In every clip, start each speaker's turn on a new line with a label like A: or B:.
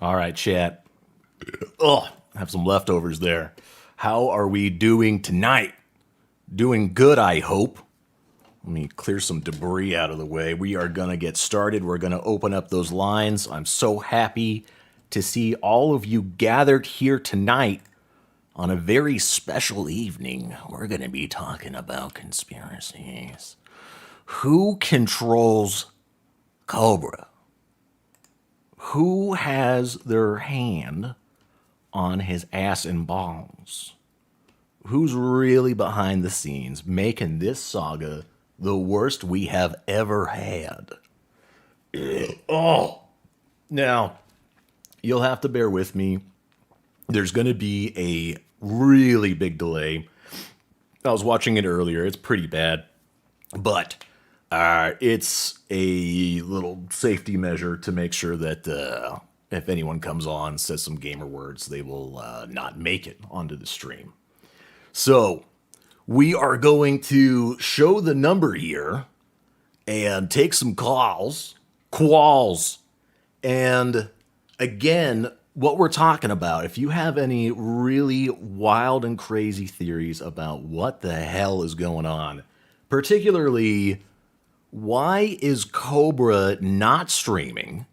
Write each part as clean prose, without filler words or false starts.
A: All right, chat. Oh, have some leftovers there. How are we doing tonight? Doing good, I hope. Let me clear some debris out of the way. We are going to get started. We're going to open up those lines. I'm so happy to see all of you gathered here tonight on a very special evening. We're going to be talking about conspiracies. Who controls Cobra? Who has their hand on his ass and balls? Who's really behind the scenes making this saga the worst we have ever had? Oh, now you'll have to bear with me. There's going to be a really big delay. I was watching it earlier. It's pretty bad, but it's a little safety measure to make sure that if anyone comes on and says some gamer words, they will not make it onto the stream. So we are going to show the number here and take some calls. And again, what we're talking about, if you have any really wild and crazy theories about what the hell is going on, particularly why is Cobra not streaming?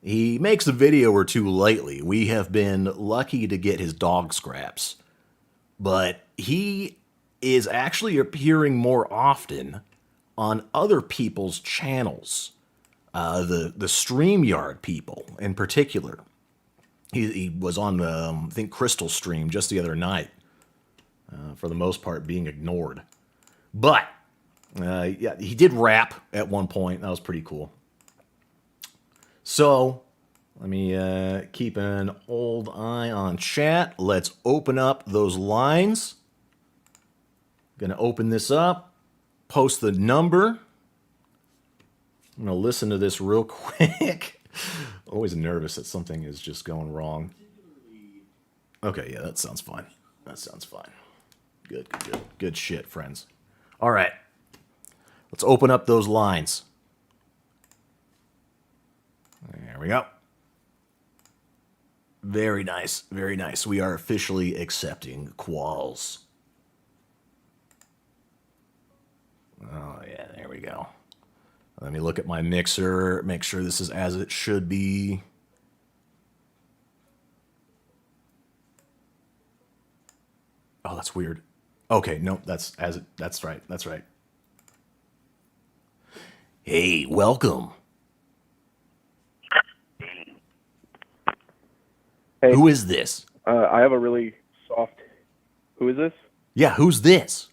A: He makes a video or two lately. We have been lucky to get his dog scraps. But he is actually appearing more often on other people's channels. The StreamYard people in particular. He was on the, I think, Crystal stream just the other night. For the most part, being ignored. But yeah, he did rap at one point. That was pretty cool. So, let me keep an old eye on chat. Let's open up those lines. Gonna open this up, post the number. I'm gonna listen to this real quick. Always nervous that something is just going wrong. Okay, yeah, that sounds fine. That sounds fine. Good shit, friends. All right. Let's open up those lines. There we go. Very nice, very nice. We are officially accepting quals. Oh, yeah, there we go. Let me look at my mixer, make sure this is as it should be. Oh, that's weird. Okay, nope, that's right, that's right. Hey, welcome.
B: Hey,
A: who is this?
B: I have a really soft. Who is this?
A: Yeah, who's this?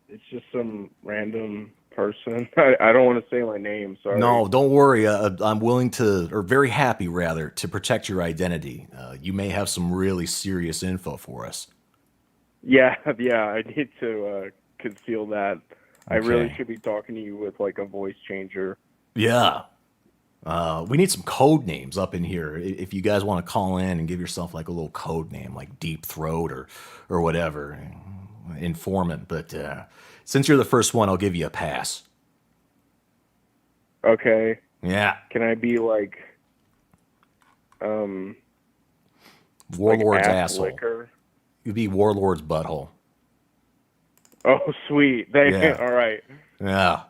B: It's just some random person. I don't want to say my name. Sorry.
A: No, don't worry. I'm willing to, or very happy rather, to protect your identity. You may have some really serious info for us.
B: Yeah. I need to conceal that. I really
A: Okay.
B: should be talking to you with like a voice changer.
A: Yeah. We need some code names up in here. If you guys want to call in and give yourself like a little code name, like Deep Throat or whatever, informant. But since you're the first one, I'll give you a pass.
B: Okay.
A: Yeah.
B: Can I be like
A: Warlord's
B: like
A: asshole.
B: liquor?
A: You'd be Warlord's butthole.
B: Oh, sweet.
A: Yeah.
B: All right.
A: Yeah.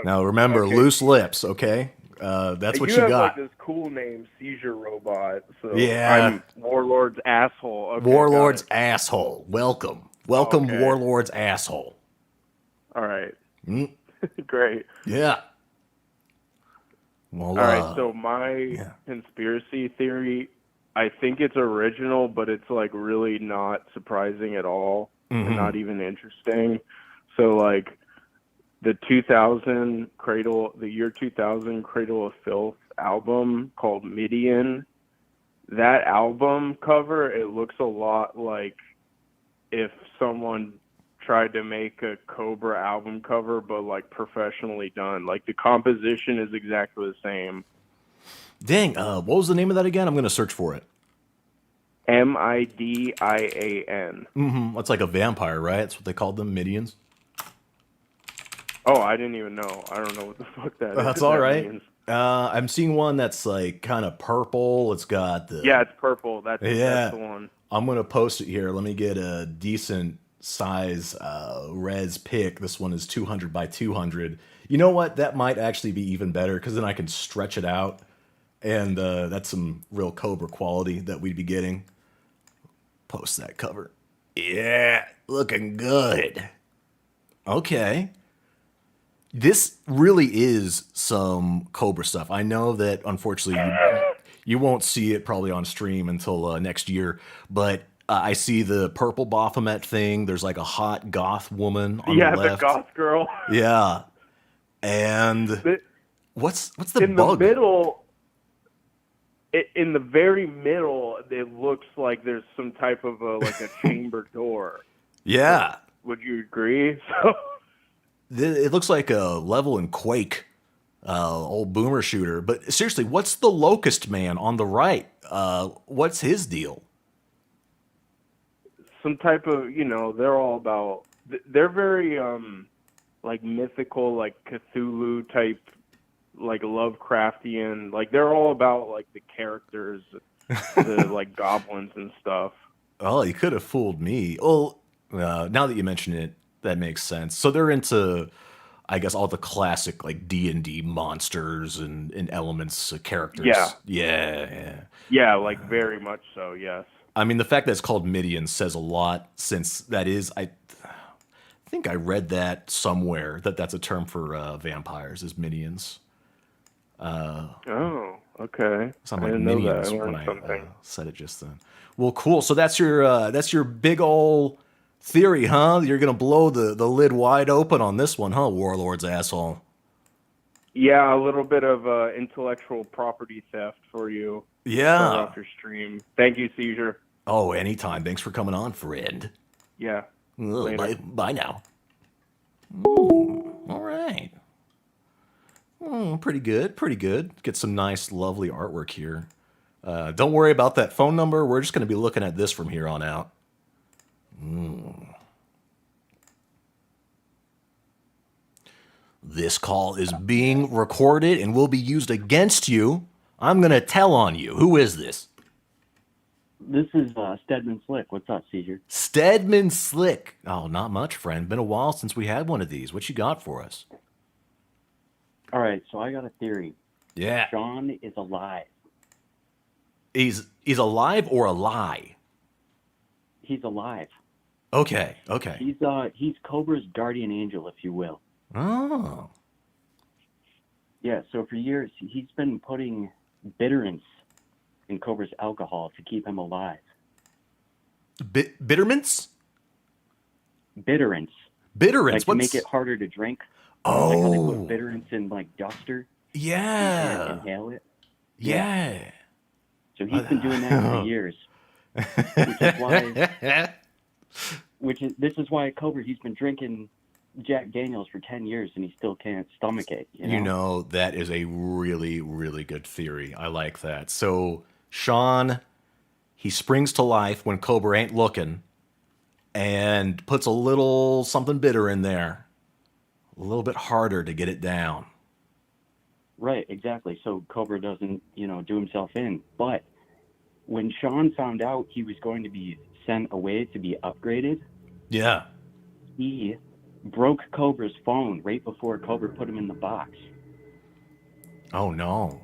A: Now remember,
B: Okay.
A: loose lips, okay? That's what you
B: have
A: got.
B: like this cool name, Seizure Robot. So
A: Yeah.
B: I'm Warlord's asshole. Okay,
A: Warlord's asshole. Welcome. Welcome,
B: okay.
A: Warlord's asshole.
B: All right.
A: Mm.
B: Great.
A: Yeah. Well,
B: All right, so my conspiracy theory, I think it's original, but it's like really not surprising at all and not even interesting. So like the year 2000 Cradle of Filth album called Midian, that album cover, it looks a lot like if someone tried to make a Cobra album cover, but like professionally done. Like the composition is exactly the same.
A: Dang, what was the name of that again? I'm going to search for it.
B: Midian.
A: That's like a vampire, right? That's what they called them, Midians.
B: Oh, I didn't even know. I don't know what the fuck that is.
A: That's all right.
B: Means.
A: I'm seeing one that's like kind of purple. It's got
B: Yeah,
A: the
B: it's purple. That's
A: yeah.
B: the one.
A: I'm gonna post it here. Let me get a decent size res pic. This one is 200 by 200. You know what? That might actually be even better because then I can stretch it out, and that's some real Cobra quality that we'd be getting. Post that cover. Yeah, looking good. Okay. This really is some Cobra stuff. I know that unfortunately you won't see it probably on stream until next year, but I see the purple Baphomet thing. There's like a hot goth woman on the
B: Yeah, the
A: left.
B: goth girl.
A: Yeah. And
B: The-
A: what's the
B: in the
A: bug?
B: middle, in the very middle, it looks like there's some type of like a chamber door.
A: Yeah.
B: Would you agree? So
A: It looks like a level in Quake, old boomer shooter. But seriously, what's the Locust Man on the right? What's his deal?
B: some type of, they're all about. They're very like mythical, like Cthulhu type, like Lovecraftian. Like they're all about like the characters, the like goblins and stuff.
A: Oh, you could have fooled me. Well, now that you mention it, that makes sense. So they're into, I guess, all the classic like D&D monsters and elements,
B: Yeah,
A: characters. Yeah, yeah.
B: yeah, like very much so. Yes.
A: I mean, the fact that it's called Midian says a lot, since that is, I think I read that somewhere that that's a term for vampires is Midians.
B: Oh, okay.
A: Sound
B: I
A: like
B: didn't know that. I
A: minions when
B: learned
A: I
B: something.
A: said it just then. Well, cool. So that's your big ol' theory, huh? You're gonna blow the lid wide open on this one, huh, Warlord's asshole?
B: Yeah, a little bit of intellectual property theft for you to start
A: Yeah.
B: off your stream. Thank you, Seizure.
A: Oh, anytime. Thanks for coming on, friend.
B: Yeah.
A: Ugh,
B: Later.
A: bye now. All right. Pretty good. Pretty good. Get some nice, lovely artwork here. Don't worry about that phone number. We're just going to be looking at this from here on out. This call is being recorded and will be used against you. I'm going to tell on you. Who is this?
C: This is Stedman Slick. What's up, Seizure?
A: Stedman Slick. Oh, not much, friend. Been a while since we had one of these. What you got for us?
C: All right, so I got a theory.
A: Yeah.
C: Sean is alive.
A: He's alive or a lie?
C: He's alive.
A: Okay.
C: He's Cobra's guardian angel, if you will.
A: Oh.
C: Yeah, so for years he's been putting bitterance in Cobra's alcohol to keep him alive.
A: Bittermints?
C: Bitterance.
A: Bitterance.
C: Like to make it harder to drink.
A: Oh.
C: Like how they put bitterance in like duster.
A: Yeah.
C: You can't inhale it.
A: Yeah.
C: So he's been doing that for years. This is why Cobra, he's been drinking Jack Daniels for 10 years and he still can't stomach it.
A: You know, that is a really, really good theory. I like that. So Sean, he springs to life when Cobra ain't looking and puts a little something bitter in there. A little bit harder to get it down.
C: Right, exactly. So Cobra doesn't, do himself in. But when Sean found out he was going to be sent away to be upgraded,
A: yeah,
C: he broke Cobra's phone right before Cobra put him in the box.
A: Oh no.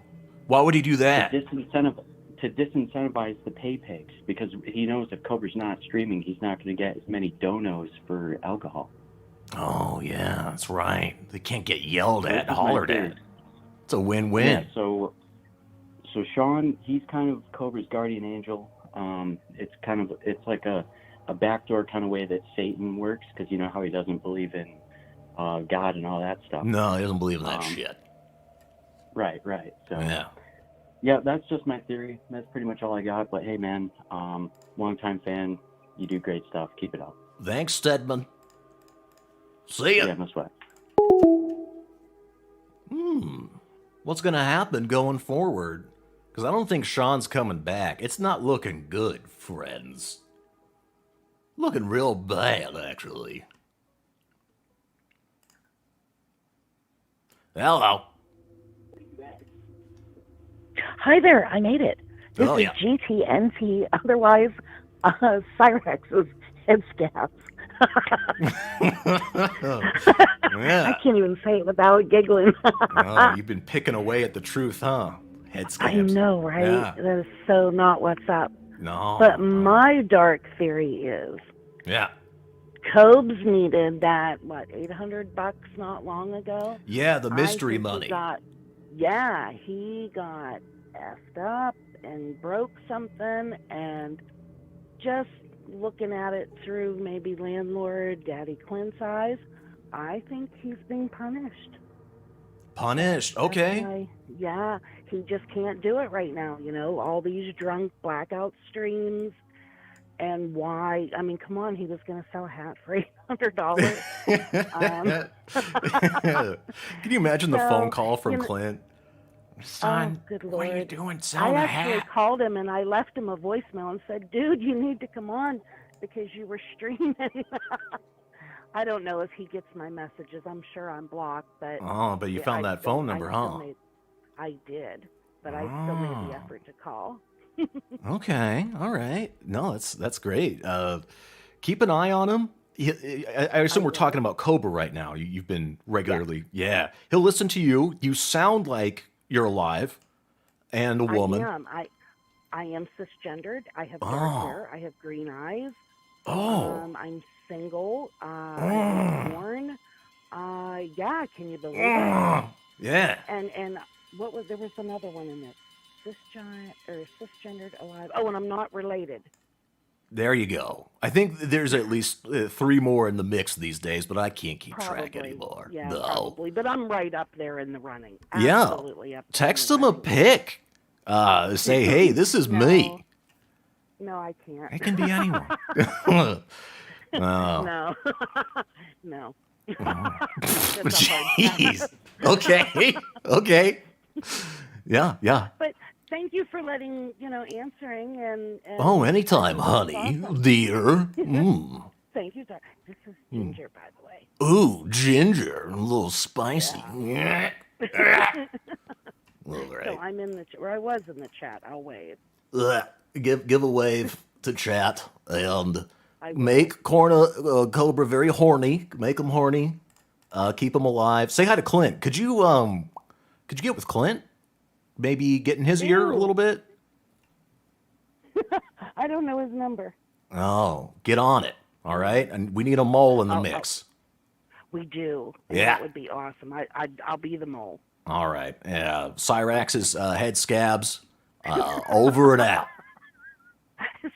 A: Why would he do that?
C: To disincentivize the pay pigs, because he knows if Cobra's not streaming, he's not going to get as many donos for alcohol.
A: Oh yeah, that's right. They can't get yelled at, hollered at. It's a win-win.
C: Yeah, so Sean, he's kind of Cobra's guardian angel. It's like a backdoor kind of way that Satan works, because you know how he doesn't believe in God and all that stuff.
A: No, he doesn't believe in that shit.
C: Right. So
A: yeah,
C: that's just my theory. That's pretty much all I got. But hey, man, longtime fan, you do great stuff. Keep it up.
A: Thanks, Stedman. See ya.
C: Yeah, no sweat.
A: What's gonna happen going forward? Because I don't think Sean's coming back. It's not looking good, friends. Looking real bad, actually. Hello.
D: Hi there, I made it. This
A: Oh
D: is
A: yeah.
D: GTNT, otherwise Cyrex's head scabs. I
A: Yeah.
D: can't even say it without giggling.
A: Oh, you've been picking away at the truth, huh? Head
D: I
A: scabs.
D: know, right?
A: Yeah.
D: That is so not what's up. But
A: No, no.
D: my dark theory is
A: Yeah.
D: Cobes needed that, what, $800 not long ago?
A: Yeah, the
D: I
A: mystery
D: think he
A: money.
D: got, he got effed up and broke something, and just looking at it through maybe landlord Daddy Clint's eyes, I think he's being punished.
A: Punished.
D: That's
A: Okay.
D: why, he just can't do it right now. All these drunk blackout streams, and why? I mean, come on, he was going to sell a hat for $800.
A: Can you imagine the phone
D: So,
A: call from
D: you know,
A: Clint?
D: oh,
A: Son,
D: good
A: what are you
D: Lord.
A: doing
D: I
A: selling a
D: actually
A: hat?
D: called him and I left him a voicemail and said, dude, you need to come on because you were streaming. I don't know if he gets my messages. I'm sure I'm blocked, but
A: Oh, but you found that phone number, huh?
D: I did, but I still made the
A: Oh,
D: effort to call.
A: okay. All right. No, that's great. Keep an eye on him. I
D: I
A: assume we're talking
D: will.
A: about Cobra right now. You've been
D: Yes,
A: regularly, yeah. He'll listen to you. You sound like you're alive and a
D: I
A: woman.
D: am. I am cisgendered. I have dark
A: Oh,
D: hair. I have green eyes.
A: oh,
D: I'm single. I hate
A: oh,
D: porn. Yeah, can you believe it?
A: oh. Yeah.
D: And there was another one in it. Cisgendered alive. Oh, and I'm not related.
A: There you go. I think there's at least three more in the mix these days, but I can't keep track
D: Probably.
A: anymore.
D: Yeah,
A: No.
D: probably. But I'm right up there in the running.
A: Yeah.
D: Absolutely up there in the
A: Text them a
D: running.
A: pic. Say, hey, this is
D: No,
A: me.
D: no, I can't.
A: It can be anyone. Oh.
D: No, no.
A: Oh.
D: That's a hard
A: Jeez.
D: pass.
A: Okay. Okay. Yeah. Yeah.
D: But thank you for answering
A: Oh,
D: and
A: anytime,
D: this is
A: honey,
D: awesome.
A: dear. Mm.
D: Thank you, sir. This is
A: Mm.
D: Ginger, by the way.
A: Ooh, ginger, a little spicy.
D: Yeah.
A: All
D: So
A: right.
D: I'm where I was in the chat. I'll wave.
A: Give a wave to chat and
D: I will.
A: make Cobra very horny. Make him horny. Keep him alive. Say hi to Clint. Could you get with Clint? Maybe get in his ear a
D: Ew.
A: little bit.
D: I don't know his number.
A: Oh, get on it. All
D: No.
A: right, and we need a mole in the
D: Oh,
A: mix.
D: we do, and
A: Yeah.
D: that would be awesome. I'll be the mole.
A: All right. Yeah. Cyrax's head scabs. Over and out.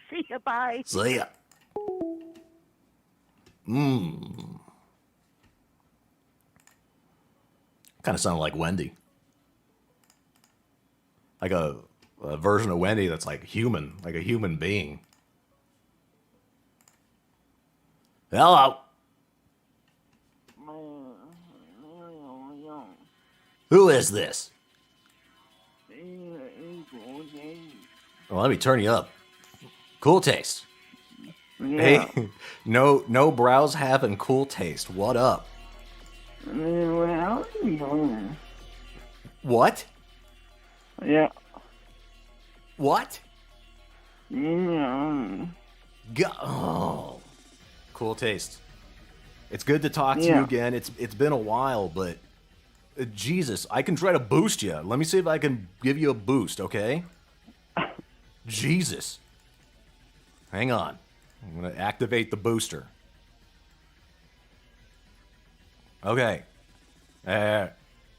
D: See you. Bye.
A: See ya. Mmm. Kind of sounded like Wendy. Like a version of Wendy that's like human, like a human being. Hello. Who is this? Well, let me turn you up. Cool taste.
B: Yeah.
A: Hey, no brows having cool taste. What up? What?
B: Yeah.
A: What?
B: Yeah.
A: Oh, cool taste. It's good to talk to you
B: Yeah.
A: again. It's been a while, but Jesus, I can try to boost you. Let me see if I can give you a boost, okay? Jesus. Hang on. I'm going to activate the booster. Okay.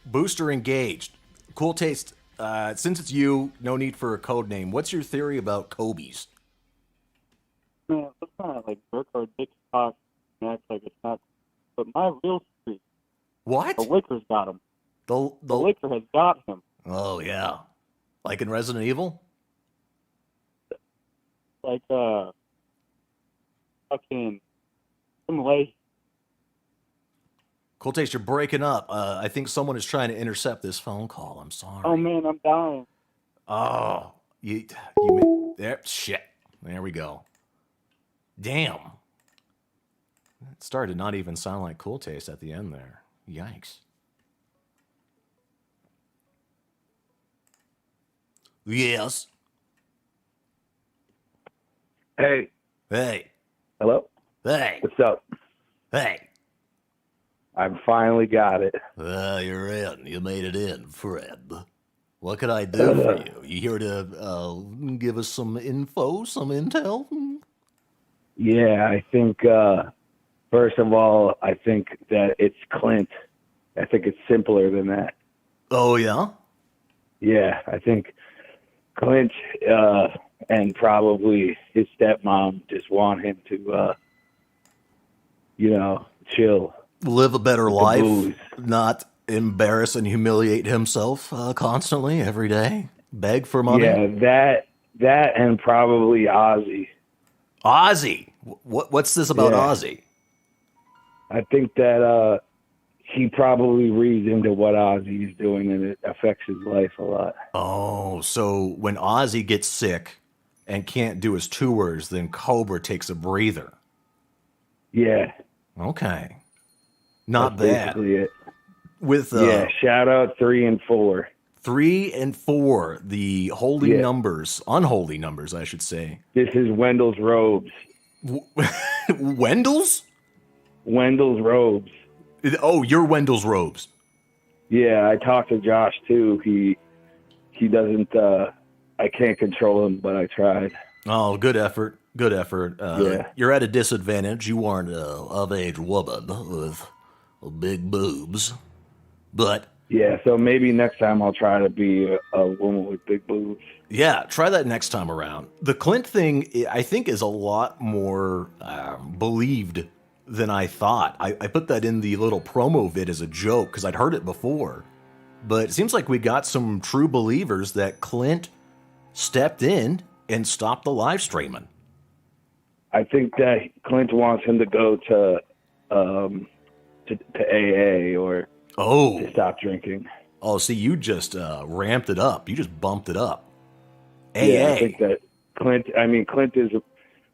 A: Booster engaged. Cool taste. Since it's you, no need for a code name. What's your theory about Kobe's?
C: Man, that's kind of like Burke or Dick talk. That's like it's not. But my real streak,
A: What?
C: the Lakers got him.
A: The
C: The Laker has got him.
A: Oh yeah. Like in Resident Evil?
C: Like fucking some lay.
A: Cool taste, you're breaking up. I think someone is trying to intercept this phone call. I'm sorry.
C: Oh man, I'm dying.
A: Oh, you there. Shit. There we go. Damn. It started to not even sound like cool taste at the end there. Yikes. Yes.
E: Hey.
A: Hey.
E: Hello?
A: Hey.
E: What's up?
A: Hey.
E: I finally got it.
A: You're in. You made it in, Fred. What can I do for you? You here to give us some info, some intel?
E: Yeah, I think, first of all, I think that it's Clint. I think it's simpler than that.
A: Oh, yeah?
E: Yeah, I think Clint and probably his stepmom just want him to, chill.
A: Live a better
E: with the
A: life,
E: booze.
A: not embarrass and humiliate himself constantly, every day. Beg for money.
E: Yeah, that and probably Ozzy.
A: Ozzy. What's this about
E: Yeah.
A: Ozzy?
E: I think that he probably reads into what Ozzy is doing, and it affects his life a lot.
A: Oh, so when Ozzy gets sick and can't do his tours, then Cobra takes a breather.
E: Yeah,
A: Okay. Not
E: that's
A: bad.
E: basically it.
A: With
E: Yeah, shout out 3 and 4.
A: 3 and 4, the holy
E: Yeah.
A: numbers, unholy numbers, I should say.
E: This is Wendell's robes.
A: Wendell's?
E: Wendell's robes.
A: Oh, you're Wendell's robes.
E: Yeah, I talked to Josh too. He doesn't. I can't control him, but I tried.
A: Oh, good effort. Good effort.
E: Yeah.
A: You're at a disadvantage. You aren't a of-age woman with big boobs. But
E: Yeah, so maybe next time I'll try to be a woman with big boobs.
A: yeah, try that next time around. The Clint thing, I think, is a lot more believed than I thought. I put that in the little promo vid as a joke because I'd heard it before. But it seems like we got some true believers that Clint stepped in and stopped the live streaming.
E: I think that Clint wants him to go to AA or to stop drinking.
A: Oh, see, you just ramped it up. You just bumped it up. AA.
E: Yeah, I think that Clint is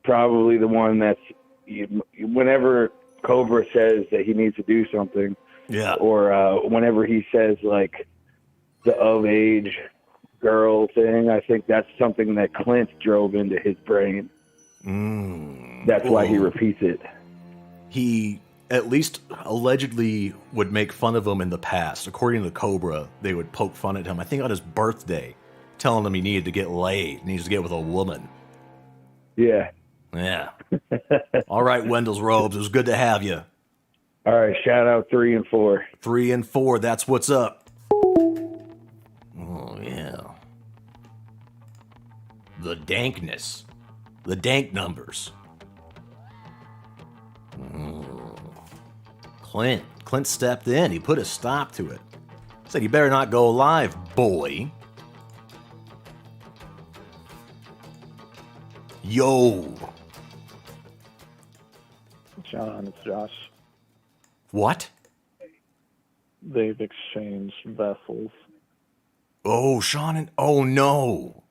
E: probably the one that's, whenever Cobra says that he needs to do something,
A: yeah,
E: or whenever he says like the of age girl thing, I think that's something that Clint drove into his brain. That's why he repeats it.
A: He at least allegedly would make fun of him in the past. According to Cobra, they would poke fun at him, I think on his birthday, telling him he needed to get laid, needs to get with a woman.
E: Yeah.
A: Yeah. All right, Wendell's robes, it was good to have you.
E: All right, shout out 3 and 4.
A: 3 and 4, that's what's up. Oh, yeah. The dankness. The dank numbers. Clint stepped in. He put a stop to it. Said, you better not go live, boy. Yo.
F: John, it's Josh.
A: What?
F: They've exchanged vessels.
A: Oh, Sean and... Oh, no.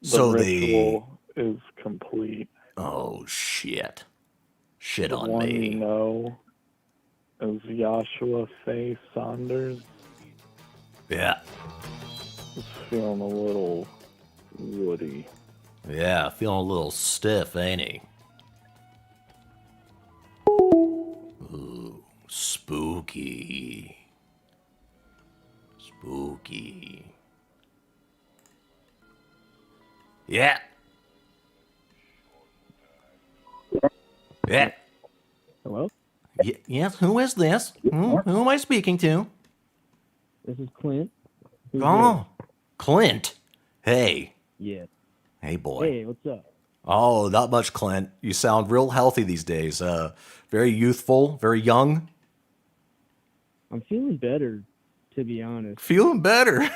F: The ritual is complete.
A: Oh, shit. Shit
F: the
A: on
F: one
A: me.
F: You know is Joshua Faye Saunders.
A: Yeah.
F: He's feeling a little woody.
A: Yeah, feeling a little stiff, ain't he? Ooh, spooky. Spooky. Yeah. Yeah.
G: Hello?
A: Yes, who is this? Who am I speaking to?
G: This is Clint. Who's
A: Oh, Clint. Hey.
G: Yeah.
A: Hey, boy.
G: Hey, what's up?
A: Oh, not much, Clint. You sound real healthy these days. Very youthful, very young.
G: I'm feeling better, to be honest.
A: Feeling better.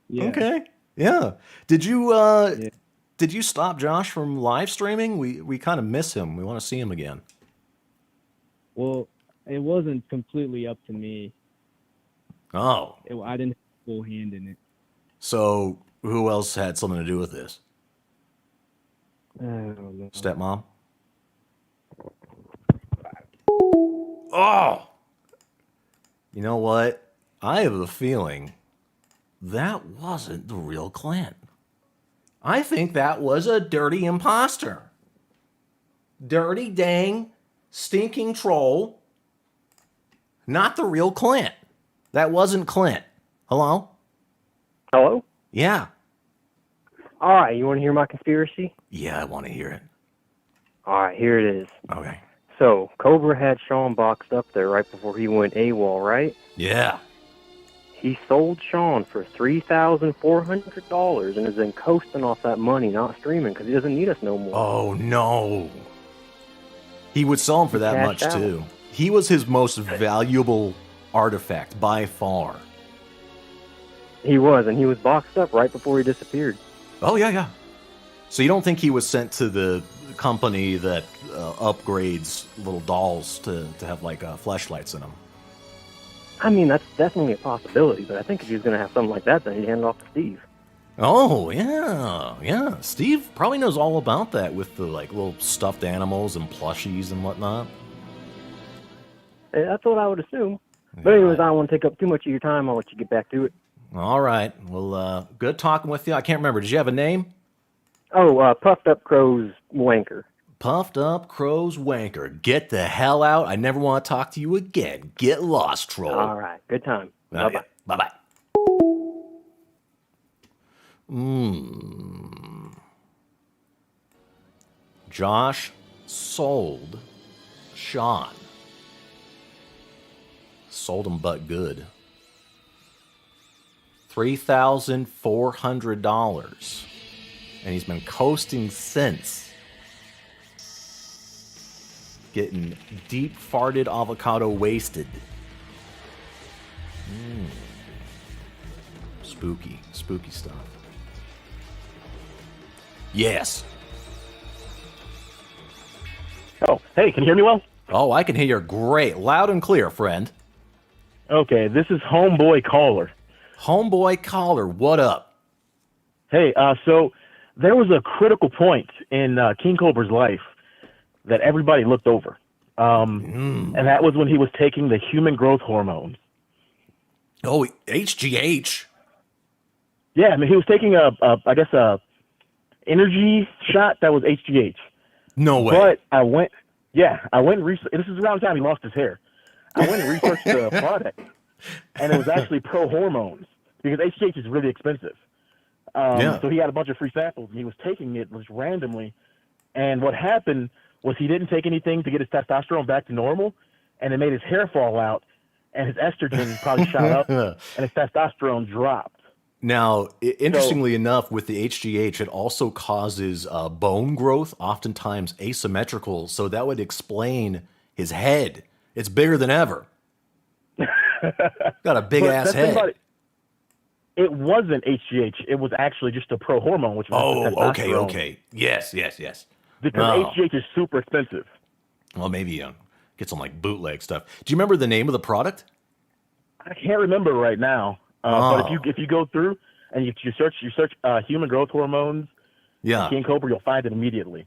G: Yeah.
A: Okay. Yeah. Did you stop Josh from live streaming? We kind of miss him. We want to see him again.
G: Well, it wasn't completely up to me.
A: Oh.
G: I didn't have full hand in it.
A: So who else had something to do with this?
G: I don't know.
A: Stepmom? Oh! You know what? I have a feeling that wasn't the real Clint. I think that was a dirty imposter. Dirty, dang, stinking troll. Not the real Clint. That wasn't Clint. Hello?
H: Hello?
A: Yeah.
H: All right, you want to hear my conspiracy?
A: Yeah, I want to hear it.
H: All right, here it is.
A: Okay.
H: So, Cobra had Sean boxed up there right before he went AWOL, right?
A: Yeah.
H: He sold Sean for $3,400 and has been coasting off that money, not streaming, because he doesn't need us no more.
A: Oh, no. He would sell him for that much,
H: cashed out.
A: too. He was his most valuable artifact by far.
H: He was, and he was boxed up right before he disappeared.
A: Oh, yeah, yeah. So you don't think he was sent to the company that upgrades little dolls to have, like, fleshlights in them?
H: I mean, that's definitely a possibility, but I think if he was going to have something like that, then he'd hand it off to Steve.
A: Oh, yeah, yeah. Steve probably knows all about that with the, like, little stuffed animals and plushies and whatnot.
H: That's what I would assume. But anyways, I don't want to take up too much of your time. I'll let you get back to it.
A: All right. Well, good talking with you. I can't remember. Did you have a name?
H: Oh, Puffed Up Crow's Wanker.
A: Puffed Up Crow's Wanker. Get the hell out. I never want to talk to you again. Get lost, troll.
H: All right. Good time. Bye-bye.
A: Bye-bye. Josh sold Sean. Sold him but good. $3,400. And he's been coasting since. Getting deep farted avocado wasted. Spooky, spooky stuff. Yes.
I: Oh, hey, can you hear me well?
A: Oh, I can hear you great. Loud and clear, friend.
I: Okay, this is Homeboy Caller.
A: Homeboy Caller, what up?
I: Hey, so there was a critical point in King Cobra's life that everybody looked over. And that was when he was taking the human growth hormones.
A: Oh, HGH?
I: Yeah, I mean, he was taking a energy shot that was HGH.
A: No way.
I: But I went and researched. This is around the time he lost his hair. I went and researched the product, and it was actually pro hormones because HGH is really expensive. So he had a bunch of free samples, and he was taking it just randomly. And what happened was he didn't take anything to get his testosterone back to normal, and it made his hair fall out, and his estrogen probably shot up, and his testosterone dropped.
A: Now, interestingly enough, with the HGH, it also causes bone growth, oftentimes asymmetrical, so that would explain his head. It's bigger than ever. Got a big-ass head.
I: It wasn't HGH. It was actually just a pro hormone, which was testosterone.
A: Okay. Yes.
I: Because HGH is super expensive.
A: Well, maybe get some like bootleg stuff. Do you remember the name of the product?
I: I can't remember right now. But if you go through and you search human growth hormones, King Cobra, you'll find it immediately.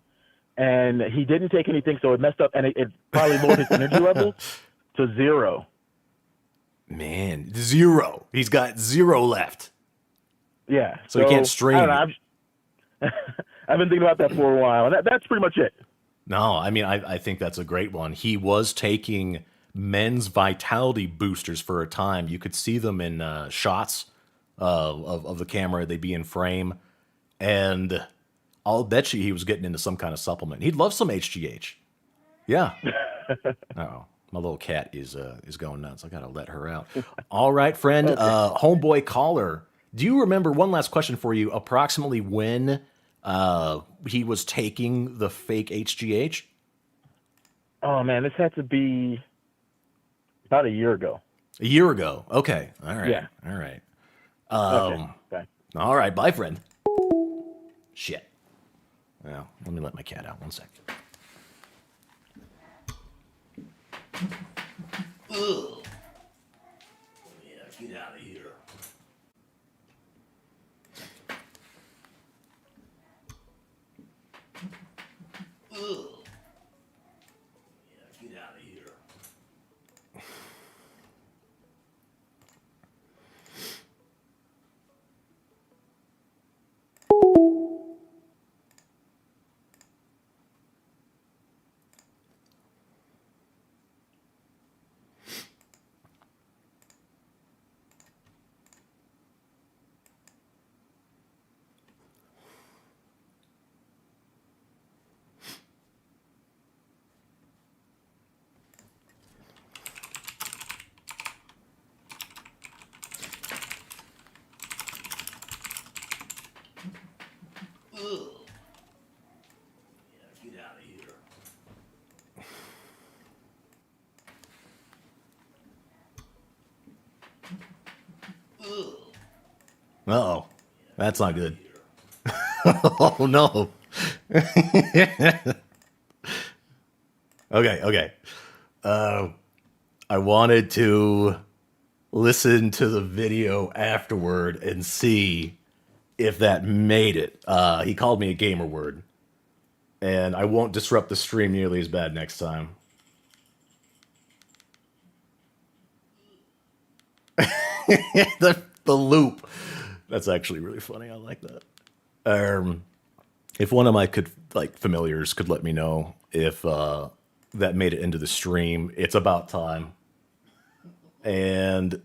I: And he didn't take anything, so it messed up, and it probably lowered his energy level to 0.
A: Man, 0. He's got 0 left.
I: Yeah.
A: So he can't stream.
I: I don't know, I've been thinking about that for a while, and that's pretty much it.
A: No, I mean, I think that's a great one. He was taking men's vitality boosters for a time. You could see them in shots of the camera. They'd be in frame. And I'll bet you he was getting into some kind of supplement. He'd love some HGH. Yeah. Uh-oh. My little cat is going nuts. I got to let her out. All right, friend. Homeboy Caller. Do you remember, one last question for you, approximately when he was taking the fake HGH?
I: Oh, man, this had to be about a year ago.
A: A year ago. Okay. All right.
I: Yeah.
A: All right.
I: Okay.
A: All right. Bye, friend. Shit. Well, let me let my cat out 1 second. Ugh. Yeah, get out of here. Ugh. Yeah, get out of here. Get out of here. Uh-oh. That's not good. Oh, no. Okay. I wanted to listen to the video afterward and see if that made it. He called me a gamer word. And I won't disrupt the stream nearly as bad next time. the loop. That's actually really funny. I like that. If one of my familiars could let me know if that made it into the stream, it's about time. And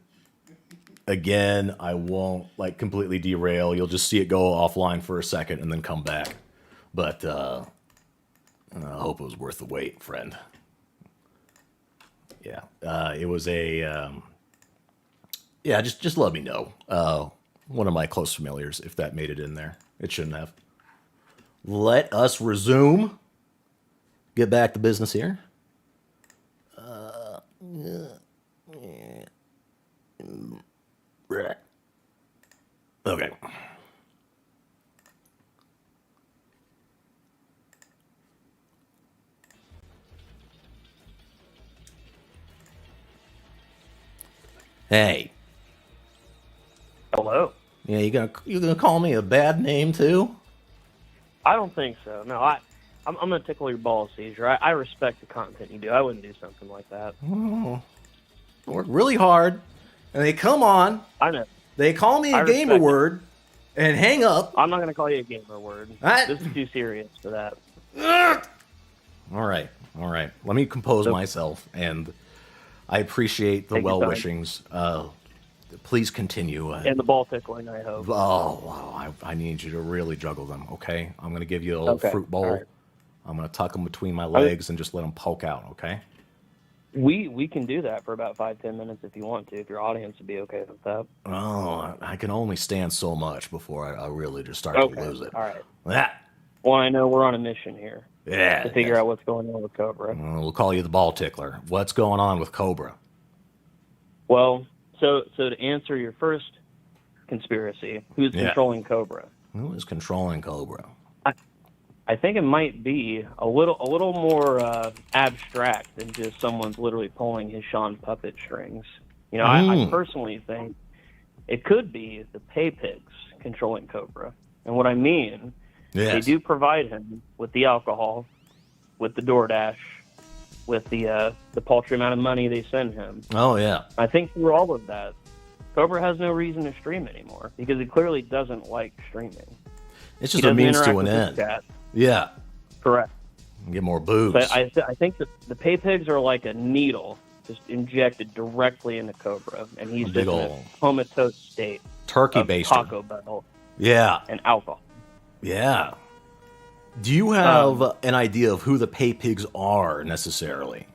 A: again, I won't completely derail. You'll just see it go offline for a second and then come back. But I hope it was worth the wait, friend. Yeah, it was a. Yeah, just let me know. One of my close familiars, if that made it in there. It shouldn't have. Let us resume. Get back to business here. Okay. Hey.
J: Hello.
A: Yeah, you gonna call me a bad name too?
J: I don't think so. No, I'm gonna tickle your balls, Caesar. I respect the content you do. I wouldn't do something like that.
A: Oh, I work really hard, and they come on.
J: I know.
A: They call me a gamer word, and hang up.
J: I'm not gonna call you a gamer word. This is too serious for that.
A: All right. Let me compose myself, and I appreciate the well wishings. Please continue.
J: And the ball tickling, I hope.
A: Oh, I need you to really juggle them, okay? I'm going to give you a little fruit bowl. Right. I'm going to tuck them between my legs and just let them poke out, okay?
J: We can do that for about 5-10 minutes if you want to, if your audience would be okay with that.
A: Oh, I can only stand so much before I really just start to lose it.
J: All right.
A: Yeah.
J: Well, I know we're on a mission here.
A: Yeah.
J: To figure out what's going on with Cobra.
A: We'll call you the ball tickler. What's going on with Cobra?
J: Well, so to answer your first conspiracy, who's controlling Cobra?
A: Who is controlling Cobra?
J: I think it might be a little more abstract than just someone's literally pulling his Sean puppet strings. You know, I personally think it could be the pay pigs controlling Cobra. And what I mean, they do provide him with the alcohol, with the DoorDash, with the paltry amount of money they send him.
A: Oh, yeah.
J: I think through all of that, Cobra has no reason to stream anymore because he clearly doesn't like streaming.
A: It's just a means to an end. Yeah.
J: Correct.
A: Get more boobs.
J: But I think that the pay pigs are like a needle just injected directly into Cobra, and he's just in a comatose state.
A: Turkey based
J: Taco Bell.
A: Yeah.
J: And alcohol.
A: Yeah. Do you have an idea of who the pay pigs are necessarily?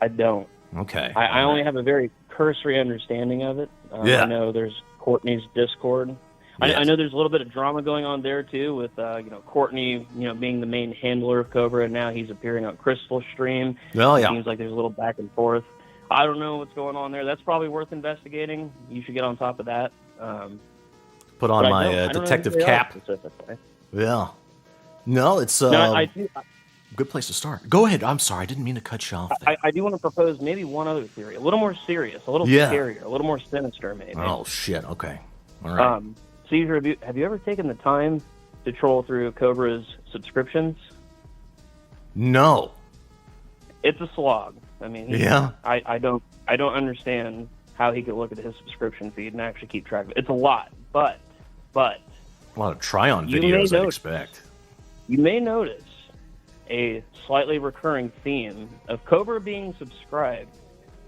J: I don't.
A: Okay.
J: I only have a very cursory understanding of it. I know there's Courtney's Discord. Yes. I know there's a little bit of drama going on there too, with Courtney, being the main handler of Cobra, and now he's appearing on Crystal's stream.
A: Well, yeah.
J: It seems like there's a little back and forth. I don't know what's going on there. That's probably worth investigating. You should get on top of that.
A: Put on my detective cap. Yeah. No, it's good place to start. Go ahead. I'm sorry. I didn't mean to cut you off there.
J: I do want to propose maybe one other theory, a little more serious, a little scarier, a little more sinister, maybe.
A: Oh shit. Okay. All right.
J: Caesar, have you ever taken the time to troll through Cobra's subscriptions?
A: No.
J: It's a slog. I mean, I don't understand how he could look at his subscription feed and actually keep track of it. It's a lot, but a
A: lot of try-on videos, I'd expect.
J: You may notice a slightly recurring theme of Cobra being subscribed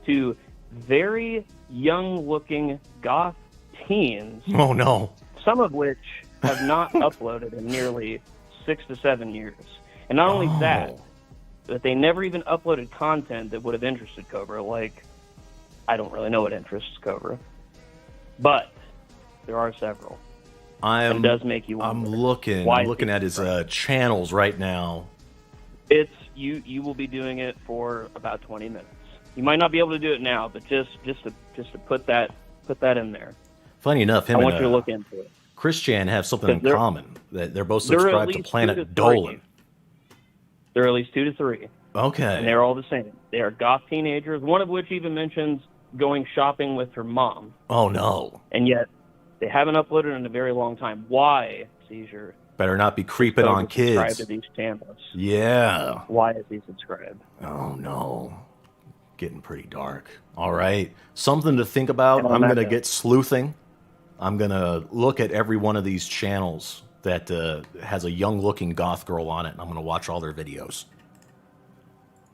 J: to very young-looking goth teens.
A: Oh, no.
J: Some of which have not uploaded in nearly 6 to 7 years. And not only that, but they never even uploaded content that would have interested Cobra. Like, I don't really know what interests Cobra. But there are several. It does make you wonder.
A: I'm looking at his channels right now.
J: It's you will be doing it for about 20 minutes. You might not be able to do it now, but just to put that in there.
A: Funny enough,
J: I want you to look into it.
A: Christian have something in common. That they're both subscribed to Planet Dolan.
J: They're at least 2 to 3.
A: Okay.
J: And they're all the same. They are goth teenagers, one of which even mentions going shopping with her mom.
A: Oh, no.
J: And yet, they haven't uploaded in a very long time. Why, Seizure?
A: Better not be creeping on kids.
J: Subscribe to these channels.
A: Yeah.
J: Why is he subscribed?
A: Oh, no. Getting pretty dark. All right. Something to think about. I'm going to get sleuthing. I'm going to look at every one of these channels that has a young-looking goth girl on it, and I'm going to watch all their videos.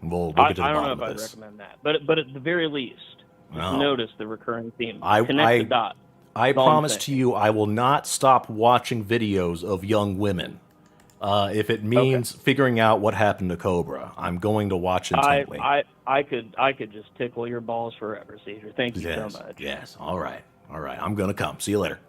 A: We'll get to the bottom of this.
J: I don't know if I'd recommend that, but at the very least, just notice the recurring theme. Connect the dots.
A: I promise to you, I will not stop watching videos of young women. If it means figuring out what happened to Cobra, I'm going to watch intently.
J: I could just tickle your balls forever, Caesar. Thank you so much.
A: Yes. All right. I'm going to come. See you later.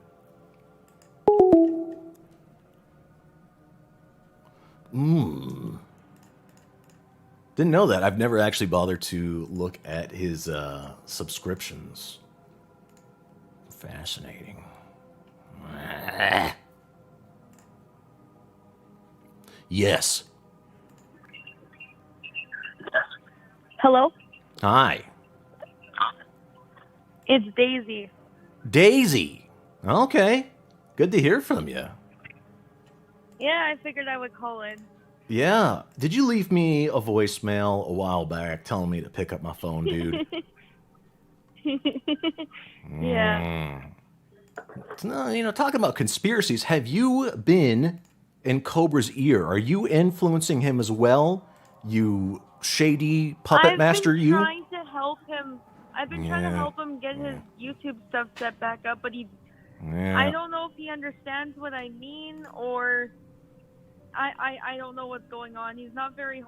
A: Didn't know that. I've never actually bothered to look at his subscriptions. Fascinating. Yes.
K: Hello?
A: Hi.
K: It's Daisy.
A: Daisy. Okay. Good to hear from you.
K: Yeah, I figured I would call in.
A: Yeah. Did you leave me a voicemail a while back telling me to pick up my phone, dude?
K: Yeah.
A: No, talking about conspiracies, have you been in Cobra's ear? Are you influencing him as well? You shady puppet master, you?
K: I've been trying to help him. I've been trying to help him get his YouTube stuff set back up, but I don't know if he understands what I mean, or I don't know what's going on. He's not very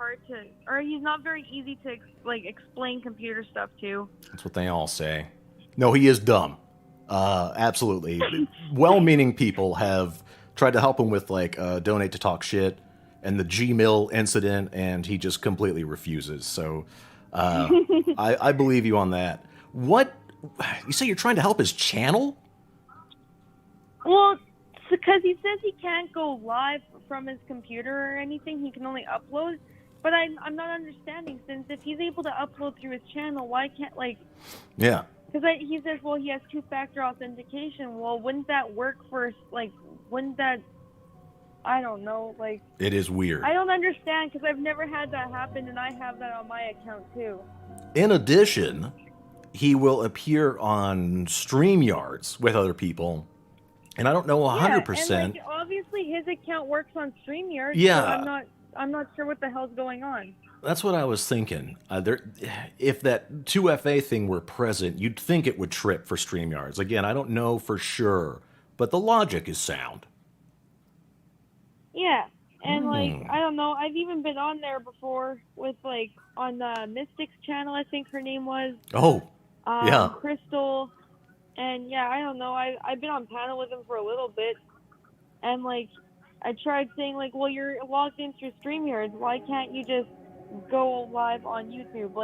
K: he's not very easy to explain computer stuff to.
A: That's what they all say. No, he is dumb. Absolutely. Well-meaning people have tried to help him with donate to talk shit and the Gmail incident, and he just completely refuses. So I believe you on that. What? You say you're trying to help his channel?
K: Well, because he says he can't go live from his computer or anything. He can only upload. But I'm not understanding, since if he's able to upload through his channel, why can't,
A: Yeah.
K: Because he says, well, he has two-factor authentication. Well, wouldn't that work for, wouldn't that, I don't know,
A: It is weird.
K: I don't understand, because I've never had that happen, and I have that on my account, too.
A: In addition, he will appear on StreamYards with other people, and I don't know 100%.
K: Yeah, and, obviously his account works on StreamYards,
A: Yeah.
K: so I'm not sure what the hell's going on.
A: That's what I was thinking. If that 2FA thing were present, you'd think it would trip for StreamYards. Again, I don't know for sure, but the logic is sound.
K: Yeah, and I don't know. I've even been on there before with on the Mystics channel, I think her name was.
A: Oh, yeah.
K: Crystal, and yeah, I don't know. I've been on panel with him for a little bit, and I tried saying well, you're logged in through StreamYards. Why can't you just go live on YouTube?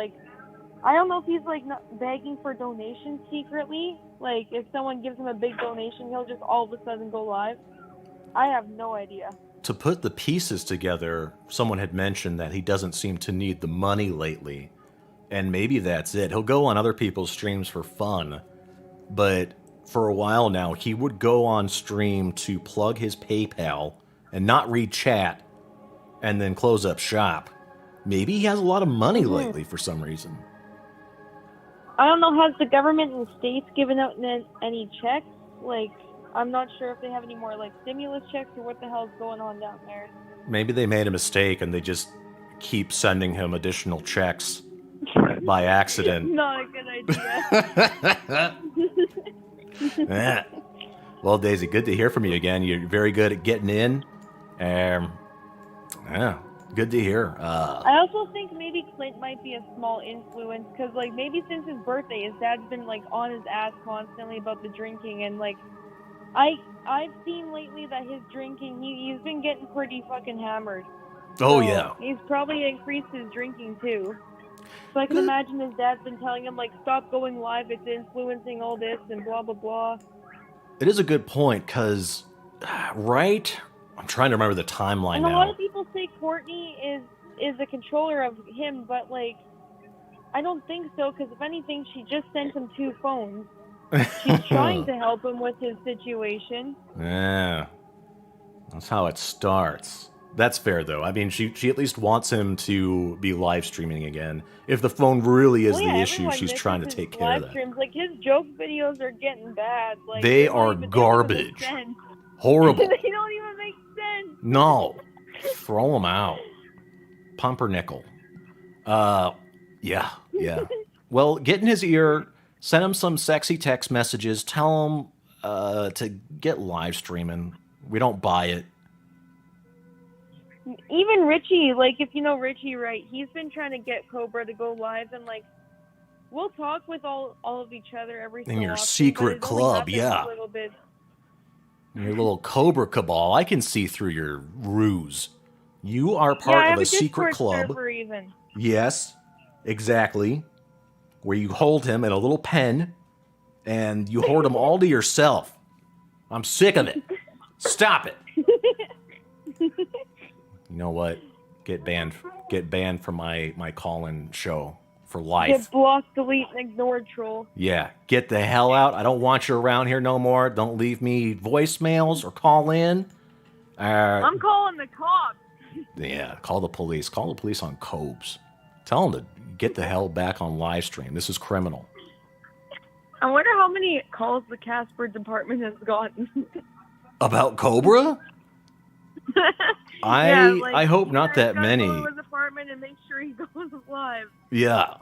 K: I don't know if he's not begging for donations secretly. If someone gives him a big donation, he'll just all of a sudden go live. I have no idea.
A: To put the pieces together, someone had mentioned that he doesn't seem to need the money lately, and maybe that's it. He'll go on other people's streams for fun, but for a while now, he would go on stream to plug his PayPal and not read chat, and then close up shop. Maybe he has a lot of money lately for some reason.
K: I don't know. Has the government in the States given out any checks? I'm not sure if they have any more stimulus checks or what the hell's going on down there.
A: Maybe they made a mistake and they just keep sending him additional checks by accident.
K: Not a good idea.
A: Yeah. Well, Daisy, good to hear from you again. You're very good at getting in. Yeah, good to hear.
K: I also think maybe Clint might be a small influence, because maybe since his birthday, his dad's been on his ass constantly about the drinking, and I've seen lately that his drinking, he's been getting pretty fucking hammered.
A: Oh,
K: So
A: yeah.
K: He's probably increased his drinking too. So I can imagine his dad's been telling him, like, stop going live, it's influencing all this and blah, blah, blah.
A: It is a good point, because, right? I'm trying to remember the timeline
K: And a
A: now.
K: lot of people say Courtney is a controller of him, but, like, I don't think so, because if anything, she just sent him 2 phones. She's trying to help him with his situation.
A: Yeah. That's how it starts. That's fair, though. I mean, she at least wants him to be live streaming again. If the phone really is the issue, she's trying to take care of that.
K: Streams. Like, his joke videos are getting bad. Like,
A: They
K: they're not
A: are
K: even-
A: garbage.
K: They don't even make sense.
A: Horrible.
K: They don't even make sense.
A: No. Throw them out. Pumpernickel. Yeah. Well, get in his ear, send him some sexy text messages, tell him to get live streaming. We don't buy it.
K: Even Richie, like, if you know Richie, right, he's been trying to get Cobra to go live, and, like, we'll talk with all of each other every so
A: In your
K: often,
A: secret
K: but it only
A: club,
K: happens
A: yeah.
K: a little bit.
A: Your little Cobra cabal. I can see through your ruse. You are
K: I
A: part
K: have
A: of a secret
K: Discord
A: club.
K: server even.
A: Yes, exactly. Where you hold him in a little pen and you hoard him all to yourself. I'm sick of it. Stop it. You know what? Get banned from my call-in show for life.
K: Get blocked, delete, and ignored, troll.
A: Yeah, get the hell out. I don't want you around here no more. Don't leave me voicemails or call in.
K: I'm calling the cops.
A: Yeah, call the police. Call the police on Cobes. Tell them to get the hell back on live stream. This is criminal.
K: I wonder how many calls the Casper department has gotten.
A: About Cobra? I hope not that many.
K: Go to his apartment and make sure he goes live.
A: Yeah.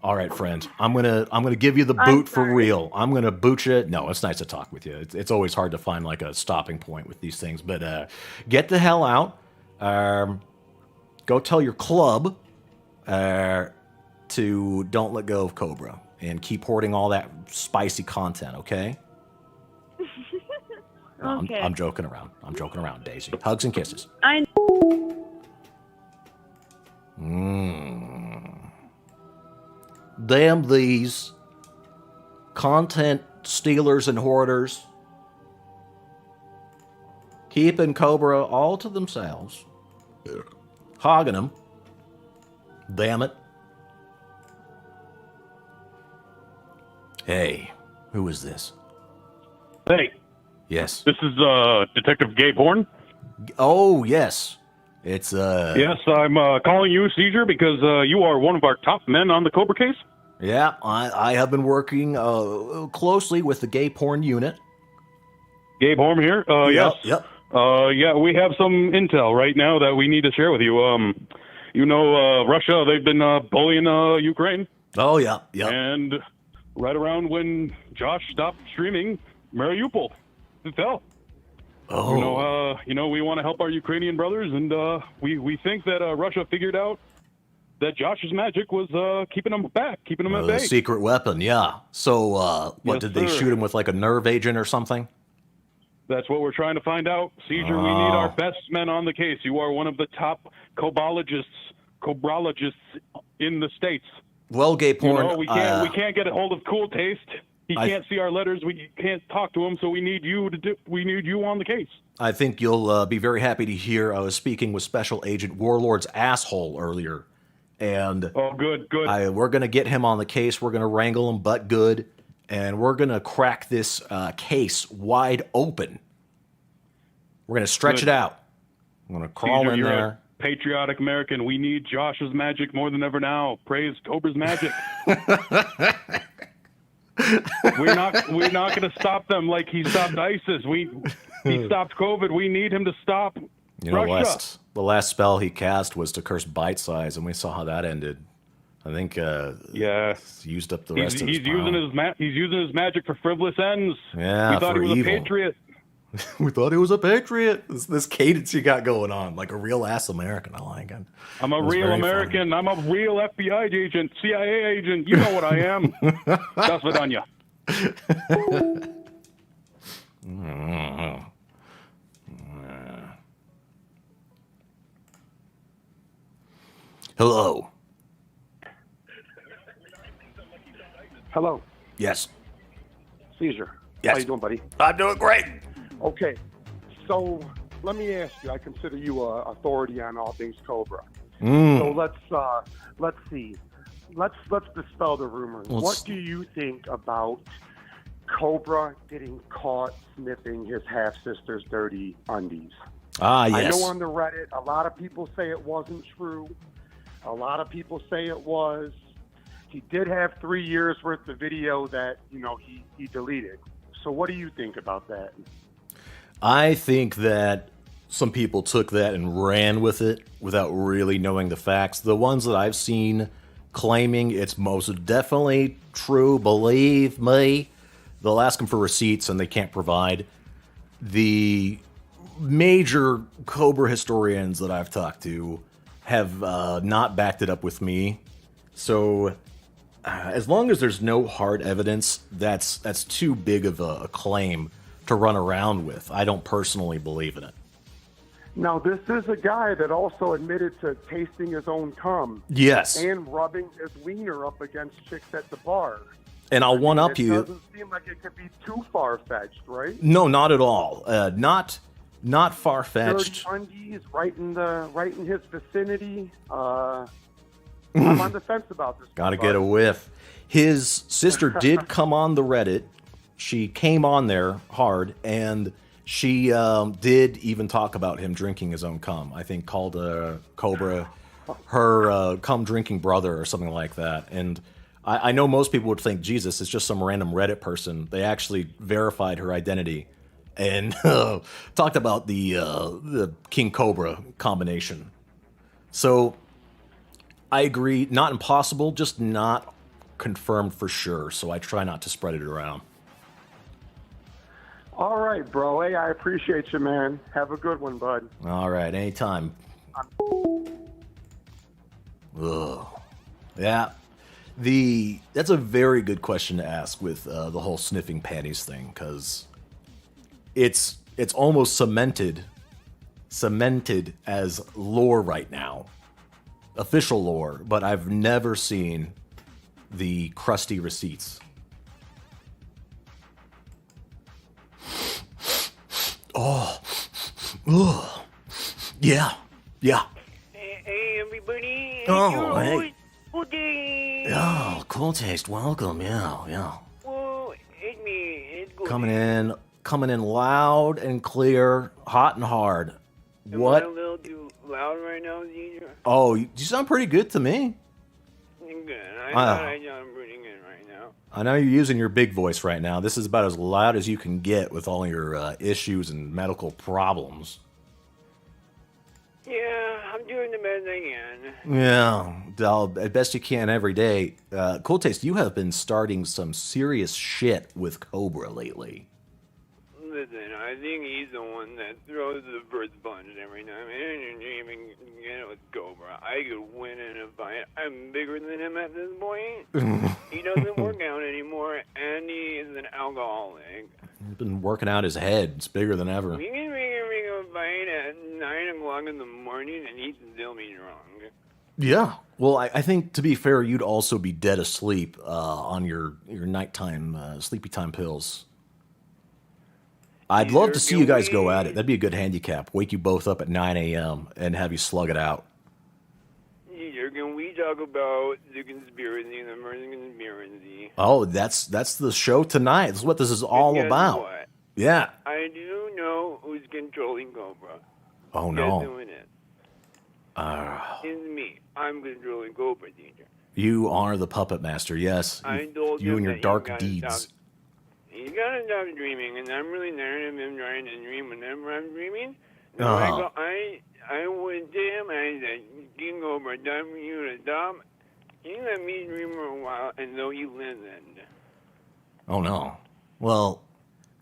A: All right, friend. I'm gonna give you the boot for real. I'm gonna boot you. No, it's nice to talk with you. It's always hard to find like a stopping point with these things. But get the hell out. Go tell your club to don't let go of Cobra and keep hoarding all that spicy content. Okay. No,
K: Okay.
A: I'm joking around. I'm joking around, Daisy. Hugs and kisses. Damn these content stealers and hoarders. Keeping Cobra all to themselves. Hogging them. Damn it. Hey, who is this?
L: Hey.
A: Yes.
L: This is Detective Gabe Horn.
A: Oh, yes. It's
L: Yes, I'm calling you, Seizure, because you are one of our top men on the Cobra case.
A: Yeah, I have been working closely with the gay porn unit.
L: Gabe Horn here. Yes.
A: Yep.
L: Yeah, we have some intel right now that we need to share with you. You know, Russia, they've been bullying Ukraine.
A: Oh, yeah.
L: And right around when Josh stopped streaming, Mariupol fell.
A: Oh.
L: You know, we want to help our Ukrainian brothers, and we think that Russia figured out that Josh's magic was keeping them back, keeping them at
A: The
L: bay.
A: secret weapon, yeah. So, what,
L: Yes,
A: did they
L: sir.
A: shoot him with like a nerve agent or something?
L: That's what we're trying to find out. Seizure, we need our best men on the case. You are one of the top cobrologists in the States.
A: Well, gay porn.
L: You know, we can't get a hold of Cool Taste. He can't see our letters. We can't talk to him, so we need you on the case.
A: I think you'll be very happy to hear I was speaking with Special Agent Warlord's asshole earlier. And
L: good.
A: We're going to get him on the case. We're going to wrangle him but good. And we're going to crack this case wide open. We're going to stretch
L: Good.
A: it out. I'm going to crawl
L: Caesar,
A: in
L: you're
A: there.
L: a patriotic American. We need Josh's magic more than ever now. Praise Cobra's magic. We're not going to stop them like he stopped ISIS. He stopped COVID. We need him to stop Russia.
A: The last spell he cast was to curse Bite Size, and we saw how that ended. I think he's used up the rest of his
L: He's using his magic for frivolous ends.
A: Yeah,
L: we thought
A: for
L: he was
A: evil.
L: a patriot.
A: We thought he was a patriot. This cadence you got going on, like a real ass American. I like it.
L: I'm a
A: It was
L: real
A: very
L: American. I'm a real FBI agent, CIA agent. You know what I am. That's Vidania.
A: Hello.
M: Hello.
A: Yes.
M: Caesar.
A: Yes.
M: How you doing, buddy?
A: I'm doing great.
M: Okay. So let me ask you. I consider you a authority on all things Cobra. So let's see. Let's dispel the rumors. What do you think about Cobra getting caught sniffing his half sister's dirty undies?
A: Ah, yes.
M: I know on the Reddit, a lot of people say it wasn't true. A lot of people say it was. He did have 3 years worth of video that, he deleted. So what do you think about that?
A: I think that some people took that and ran with it without really knowing the facts. The ones that I've seen claiming it's most definitely true, believe me, they'll ask them for receipts and they can't provide. The major Cobra historians that I've talked to have not backed it up with me. So as long as there's no hard evidence, that's too big of a claim to run around with. I don't personally believe in it.
M: Now, this is a guy that also admitted to tasting his own cum.
A: Yes.
M: And rubbing his wiener up against chicks at the bar.
A: And I'll one up you.
M: It doesn't seem like it could be too far-fetched, right?
A: No, not at all. Not far-fetched.
M: Dirty undies right in his vicinity. I'm on the fence about this.
A: Gotta get a whiff. His sister did come on the Reddit. She came on there hard, and she did even talk about him drinking his own cum. I think called Cobra her cum drinking brother or something like that. And I know most people would think, Jesus, it's just some random Reddit person. They actually verified her identity and talked about the King Cobra combination. So I agree, not impossible, just not confirmed for sure. So I try not to spread it around.
M: All right, bro. Hey, I appreciate you, man. Have a good one, bud.
A: All right, anytime. Ugh. Yeah. That's a very good question to ask with the whole sniffing panties thing, because it's almost cemented as lore right now, official lore. But I've never seen the crusty receipts. Oh, ugh. Yeah.
N: Hey, everybody.
A: Oh, hey.
N: Good day.
A: Oh, cool taste. Welcome. Yeah.
N: Well, it's me. It's good.
A: Coming in loud and clear, hot and hard. What?
N: Am I a little too loud right now, Caesar?
A: Oh, you sound pretty good to me.
N: Good. I thought I sound pretty good right now.
A: I know you're using your big voice right now. This is about as loud as you can get with all your issues and medical problems.
N: Yeah, I'm doing the best I can.
A: Yeah, at best you can every day. Cool Taste, you have been starting some serious shit with Cobra lately.
N: Listen, I think he's the one that throws the first punch every time. I didn't even get it with Cobra. I could win in a fight. I'm bigger than him at this point. He doesn't work out anymore, and he is an alcoholic.
A: He's been working out his head. It's bigger than ever.
N: We can make a fight at 9 o'clock in the morning, and he'd still be drunk.
A: Yeah. Well, I think, to be fair, you'd also be dead asleep on your nighttime sleepy time pills. I'd love to see you guys go at it. That'd be a good handicap. Wake you both up at 9 a.m. and have you slug it out.
N: Either can we talk about the conspiracy, the murder conspiracy?
A: Oh, that's the show tonight. That's what this is all
N: Guess
A: about.
N: what?
A: Yeah.
N: I do know who's controlling Cobra.
A: Oh,
N: Guess
A: no.
N: who it is? It's me. I'm controlling Cobra, teacher.
A: You are the puppet master, yes.
N: I told
A: You
N: him
A: and your
N: that
A: dark
N: gotta
A: deeds.
N: Stop. You gotta stop dreaming, and I'm really tired of him trying to dream whenever I'm dreaming. So I went to him and I said, King Cobra, time for you to stop. You let me dream for a while, and though you listened.
A: Oh, no. Well,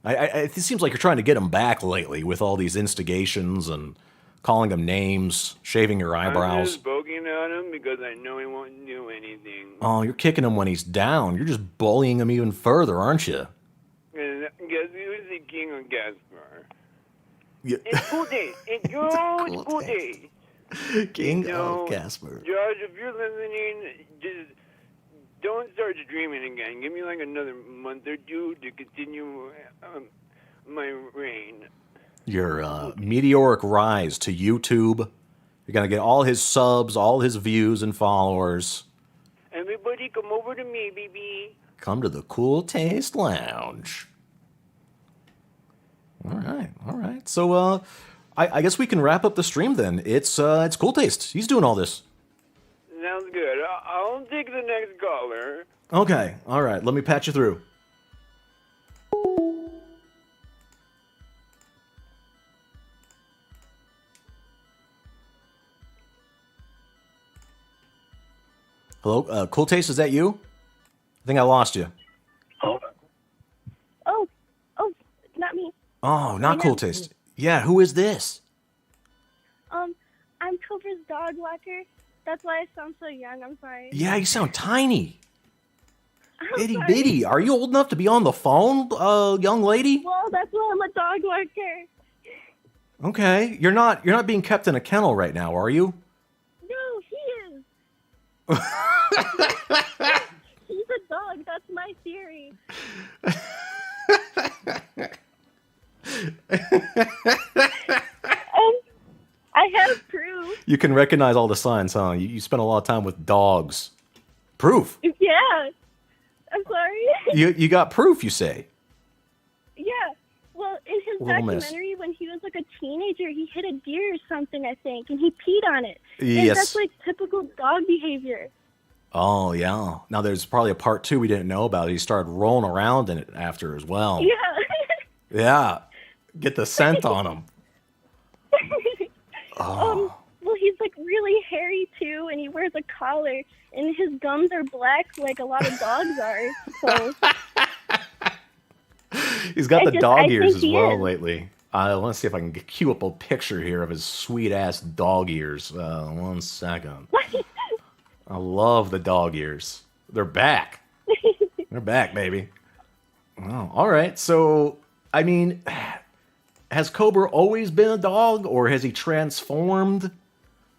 A: it seems like you're trying to get him back lately with all these instigations and calling him names, shaving your
N: I'm
A: eyebrows.
N: just poking at him because I know he won't do anything.
A: Oh, you're kicking him when he's down. You're just bullying him even further, aren't you?
N: And guess who's the King of Casper.
A: Yeah.
N: It's cool days. It's cool days.
A: King of Casper.
N: Josh, if you're listening, just don't start streaming again. Give me like another month or two to continue my reign.
A: Your meteoric rise to YouTube. You're going to get all his subs, all his views and followers.
N: Everybody come over to me, baby.
A: Come to the Cool Taste Lounge. All right. So, I guess we can wrap up the stream then. It's Cool Taste. He's doing all this.
N: Sounds good. I'll take the next caller.
A: Okay. All right. Let me patch you through. Hello? Cool Taste, is that you? I think I lost you.
O: Oh, not me.
A: Oh, not Cool Taste. Yeah, who is this?
O: I'm Cobra's dog walker. That's why I sound so young. I'm sorry.
A: Yeah, you sound tiny.
O: I'm
A: Itty
O: sorry.
A: bitty. Are you old enough to be on the phone, young lady?
O: Well, that's why I'm a dog walker.
A: Okay. You're not being kept in a kennel right now, are you?
O: No, he is. He's a dog. That's my theory. I have proof.
A: You can recognize all the signs, huh? You spend a lot of time with dogs. Proof.
O: Yeah. I'm sorry.
A: You got proof, you say?
O: Yeah. Well, in his
A: Little miss.
O: documentary, when he was like a teenager, he hit a deer or something, I think, and he peed on it. And
A: Yes.
O: that's like typical dog behavior.
A: Oh, yeah. Now, there's probably a part 2 we didn't know about. He started rolling around in it after as well.
O: Yeah.
A: Yeah. Get the scent on him. Oh.
O: Well, he's like really hairy too, and he wears a collar, and his gums are black like a lot of dogs are. So
A: He's got the
O: I
A: dog ears
O: think
A: as
O: he
A: well
O: is.
A: lately. I want to see if I can cue up a picture here of his sweet-ass dog ears. 1 second. I love the dog ears. They're back. They're back, baby. Oh, all right. So, I mean, has Cobra always been a dog, or has he transformed?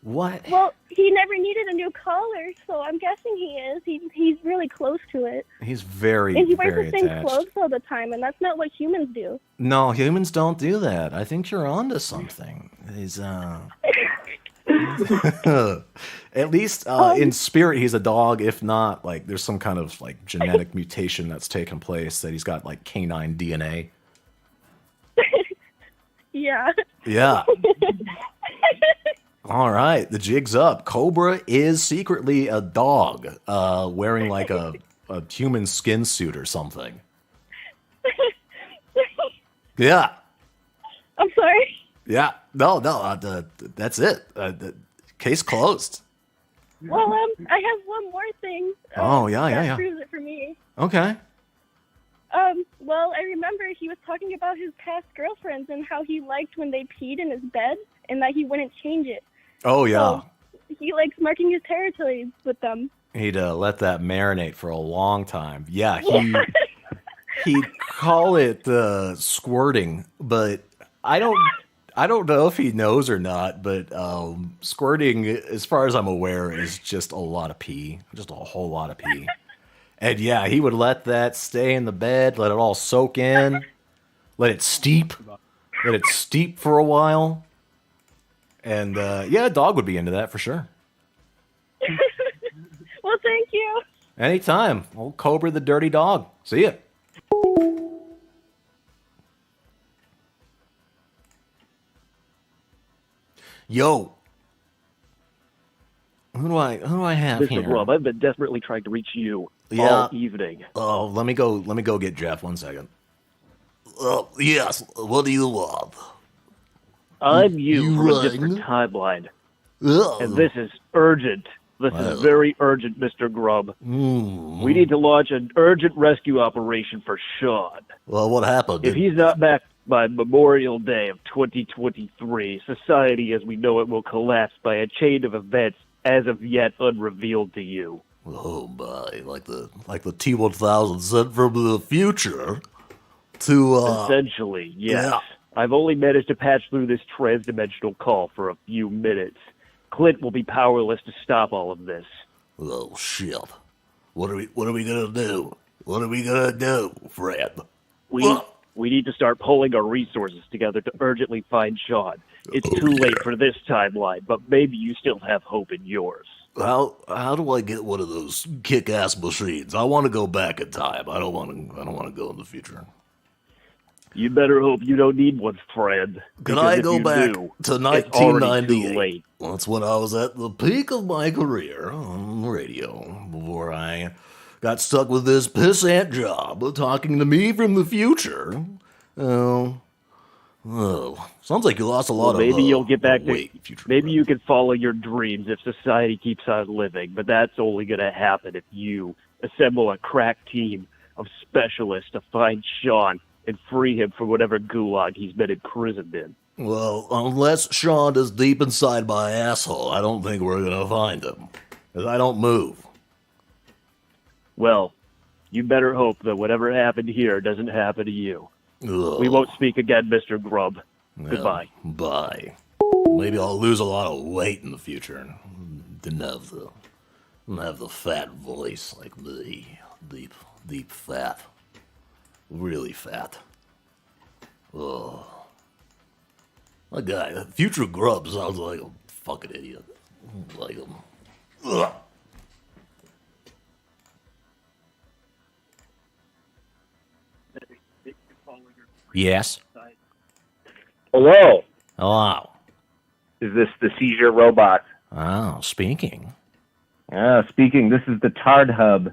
A: What?
O: well, he never needed a new collar, so I'm guessing he is. He's really close to it,
A: He's very,
O: and he wears
A: very
O: the same
A: attached.
O: clothes all the time, and that's not what humans do.
A: No, humans don't do that. I think you're onto something. He's at least in spirit he's a dog. If not, like there's some kind of like genetic mutation that's taken place that he's got like canine DNA.
O: Yeah.
A: Yeah. All right, the jig's up. Cobra is secretly a dog, wearing like a human skin suit or something. Yeah.
O: I'm sorry.
A: Yeah. No, that's it. Case closed.
O: Well, I have one more thing.
A: Oh, yeah,
O: that
A: yeah, yeah.
O: proves it for me.
A: Okay.
O: Well, I remember he was talking about his past girlfriends and how he liked when they peed in his bed and that he wouldn't change it.
A: Oh, yeah.
O: So he likes marking his territory with them.
A: He'd let that marinate for a long time. Yeah, he'd call it squirting, but I don't know if he knows or not, but squirting, as far as I'm aware, is just a lot of pee. Just a whole lot of pee. And yeah, he would let that stay in the bed, let it all soak in, let it steep for a while. And yeah, a dog would be into that for sure.
O: Well, thank you.
A: Anytime. Old Cobra the dirty dog. See ya. Yo. Who do I have
H: Mr.
A: here?
H: Grubb, I've been desperately trying to reach you
A: Yeah.
H: all evening.
A: Oh, let me go get Jeff 1 second. Yes. What do you want?
H: I'm you
A: You
H: from a
A: rang?
H: different timeline.
A: Oh.
H: And this is urgent. This
A: Well.
H: is very urgent, Mr. Grubb.
A: Mm.
H: We need to launch an urgent rescue operation for Sean.
A: Well, what happened?
H: If he's not back by Memorial Day of 2023, society as we know it will collapse by a chain of events as of yet unrevealed to you.
A: Oh my, like the T-1000 sent from the future. to
H: Essentially, yes.
A: yeah.
H: I've only managed to patch through this transdimensional call for a few minutes. Clint will be powerless to stop all of this.
A: Oh shit! What are we gonna do? What are we gonna do, Fred?
H: We need to start pulling our resources together to urgently find Sean. It's too late for this timeline, but maybe you still have hope in yours.
A: How do I get one of those kick-ass machines? I want to go back in time. I don't want to go in the future.
H: You better hope you don't need one, friend.
A: Could I go back to 1998? That's when I was at the peak of my career on the radio, before I got stuck with this pissant job of talking to me from the future. Sounds like you lost a lot of
H: maybe you'll get back
A: weight.
H: Maybe you can follow your dreams if society keeps on living, but that's only going to happen if you assemble a crack team of specialists to find Sean and free him from whatever gulag he's been imprisoned in.
A: Well, unless Sean is deep inside my asshole, I don't think we're going to find him. Because I don't move.
H: Well, you better hope that whatever happened here doesn't happen to you.
A: Ugh.
H: We won't speak again, Mr. Grub.
A: Yeah,
H: Goodbye.
A: Bye. Maybe I'll lose a lot of weight in the future. Didn't have the fat voice like me. Deep fat. Really fat. Ugh. That guy, future Grub, sounds like a fucking idiot. Like him. Ugh. Yes.
P: Hello.
A: Hello.
P: Is this the seizure robot?
A: Oh, speaking.
P: Speaking. This is the Tard Hub.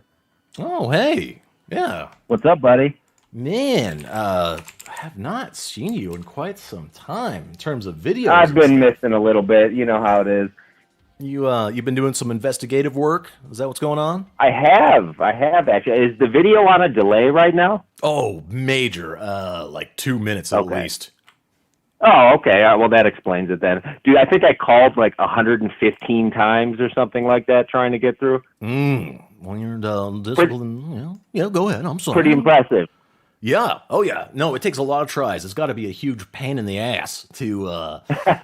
A: Oh, hey. Yeah.
P: What's up, buddy?
A: Man, I have not seen you in quite some time in terms of videos.
P: I've been missing a little bit. You know how it is.
A: You've been doing some investigative work? Is that what's going on?
P: I have actually. Is the video on a delay right now?
A: Oh, major. Like 2 minutes at least.
P: Oh, okay. Well, that explains it then. Dude, I think I called like 115 times or something like that trying to get through.
A: When you're disciplined, go ahead. I'm sorry.
P: Pretty impressive.
A: Yeah. Oh, yeah. No, it takes a lot of tries. It's got to be a huge pain in the ass to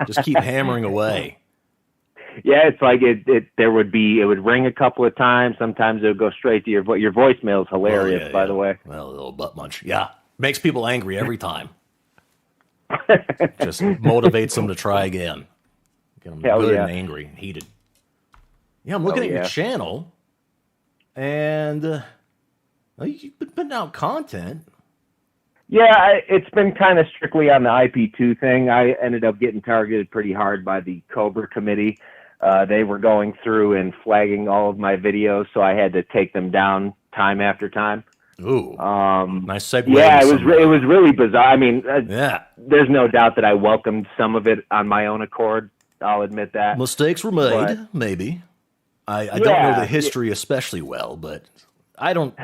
A: just keep hammering away.
P: Yeah, it's like it would ring a couple of times. Sometimes it would go straight to your voicemail is hilarious, by the way.
A: Well, a little butt munch. Yeah. Makes people angry every time. Just motivates them to try again. Get them good and angry and heated. Yeah, I'm looking at your channel, and you've been putting out content.
P: Yeah, it's been kind of strictly on the IP2 thing. I ended up getting targeted pretty hard by the Cobra committee. They were going through and flagging all of my videos, so I had to take them down time after time.
A: Ooh, nice segue.
P: Yeah, it was really bizarre. I mean, there's no doubt that I welcomed some of it on my own accord. I'll admit that.
A: Mistakes were made, maybe. I don't know the history especially well, but I don't.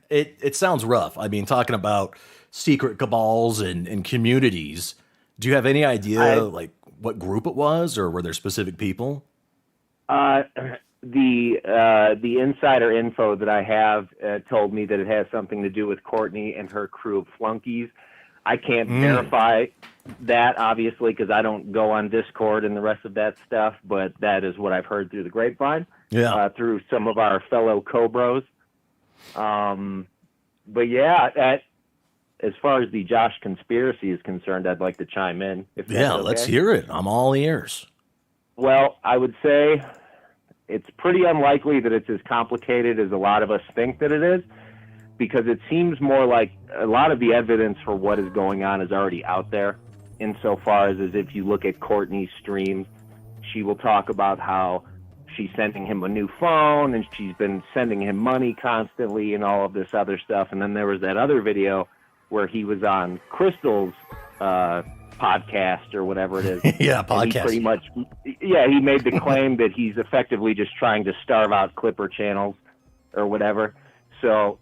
A: It sounds rough. I mean, talking about secret cabals and communities. Do you have any idea, like, what group it was, or were there specific people?
P: The insider info that I have told me that it has something to do with Courtney and her crew of flunkies. I can't verify that, obviously, because I don't go on Discord and the rest of that stuff, but that is what I've heard through the grapevine, through some of our fellow Cobros. But yeah, as far as the Josh conspiracy is concerned, I'd like to chime in. If that's okay.
A: Let's hear it. I'm all ears.
P: Well, I would say it's pretty unlikely that it's as complicated as a lot of us think that it is, because it seems more like a lot of the evidence for what is going on is already out there, insofar as if you look at Courtney's streams, she will talk about how she's sending him a new phone and she's been sending him money constantly and all of this other stuff. And then there was that other video where he was on Crystal's podcast or whatever it is.
A: Podcast.
P: He pretty much, he made the claim that he's effectively just trying to starve out Clipper channels or whatever. So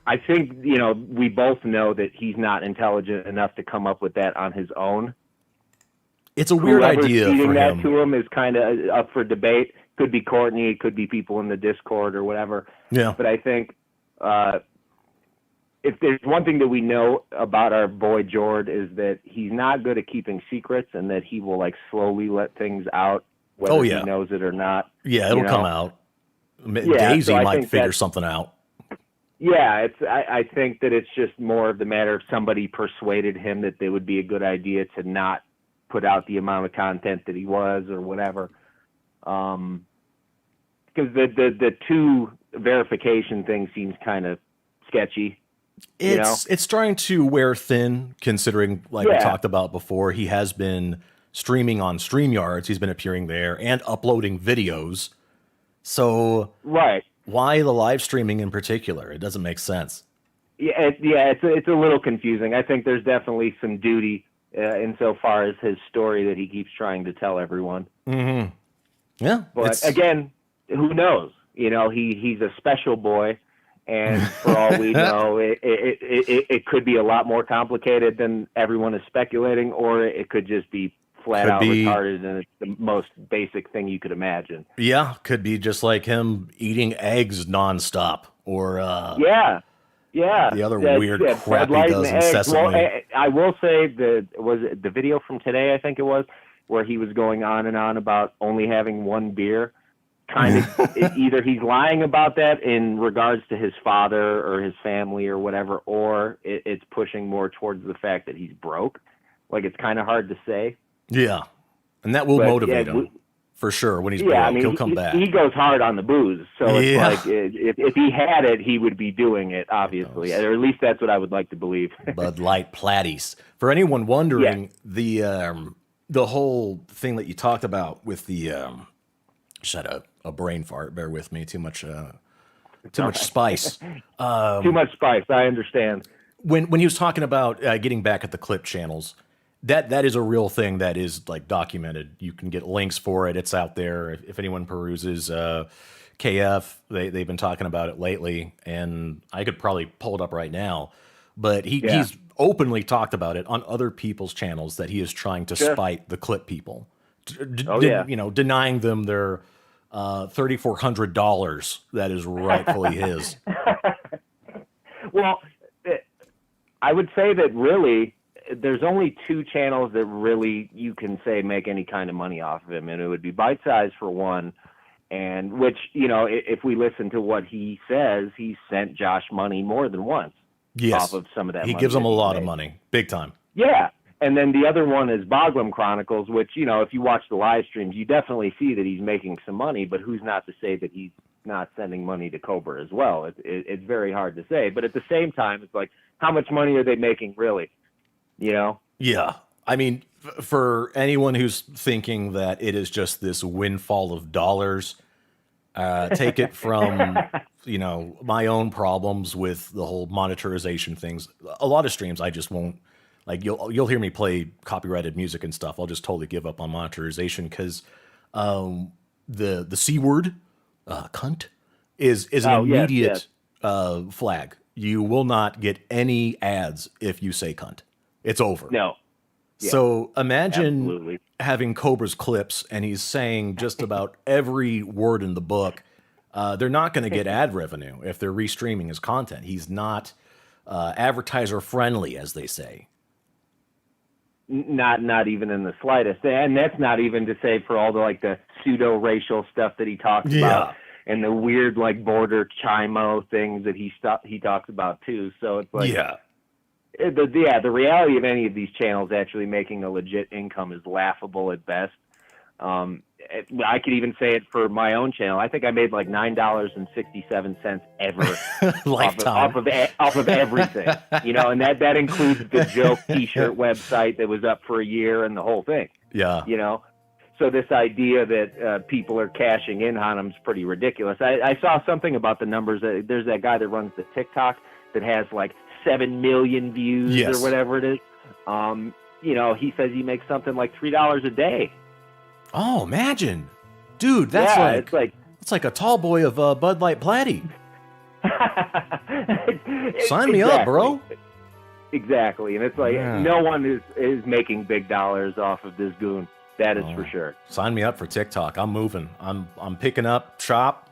P: I think, we both know that he's not intelligent enough to come up with that on his own.
A: It's a weird idea for
P: feeding that
A: him.
P: to him is kind of up for debate. Could be Courtney, it could be people in the Discord or whatever. Yeah. But I think, we both know that he's not intelligent enough to come up with that on his own. It's a weird idea for him. Could be Courtney, it could be people in the Discord or whatever. Yeah. But I think, it's a weird idea for him. Could be Courtney, it could be people in the Discord or whatever. But I think if there's one thing that we know about our boy Jord is that he's not good at keeping secrets, and that he will like slowly let things out, whether he knows it or not.
A: Yeah, it'll come out. Daisy might figure something out.
P: Yeah, I think that it's just more of the matter of somebody persuaded him that it would be a good idea to not put out the amount of content that he was or whatever. Because the two verification thing seems kind of sketchy.
A: It's starting to wear thin, considering, like we talked about before, he has been streaming on StreamYards. He's been appearing there and uploading videos. So why the live streaming in particular? It doesn't make sense.
P: It's a little confusing. I think there's definitely some duty insofar as his story that he keeps trying to tell everyone.
A: Mm-hmm. Yeah,
P: but again, who knows? He's a special boy, and for all we know, it could be a lot more complicated than everyone is speculating, or it could just be flat out retarded, and it's the most basic thing you could imagine.
A: Yeah, could be just like him eating eggs nonstop, or
P: the
A: other weird crap he does incessantly.
P: Well, I will say was it the video from today, I think it was, where he was going on and on about only having one beer. Kind of either he's lying about that in regards to his father or his family or whatever, or it's pushing more towards the fact that he's broke. Like, it's kind of hard to say.
A: Yeah, and that will motivate him for sure when he's broke.
P: I mean,
A: he'll come back.
P: He goes hard on the booze, so it's like if he had it, he would be doing it, obviously, or at least that's what I would like to believe.
A: Bud Light Platties. For anyone wondering, the whole thing that you talked about with the just had a brain fart. Bear with me. Too much spice.
P: Too much spice. I understand.
A: When he was talking about getting back at the clip channels. That is a real thing that is like documented. You can get links for it. It's out there. If anyone peruses KF, they've been talking about it lately, and I could probably pull it up right now. But he's openly talked about it on other people's channels that he is trying to spite the clip people, denying them their $3,400 that is rightfully his.
P: Well, I would say that really, there's only two channels that really you can say make any kind of money off of him, and it would be Bite Size for one, and which, if we listen to what he says, he sent Josh money more than once off of some of that money.
A: He gives him a lot of money, big time.
P: Yeah, and then the other one is Boglum Chronicles, which, if you watch the live streams, you definitely see that he's making some money, but who's not to say that he's not sending money to Cobra as well? It's very hard to say, but at the same time, it's like, how much money are they making really?
A: Yeah. I mean, for anyone who's thinking that it is just this windfall of dollars, take it from, my own problems with the whole monetization things. A lot of streams, I just won't, like, you'll hear me play copyrighted music and stuff. I'll just totally give up on monetization because the C word, cunt, is an immediate flag. You will not get any ads if you say cunt. It's over.
P: No.
A: Yeah. So imagine having Cobra's clips and he's saying just about every word in the book. They're not going to get ad revenue if they're restreaming his content. He's not advertiser friendly, as they say.
P: Not even in the slightest. And that's not even to say for all the pseudo racial stuff that he talks about and the weird border chimo things that he talks about too. So it's like the reality of any of these channels actually making a legit income is laughable at best. I could even say it for my own channel. I think I made $9.67 ever off of everything, and that includes the joke T-shirt website that was up for a year and the whole thing.
A: Yeah,
P: So this idea that people are cashing in on them is pretty ridiculous. I saw something about the numbers. There's that guy that runs the TikTok that has 7 million views or whatever it is. He says he makes something like $3 a day.
A: Oh, imagine, dude, that's it's like a tall boy of Bud Light Platty. Sign me up, bro.
P: Exactly, and it's no one is making big dollars off of this goon. That is for sure.
A: Sign me up for TikTok. I'm moving. I'm picking up shop.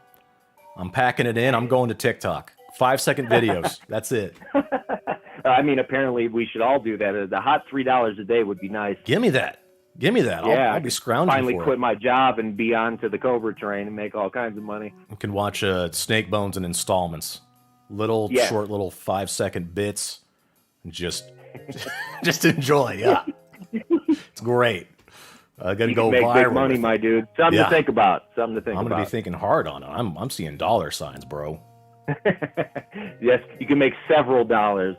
A: I'm packing it in. I'm going to TikTok 5-second videos. That's it.
P: I mean, apparently we should all do that. The hot $3 a day would be nice.
A: Give me that. Give me that.
P: Yeah,
A: I'll be scrounging
P: finally
A: for
P: quit
A: it.
P: my job and be on to the Cobra train and make all kinds of money.
A: You can watch Snake Bones in installments. Little,
P: Yeah.
A: short, little 5-second bits. And just enjoy. Yeah. It's great. Gonna
P: You
A: go
P: can make
A: viral.
P: big money,
A: with it.
P: my dude. Something
A: Yeah.
P: to think about. Something to think
A: I'm
P: about.
A: gonna be thinking hard on it. I'm seeing dollar signs, bro.
P: Yes, you can make several dollars.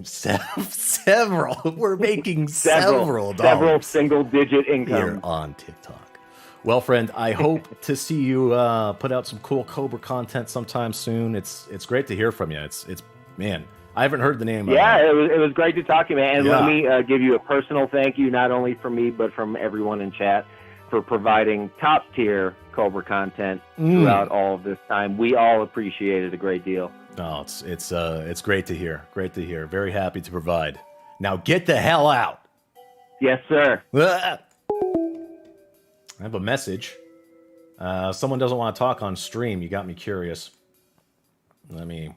A: Several. We're making several dollars.
P: Several single-digit income.
A: Here on TikTok. Well, friend, I hope to see you put out some cool Cobra content sometime soon. It's great to hear from you. It's man, I haven't heard the name.
P: Yeah, it was great to talk to you, man. And
A: Yeah.
P: let me give you a personal thank you, not only from me, but from everyone in chat for providing top-tier Cobra content throughout all of this time. We all appreciate it a great deal.
A: No, it's great to hear. Great to hear. Very happy to provide. Now get the hell out.
P: Yes, sir.
A: I have a message. Someone doesn't want to talk on stream. You got me curious. Let me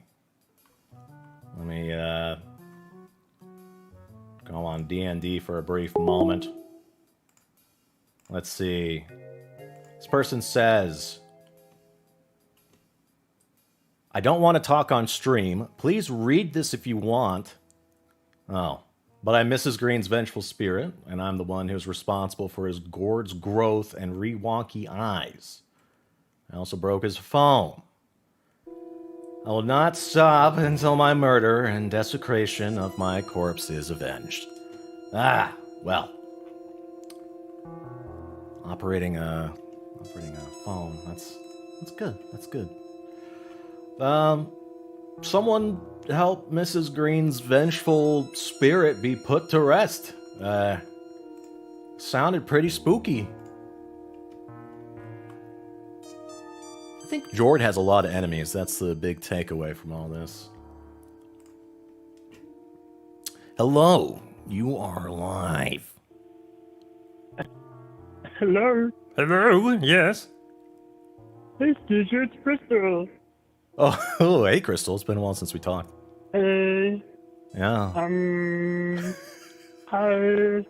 A: go on D&D for a brief moment. Let's see. This person says, I don't want to talk on stream. Please read this if you want. Oh, but I'm Mrs. Green's vengeful spirit, and I'm the one who's responsible for his gourd's growth and re-wonky eyes. I also broke his phone. I will not stop until my murder and desecration of my corpse is avenged. Ah, well. Operating a phone. That's good. That's good. Someone help Mrs. Green's vengeful spirit be put to rest. Sounded pretty spooky. I think Jord has a lot of enemies. That's the big takeaway from all this. Hello, you are live.
Q: Hello.
A: Hello, yes.
Q: Hey, teacher, it's Crystal.
A: Oh, hey, Crystal. It's been a while since we talked.
Q: Hey.
A: Yeah.
Q: Hi.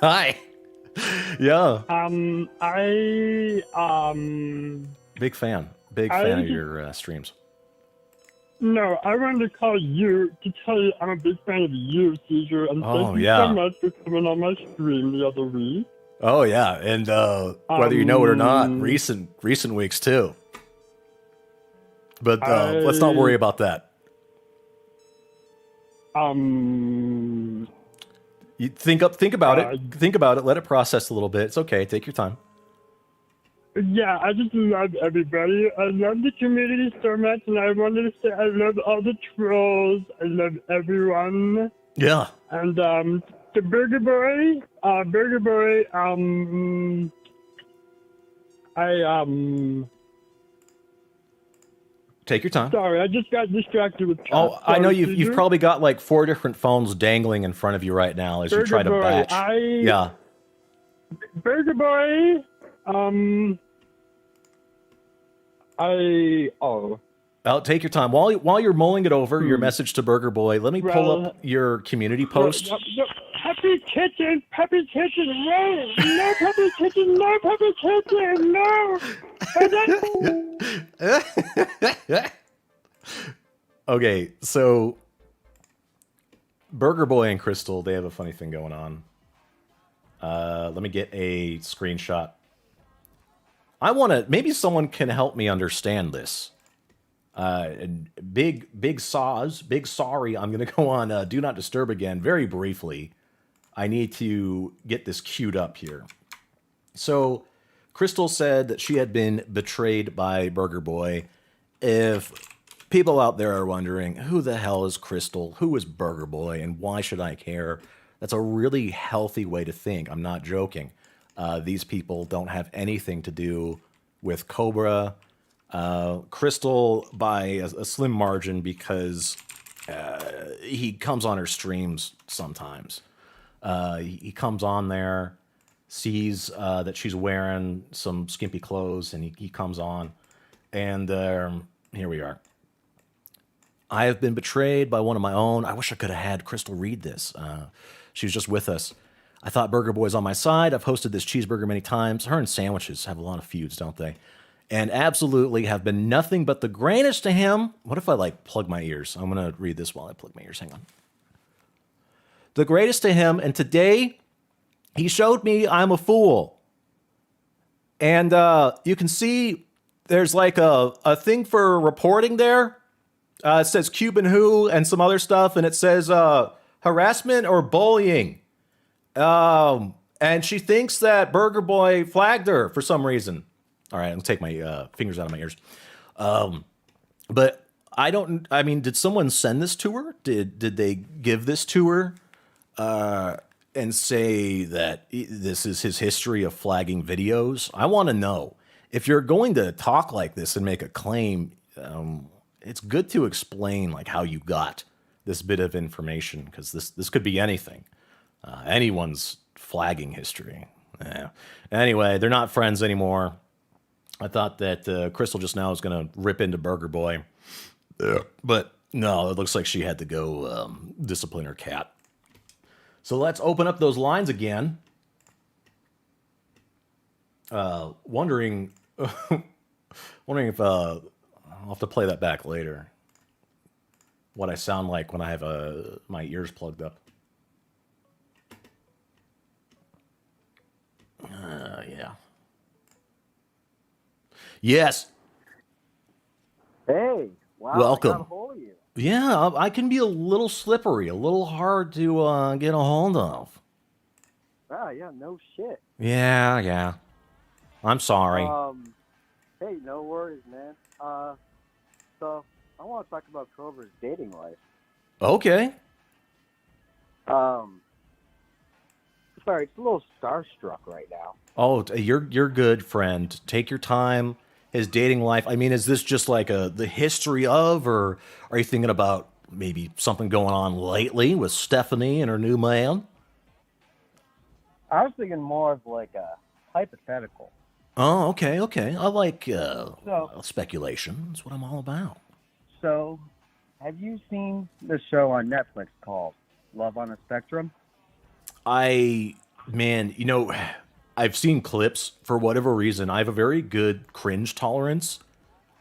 A: Hi. Yeah. Big fan. Big fan of your streams.
Q: No, I wanted to call you to tell you I'm a big fan of you, Caesar, and thank you
A: yeah.
Q: so much for coming on my stream the other week.
A: Oh, yeah. And whether you know it or not, recent weeks, too. But let's not worry about that. You think about it. Think about it. Let it process a little bit. It's okay. Take your time.
Q: Yeah, I just love everybody. I love the community so much, and I wanted to say I love all the trolls. I love everyone.
A: Yeah.
Q: And the Burger Boy,
A: Take your time.
Q: Sorry, I just got distracted with chat.
A: Oh, I know
Q: Sorry,
A: you've
Q: Caesar.
A: probably got like 4 different phones dangling in front of you right now as you try to
Q: Burger Boy,
A: batch. Yeah.
Q: Burger Boy,
A: Well, take your time. While you're mulling it over, your message to Burger Boy, let me pull up your community post.
Q: Happy Kitchen, Puppy Kitchen, no Puppy Kitchen, no Puppy Kitchen, no.
A: Okay, so Burger Boy and Crystal, they have a funny thing going on. Let me get a screenshot. Maybe someone can help me understand this. Big sorry, I'm going to go on Do Not Disturb again very briefly. I need to get this queued up here. So, Crystal said that she had been betrayed by Burger Boy. If people out there are wondering, who the hell is Crystal? Who is Burger Boy? And why should I care? That's a really healthy way to think. I'm not joking. These people don't have anything to do with Cobra. Crystal by a slim margin because he comes on her streams sometimes. He comes on there, sees that she's wearing some skimpy clothes, and he comes on. And here we are. I have been betrayed by one of my own. I wish I could have had Crystal read this. She was just with us. I thought Burger Boy's on my side. I've hosted this cheeseburger many times. Her and sandwiches have a lot of feuds, don't they? And absolutely have been nothing but the greatest to him. What if I like plug my ears? I'm going to read this while I plug my ears. Hang on. The greatest to him. And today he showed me I'm a fool. And you can see there's like a thing for reporting there. It says Cuban who and some other stuff. And it says harassment or bullying. And she thinks that Burger Boy flagged her for some reason. All right, I'll take my fingers out of my ears. But I mean, did someone send this to her? Did they give this to her and say that this is his history of flagging videos? I want to know. If you're going to talk like this and make a claim, it's good to explain like how you got this bit of information, because this could be anything. Anyone's flagging history. Yeah. Anyway, they're not friends anymore. I thought that Crystal just now was going to rip into Burger Boy. But no, it looks like she had to go discipline her cat. So let's open up those lines again. Wondering if I'll have to play that back later. What I sound like when I have my ears plugged up. Yeah. Yes.
R: Hey, wow.
A: Welcome.
R: I got a hold of you.
A: Yeah, I can be a little slippery, a little hard to get a hold of.
R: Ah, yeah, no shit.
A: Yeah. I'm sorry.
R: Hey, no worries, man. So I want to talk about Cobra's dating life.
A: Okay.
R: Sorry, it's a little starstruck right now.
A: Oh, you're good, friend. Take your time. His dating life. I mean, is this just like the history of, or are you thinking about maybe something going on lately with Stephanie and her new man?
R: I was thinking more of like a hypothetical.
A: Oh, okay. I like speculation. That's what I'm all about.
R: So, have you seen the show on Netflix called Love on a Spectrum?
A: I've seen clips. For whatever reason, I have a very good cringe tolerance,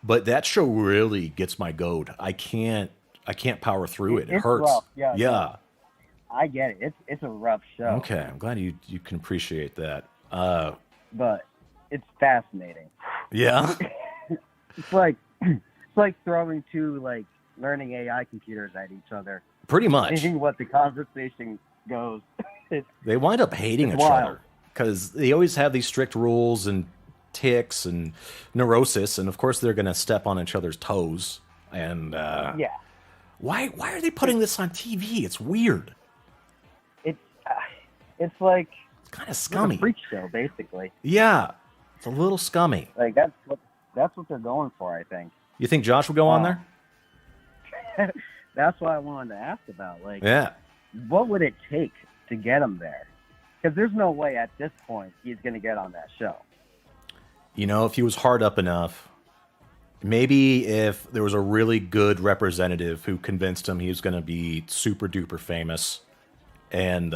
A: but that show really gets my goat. I can't power through it. It
R: It's
A: hurts.
R: rough. Yeah.
A: Yeah.
R: I get it. It's a rough show.
A: Okay. I'm glad you can appreciate that.
R: But it's fascinating.
A: Yeah.
R: It's like throwing two like learning AI computers at each other.
A: Pretty much.
R: Seeing what the conversation goes.
A: They wind up hating
R: It's
A: each
R: wild.
A: other because they always have these strict rules and tics and neurosis, and of course they're going to step on each other's toes. And
R: Yeah.
A: why are they putting this on TV? It's weird.
R: It's like
A: it's kind of scummy.
R: A freak show, basically.
A: Yeah, it's a little scummy.
R: Like that's what they're going for, I think.
A: You think Josh would go on there?
R: That's what I wanted to ask about. Like,
A: Yeah.
R: what would it take to get him there? Because there's no way at this point he's going to get on that show.
A: You know, if he was hard up enough, maybe if there was a really good representative who convinced him he was going to be super duper famous, and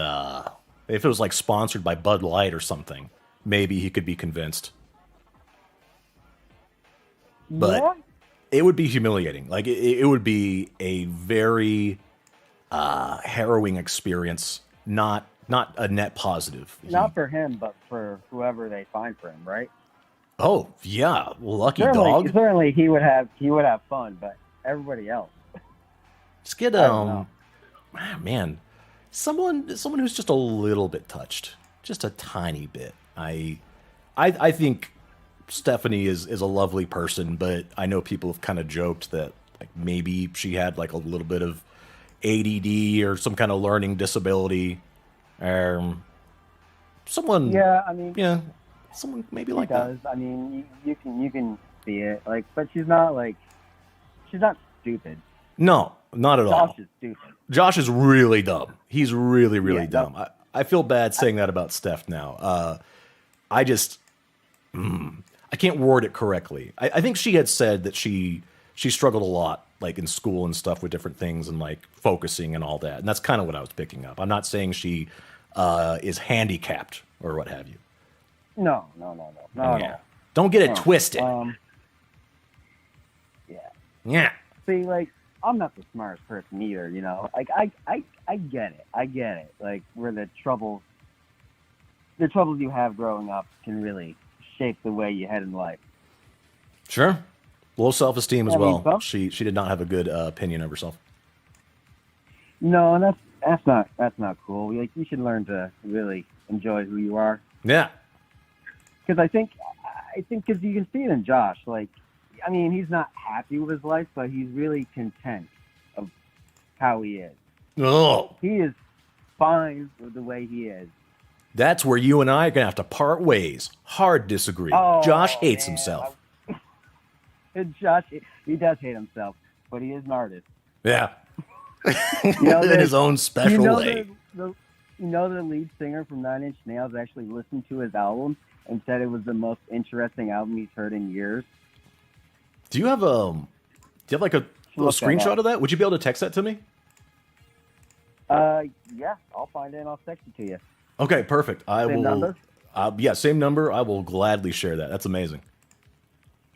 A: if it was like sponsored by Bud Light or something, maybe he could be convinced. But
R: Yeah.
A: it would be humiliating. Like it would be a very harrowing experience. Not a net positive.
R: Not for him, but for whoever they find for him, right?
A: Oh yeah, lucky
R: certainly,
A: dog.
R: Certainly, he would have fun, but everybody else.
A: Just get man, someone who's just a little bit touched, just a tiny bit. I think Stephanie is a lovely person, but I know people have kind of joked that like maybe she had like a little bit of ADD or some kind of learning disability. Someone.
R: Yeah, I mean.
A: Yeah, someone maybe
R: She
A: like
R: does.
A: that.
R: I mean, you can see it, like, but she's not stupid.
A: No, not at all.
R: Josh is stupid.
A: Josh is really dumb. He's really, really
R: Yeah,
A: dumb. I feel bad saying that about Steph now. I just, I can't word it correctly. I think she had said that she struggled a lot like in school and stuff with different things and like focusing and all that. And that's kind of what I was picking up. I'm not saying she is handicapped or what have you.
R: No. Not at all.
A: Don't get it twisted. Yeah.
R: See, like, I'm not the smartest person either, you know. Like, I get it. Like, where the troubles you have growing up can really shape the way you head in life.
A: Sure. Low self-esteem as
R: I mean,
A: well. She did not have a good opinion of herself.
R: No, and that's not cool. Like, you should learn to really enjoy who you are.
A: Yeah.
R: Because I think because you can see it in Josh. Like, I mean, he's not happy with his life, but he's really content of how he is.
A: Oh.
R: He is fine with the way he is.
A: That's where you and I are going to have to part ways. Hard disagree.
R: Oh,
A: Josh hates
R: man.
A: himself.
R: Josh, he does hate himself, but he is an artist.
A: Yeah.
R: You know,
A: in his own special way.
R: The lead singer from Nine Inch Nails actually listened to his album and said it was the most interesting album he's heard in years.
A: Do you have like a screenshot of that? Would you be able to text that to me?
R: Yeah, I'll find it and I'll text it to you.
A: Okay, perfect.
R: Same number?
A: Yeah, same number. I will gladly share that. That's amazing.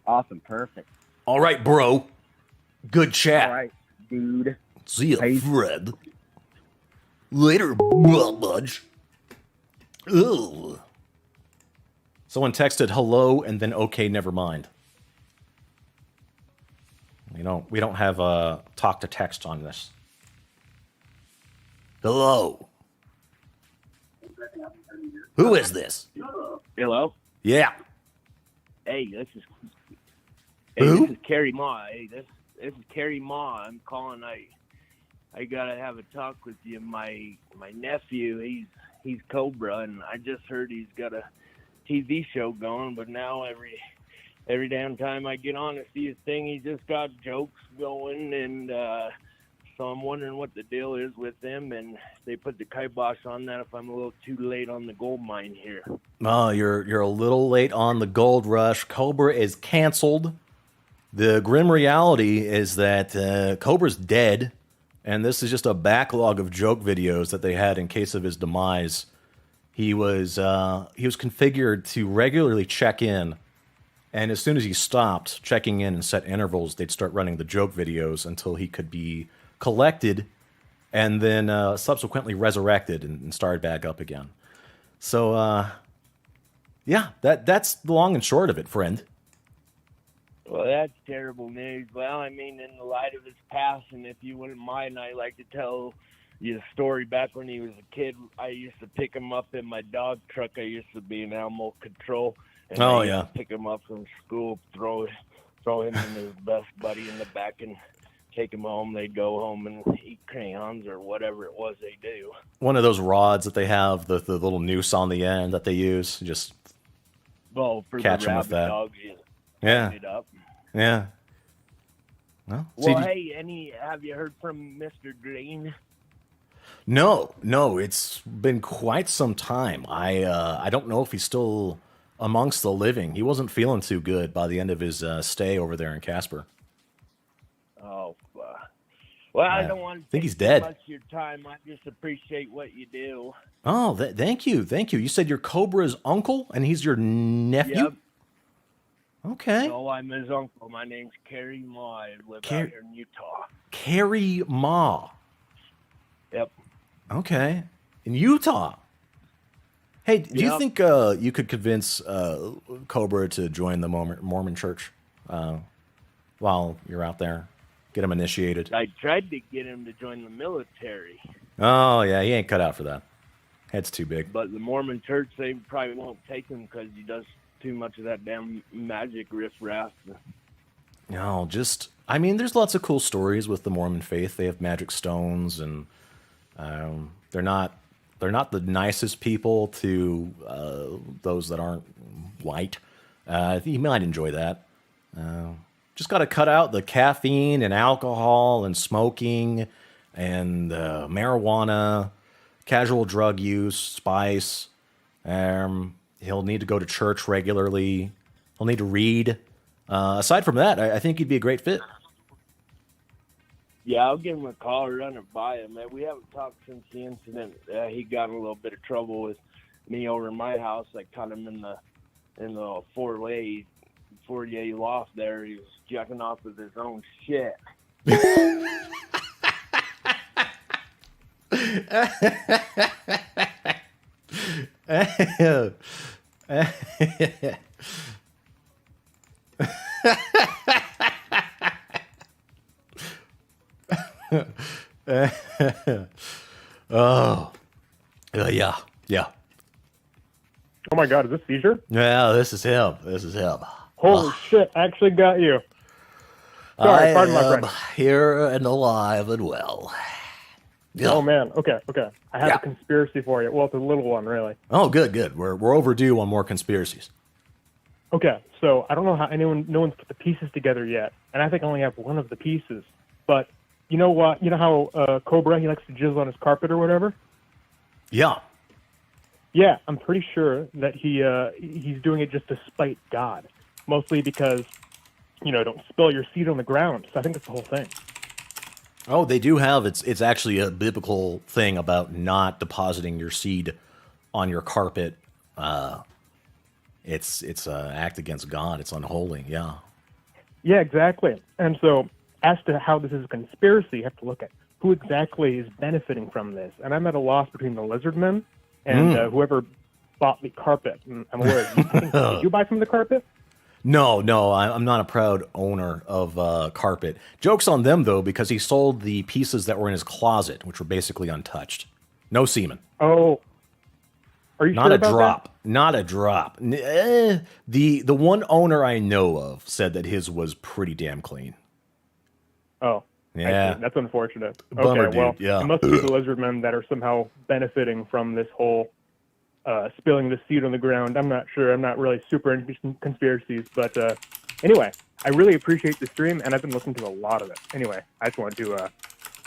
R: Awesome, perfect.
A: All right, bro. Good chat.
R: All right, dude.
A: See ya, Fred. Later, budge. Ugh. Someone texted hello and then okay, never mind. We don't have talk to text on this. Hello. Who is this?
S: Hello?
A: Yeah.
S: Hey, this is
A: Who?
S: This is Carrie Ma. Hey, this is Carrie Ma. I'm calling. I gotta have a talk with you. My nephew, he's Cobra, and I just heard he's got a TV show going. But now every damn time I get on to see his thing, he just got jokes going, and so I'm wondering what the deal is with them, and they put the kibosh on that if I'm a little too late on the gold mine here.
A: Oh, you're a little late on the gold rush. Cobra is canceled. The grim reality is that Cobra's dead, and this is just a backlog of joke videos that they had in case of his demise. He was configured to regularly check in, and as soon as he stopped checking in and set intervals, they'd start running the joke videos until he could be collected and then subsequently resurrected and started back up again. So, yeah, that's the long and short of it, friend.
S: Well, that's terrible news. Well, I mean, in the light of his passing, if you wouldn't mind, I'd like to tell you a story. Back when he was a kid, I used to pick him up in my dog truck. I used to be in animal control. And I used to pick him up from school, throw him and his best buddy in the back and take him home. They'd go home and eat crayons or whatever it was they do.
A: One of those rods that they have, the little noose on the end that they use, just catch them with that.
S: Dogs, you
A: Yeah.
S: it up.
A: Yeah. Well,
S: hey, have you heard from Mr. Green?
A: No, it's been quite some time. I don't know if he's still amongst the living. He wasn't feeling too good by the end of his stay over there in Casper.
S: Oh, well, I don't want to
A: think
S: take
A: he's dead.
S: too much of your time. I just appreciate what you do.
A: Oh, thank you. You said you're Cobra's uncle and he's your nephew?
S: Yep.
A: Okay.
S: No, I'm his uncle. My name's Carrie Ma. I live out here in Utah.
A: Carrie Ma.
S: Yep.
A: Okay. In Utah. Hey, do you think you could convince Cobra to join the Mormon church while you're out there? Get him initiated.
S: I tried to get him to join the military.
A: Oh, yeah, he ain't cut out for that. Head's too big.
S: But the Mormon church, they probably won't take him because he does too much of that damn magic riff-raff.
A: No, there's lots of cool stories with the Mormon faith. They have magic stones, and they're not the nicest people to those that aren't white. You might enjoy that. Just got to cut out the caffeine and alcohol and smoking and marijuana, casual drug use, spice. He'll need to go to church regularly. He'll need to read. Aside from that, I think he'd be a great fit.
S: Yeah, I'll give him a call or run it by him, man. We haven't talked since the incident. He got in a little bit of trouble with me over in my house. I caught him in the foyer loft there. He was jacking off with his own shit.
A: Oh, yeah.
T: Oh my God, is this Seizure?
A: Yeah, this is him.
T: Holy shit, I actually got you. Sorry, pardon my French.
A: Here and alive and well. Yeah.
T: Oh man, okay. I have a conspiracy for you. Well, it's a little one, really.
A: Oh, good. We're overdue on more conspiracies.
T: Okay, so I don't know how no one's put the pieces together yet, and I think I only have one of the pieces. But you know what? You know how Cobra, he likes to jizz on his carpet or whatever?
A: Yeah.
T: Yeah, I'm pretty sure that he's doing it just to spite God, mostly because, don't spill your seed on the ground. So I think that's the whole thing.
A: Oh, they do have, it's actually a biblical thing about not depositing your seed on your carpet. It's an act against God. It's unholy, yeah.
T: Yeah, exactly. And so as to how this is a conspiracy, you have to look at who exactly is benefiting from this. And I'm at a loss between the lizard men and whoever bought the carpet. And I'm aware, did you buy some of the carpet?
A: No, I'm not a proud owner of carpet. Joke's on them, though, because he sold the pieces that were in his closet, which were basically untouched. No semen.
T: Oh. Are you
A: Not
T: sure
A: a
T: about
A: drop.
T: that?
A: Not a drop. The one owner I know of said that his was pretty damn clean.
T: Oh.
A: Yeah.
T: That's unfortunate.
A: Bummer,
T: okay, well,
A: dude. Yeah.
T: it must be the lizard men that are somehow benefiting from this whole spilling the seed on the ground. I'm not sure. I'm not really super into conspiracies. But anyway, I really appreciate the stream, and I've been listening to a lot of it. Anyway, I just wanted to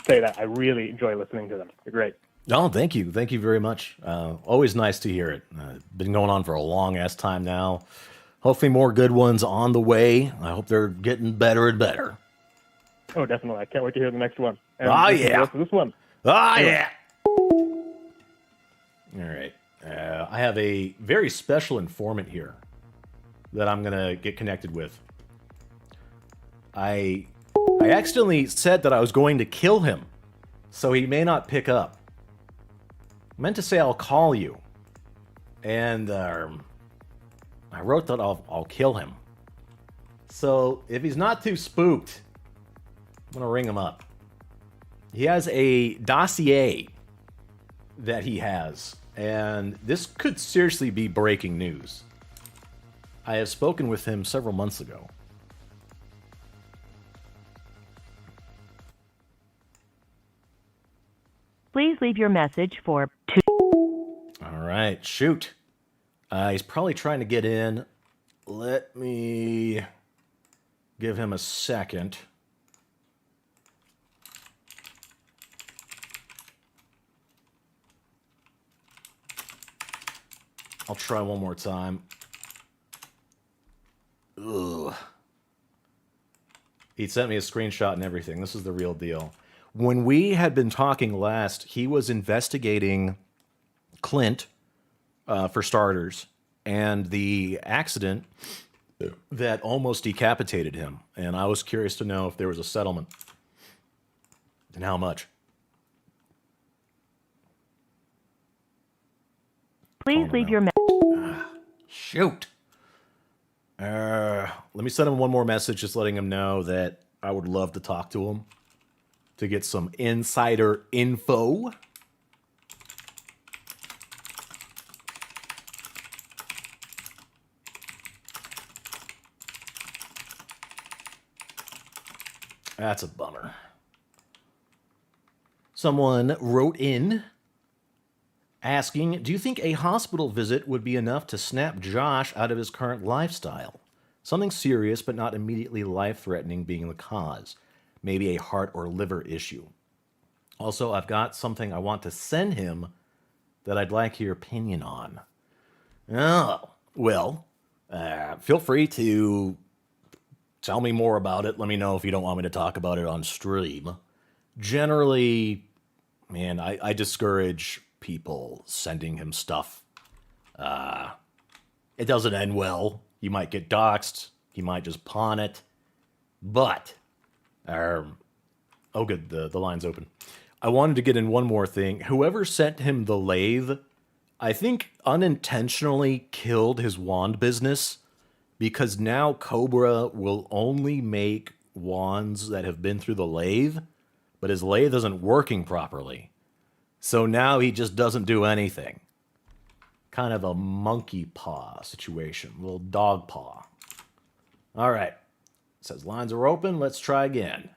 T: say that I really enjoy listening to them. They're great.
A: Oh, thank you. Thank you very much. Always nice to hear it. Been going on for a long-ass time now. Hopefully more good ones on the way. I hope they're getting better and better.
T: Oh, definitely. I can't wait to hear the next one. And
A: Oh,
T: listen to
A: yeah.
T: the rest of this one.
A: Oh,
T: Anyway.
A: yeah. All right. I have a very special informant here that I'm going to get connected with. I accidentally said that I was going to kill him, so he may not pick up. I meant to say I'll call you. And I wrote that I'll kill him. So if he's not too spooked, I'm going to ring him up. He has a dossier that he has, and this could seriously be breaking news. I have spoken with him several months ago.
U: Please leave your message for
A: All right, shoot. He's probably trying to get in. Let me give him a second. I'll try one more time. Ugh. He sent me a screenshot and everything. This is the real deal. When we had been talking last, he was investigating Clint, for starters, and the accident that almost decapitated him. And I was curious to know if there was a settlement and how much.
U: Please leave your message.
A: Shoot. Let me send him one more message just letting him know that I would love to talk to him to get some insider info. That's a bummer. Someone wrote in asking, do you think a hospital visit would be enough to snap Josh out of his current lifestyle? Something serious but not immediately life-threatening being the cause. Maybe a heart or liver issue. Also, I've got something I want to send him that I'd like your opinion on. Oh, well, feel free to tell me more about it. Let me know if you don't want me to talk about it on stream. generally, man, I discourage people sending him stuff. It doesn't end well. You might get doxxed. He might just pawn it. But, oh good, the line's open. I wanted to get in one more thing. Whoever sent him the lathe, I think unintentionally killed his wand business, because now Cobra will only make wands that have been through the lathe, but his lathe isn't working properly. So now he just doesn't do anything. Kind of a monkey paw situation, little dog paw. All right. It says lines are open. Let's try again.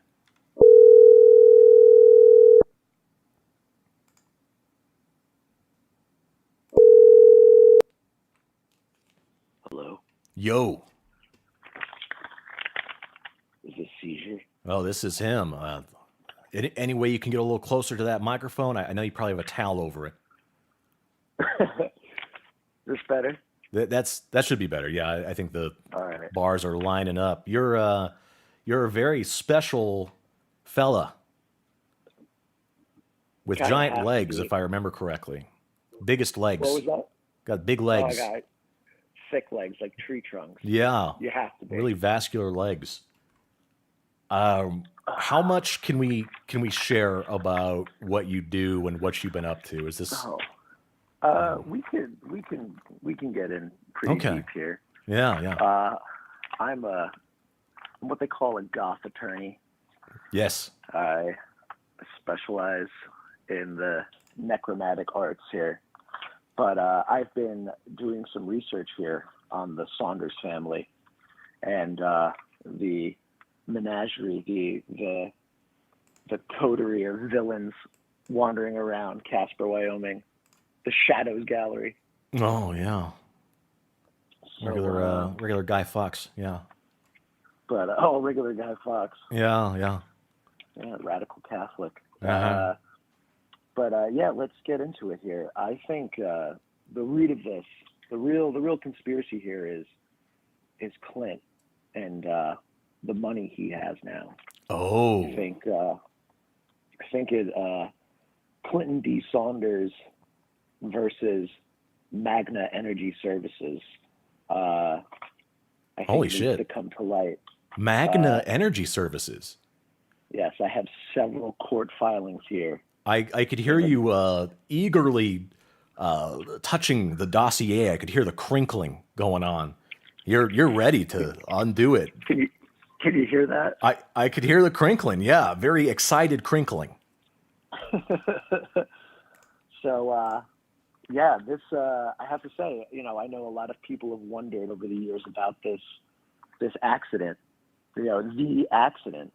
D: Hello.
A: Yo.
D: Is this Seizure?
A: Oh, this is him. Any way you can get a little closer to that microphone? I know you probably have a towel over it.
D: This better?
A: That should be better. Yeah, I think the
D: All right.
A: bars are lining up. You're a very special fella with
D: Kinda
A: giant
D: have to
A: legs,
D: be.
A: if I remember correctly. Biggest legs.
D: What was that?
A: Got big
D: Oh,
A: legs.
D: I got thick legs like tree trunks.
A: Yeah.
D: You have to be.
A: Really vascular legs. How much can we share about what you do and what you've been up to? Is this
D: We can get in pretty
A: Okay.
D: deep here.
A: Yeah.
D: I'm what they call a goth attorney.
A: Yes.
D: I specialize in the necromantic arts here, but I've been doing some research here on the Saunders family and the menagerie, the coterie of villains wandering around Casper, Wyoming, the Shadows Gallery.
A: Oh yeah.
D: So,
A: Regular Guy Fawkes. Yeah.
D: But regular Guy Fawkes.
A: Yeah.
D: Yeah, radical Catholic.
A: Uh-huh.
D: But let's get into it here. I think the root of this, the real conspiracy here is Clint and the money he has now.
A: Oh.
D: I think it Clinton D. Saunders versus Magna Energy Services. I think
A: Holy
D: it needs
A: shit.
D: to come to light.
A: Magna Energy Services.
D: Yes, I have several court filings here.
A: I could hear you eagerly touching the dossier. I could hear the crinkling going on. You're ready to undo it.
D: Can you hear that?
A: I could hear the crinkling. Yeah, very excited crinkling.
D: So, this I have to say, I know a lot of people have wondered over the years about this accident, the accident,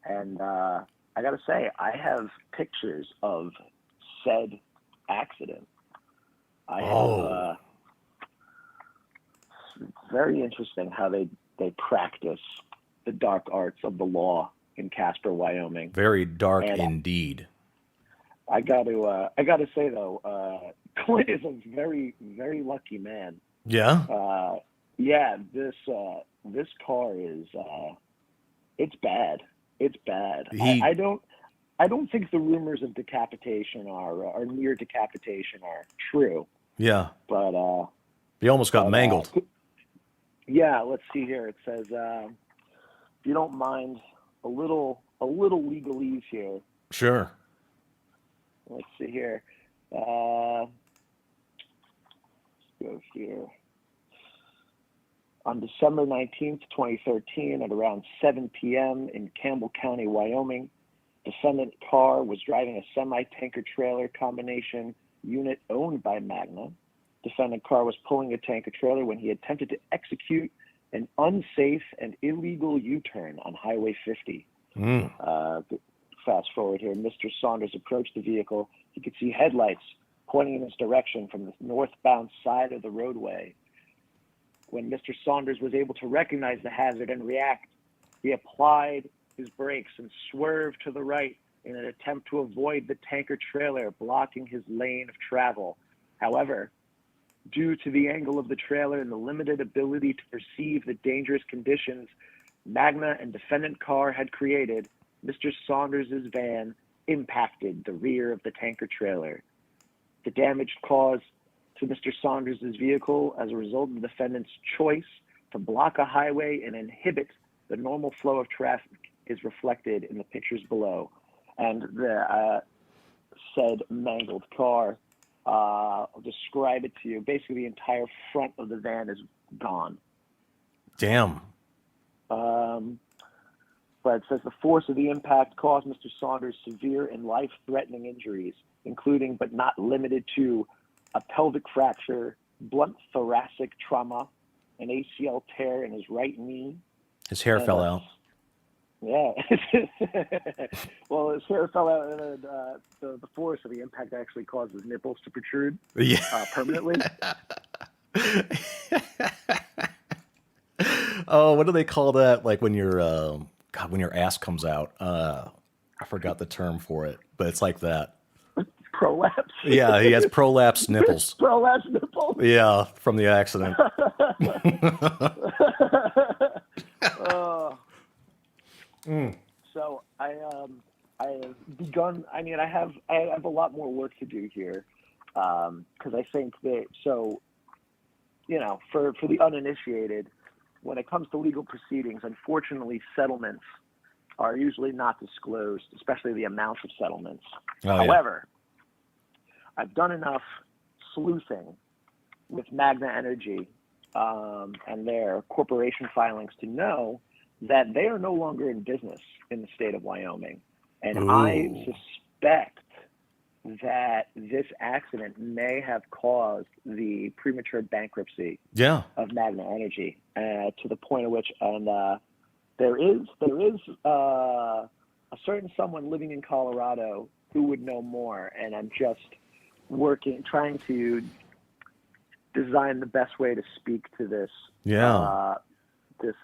D: and I got to say, I have pictures of said accident. I have. It's very interesting how they practice the dark arts of the law in Casper, Wyoming.
A: Very dark
D: And,
A: indeed.
D: I got to say though, Clint is a very, very lucky man.
A: Yeah.
D: This car is it's bad. It's bad.
A: He-
D: I don't think the rumors of decapitation or near decapitation are true.
A: Yeah.
D: But
A: He almost got mangled.
D: let's see here. It says if you don't mind a little legalese here.
A: Sure.
D: Let's see here. Go here. On December 19th, 2013, at around 7 p.m. in Campbell County, Wyoming, defendant Carr was driving a semi-tanker trailer combination unit owned by Magna. Defendant Carr was pulling a tanker trailer when he attempted to execute an unsafe and illegal U-turn on Highway 50. Fast forward here. Mr. Saunders approached the vehicle. He could see headlights pointing in his direction from the northbound side of the roadway. When Mr. Saunders was able to recognize the hazard and react, he applied his brakes and swerved to the right in an attempt to avoid the tanker trailer blocking his lane of travel. However, due to the angle of the trailer and the limited ability to perceive the dangerous conditions Magna and defendant Carr had created, Mr. Saunders' van impacted the rear of the tanker trailer. The damage caused to Mr. Saunders' vehicle as a result of the defendant's choice to block a highway and inhibit the normal flow of traffic is reflected in the pictures below. And the said mangled car, I'll describe it to you. Basically, the entire front of the van is gone.
A: Damn.
D: But it says the force of the impact caused Mr. Saunders severe and life-threatening injuries, including but not limited to a pelvic fracture, blunt thoracic trauma, an ACL tear in his right knee.
A: His hair fell out.
D: Yeah. Well, his hair fell out, and the force of the impact actually caused his nipples to protrude permanently.
A: Oh, what do they call that? Like when your when your ass comes out. I forgot the term for it, but it's like that.
D: Prolapse.
A: Yeah, he has prolapse nipples.
D: Prolapse nipples.
A: Yeah, from the accident.
D: So I have begun. I mean, I have a lot more work to do here, because I think that, so, you know, for the uninitiated, when it comes to legal proceedings, unfortunately, settlements are usually not disclosed, especially the amounts of settlements.
A: Oh,
D: However, I've done enough sleuthing with Magna Energy and their corporation filings to know that they are no longer in business in the state of Wyoming. And I suspect that this accident may have caused the premature bankruptcy of Magna Energy, to the point at which, and there is a certain someone living in Colorado who would know more, and I'm just trying to design the best way to speak to this.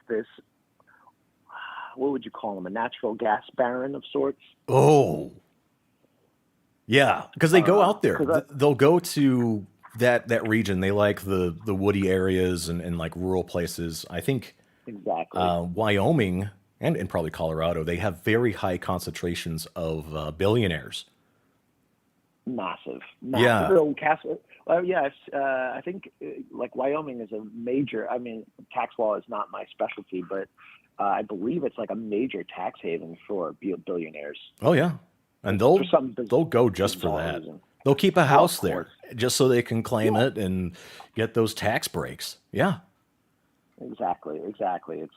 D: This what would you call him? A natural gas baron of sorts.
A: Oh, yeah, because they go out there. They'll go to that region. They like the woody areas and like rural places. I think
D: exactly
A: Wyoming and probably Colorado. They have very high concentrations of billionaires.
D: Massive.
A: Yeah.
D: I think like Wyoming is a major. I mean, tax law is not my specialty, but I believe it's like a major tax haven for billionaires.
A: Oh yeah, and they'll go just for that. They'll keep a house there just so they can claim it and get those tax breaks. Yeah.
D: Exactly. It's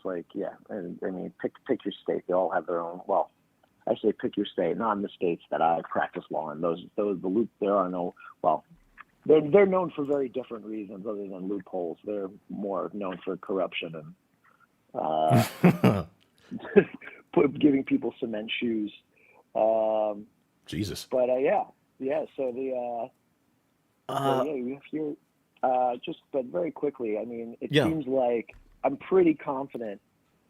D: like, yeah, and I mean, pick your state. They all have their own. Well, I say pick your state, not in the states that I practice law in. There are no. Well, they're known for very different reasons other than loopholes. They're more known for corruption and giving people cement shoes.
A: Jesus.
D: But so but very quickly, I mean, it seems like I'm pretty confident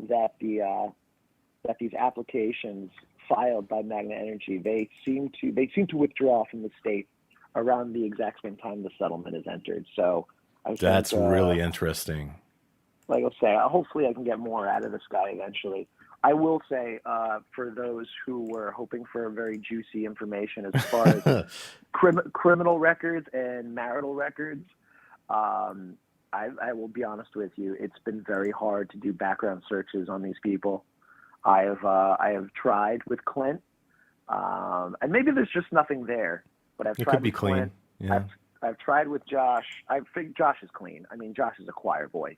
D: that that these applications filed by Magna Energy, they seem to withdraw from the state around the exact same time the settlement is entered. So
A: that's really interesting.
D: Like I'll say, hopefully I can get more out of this guy eventually. I will say, for those who were hoping for very juicy information as far as criminal records and marital records, I will be honest with you. It's been very hard to do background searches on these people. I have tried with Clint, and maybe there's just nothing there. But I've tried
A: could be
D: with
A: clean.
D: Clint.
A: Yeah.
D: I've tried with Josh. I think Josh is clean. I mean, Josh is a choir boy.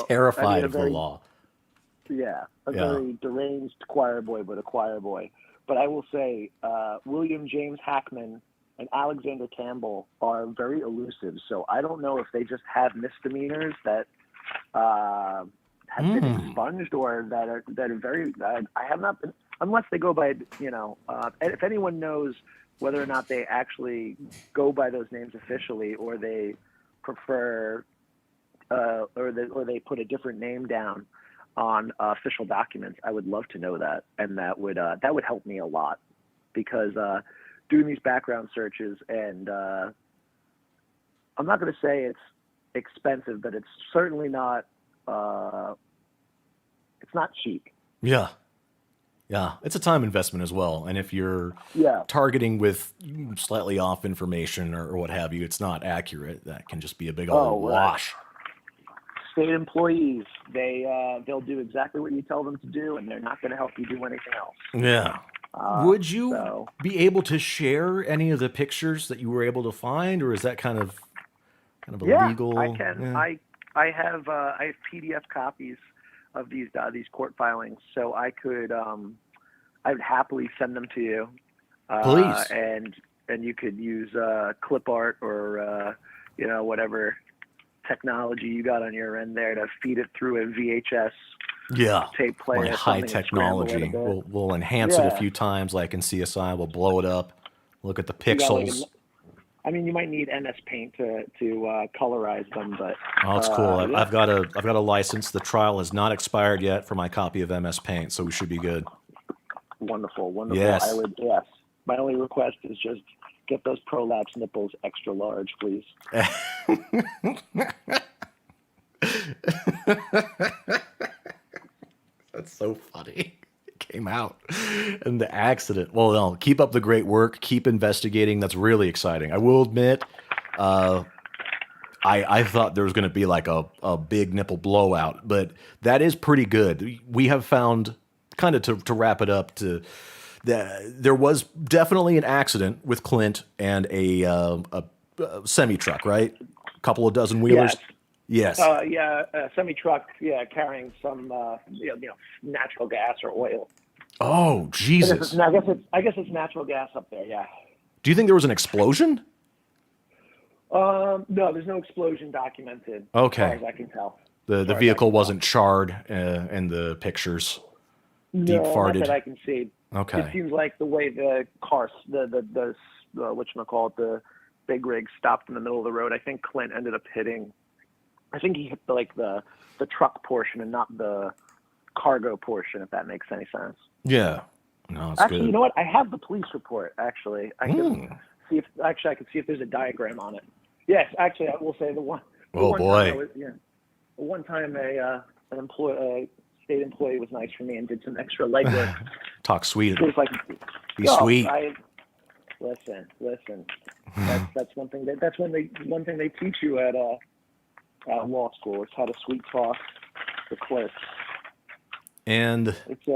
A: Terrified of the law.
D: Yeah, very deranged choir boy, but a choir boy. But I will say, William James Hackman and Alexander Campbell are very elusive. So I don't know if they just have misdemeanors that have been expunged, or that are very. I have not been, unless they go by, if anyone knows whether or not they actually go by those names officially, or they prefer, or they put a different name down on official documents. I would love to know that, and that would help me a lot, because doing these background searches, and I'm not going to say it's expensive, but it's certainly not. It's not cheap.
A: Yeah. Yeah, it's a time investment as well. And if you're targeting with slightly off information or what have you, it's not accurate. That can just be a big old wash.
D: State employees, they'll do exactly what you tell them to do, and they're not going to help you do anything else.
A: Yeah. Would you be able to share any of the pictures that you were able to find, or is that kind of illegal?
D: I can.
A: Yeah.
D: I have PDF copies of these court filings, so I could I would happily send them to you.
A: Please.
D: And you could use clip art or whatever technology you got on your end there to feed it through a VHS tape player.
A: My high technology. We'll enhance it a few times, like in CSI. We'll blow it up. Look at the pixels.
D: You might need MS Paint to colorize them, but
A: oh, it's cool. I've got a license. The trial has not expired yet for my copy of MS Paint, so we should be good.
D: Wonderful.
A: Yes.
D: Yes. My only request is just get those prolapse nipples extra large, please.
A: That's so funny. It came out. And the accident. Well, no, keep up the great work. Keep investigating. That's really exciting. I will admit, I thought there was going to be like a big nipple blowout, but that is pretty good. We have found, kind of to wrap it up, there was definitely an accident with Clint and a semi-truck, right? A couple of dozen wheelers. Yes.
D: A semi-truck, carrying some, natural gas or oil.
A: Oh, Jesus.
D: I guess it's natural gas up there, yeah.
A: Do you think there was an explosion?
D: No, there's no explosion documented.
A: Okay.
D: As far as I can tell.
A: The vehicle wasn't charred in the pictures. Deep farted.
D: Not that I can see.
A: Okay.
D: It seems like the way the car, the whatchamacallit, the big rig stopped in the middle of the road. I think Clint ended up hitting. I think he hit the truck portion and not the cargo portion, if that makes any sense.
A: Yeah. No, it's
D: actually,
A: good.
D: You know what? I have the police report. Actually, I can see if I can see if there's a diagram on it. Yes, actually, I will say the one.
A: Oh boy.
D: One time a state employee was nice for me and did some extra legwork.
A: Talk sweet.
D: It was like,
A: be sweet.
D: Listen. That's one thing. That's one thing they teach you at law school. It's how to sweet talk the clerks.
A: And
D: it's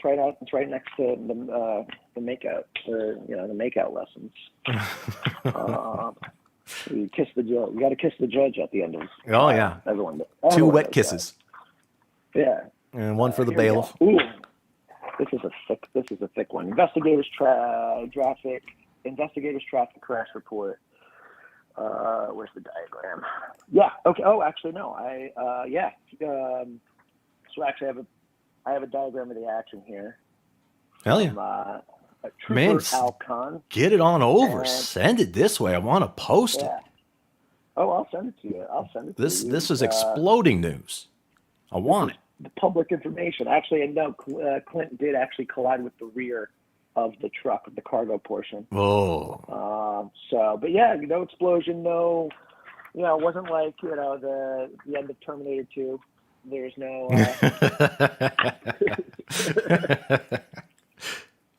D: right out. It's right next to the makeout, or the makeout lessons. You kiss the judge. You got to kiss the judge at the end of.
A: Oh yeah.
D: Everyone.
A: Two wet kisses.
D: That. Yeah.
A: And one for the bailiff.
D: Ooh, this is a thick one. Investigators traffic crash report. Where's the diagram? Yeah. Okay. Oh, actually, no. So actually, I have a diagram of the action here.
A: Hell yeah.
D: Man, Alcon.
A: Get it on over. Send it this way. I want to post it.
D: Oh, I'll send it to you.
A: This is exploding news. I want it.
D: The public information. Actually, no, Clint did actually collide with the rear of the truck, the cargo portion.
A: Oh.
D: But yeah, no explosion, no, it wasn't like, the end of Terminator 2. There's no.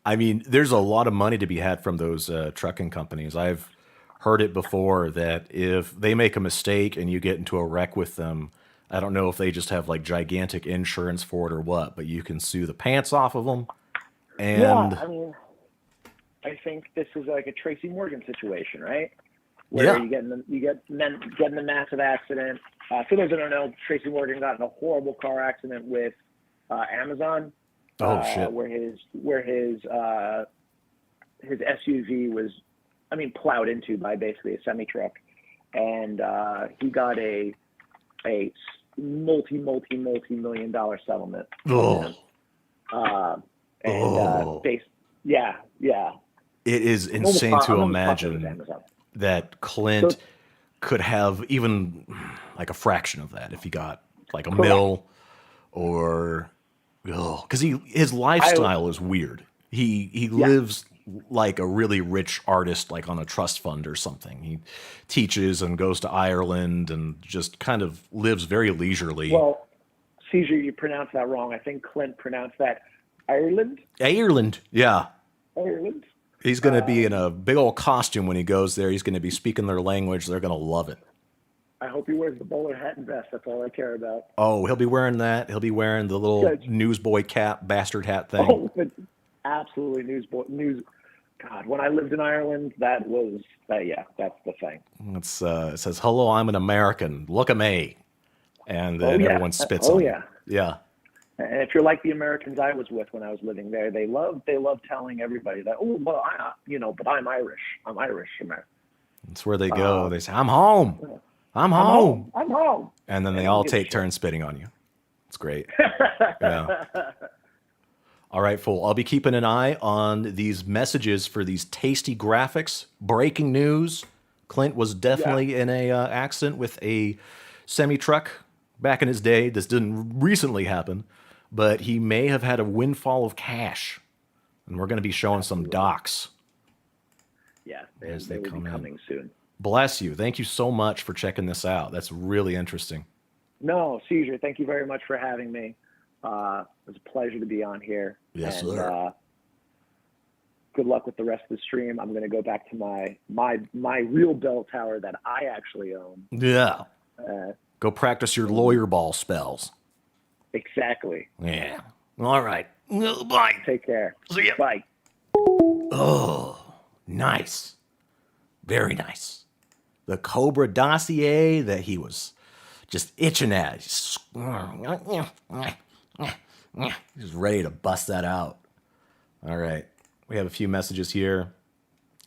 A: I mean, there's a lot of money to be had from those trucking companies. I've heard it before that if they make a mistake and you get into a wreck with them, I don't know if they just have like gigantic insurance for it or what, but you can sue the pants off of them. And
D: yeah, I think this is like a Tracy Morgan situation, right? Where you get in the massive accident. For those that don't know, Tracy Morgan got in a horrible car accident with Amazon.
A: Oh shit!
D: Where his SUV was, plowed into by basically a semi truck, and he got a multi-million dollar settlement.
A: It is insane to imagine that Clint could have even like a fraction of that if he got like a mill, or because his lifestyle is weird. He lives like a really rich artist, like on a trust fund or something. He teaches and goes to Ireland and just kind of lives very leisurely.
D: Well, Caesar, you pronounced that wrong. I think Clint pronounced that Ireland.
A: Ireland, yeah.
D: Ireland.
A: He's going to be in a big old costume when he goes there. He's going to be speaking their language. They're going to love it.
D: I hope he wears the bowler hat and vest. That's all I care about.
A: Oh, he'll be wearing that. He'll be wearing the little newsboy cap, bastard hat thing.
D: Oh, but absolutely news. God, when I lived in Ireland, that's the thing.
A: It says, "Hello, I'm an American. Look at me," and then everyone spits on you. Yeah.
D: And if you're like the Americans I was with when I was living there, they love telling everybody that, oh, well, but I'm Irish. I'm Irish American.
A: That's where they go. They say, "I'm home. I'm home.
D: I'm home."
A: And then they all take turns spitting on you. It's great. Yeah. All right, fool. I'll be keeping an eye on these messages for these tasty graphics. Breaking news. Clint was definitely in a accident with a semi-truck back in his day. This didn't recently happen, but he may have had a windfall of cash. And we're going to be showing some docs.
D: Yeah,
A: as
D: they will be coming soon.
A: Bless you. Thank you so much for checking this out. That's really interesting.
D: No, Caesar, thank you very much for having me. It was a pleasure to be on here.
A: Yes,
D: and,
A: sir.
D: Good luck with the rest of the stream. I'm going to go back to my real bell tower that I actually own.
A: Yeah. Go practice your lawyer ball spells.
D: Exactly.
A: Yeah. All right. Bye.
D: Take care.
A: See ya.
D: Bye.
A: Oh, nice. Very nice. The Cobra dossier that he was just itching at. He's ready to bust that out. All right. We have a few messages here.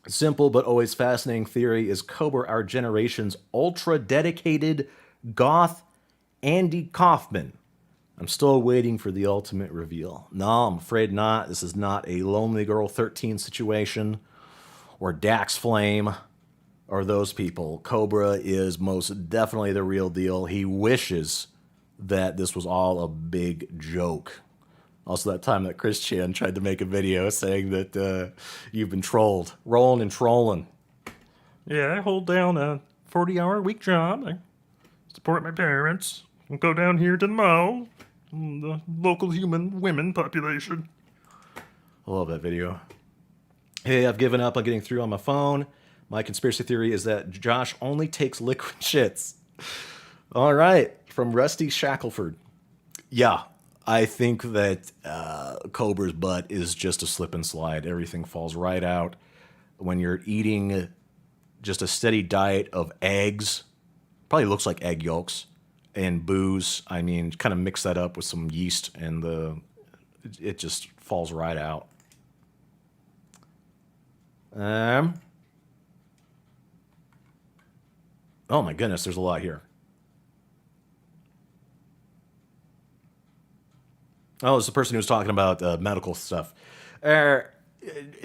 A: Simple but always fascinating theory. Is Cobra our generation's ultra-dedicated goth Andy Kaufman? I'm still waiting for the ultimate reveal. No, I'm afraid not. This is not a Lonely Girl 13 situation or Dax Flame or those people. Cobra is most definitely the real deal. He wishes that this was all a big joke. Also, that time that Chris Chan tried to make a video saying that you've been trolled. Rolling and trolling.
B: Yeah, I hold down a 40-hour-a-week job. I support my parents. And go down here to the mall. The local human women population.
A: I love that video. Hey, I've given up on getting through on my phone. My conspiracy theory is that Josh only takes liquid shits. All right, from Rusty Shackelford. Yeah, I think that Cobra's butt is just a slip and slide. Everything falls right out. When you're eating just a steady diet of eggs, probably looks like egg yolks, and booze, I mean, kind of mix that up with some yeast, and it just falls right out. Oh my goodness, there's a lot here. Oh, it's the person who was talking about medical stuff.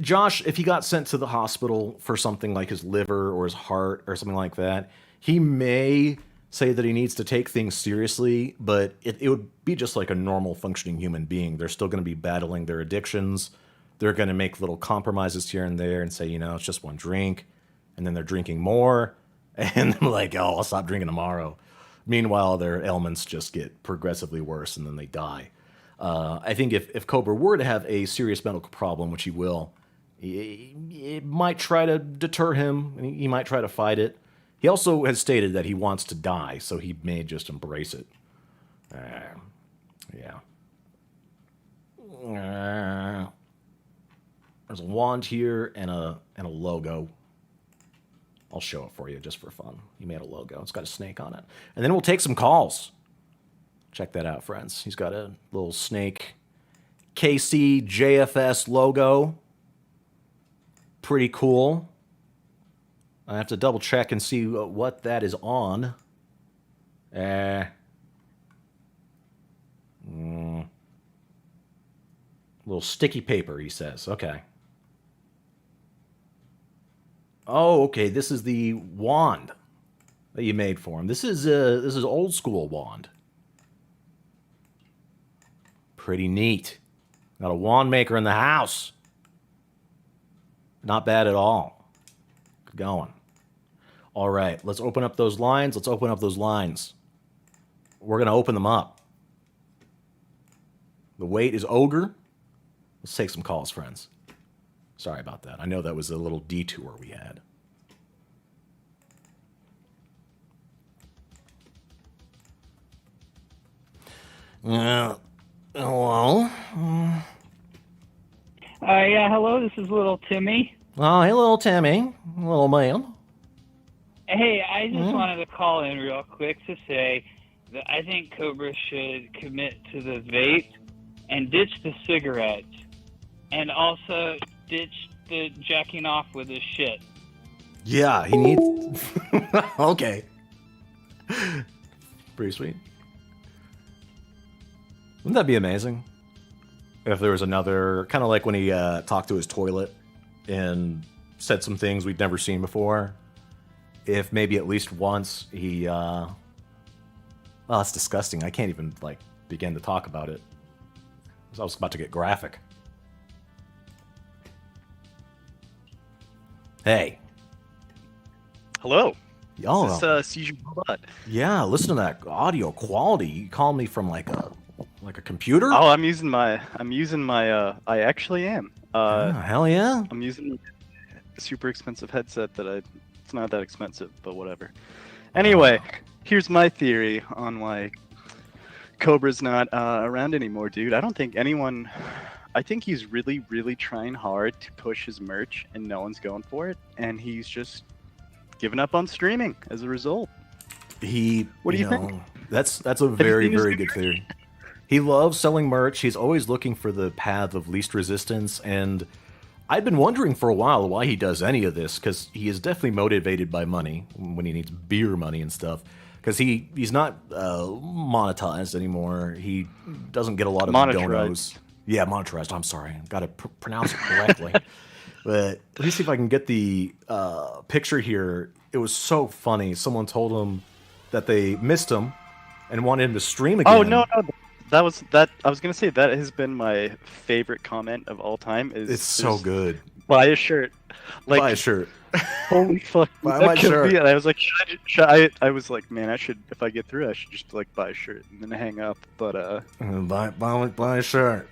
A: Josh, if he got sent to the hospital for something like his liver or his heart or something like that, he may say that he needs to take things seriously, but it would be just like a normal functioning human being. They're still going to be battling their addictions. They're going to make little compromises here and there and say, it's just one drink. And then they're drinking more. And they're like, I'll stop drinking tomorrow. Meanwhile, their ailments just get progressively worse and then they die. I think if Cobra were to have a serious medical problem, which he will, it might try to deter him. He might try to fight it. He also has stated that he wants to die, so he may just embrace it. Yeah. There's a wand here and a logo. I'll show it for you just for fun. He made a logo. It's got a snake on it. And then we'll take some calls. Check that out, friends. He's got a little snake KC JFS logo. Pretty cool. I have to double check and see what that is on. Little sticky paper, he says. Okay. Oh, okay. This is the wand that you made for him. This is old school wand. Pretty neat. Got a wand maker in the house. Not bad at all. Good going. All right, let's open up those lines. Let's open up those lines. We're going to open them up. The weight is ogre. Let's take some calls, friends. Sorry about that. I know that was a little detour we had. Hello?
C: Yeah, hello, this is little Timmy.
A: Oh, hey, little Timmy. Little man.
C: Hey, I just wanted to call in real quick to say that I think Cobra should commit to the vape and ditch the cigarettes. And also ditch the jacking off with his shit.
A: Yeah, he needs... Okay. Pretty sweet. Wouldn't that be amazing? If there was another... Kind of like when he talked to his toilet and said some things we'd never seen before. If maybe at least once he... Well, it's disgusting. I can't even, like, begin to talk about it. I was about to get graphic. Hey.
V: Hello.
A: Y'all.
V: Is this Seizure Robot?
A: Yeah, listen to that audio quality. You call me from like a computer?
V: Oh, I'm using my I actually am.
A: Hell yeah.
V: I'm using a super expensive headset it's not that expensive, but whatever. Anyway, here's my theory on why Cobra's not around anymore, dude. I think he's really, really trying hard to push his merch and no one's going for it, and he's just given up on streaming as a result. What do you think?
A: That's a very, very good theory. He loves selling merch. He's always looking for the path of least resistance, and I've been wondering for a while why he does any of this, because he is definitely motivated by money when he needs beer money and stuff. Because he's not monetized anymore. He doesn't get a lot of donos. Yeah, monetized. I'm sorry. Got to pronounce it correctly. But let me see if I can get the picture here. It was so funny. Someone told him that they missed him and wanted him to stream again.
V: Oh, no. I was going to say that has been my favorite comment of all time.
A: It's so good.
V: Buy a shirt. Like, buy
A: a shirt.
V: Holy fuck.
A: Buy my shirt.
V: And I was like, I was like, man, I should, if I get through, I should just like buy a shirt and then hang up. But
A: buy a shirt.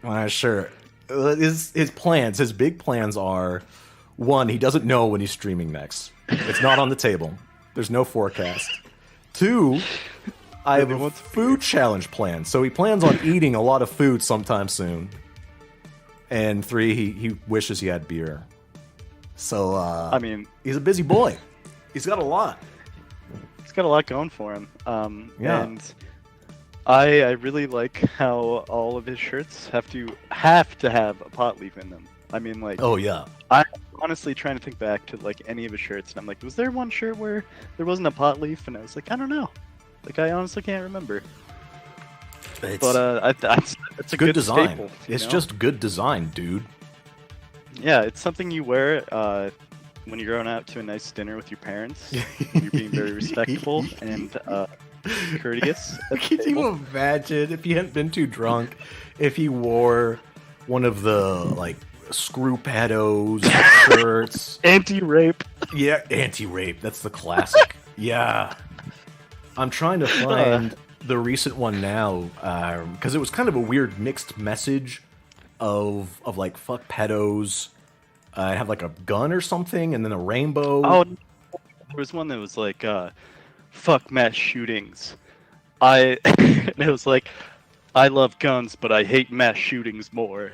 A: Buy a shirt. His big plans are, one, he doesn't know when he's streaming next. It's not on the table. There's no forecast. Two, I have a food challenge plan, so he plans on eating a lot of food sometime soon. And three, he wishes he had beer. So,
V: I mean,
A: he's a busy boy. He's got a lot.
V: He's got a lot going for him.
A: Yeah.
V: And I really like how all of his shirts have to have a pot leaf in them. I mean, like,
A: oh yeah.
V: I'm honestly trying to think back to like any of his shirts, and I'm like, was there one shirt where there wasn't a pot leaf? And I was like, I don't know. Like, I honestly can't remember. But it's a good
A: design.
V: Staple,
A: it's
V: know?
A: Just good design, dude.
V: Yeah, it's something you wear when you're going out to a nice dinner with your parents. You're being very respectful and courteous.
A: Can you imagine if he hadn't been too drunk, if he wore one of the like screw pedos shirts?
V: Anti-rape.
A: Yeah, anti-rape. That's the classic. Yeah. I'm trying to find the recent one now, because it was kind of a weird mixed message of like fuck pedos. I have like a gun or something, and then a rainbow.
V: Oh, there was one that was like fuck mass shootings. And it was like, I love guns, but I hate mass shootings more.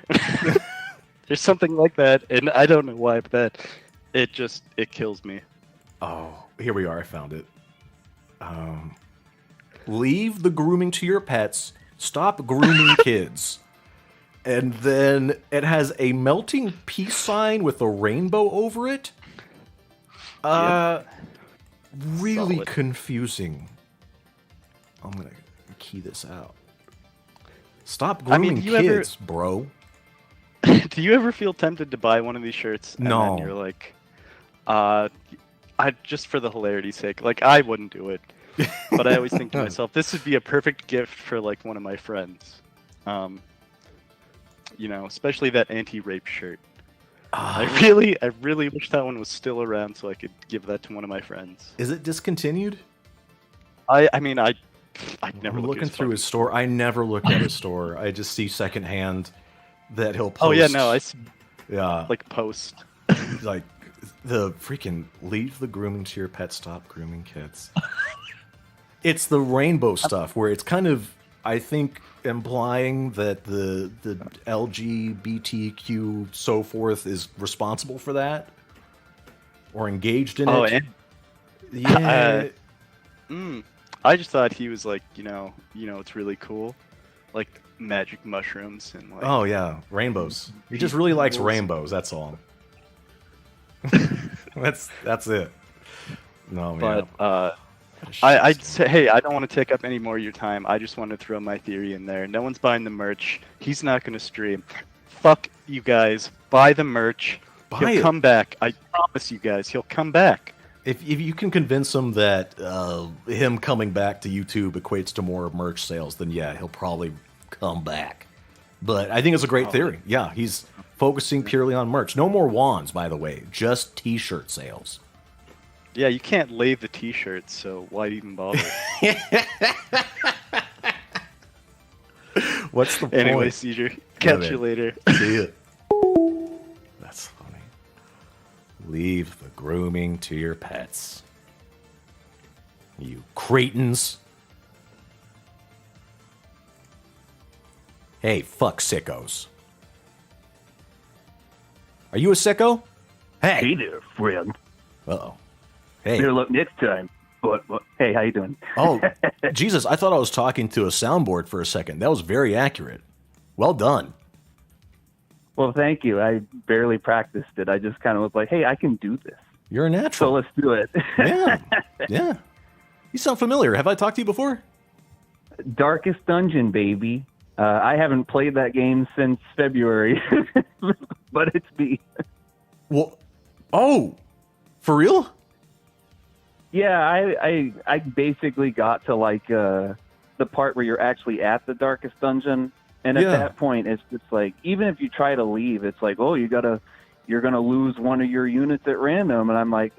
V: There's something like that, and I don't know why, but it kills me.
A: Oh, here we are. I found it. Leave the grooming to your pets. Stop grooming kids. And then it has a melting peace sign with a rainbow over it. Really solid. Confusing. I'm gonna key this out. Stop grooming kids, bro.
V: Do you ever feel tempted to buy one of these shirts? And
A: No.
V: then you're like, I just for the hilarity's sake, like I wouldn't do it. But I always think to myself, this would be a perfect gift for like one of my friends. You know, especially that anti-rape shirt. I really wish that one was still around so I could give that to one of my friends.
A: Is it discontinued?
V: I mean, I'd never
A: I'm
V: look
A: looking
V: at his
A: through his store. I never look at his store. I just see secondhand that he'll post.
V: Oh yeah, no,
A: yeah,
V: like post.
A: Like the freaking leave the grooming to your pet, stop grooming kids. It's the rainbow stuff where it's kind of, I think, implying that the LGBTQ so forth is responsible for that or engaged in it.
V: And
A: yeah.
V: I just thought he was like, it's really cool, like magic mushrooms and like.
A: Oh yeah, rainbows. He just really likes rainbows. That's all. that's it. No man.
V: But I'd say, hey, I don't want to take up any more of your time. I just want to throw my theory in there. No one's buying the merch. He's not going to stream. Fuck you guys. Buy the merch. He'll come back. I promise you guys, he'll come back.
A: If you can convince him that him coming back to YouTube equates to more merch sales, then yeah, he'll probably come back. But I think it's a great theory. Yeah, he's focusing purely on merch. No more wands, by the way. Just T-shirt sales.
V: Yeah, you can't lay the T-shirts, so why even bother?
A: What's the point?
V: Anyway, Caesar, catch you later.
A: See ya. That's funny. Leave the grooming to your pets. You cretins. Hey, fuck sickos. Are you a sicko?
E: Hey there, friend.
A: Uh-oh. Hey.
E: Better luck next time. But hey, how you doing?
A: Oh, Jesus, I thought I was talking to a soundboard for a second. That was very accurate. Well done.
E: Well, thank you. I barely practiced it. I just kind of was like, hey, I can do this.
A: You're a natural.
E: So let's do it.
A: Yeah. Yeah. You sound familiar. Have I talked to you before?
E: Darkest Dungeon, baby. I haven't played that game since February, but it's me.
A: Well, oh, for real?
E: Yeah, I basically got to like the part where you're actually at the Darkest Dungeon, and at that point, it's just like even if you try to leave, it's like, oh, you're gonna lose one of your units at random, and I'm like,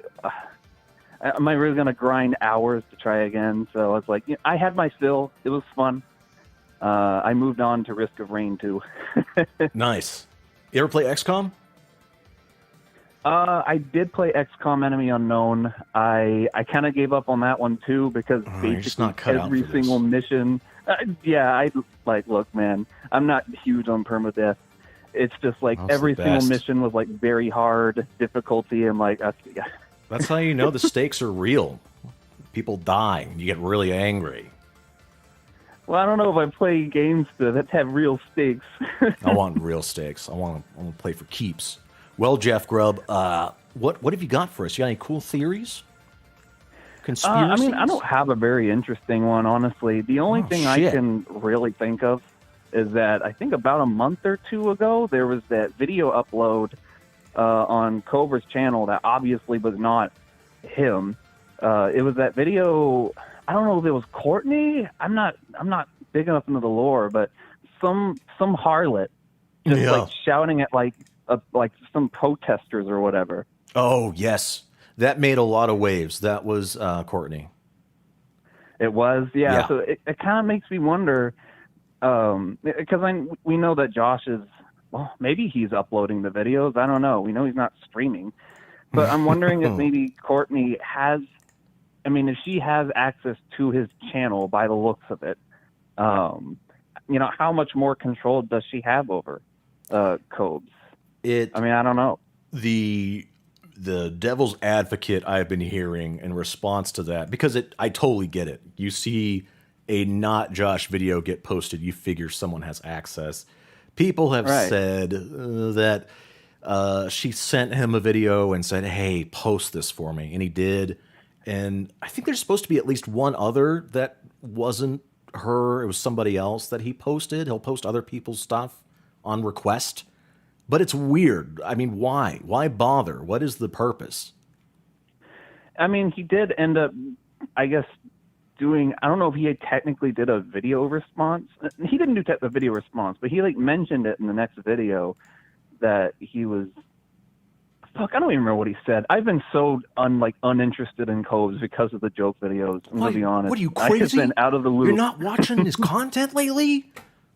E: am I really gonna grind hours to try again? So it's like, I had my fill. It was fun. I moved on to Risk of Rain 2.
A: Nice. You ever play XCOM?
E: I did play XCOM Enemy Unknown. I kind of gave up on that one too because basically every single mission. I look, man, I'm not huge on permadeath. It's just like every single mission was like very hard difficulty, and like
A: that's how you know the stakes are real. People die. You get really angry.
E: Well, I don't know if I play games that have real stakes.
A: I want real stakes. I want to play for keeps. Well, Jeff Grubb, what have you got for us? You got any cool theories? Conspiracies?
E: I don't have a very interesting one, honestly. The only thing I can really think of is that I think about a month or two ago, there was that video upload on Cobra's channel that obviously was not him. It was that video. I don't know if it was Courtney. I'm not big enough into the lore, but some harlot just like shouting at like some protesters or whatever.
A: Oh yes, that made a lot of waves. That was Courtney.
E: It was, yeah. So it kind of makes me wonder, because we know that Josh is, well, maybe he's uploading the videos. I don't know. We know he's not streaming, but I'm wondering if maybe Courtney has. I mean, if she has access to his channel by the looks of it, how much more control does she have over Cobes? I don't know.
A: The devil's advocate I've been hearing in response to that, because I totally get it. You see a not Josh video get posted, you figure someone has access. People have said that she sent him a video and said, hey, post this for me. And he did. And I think there's supposed to be at least one other that wasn't her. It was somebody else that he posted. He'll post other people's stuff on request. But it's weird. I mean, why? Why bother? What is the purpose?
E: I mean, he did end up, I guess, doing, I don't know if he technically did a video response. He didn't do the video response, but he mentioned it in the next video that he was, fuck, I don't even remember what he said. I've been so uninterested in Coves because of the joke videos. I'm going to be honest.
A: What are you, crazy?
E: I've been out of the loop.
A: You're not watching his content lately?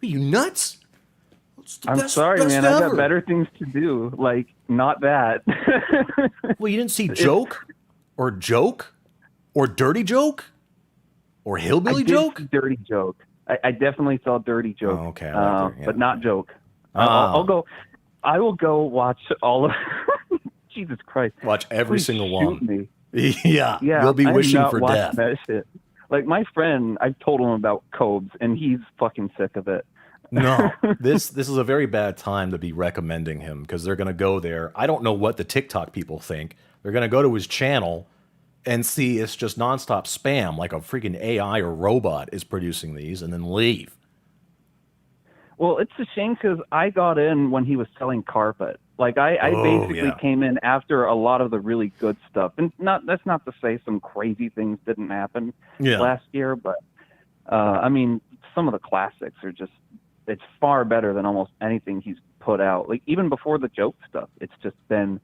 A: Are you nuts?
E: I'm sorry, man. I got better things to do. Like, not that.
A: Well, you didn't see Joke? Or Joke? Or Dirty Joke? Or Hillbilly Joke?
E: Dirty Joke. I definitely saw Dirty Joke.
A: Oh, okay. I like
E: but not Joke.
A: Ah.
E: I'll go. I will go watch all of. Jesus Christ!
A: Watch every
E: Please
A: single
E: shoot
A: one.
E: Me.
A: Yeah,
E: Yeah,
A: you'll be
E: I am
A: wishing
E: not
A: for
E: watching
A: death.
E: That shit. Like my friend, I've told him about Cobes, and he's fucking sick of it.
A: No, this is a very bad time to be recommending him because they're going to go there. I don't know what the TikTok people think. They're going to go to his channel and see it's just nonstop spam, like a freaking AI or robot is producing these, and then leave.
E: Well, it's a shame because I got in when he was selling carpet. Like I basically came in after a lot of the really good stuff, and that's not to say some crazy things didn't happen last year, but I mean some of the classics are just it's far better than almost anything he's put out. Like even before the Joke stuff, it's just been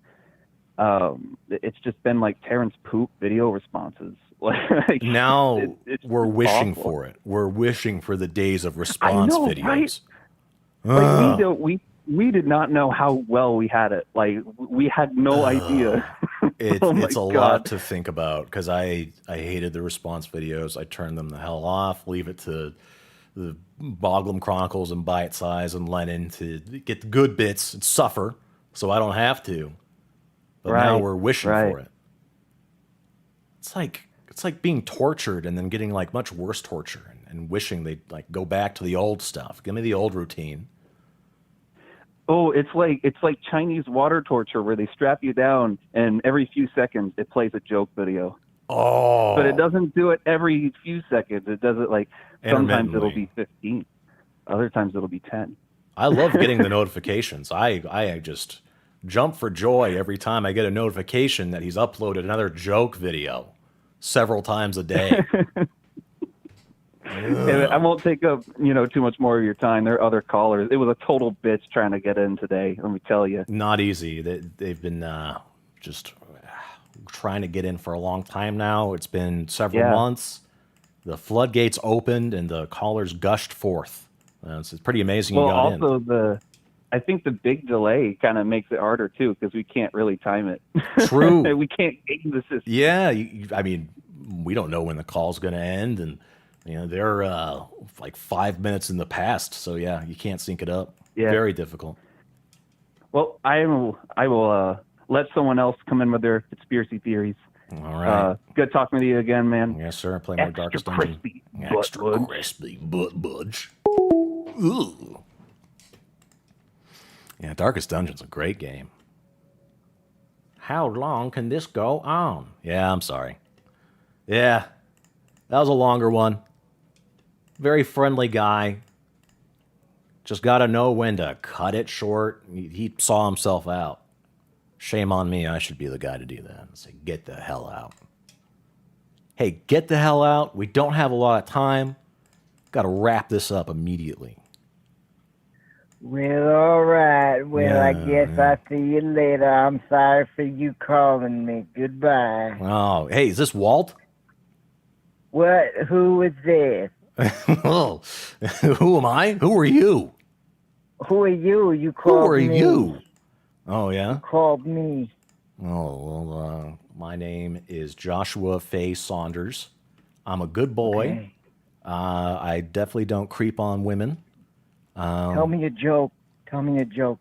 E: like Terrence Poop video responses. Like
A: now
E: it's
A: we're wishing
E: awful.
A: for it. We're wishing for the days of response videos.
E: Right? Like we did not know how well we had it. Like we had no idea.
A: It's a lot to think about because I hated the response videos. I turned them the hell off. Leave it to the Boglum Chronicles and Bite Size and Lennon to get the good bits and suffer, so I don't have to. But now we're wishing for it. It's like being tortured and then getting like much worse torture and wishing they'd like go back to the old stuff. Give me the old routine.
E: Oh, it's like Chinese water torture where they strap you down and every few seconds it plays a joke video.
A: Oh.
E: But it doesn't do it every few seconds. It does it like sometimes it'll be 15. Other times it'll be 10.
A: I love getting the notifications. I just jump for joy every time I get a notification that he's uploaded another joke video several times a day.
E: And I won't take up, too much more of your time. There are other callers. It was a total bitch trying to get in today, let me tell you.
A: Not easy. They've been just trying to get in for a long time now. It's been several months. The floodgates opened and the callers gushed forth. It's pretty amazing you got in.
E: Well, also I think the big delay kind of makes it harder too because we can't really time it.
A: True.
E: We can't game the system.
A: Yeah, I mean, we don't know when the call's going to end, and they're like 5 minutes in the past, so yeah, you can't sync it up.
E: Yeah.
A: Very difficult.
E: Well, I will let someone else come in with their conspiracy theories.
A: All right.
E: Good talking to you again, man.
A: Yes, sir. Play more Darkest Dungeon. Extra crispy butt budge. Ooh. Yeah, Darkest Dungeon's a great game. How long can this go on? Yeah, I'm sorry. Yeah, that was a longer one. Very friendly guy. Just got to know when to cut it short. He saw himself out. Shame on me. I should be the guy to do that. Say, get the hell out. Hey, get the hell out. We don't have a lot of time. Got to wrap this up immediately.
F: Well, all right. Well, I guess I'll see you later. I'm sorry for you calling me. Goodbye.
A: Oh, hey, is this Walt?
F: What? Who is this?
A: Oh, who am I? Who are you?
F: Who are you? You called me.
A: Who are you? Oh, yeah?
F: You called me.
A: Oh, well, my name is Joshua Fay Saunders. I'm a good boy.
F: Okay.
A: I definitely don't creep on women.
F: Tell me a joke. Tell me a joke.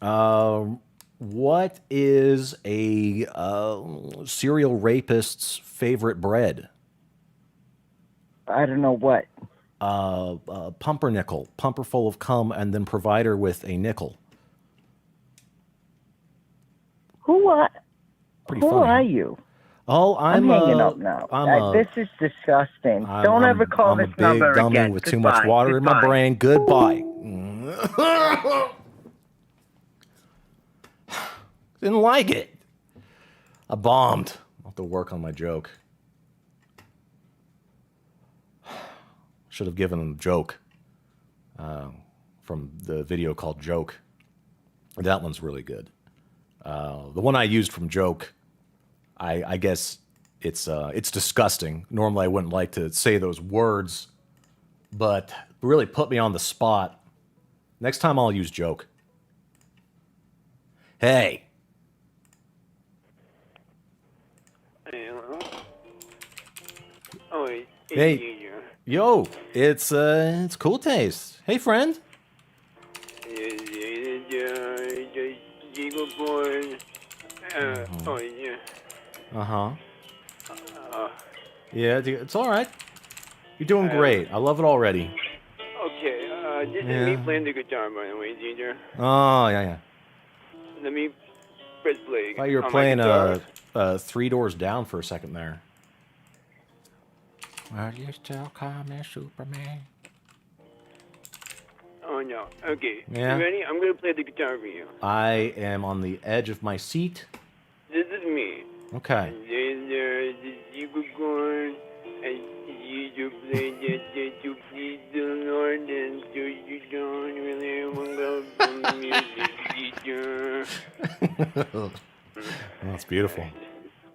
A: What is a serial rapist's favorite bread?
F: I don't know what.
A: Pumpernickel. Pumper full of cum and then provide her with a nickel.
F: Who are
A: Pretty
F: Who
A: funny.
F: are you?
A: Oh,
F: I'm hanging up now. This is disgusting. Don't ever call
A: I'm
F: this
A: a big
F: number
A: dummy
F: again.
A: with too much water in my
F: Goodbye.
A: brain. Goodbye. Didn't like it. I bombed. I'll have to work on my joke. Should have given him a joke from the video called Joke. That one's really good. The one I used from Joke, I guess it's disgusting. Normally I wouldn't like to say those words, but really put me on the spot. Next time I'll use joke. Hey.
N: Hello? Oh,
A: Hey. Yo, it's Cool Taste. Hey, friend.
N: Oh, yeah.
A: Uh-huh.
N: Uh,
A: Yeah, it's all right. You're doing great. I love it already.
N: okay, this
A: Yeah.
N: is me playing the guitar, by the way, Ginger.
A: Oh, yeah.
N: Let me press play
A: Thought you were
N: on my
A: playing
N: guitar.
A: Three Doors Down for a second there. Will you still call me Superman?
N: Oh, no. Okay.
A: Yeah.
N: You ready? I'm going to play the guitar for you.
A: I am on the edge of my seat.
N: This is me.
A: Okay.
N: And then there's the unicorn, and you play that you please the Lord, and so you don't really want to from the music teacher.
A: That's beautiful.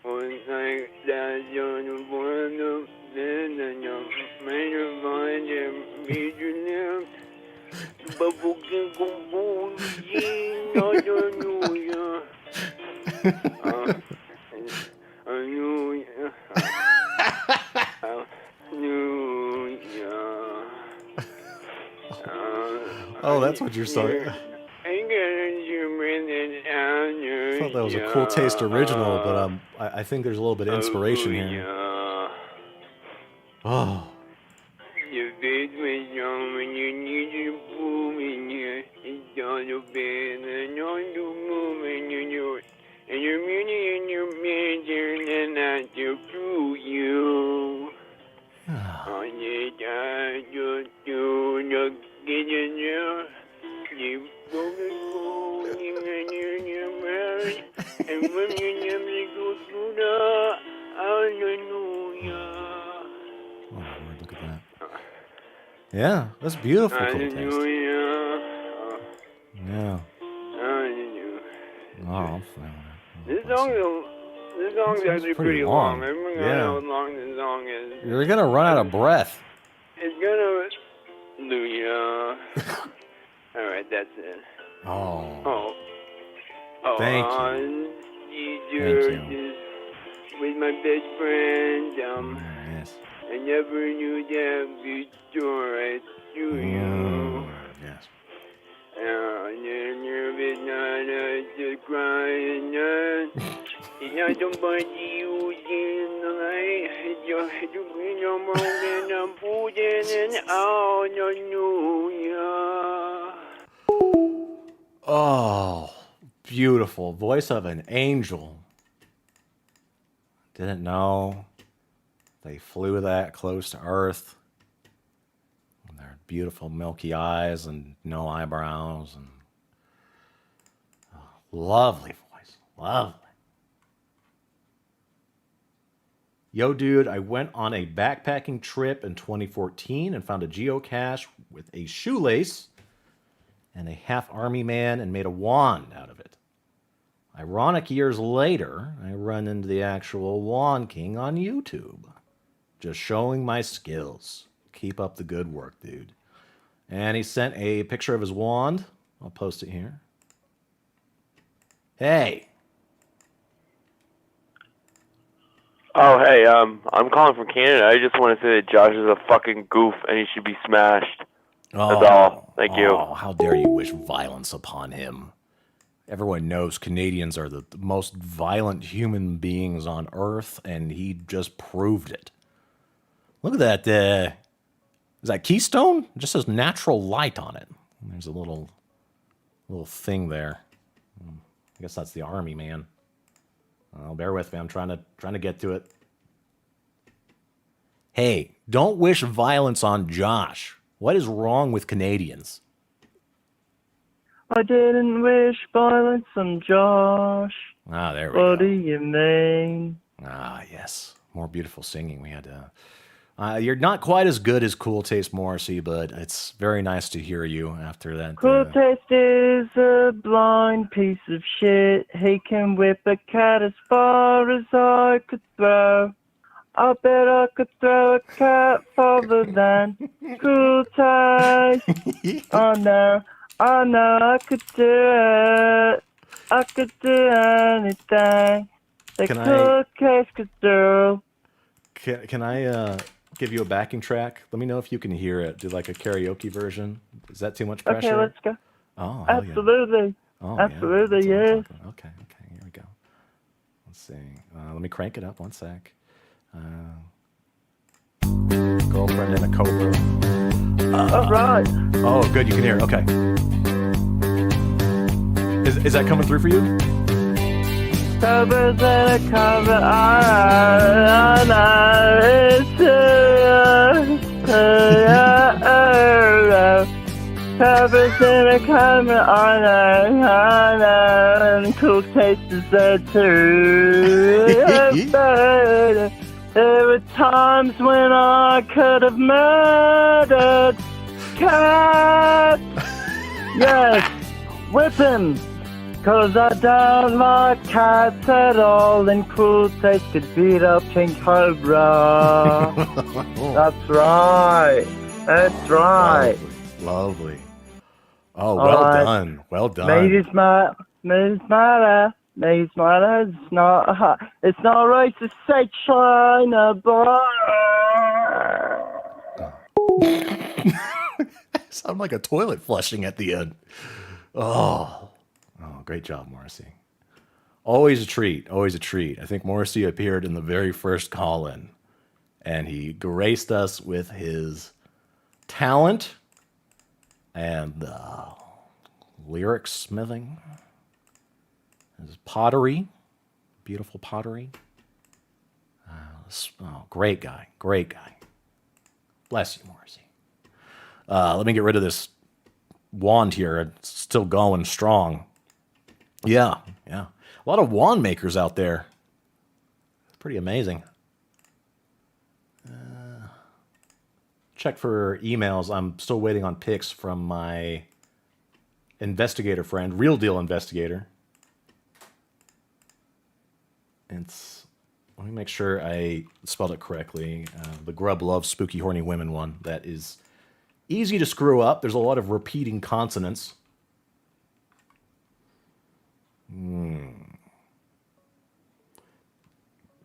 N: One night that you're born of, then you're made of mind and made your lips. Bubble can go on, hallelujah. Hallelujah.
A: Oh, that's what you're saying. I thought that was a Cool Taste original, but I think there's a little bit of inspiration here. Oh.
N: Your bed was young when you need your boom in here. It's all the bed and on the movement you do it. And your beauty and your mansion and not to prove you. On the time you do not get in there. You go to school and you're married. And when you never go through the hallelujah.
A: Look at that. Yeah, that's beautiful, Cool Taste. Yeah. Oh, I'm feeling it.
N: This song's actually pretty long. Everyone gonna know how long this song is.
A: You're gonna run out of breath.
N: It's gonna. Hallelujah. Alright, that's it.
A: Oh.
N: Oh.
A: Thank
N: you. This with my best friend.
A: Yes.
N: I never knew that before I knew you.
A: Yes.
N: And then you're not just crying. It's not somebody you in the light. You bring your mom and I'm putting in hallelujah.
A: Oh, beautiful. Voice of an angel. Didn't know they flew that close to Earth. And their beautiful milky eyes and no eyebrows. And lovely voice. Lovely. Yo, dude, I went on a backpacking trip in 2014 and found a geocache with a shoelace and a half army man and made a wand out of it. Ironic, years later, I run into the actual Wand King on YouTube. Just showing my skills. Keep up the good work, dude. And he sent a picture of his wand. I'll post it here. Hey.
G: Oh, hey, I'm calling from Canada. I just want to say that Josh is a fucking goof and he should be smashed. That's all. Thank you.
A: Oh, how dare you wish violence upon him. Everyone knows Canadians are the most violent human beings on Earth, and he just proved it. Look at that. Is that Keystone? It just says natural light on it. There's a little thing there. I guess that's the army man. Bear with me. I'm trying to get to it. Hey, don't wish violence on Josh. What is wrong with Canadians?
I: I didn't wish violence on Josh.
A: Ah, there we go.
I: What do you mean?
A: Ah, yes. More beautiful singing. We had you're not quite as good as Cool Taste Morrissey, but it's very nice to hear you after that.
I: Cool Taste is a blind piece of shit. He can whip a cat as far as I could throw. I bet I could throw a cat farther than Cool Taste. Oh no, I know I could do it. I could do anything that
A: Can I-
I: cool case could do.
A: Can I give you a backing track? Let me know if you can hear it. Do like a karaoke version. Is that too much pressure?
I: Okay, let's go.
A: Oh, hell yeah.
I: Absolutely.
A: Oh, yeah,
I: Absolutely, yes.
A: Okay, here we go. Let's see. Let me crank it up one sec. Girlfriend in a Cobra.
I: All right.
A: Oh, good. You can hear it. Okay. Is that coming through for you?
I: Cobras in a cover, I know it's Cobras in a cover, I know, and cool taste is there too. There were times when I could have murdered Cat. Yes, whip him. Cause I don't like cats at all, and cool taste could beat up King Cobra. That's right. That's right.
A: Lovely. Oh,
I: All
A: well
I: right.
A: done. Well done.
I: Maybe smarter. Maybe smarter. It's not right to say China, boy.
A: Sound like a toilet flushing at the end. Oh, great job, Morrissey. Always a treat. Always a treat. I think Morrissey appeared in the very first call-in, and he graced us with his talent and lyric smithing, his pottery, beautiful pottery. Great guy. Great guy. Bless you, Morrissey. Let me get rid of this wand here. It's still going strong. Yeah. A lot of wand makers out there. Pretty amazing. Check for emails. I'm still waiting on pics from my investigator friend, Real Deal Investigator. Let me make sure I spelled it correctly. The Grub Loves Spooky Horny Women one. That is easy to screw up. There's a lot of repeating consonants.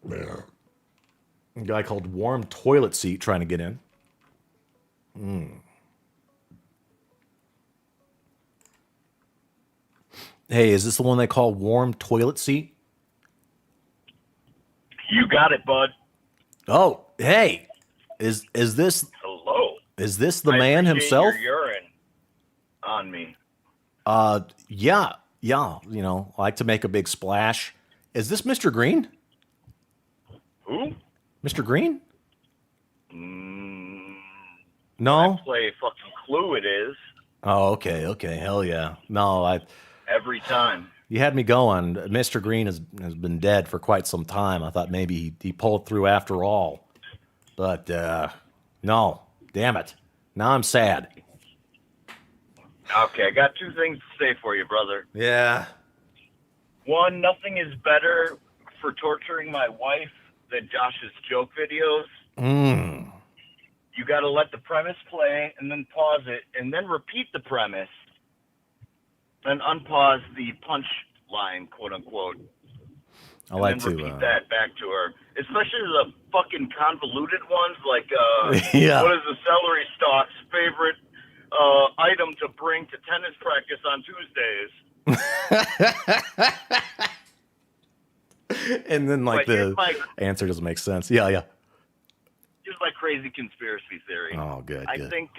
A: A guy called Warm Toilet Seat trying to get in. Hey, is this the one they call Warm Toilet Seat?
J: You got it, bud.
A: Oh, hey, is this?
J: Hello.
A: Is this the
J: I
A: man
J: appreciate
A: himself?
J: Your urine on me.
A: Yeah. You know, I like to make a big splash. Is this Mr. Green?
J: Who?
A: Mr. Green? No.
J: Play fucking Clue. It is
A: Oh, okay, hell yeah. No,
J: every time.
A: you had me going. Mr. Green has been dead for quite some time. I thought maybe he pulled through after all, but no. Damn it. Now I'm sad.
J: Okay, I got two things to say for you, brother.
A: Yeah.
J: One, nothing is better for torturing my wife than Josh's joke videos. You got to let the premise play and then pause it and then repeat the premise. Then unpause the punch line, quote unquote.
A: I like
J: and
A: to
J: then repeat that back to her. Especially the fucking convoluted ones, like
A: Yeah.
J: what is the celery stalk's favorite item to bring to tennis practice on Tuesdays?
A: And then
J: But here's my
A: answer doesn't make sense. Yeah.
J: here's my crazy conspiracy theory.
A: Oh, good.
J: I think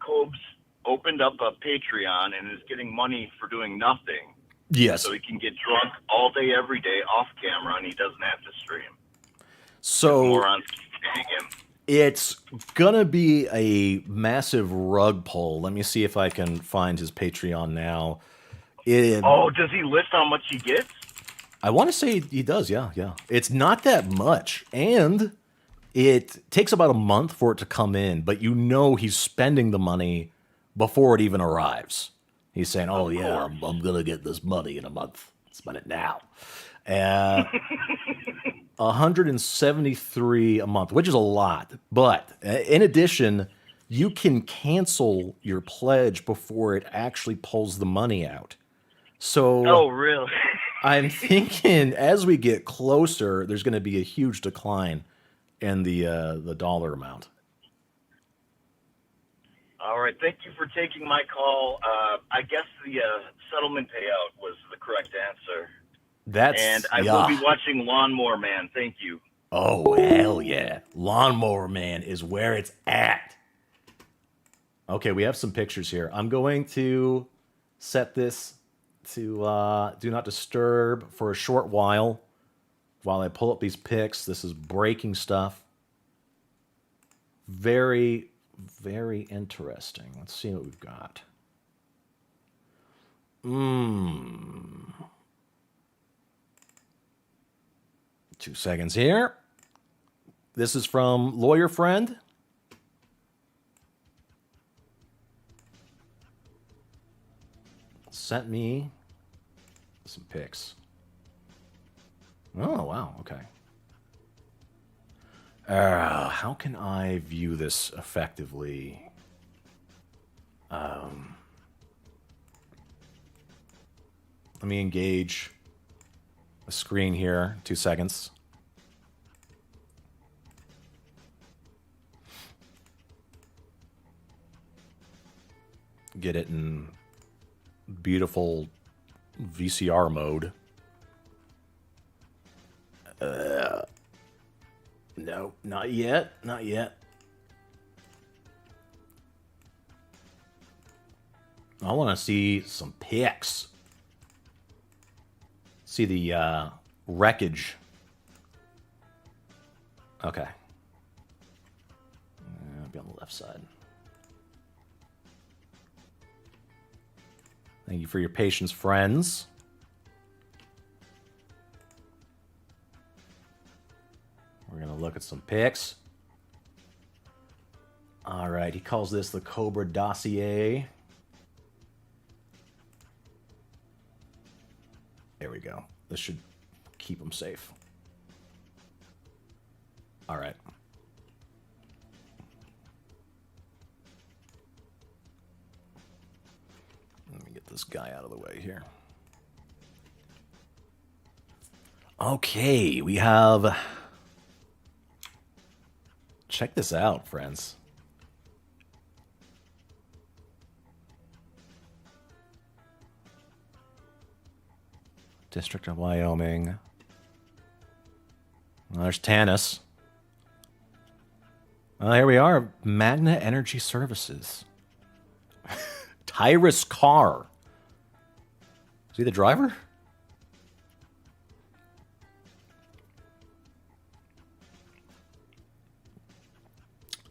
J: Cobes opened up a Patreon and is getting money for doing nothing.
A: Yes.
J: So he can get drunk all day, every day, off camera, and he doesn't have to stream.
A: So
J: Morons keep paying him.
A: it's gonna be a massive rug pull. Let me see if I can find his Patreon now.
J: Does he list how much he gets?
A: I want to say he does. Yeah. It's not that much, and it takes about a month for it to come in. But you know he's spending the money before it even arrives. He's saying, "Oh yeah, I'm gonna get this money in a month. Spend it now." 173 a month, which is a lot. But in addition, you can cancel your pledge before it actually pulls the money out. So
J: Oh, really?
A: I'm thinking as we get closer, there's going to be a huge decline in the dollar amount.
J: All right. Thank you for taking my call. I guess the settlement payout was the correct answer. And I will be watching Lawnmower Man. Thank you.
A: Oh, hell yeah. Lawnmower Man is where it's at. Okay, we have some pictures here. I'm going to set this to do not disturb for a short while I pull up these pics. This is breaking stuff. Very, very interesting. Let's see what we've got. 2 seconds here. This is from Lawyer Friend. Sent me some pics. Oh, wow. Okay. How can I view this effectively? Let me engage the screen here. 2 seconds. Get it in beautiful VCR mode. No, not yet. Not yet. I want to see some pics. See the wreckage. Okay. I'll be on the left side. Thank you for your patience, friends. We're going to look at some pics. All right, he calls this the Cobra dossier. There we go. This should keep him safe. All right. Let me get this guy out of the way here. Okay, we have... Check this out, friends. District of Wyoming. Well, there's Tanis. Well, here we are. Magna Energy Services. Tyrus Carr. Is he the driver?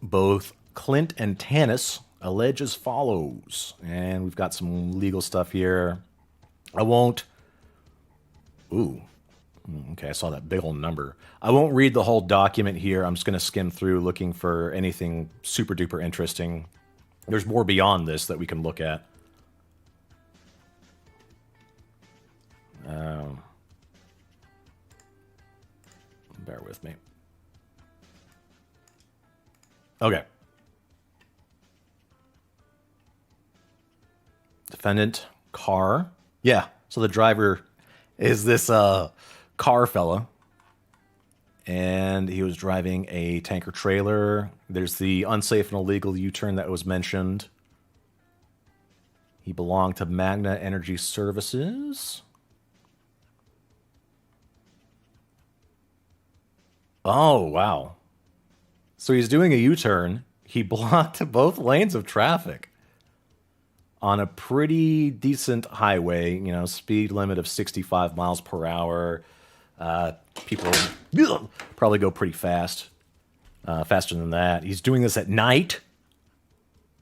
A: Both Clint and Tanis allege as follows. And we've got some legal stuff here. I won't... Ooh. Okay, I saw that big old number. I won't read the whole document here. I'm just going to skim through looking for anything super duper interesting. There's more beyond this that we can look at. Bear with me. Okay. Defendant, Carr. Yeah, so the driver is this Carr fella. And he was driving a tanker trailer. There's the unsafe and illegal U-turn that was mentioned. He belonged to Magna Energy Services. Oh, wow. So he's doing a U-turn. He blocked both lanes of traffic on a pretty decent highway, you know, speed limit of 65 miles per hour. People probably go pretty fast, faster than that. He's doing this at night.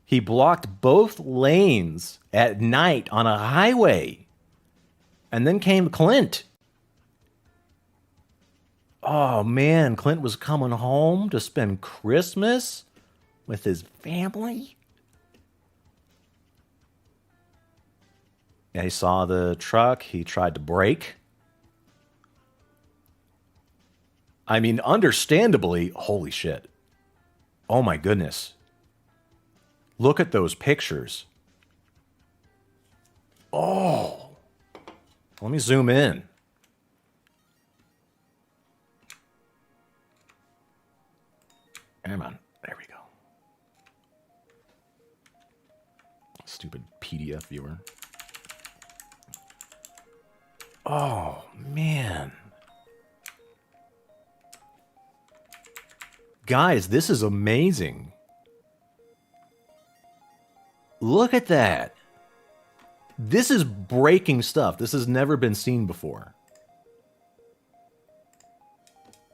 A: He blocked both lanes at night on a highway. And then came Clint. Oh, man, Clint was coming home to spend Christmas with his family. Yeah, he saw the truck. He tried to brake. I mean, understandably, holy shit. Oh, my goodness. Look at those pictures. Oh. Let me zoom in. Come on. There we go. Stupid PDF viewer. Oh, man. Guys, this is amazing. Look at that. This is breaking stuff. This has never been seen before.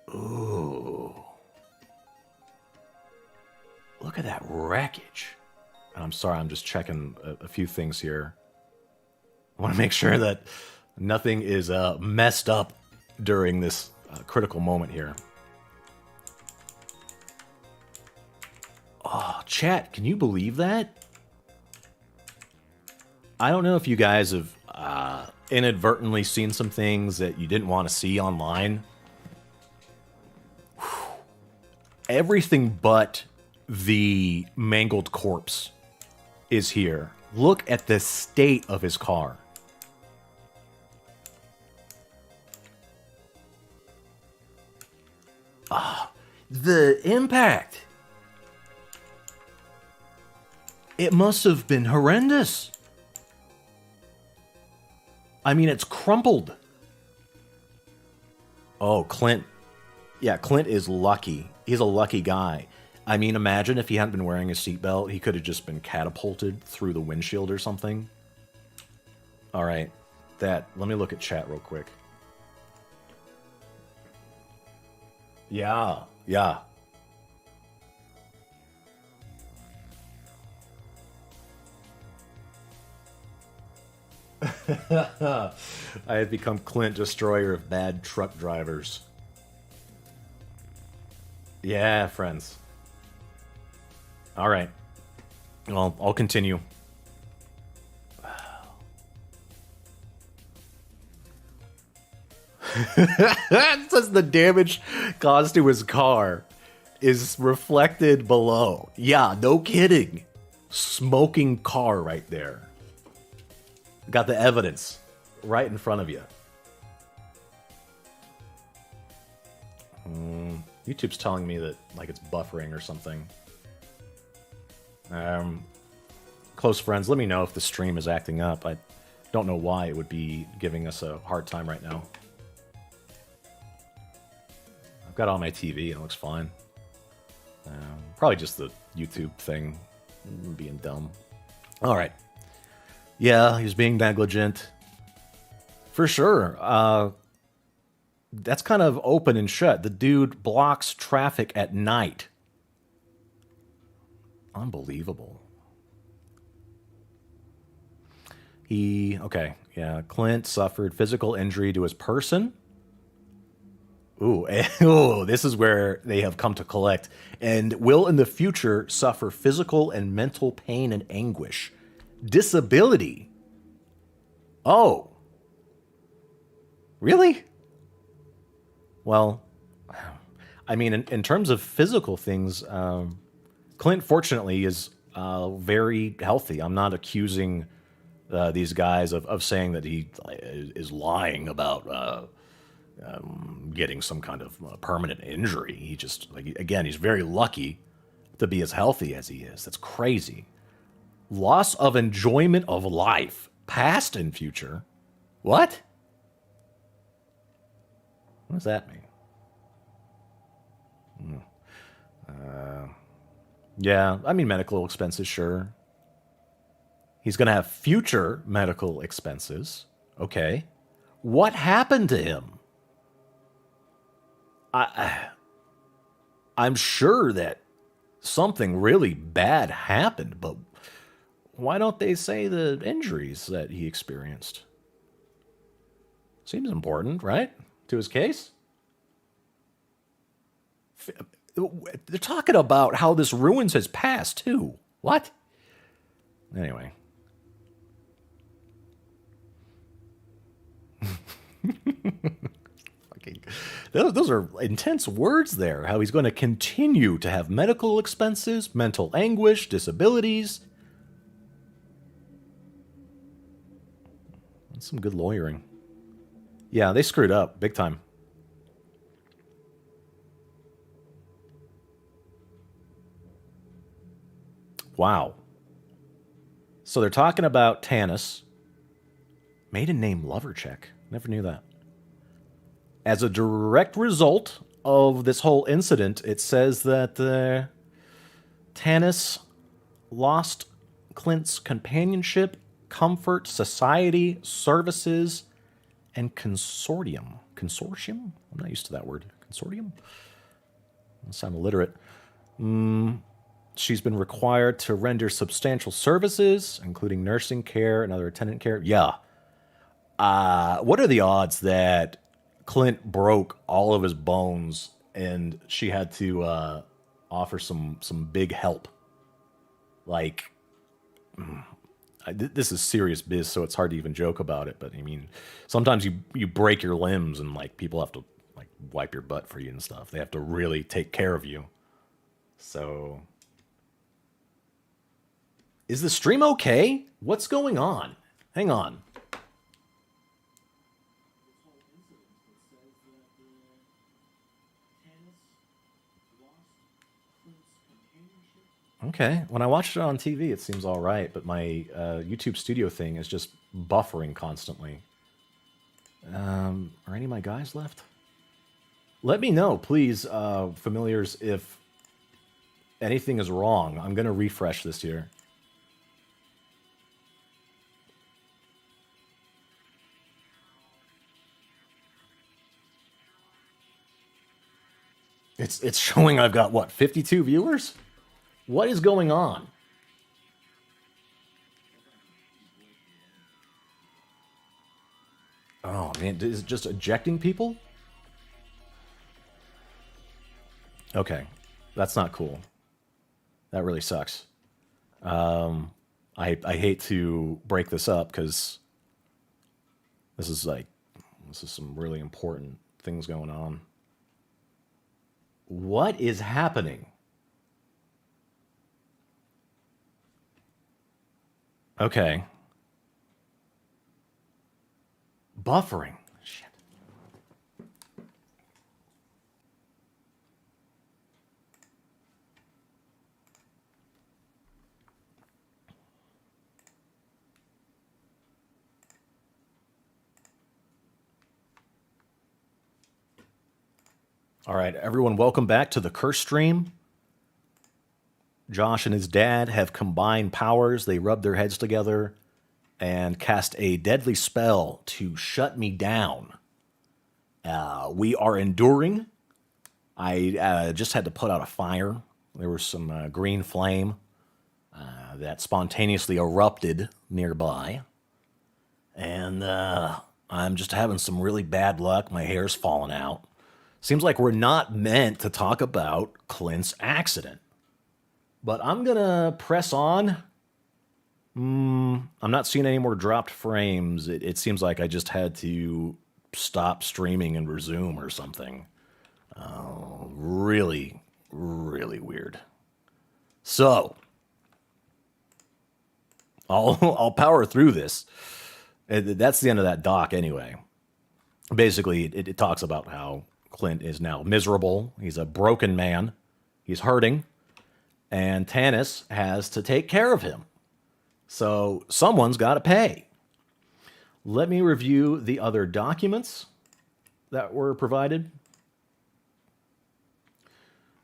A: Ooh. Look at that wreckage. And I'm sorry, I'm just checking a few things here. I want to make sure that nothing is messed up during this critical moment here. Oh, chat, can you believe that? I don't know if you guys have inadvertently seen some things that you didn't want to see online. Whew. Everything but the mangled corpse is here. Look at the state of his car. Ah, the impact. It must have been horrendous. I mean, it's crumpled. Oh, Clint. Yeah, Clint is lucky. He's a lucky guy. I mean, imagine if he hadn't been wearing a seatbelt, he could have just been catapulted through the windshield or something. All right. Let me look at chat real quick. Yeah. I have become Clint, destroyer of bad truck drivers. Yeah, friends. All right. Well, I'll continue. It says the damage caused to his car is reflected below. Yeah, no kidding. Smoking car right there. Got the evidence right in front of you. YouTube's telling me that like it's buffering or something. Close friends, let me know if the stream is acting up. I don't know why it would be giving us a hard time right now. I've got it on my TV and it looks fine. Probably just the YouTube thing being dumb. All right. Yeah, he's being negligent. For sure. That's kind of open and shut. The dude blocks traffic at night. Unbelievable. Okay, yeah. Clint suffered physical injury to his person. Ooh, this is where they have come to collect. And will in the future suffer physical and mental pain and anguish. Disability. Oh. Really? Well, I mean, in terms of physical things, Clint, fortunately, is very healthy. I'm not accusing these guys of saying that he is lying about getting some kind of permanent injury. He just, again, he's very lucky to be as healthy as he is. That's crazy. Loss of enjoyment of life, past and future. What? What does that mean? Yeah, I mean, medical expenses, sure. He's going to have future medical expenses. Okay. What happened to him? I'm sure that something really bad happened, but why don't they say the injuries that he experienced? Seems important, right? To his case? They're talking about how this ruins his past, too. What? Anyway. Fucking those are intense words there. How he's going to continue to have medical expenses, mental anguish, disabilities. That's some good lawyering. Yeah, they screwed up big time. Wow. So they're talking about Tanis. Maiden name lover check. Never knew that. As a direct result of this whole incident, it says that Tanis lost Clint's companionship, comfort, society, services, and consortium. Consortium? I'm not used to that word. Consortium? I sound illiterate. She's been required to render substantial services, including nursing care and other attendant care. Yeah. What are the odds that Clint broke all of his bones and she had to offer some big help? Like, this is serious biz, so it's hard to even joke about it. But I mean, sometimes you break your limbs and like people have to like wipe your butt for you and stuff. They have to really take care of you. So, is the stream okay? What's going on? Hang on. Okay, when I watched it on TV, it seems all right, but my YouTube studio thing is just buffering constantly. Are any of my guys left? Let me know, please, familiars, if anything is wrong. I'm going to refresh this here. It's showing I've got, what, 52 viewers? What is going on? Oh, man, is it just ejecting people? Okay, that's not cool. That really sucks. I hate to break this up because this is some really important things going on. What is happening? Okay. Buffering. Shit. All right, everyone, welcome back to the Curse stream. Josh and his dad have combined powers. They rubbed their heads together and cast a deadly spell to shut me down. We are enduring. I just had to put out a fire. There was some green flame that spontaneously erupted nearby. And I'm just having some really bad luck. My hair's falling out. Seems like we're not meant to talk about Clint's accident. But I'm going to press on. I'm not seeing any more dropped frames. It seems like I just had to stop streaming and resume or something. Really, really weird. So, I'll power through this. That's the end of that doc anyway. Basically, it talks about how Clint is now miserable. He's a broken man. He's hurting. And Tanis has to take care of him. So someone's got to pay. Let me review the other documents that were provided.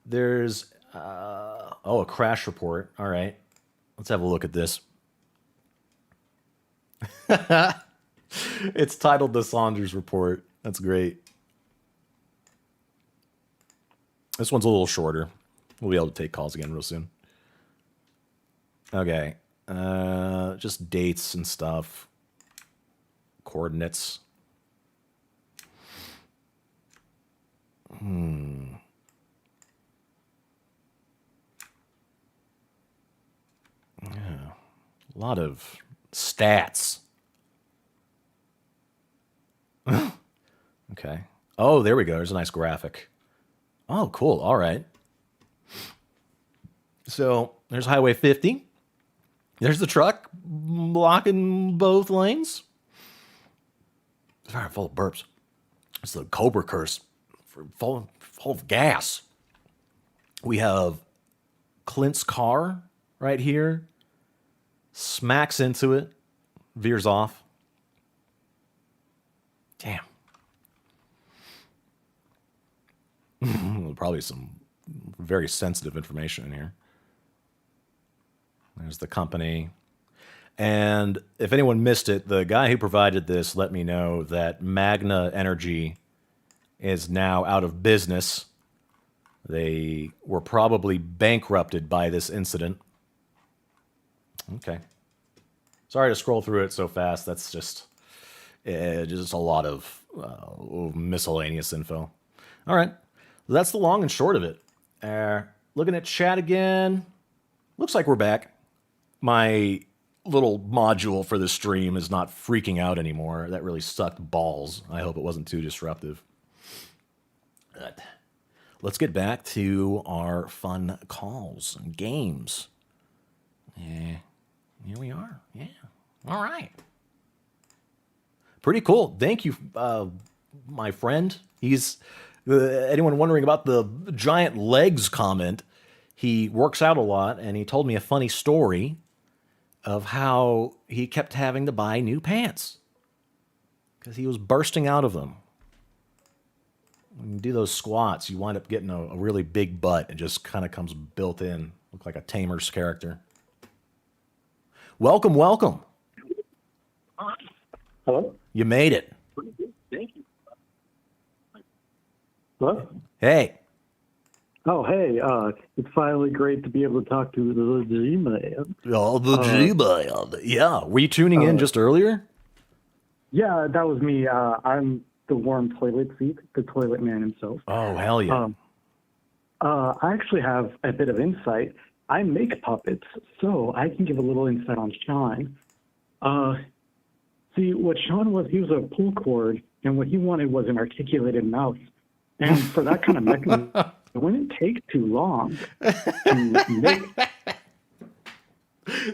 A: There's, a crash report. All right. Let's have a look at this. It's titled the Saunders Report. That's great. This one's a little shorter. We'll be able to take calls again real soon. Okay. Just dates and stuff. Coordinates. Yeah. A lot of stats. Okay. Oh, there we go. There's a nice graphic. Oh, cool. All right. So there's Highway 50. There's the truck blocking both lanes. Sorry, full of burps. It's the Cobra curse. Full of gas. We have Clint's car right here. Smacks into it. Veers off. Damn. Probably some very sensitive information in here. There's the company. And if anyone missed it, the guy who provided this let me know that Magna Energy is now out of business. They were probably bankrupted by this incident. Okay. Sorry to scroll through it so fast. That's just a lot of miscellaneous info. All right. That's the long and short of it. Looking at chat again. Looks like we're back. My little module for the stream is not freaking out anymore. That really sucked balls. I hope it wasn't too disruptive. But let's get back to our fun calls and games. Yeah, here we are. Yeah. All right. Pretty cool. Thank you, my friend. He's anyone wondering about the giant legs comment. He works out a lot, and he told me a funny story of how he kept having to buy new pants because he was bursting out of them. When you do those squats, you wind up getting a really big butt. It just kind of comes built in. Look like a Tamer's character. Welcome, welcome.
K: Hello?
A: You made it.
K: Thank you. Hello?
A: Hey.
K: Oh, hey. It's finally great to be able to talk to the G-Man.
A: Oh, the G-Man. Yeah. Were you tuning in just earlier?
K: Yeah, that was me. I'm the warm toilet seat, the toilet man himself.
A: Oh, hell yeah.
K: I actually have a bit of insight. I make puppets, so I can give a little insight on Sean. See, what Sean was, he was a pull cord, and what he wanted was an articulated mouth. And for that kind of mechanism, it wouldn't take too long to make.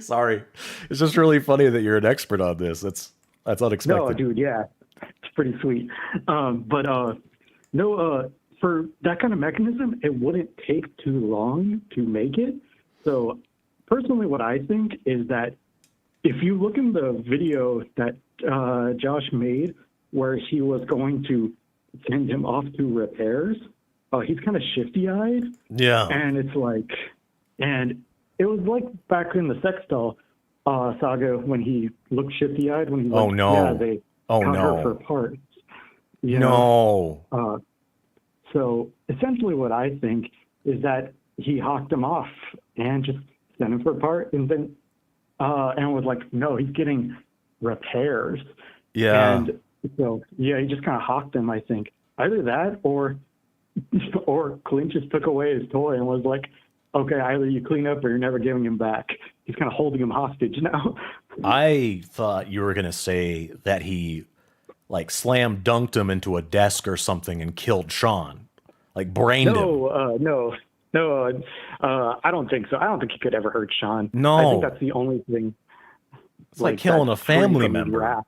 A: Sorry. It's just really funny that you're an expert on this. That's unexpected.
K: No, dude, yeah. It's pretty sweet. For that kind of mechanism, it wouldn't take too long to make it. So personally, what I think is that if you look in the video that Josh made where he was going to send him off to repairs, he's kind of shifty-eyed.
A: Yeah.
K: And it's like, and it was like back in the sex doll saga when he looked shifty-eyed. When he
A: Oh,
K: looked,
A: no.
K: Yeah, they
A: Oh,
K: cut
A: no.
K: her for parts. You
A: No.
K: know? So essentially what I think is that he hawked him off and just sent him for a part and then and was like, no, he's getting repairs.
A: Yeah.
K: And so, yeah, he just kind of hawked him, I think. Either that or Clint just took away his toy and was like, okay, either you clean up or you're never giving him back. He's kind of holding him hostage now.
A: I thought you were going to say that he like slam dunked him into a desk or something and killed Sean, like brained him.
K: No, I don't think so. I don't think he could ever hurt Sean.
A: No.
K: I think that's the only thing.
A: It's like killing a
K: that's free
A: family
K: from his
A: member.
K: wrath.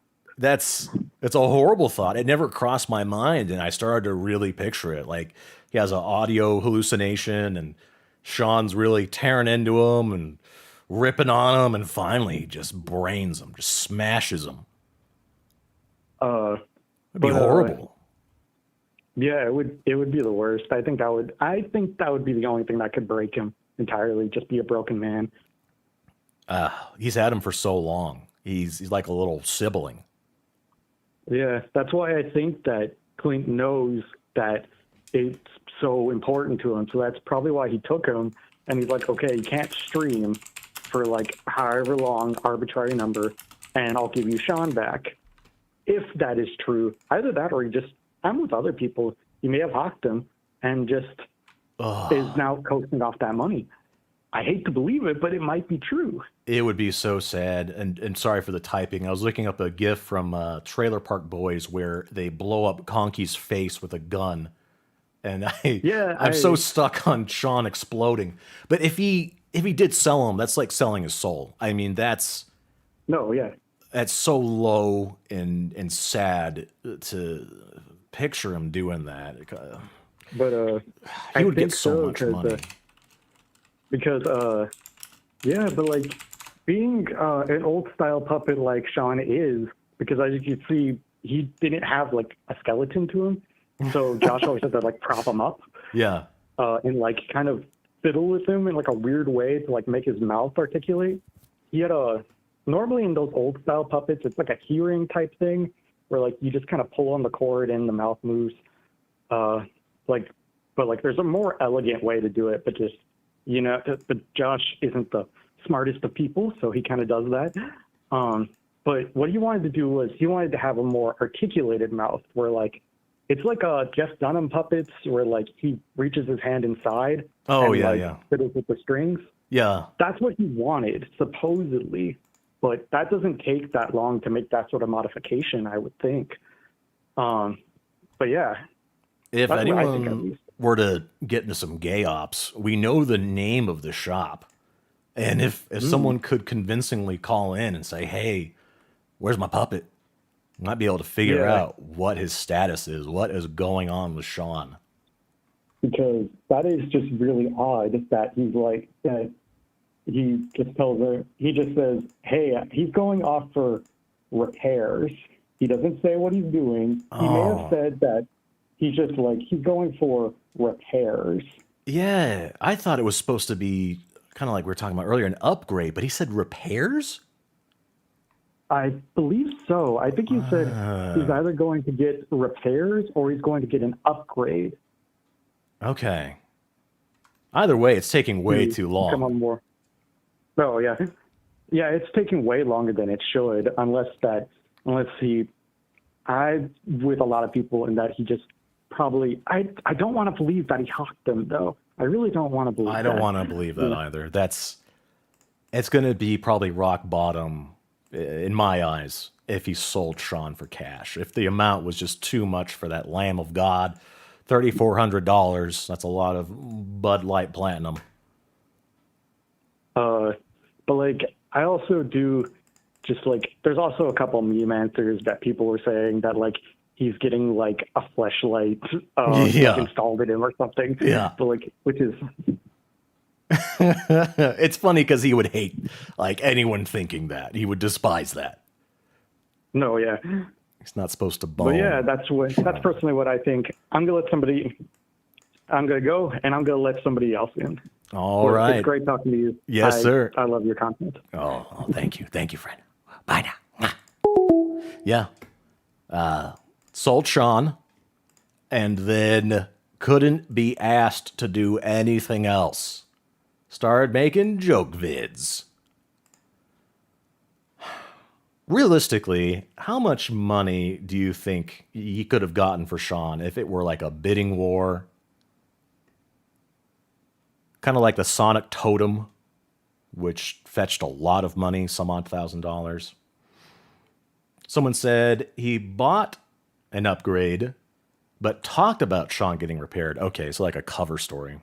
A: It's a horrible thought. It never crossed my mind, and I started to really picture it. Like he has an audio hallucination, and Sean's really tearing into him and ripping on him, and finally he just brains him, just smashes him. It'd be horrible.
K: Yeah, it would be the worst. I think that would be the only thing that could break him entirely, just be a broken man.
A: He's had him for so long. He's like a little sibling.
K: Yeah, that's why I think that Clint knows that it's so important to him. So that's probably why he took him. And he's like, okay, you can't stream for like however long, arbitrary number, and I'll give you Sean back. If that is true, either that or I'm with other people. He may have hawked him and just is now coasting off that money. I hate to believe it, but it might be true.
A: It would be so sad. And sorry for the typing. I was looking up a GIF from Trailer Park Boys where they blow up Conky's face with a gun. And I'm so stuck on Sean exploding. But if he did sell him, that's like selling his soul. I mean, that's so low and sad to picture him doing that.
K: But
A: he would get so much money.
K: Because but like being an old style puppet like Sean is, because as you can see, he didn't have like a skeleton to him. So Josh always had to like prop him up.
A: Yeah.
K: And like kind of fiddle with him in like a weird way to like make his mouth articulate. He had normally in those old style puppets, it's like a hearing type thing where like you just kind of pull on the cord and the mouth moves. But there's a more elegant way to do it, but just, but Josh isn't the smartest of people, so he kind of does that. But what he wanted to do was he wanted to have a more articulated mouth where like, it's like Jeff Dunham puppets where like he reaches his hand inside. Fiddles with the strings.
A: Yeah.
K: That's what he wanted, supposedly. But that doesn't take that long to make that sort of modification, I would think. But yeah.
A: If anyone were to get into some gay ops, we know the name of the shop. And if someone could convincingly call in and say, hey, where's my puppet? Might be able to figure out what his status is, what is going on with Sean.
K: Because that is just really odd that he's like, he just tells her, he just says, hey, he's going off for repairs. He doesn't say what he's doing. He may have said that he's just like, he's going for repairs.
A: Yeah, I thought it was supposed to be kind of like we were talking about earlier, an upgrade, but he said repairs?
K: I believe so. I think he said he's either going to get repairs or he's going to get an upgrade.
A: Okay. Either way, it's taking way too long.
K: Come on more. Oh, yeah. Yeah, it's taking way longer than it should, unless he, with a lot of people, in that he just probably, I don't want to believe that he hawked them, though. I really don't want to believe that.
A: I don't want to believe that either. It's going to be probably rock bottom in my eyes if he sold Sean for cash. If the amount was just too much for that Lamb of God, $3,400, that's a lot of Bud Light Platinum.
K: But like, I also do just like, there's also a couple meme answers that people were saying that like, he's getting like a fleshlight installed in him or something.
A: Yeah.
K: But like, which is...
A: It's funny because he would hate like anyone thinking that. He would despise that.
K: No, yeah.
A: He's not supposed to bone.
K: But yeah, that's personally what I think. I'm gonna go and I'm gonna let somebody else in.
A: All right.
K: It's great talking to you.
A: Yes, sir.
K: I love your content.
A: Oh, thank you. Thank you, friend. Bye now. Yeah. Sold Sean and then couldn't be asked to do anything else. Started making joke vids. Realistically, how much money do you think he could have gotten for Sean if it were like a bidding war? Kind of like the Sonic Totem, which fetched a lot of money, some odd $1,000. Someone said he bought an upgrade, but talked about Sean getting repaired. Okay, so like a cover story.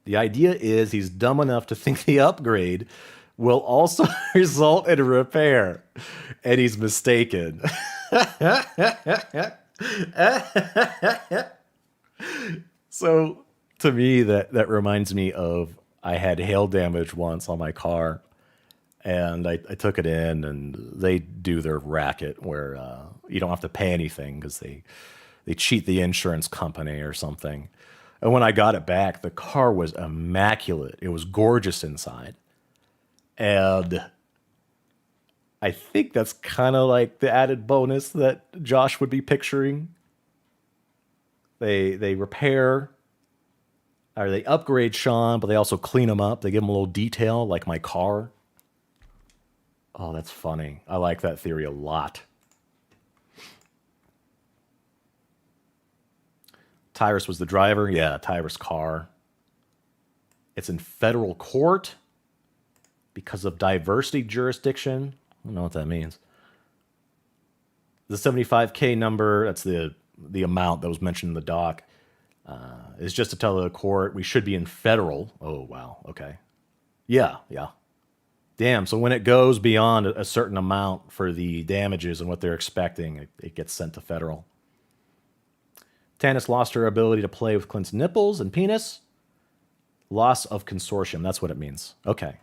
A: The idea is he's dumb enough to think the upgrade will also result in a repair, and he's mistaken. So to me, that reminds me of I had hail damage once on my car, and I took it in, and they do their racket where you don't have to pay anything because they cheat the insurance company or something. And when I got it back, the car was immaculate. It was gorgeous inside. And I think that's kind of like the added bonus that Josh would be picturing. They repair, or they upgrade Sean, but they also clean him up. They give him a little detail, like my car. Oh, that's funny. I like that theory a lot. Tyrus was the driver. Yeah, Tyrus' car. It's in federal court because of diversity jurisdiction. I don't know what that means. The 75K number, that's the amount that was mentioned in the doc, is just to tell the court we should be in federal. Oh, wow. Okay. Yeah. Damn. So when it goes beyond a certain amount for the damages and what they're expecting, it gets sent to federal. Tanis lost her ability to play with Clint's nipples and penis. Loss of consortium. That's what it means. Okay.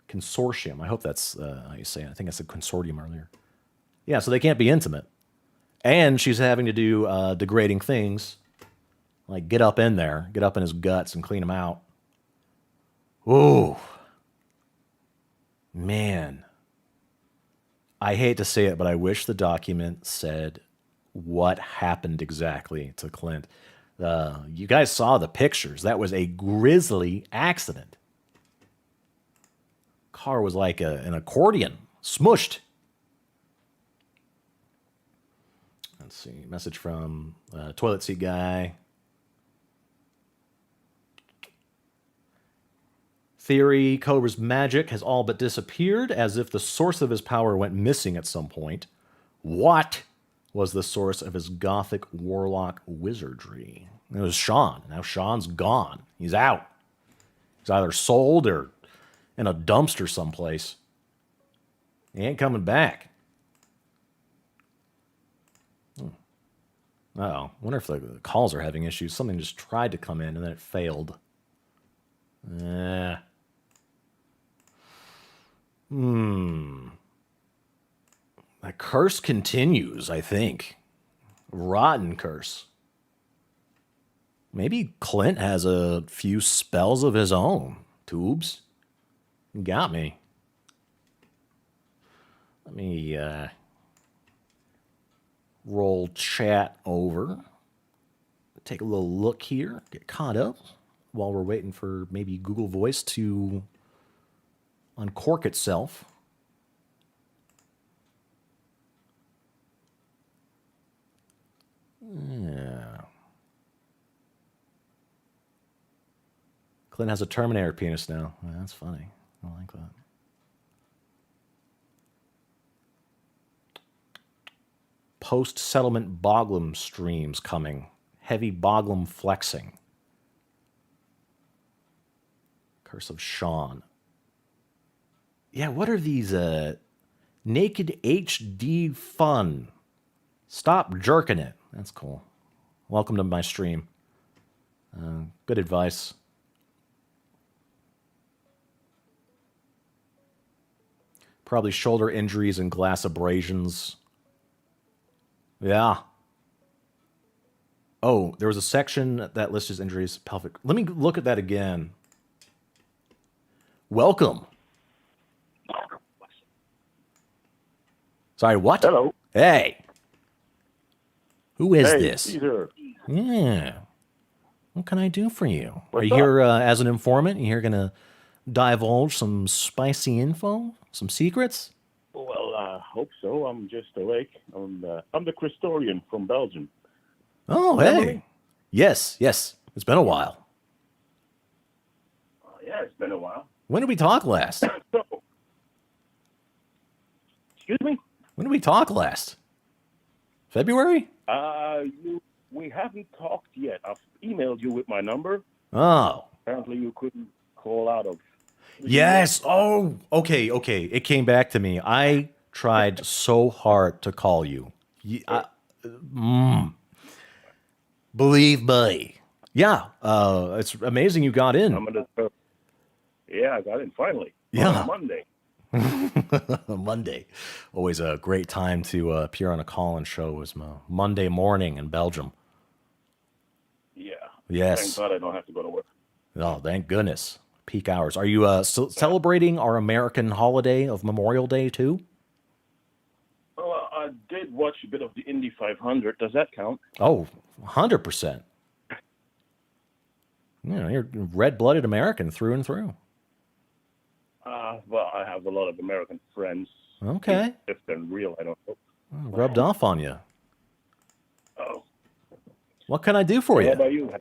A: Consortium. I hope that's how you say it. I think I said consortium earlier. Yeah, so they can't be intimate. And she's having to do degrading things, like get up in there, get up in his guts and clean him out. Ooh. Man. I hate to say it, but I wish the document said what happened exactly to Clint. You guys saw the pictures. That was a grisly accident. Car was like an accordion, smushed. Let's see. Message from toilet seat guy. Theory, Cobra's magic has all but disappeared, as if the source of his power went missing at some point. What was the source of his gothic warlock wizardry? It was Sean. Now Sean's gone. He's out. He's either sold or in a dumpster someplace. He ain't coming back. Uh-oh. Wonder if the calls are having issues. Something just tried to come in and then it failed. That curse continues, I think. Rotten curse. Maybe Clint has a few spells of his own. Tubes. You got me. Let me roll chat over. Take a little look here. Get caught up while we're waiting for maybe Google Voice to uncork itself. Yeah. Clint has a Terminator penis now. Yeah, that's funny. I like that. Post-settlement Boglum streams coming. Heavy Boglum flexing. Curse of Sean. Yeah, what are these naked HD fun? Stop jerking it. That's cool. Welcome to my stream. Good advice. Probably shoulder injuries and glass abrasions. Yeah. Oh, there was a section that lists his injuries. Pelvic. Let me look at that again. Welcome. Sorry, what?
L: Hello.
A: Hey. Who is
L: Hey,
A: this?
L: Caesar.
A: Yeah. What can I do for you?
L: What's
A: Are you here as an informant? You here going to divulge some spicy info? Some secrets?
L: Well, I hope so. I'm just awake. I'm the Christorian from Belgium.
A: Oh,
L: Remember
A: hey.
L: me?
A: Yes. It's been a while.
L: Yeah, it's been a while.
A: When did we talk last?
L: Excuse me?
A: When did we talk last? February?
L: We haven't talked yet. I've emailed you with my number.
A: Oh.
L: Apparently you couldn't call out of...
A: Yes. Oh, okay. It came back to me. I tried so hard to call you. Believe me. Yeah. It's amazing you got in.
L: Yeah, I got in finally.
A: Yeah.
L: On Monday.
A: Monday. Always a great time to appear on a call-in show. Was Monday morning in Belgium.
L: Yeah.
A: Yes.
L: Thank God I don't have to go to work.
A: Oh, thank goodness. Peak hours. Are you celebrating our American holiday of Memorial Day too?
L: Well, I did watch a bit of the Indy 500. Does that count?
A: Oh, 100%. You're red-blooded American through and through.
L: Well, I have a lot of American friends.
A: Okay.
L: If they're real, I don't know.
A: Rubbed off on you.
L: Oh.
A: What can I do for
L: What
A: you?
L: about you?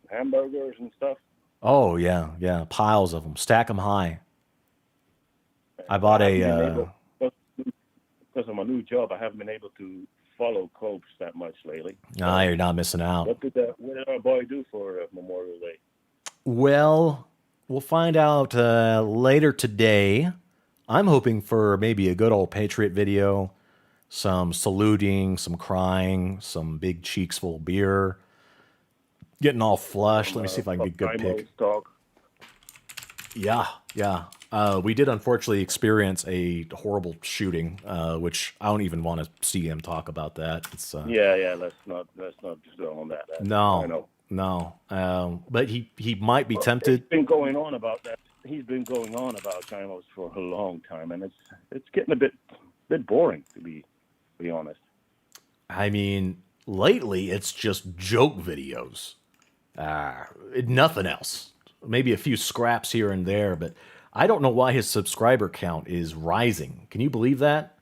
L: Hamburgers and stuff?
A: Oh yeah, yeah, piles of them. Stack them high. I bought
L: Because of my new job, I haven't been able to follow Cobra that much lately.
A: Nah, you're not missing out.
L: What did our boy do for Memorial Day?
A: Well, we'll find out later today. I'm hoping for maybe a good old Patriot video, some saluting, some crying, some big cheeks full of beer, getting all flushed. Let me see if I can get a good pic.
L: Talk.
A: Yeah, yeah. We did unfortunately experience a horrible shooting, which I don't even want to see him talk about that. It's
L: Yeah. Let's not just go on that. I know.
A: no. But he might be tempted.
L: He's been going on about that. He's been going on about Chimos for a long time, and it's getting a bit boring to be honest.
A: I mean, lately it's just joke videos. Nothing else. Maybe a few scraps here and there, but I don't know why his subscriber count is rising. Can you believe that?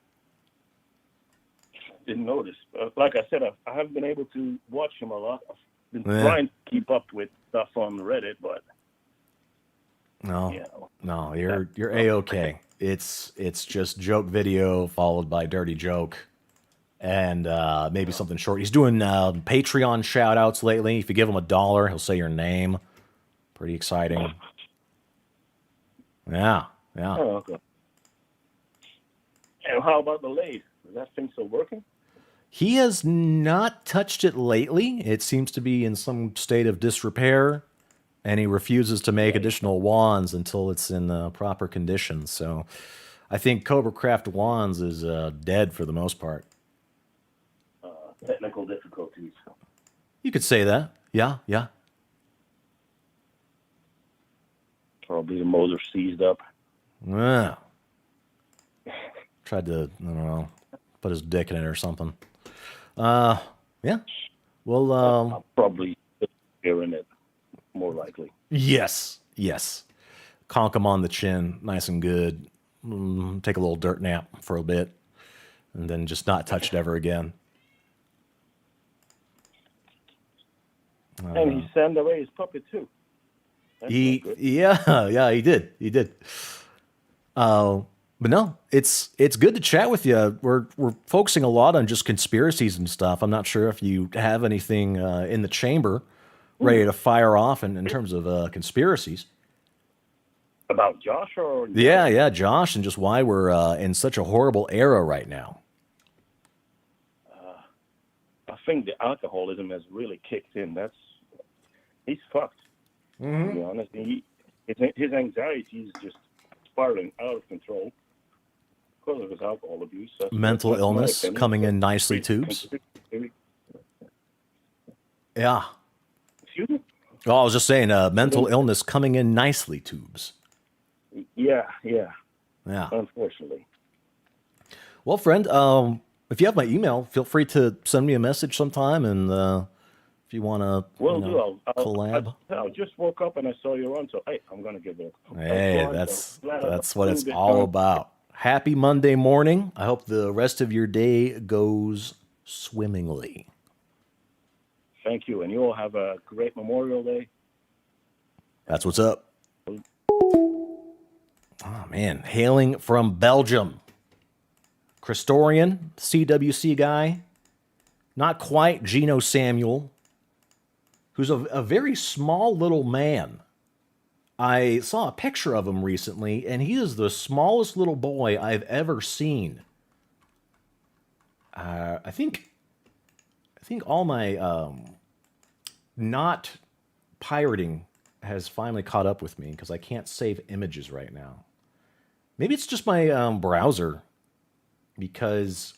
L: Didn't notice. Like I said, I haven't been able to watch him a lot. I've been trying to keep up with stuff on Reddit, but
A: No,
L: you know.
A: no, you're A-okay. It's just joke video followed by dirty joke, and maybe something short. He's doing Patreon shout outs lately. If you give him $1, he'll say your name. Pretty exciting. Yeah.
L: Oh, okay. And how about the lathe? Is that thing still working?
A: He has not touched it lately. It seems to be in some state of disrepair, and he refuses to make additional wands until it's in proper condition. So I think Cobra Craft Wands is dead for the most part.
L: Technical difficulties.
A: You could say that. Yeah.
L: Probably the motor seized up.
A: Yeah. Tried to, I don't know, put his dick in it or something. Yeah. Well,
L: probably hearing it, more likely.
A: Yes. Conk him on the chin, nice and good. Take a little dirt nap for a bit, and then just not touch it ever again.
L: And he sent away his puppet too. That's not good.
A: Yeah, he did. But no, it's good to chat with you. We're focusing a lot on just conspiracies and stuff. I'm not sure if you have anything in the chamber ready to fire off in terms of conspiracies.
L: About Josh or?
A: Yeah, Josh, and just why we're in such a horrible era right now.
L: I think the alcoholism has really kicked in. He's fucked. To be honest, his anxiety is just spiraling out of control because of his alcohol abuse.
A: Mental illness coming in nicely, tubes. Yeah.
L: Excuse me?
A: Oh, I was just saying, mental illness coming in nicely, tubes.
L: Yeah.
A: Yeah.
L: Unfortunately.
A: Well, friend, if you have my email, feel free to send me a message sometime, and if you want to collab.
L: I just woke up and I saw you on, so hey, I'm gonna give it.
A: Hey, that's what it's all about. Happy Monday morning. I hope the rest of your day goes swimmingly.
L: Thank you, and you all have a great Memorial Day.
A: That's what's up. Oh man, hailing from Belgium. Christorian, CWC guy. Not quite Geno Samuel, who's a very small little man. I saw a picture of him recently, and he is the smallest little boy I've ever seen. I think all my not pirating has finally caught up with me because I can't save images right now. Maybe it's just my browser, because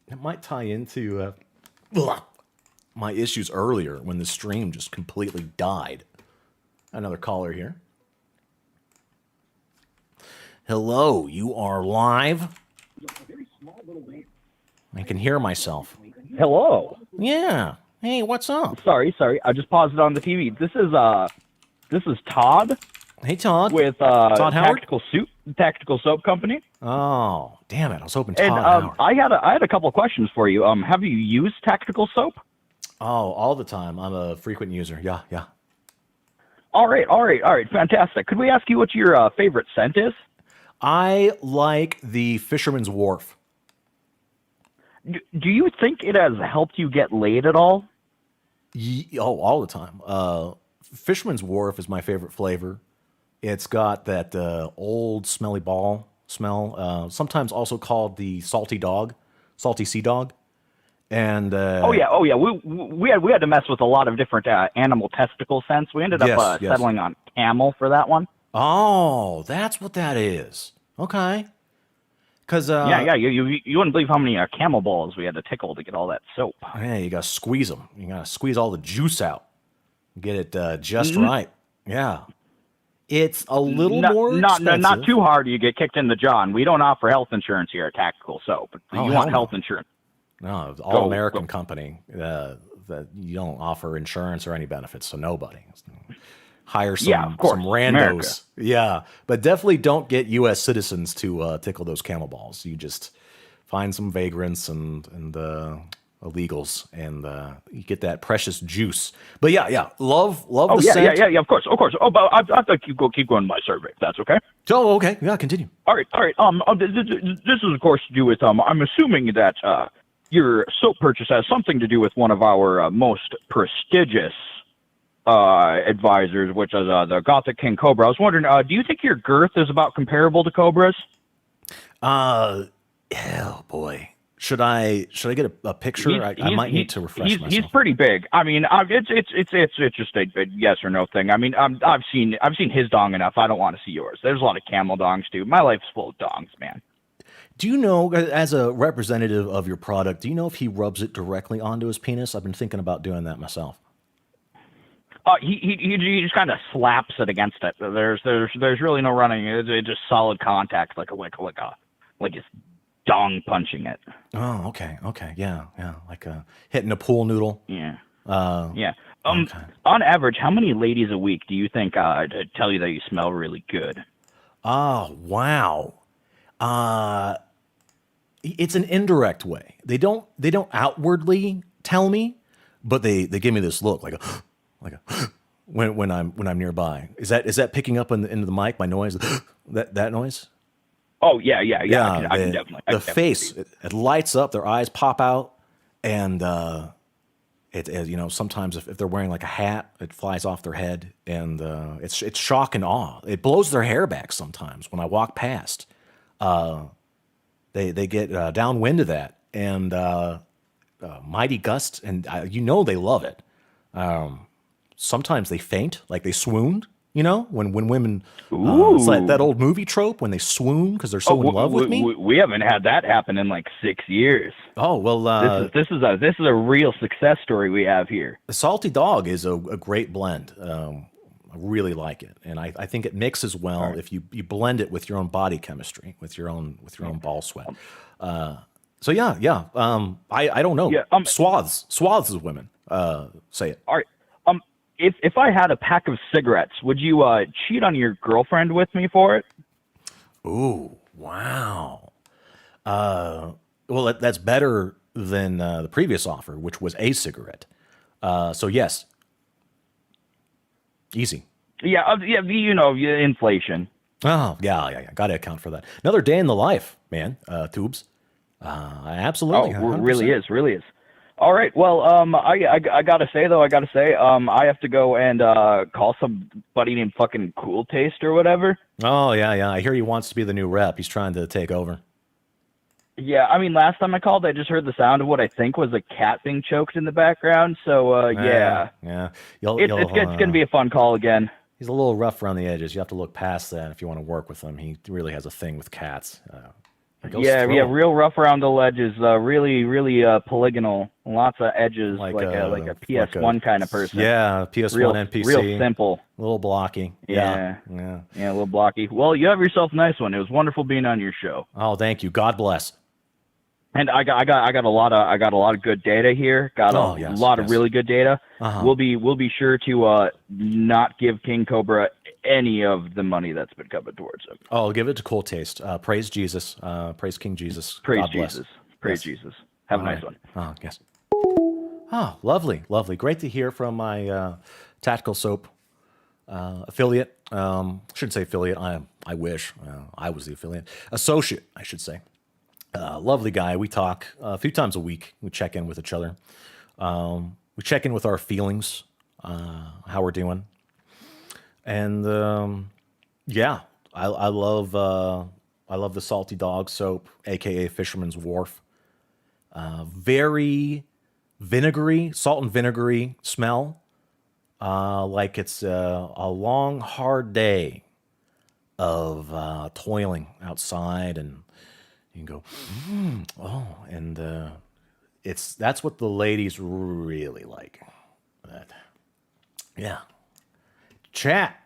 A: it might tie into my issues earlier when the stream just completely died. Another caller here. Hello, you are live. I can hear myself.
M: Hello.
A: Yeah. Hey, what's up?
M: Sorry. I just paused it on the TV. This is Todd.
A: Hey, Todd.
M: With
A: Todd Howard?
M: Tactical Soap Company.
A: Oh, damn it! I was hoping Todd
M: And
A: Howard.
M: I had a couple of questions for you. Have you used Tactical Soap?
A: Oh, all the time. I'm a frequent user. Yeah.
H: All right, fantastic. Could we ask you what your favorite scent is?
A: I like the Fisherman's Wharf.
H: Do you think it has helped you get laid at all?
A: All the time. Fisherman's Wharf is my favorite flavor. It's got that old smelly ball smell, sometimes also called the salty sea dog. And
H: oh yeah. We had to mess with a lot of different animal testicle scents. We ended up
A: yes.
H: settling on camel for that one.
A: Oh, that's what that is. Okay. Cause
H: yeah, you wouldn't believe how many camel balls we had to tickle to get all that soap.
A: Yeah, you gotta squeeze them. You gotta squeeze all the juice out, get it just
H: Mhm.
A: right. Yeah, it's a little more expensive.
H: Not too hard. You get kicked in the jaw. And we don't offer health insurance here at Tactical Soap. But
A: Oh,
H: you
A: hell
H: want
A: no.
H: health insurance?
A: No, all American company that you don't offer insurance or any benefits, so nobody. Hire some,
H: Yeah, of course,
A: some randos.
H: America.
A: Yeah, but definitely don't get U.S. citizens to tickle those camel balls. You just find some vagrants and illegals, and you get that precious juice. But yeah, love
H: Oh
A: the
H: yeah,
A: scent.
H: yeah, of course. Oh, but I think you keep going my survey. If that's okay.
A: Oh, okay. Yeah, continue.
H: All right. This is of course to do with I'm assuming that your soap purchase has something to do with one of our most prestigious advisors, which is the Gothic King Cobra. I was wondering, do you think your girth is about comparable to Cobra's?
A: Oh boy. Should I get a picture? I might need to refresh myself.
H: He's pretty big. I mean, it's just a yes or no thing. I mean, I've seen his dong enough. I don't want to see yours. There's a lot of camel dongs too. My life's full of dongs, man.
A: Do you know, as a representative of your product, do you know if he rubs it directly onto his penis? I've been thinking about doing that myself.
H: He just kind of slaps it against it. There's really no running. It's just solid contact, like it's dong punching it.
A: Oh, okay, yeah, like hitting a pool noodle.
H: Yeah.
A: Yeah.
H: Okay. On average, how many ladies a week do you think tell you that you smell really good?
A: Oh, wow. It's an indirect way. They don't outwardly tell me, but they give me this look like a when I'm nearby. Is that picking up into the mic, my noise? that noise?
H: Oh yeah. I can definitely.
A: The face, it lights up. Their eyes pop out, and it sometimes if they're wearing like a hat, it flies off their head, and it's shock and awe. It blows their hair back sometimes when I walk past. They get downwind of that, and mighty gust, and they love it. Sometimes they faint, like they swooned. When women, it's like that old movie trope when they swoon because they're so in love with me.
H: We haven't had that happen in like 6 years.
A: Oh well,
H: this is a real success story we have here.
A: The Salty Dog is a great blend. I really like it, and I think it mixes well if you blend it with your own body chemistry, with your own ball sweat. So yeah. I don't know. Yeah, swaths of women say it.
H: All right. If I had a pack of cigarettes, would you cheat on your girlfriend with me for it?
A: Ooh, wow. Well, that's better than the previous offer, which was a cigarette. So yes. Easy.
H: Yeah, inflation.
A: Oh, yeah. Got to account for that. Another day in the life, man. Tubes. Absolutely.
H: Oh, really is. All right. Well, I gotta say I have to go and call somebody named fucking Cool Taste or whatever.
A: Oh yeah. I hear he wants to be the new rep. He's trying to take over.
H: Yeah, I mean, last time I called, I just heard the sound of what I think was a cat being choked in the background. So yeah. It's gonna be a fun call again.
A: He's a little rough around the edges. You have to look past that if you want to work with him. He really has a thing with cats.
H: Yeah, real rough around the edges. Really polygonal. Lots of edges, like a PS1 kind of person.
A: Yeah, PS1 NPC.
H: Real simple.
A: A little blocky.
H: Yeah, a little blocky. Well, you have yourself a nice one. It was wonderful being on your show.
A: Oh, thank you. God bless.
H: And I got a lot of good data here. Got a lot of really good data.
A: Uh-huh.
H: We'll be sure to not give King Cobra any of the money that's been coming towards him.
A: Oh, I'll give it to Cool Taste. Praise Jesus. Praise King Jesus.
H: Praise
A: God bless.
H: Jesus. Praise Jesus. Have a nice one.
A: Oh, yes. Oh, lovely. Great to hear from my Tactical Soap affiliate. Shouldn't say affiliate. I wish I was the affiliate. Associate, I should say. Lovely guy. We talk a few times a week. We check in with each other. We check in with our feelings, how we're doing. And yeah, I love the Salty Dog soap, aka Fisherman's Wharf. Very vinegary, salt and vinegary smell. Like it's a long, hard day of toiling outside, and you can go, and that's what the ladies really like. But, yeah. Chat.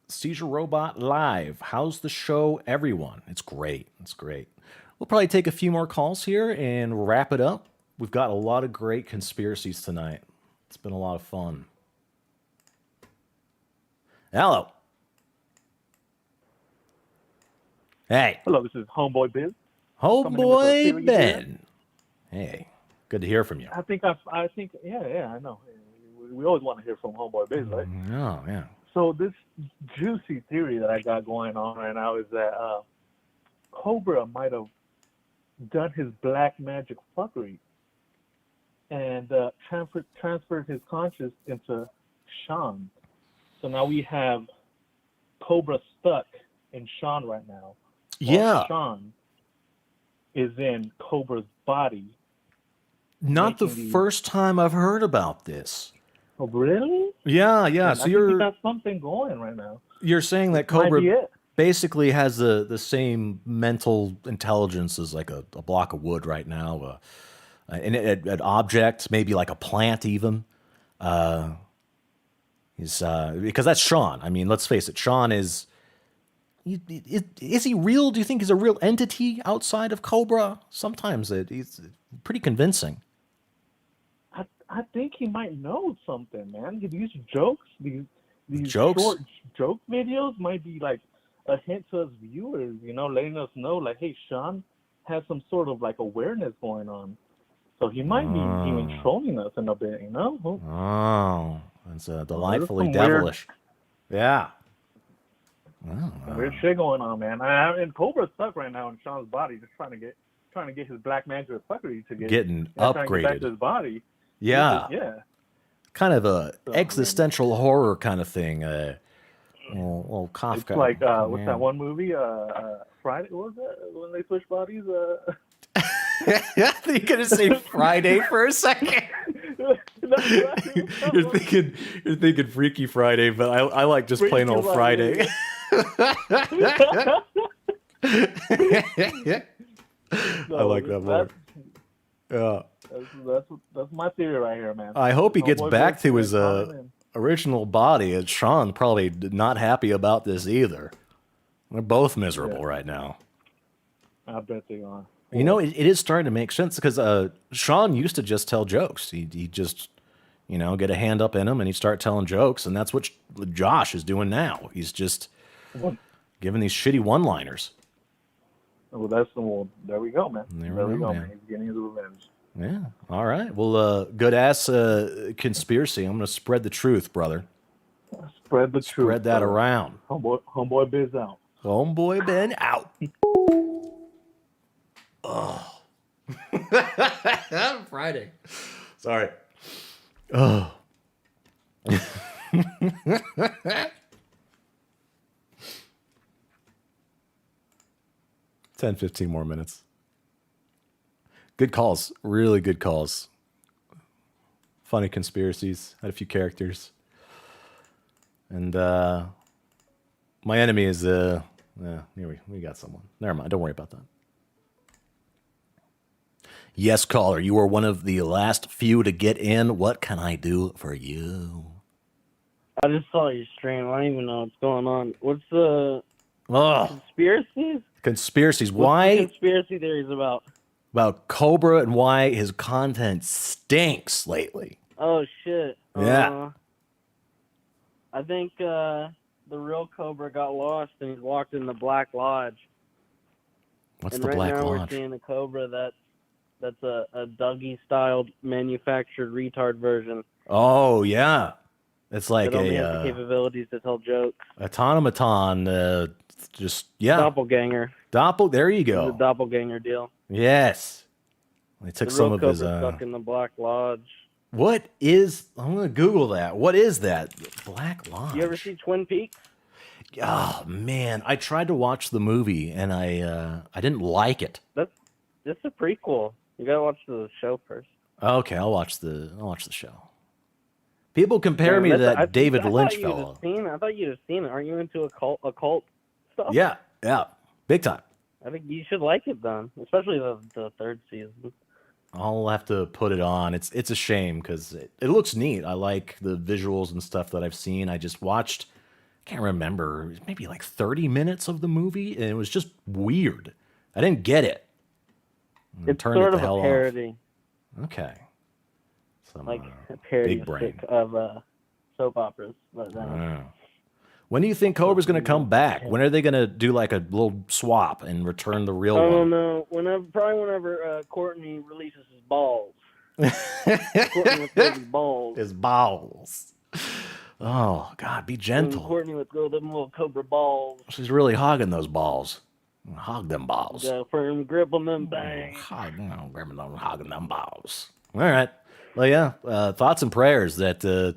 A: Seizure Robot Live. How's the show, everyone? It's great. It's great. We'll probably take a few more calls here and wrap it up. We've got a lot of great conspiracies tonight. It's been a lot of fun. Hello. Hey.
O: Hello, this is Homeboy Ben.
A: Homeboy Ben. Hey, good to hear from you.
O: I think, yeah, I know. We always want to hear from Homeboy Ben, right?
A: Oh, yeah.
O: So this juicy theory that I got going on right now is that Cobra might have done his black magic fuckery and transferred his conscious into Sean. So now we have Cobra stuck in Sean right now.
A: Yeah.
O: Sean is in Cobra's body.
A: Not the first time I've heard about this.
O: Oh, really?
A: Yeah.
O: And
A: So
O: I think we got something going right now.
A: you're saying that
O: This might
A: Cobra
O: be it.
A: basically has the same mental intelligence as like a block of wood right now, an object, maybe like a plant even. He's because that's Sean. I mean, let's face it, Sean is he real? Do you think he's a real entity outside of Cobra? Sometimes he's pretty convincing.
O: I think he might know something, man. These jokes, these
A: Jokes?
O: short joke videos might be like a hint to us viewers, letting us know, like, hey, Sean has some sort of like awareness going on. So he might be even trolling us in a bit,
A: Oh, that's delightfully
O: some weird-
A: devilish. Yeah.
O: Some weird shit going on, man. And Cobra's stuck right now in Sean's body, just trying to get his black magic fuckery to
A: Getting
O: trying to get back
A: upgraded.
O: to his body.
A: Yeah.
O: Yeah.
A: Kind of a existential horror kind of thing. Little Kafka.
O: It's like what's
A: Yeah.
O: that one movie? Friday. What was that? When they switch bodies?
A: You're gonna say Friday for a second. You're thinking Freaky Friday, but I like just plain old Friday. I like that more. Yeah.
O: That's my theory right here, man.
A: I hope he gets
O: Homeboy
A: back to
O: Ben's
A: his
O: calling in.
A: original body. And Sean probably not happy about this either. They're both miserable right now.
O: I bet they are.
A: You know, it is starting to make sense because Sean used to just tell jokes. He'd just, get a hand up in him and he'd start telling jokes. And that's what Josh is doing now. He's just giving these shitty one-liners.
O: Well, there we go, man.
A: There we go, man.
O: He's getting his revenge.
A: Yeah. All right. Well, good ass conspiracy. I'm going to spread the truth, brother.
O: Spread the truth.
A: Spread that
O: brother.
A: around.
O: Homeboy Biz out.
A: Homeboy Ben out. Oh. Friday. Sorry. Oh. 10, 15 more minutes. Good calls. Really good calls. Funny conspiracies. Had a few characters. And my enemy is here we got someone. Never mind. Don't worry about that. Yes, caller. You are one of the last few to get in. What can I do for you?
I: I just saw your stream. I don't even know what's going on. What's the
A: Oh,
I: conspiracies?
A: conspiracies.
I: What's the
A: Why?
I: conspiracy theories about?
A: About Cobra and why his content stinks lately.
I: Oh shit.
A: Yeah.
I: I think the real Cobra got lost and he's walked in the Black Lodge.
A: What's
I: and
A: the
I: right
A: Black
I: now
A: Lodge?
I: we're seeing the Cobra that's
P: That's a Dougie-styled manufactured retard version.
A: Oh yeah, it's like
P: It only has the
A: a
P: capabilities to tell jokes.
A: automaton. Just yeah,
P: Doppelganger.
A: There you
P: It's a
A: go.
P: doppelganger deal.
A: Yes, they took
P: The
A: some
P: real
A: of his.
P: Cobra's stuck in the Black Lodge.
A: What is? I'm gonna Google that. What is that? Black Lodge.
P: You ever see Twin Peaks?
A: Oh man, I tried to watch the movie and I didn't like it.
P: That's a prequel. You gotta watch the show first.
A: Okay, I'll watch the show. People compare me to that David Lynch fellow.
P: I thought you'd have seen it. Aren't you into occult stuff?
A: Yeah, big time.
P: I think you should like it then, especially the third season.
A: I'll have to put it on. It's a shame because it looks neat. I like the visuals and stuff that I've seen. I just watched, can't remember, maybe like 30 minutes of the movie, and it was just weird. I didn't get it.
P: It's sort of a parody.
A: Okay. Some,
P: like a parody
A: big brain.
P: of soap operas. But,
A: When do you think Cobra's going to come back? When are they going to do like a little swap and return the real
P: I
A: one?
P: don't know. Whenever Courtney releases his balls. Courtney would throw his balls.
A: His balls. Oh, God, be gentle.
P: Courtney would throw them little Cobra balls.
A: She's really hogging those balls. Hog them balls.
P: Got a firm grip on them bangs.
A: Hogging them balls. All right. Well, yeah. Thoughts and prayers that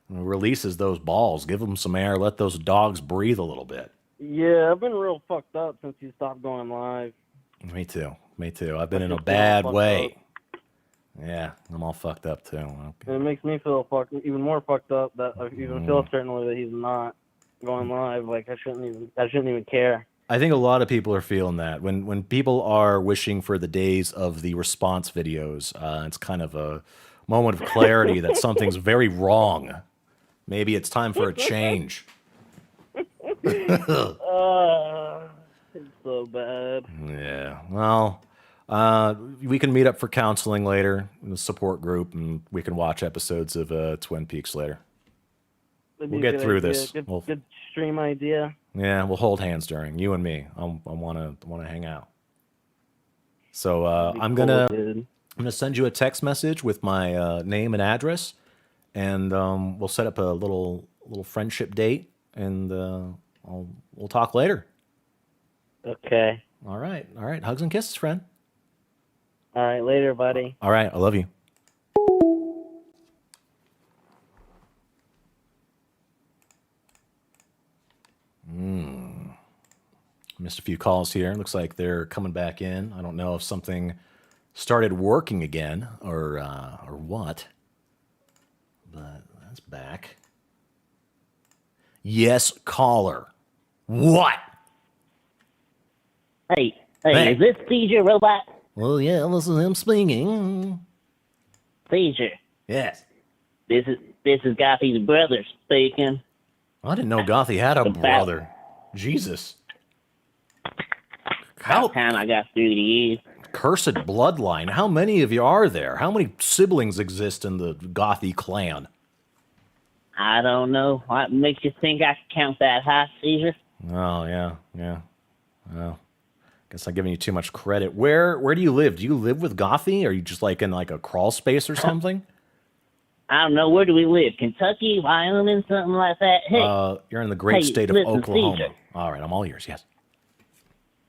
A: releases those balls. Give them some air. Let those dogs breathe a little bit.
P: Yeah, I've been real fucked up since you stopped going live.
A: Me too. I've been in a bad way. Yeah, I'm all fucked up too. Okay.
P: It makes me feel even more fucked up that I even feel certainly that he's not going live. Like I shouldn't even care.
A: I think a lot of people are feeling that. When people are wishing for the days of the response videos, it's kind of a moment of clarity that something's very wrong. Maybe it's time for a change.
P: It's so bad.
A: Yeah. Well, we can meet up for counseling later in the support group, and we can watch episodes of Twin Peaks later. We'll get through this.
P: Good stream idea.
A: Yeah, we'll hold hands during you and me. I want to hang out. So I'm gonna send you a text message with my name and address, and we'll set up a little friendship date, and we'll talk later.
P: Okay.
A: All right. Hugs and kisses, friend.
P: All right, later, buddy.
A: All right, I love you. Missed a few calls here. Looks like they're coming back in. I don't know if something started working again or what, but that's back. Yes, caller. What?
Q: Hey, is this Seizure Robot?
A: Well, yeah, this is him speaking.
Q: Seizure.
A: Yes.
Q: This is Gothie's brother speaking.
A: I didn't know Gothie had a brother. Jesus.
Q: How time I got through the years.
A: Cursed bloodline. How many of you are there? How many siblings exist in the Gothie clan?
Q: I don't know. What makes you think I can count that high, Caesar?
A: Oh, yeah. Well, guess I'm giving you too much credit. Where do you live? Do you live with Gothie? Or are you just like in like a crawl space or something?
Q: I don't know. Where do we live? Kentucky, Wyoming, something like that? Hey,
A: you're in the great state of
Q: listen,
A: Oklahoma.
Q: Caesar.
A: All right, I'm all ears, yes.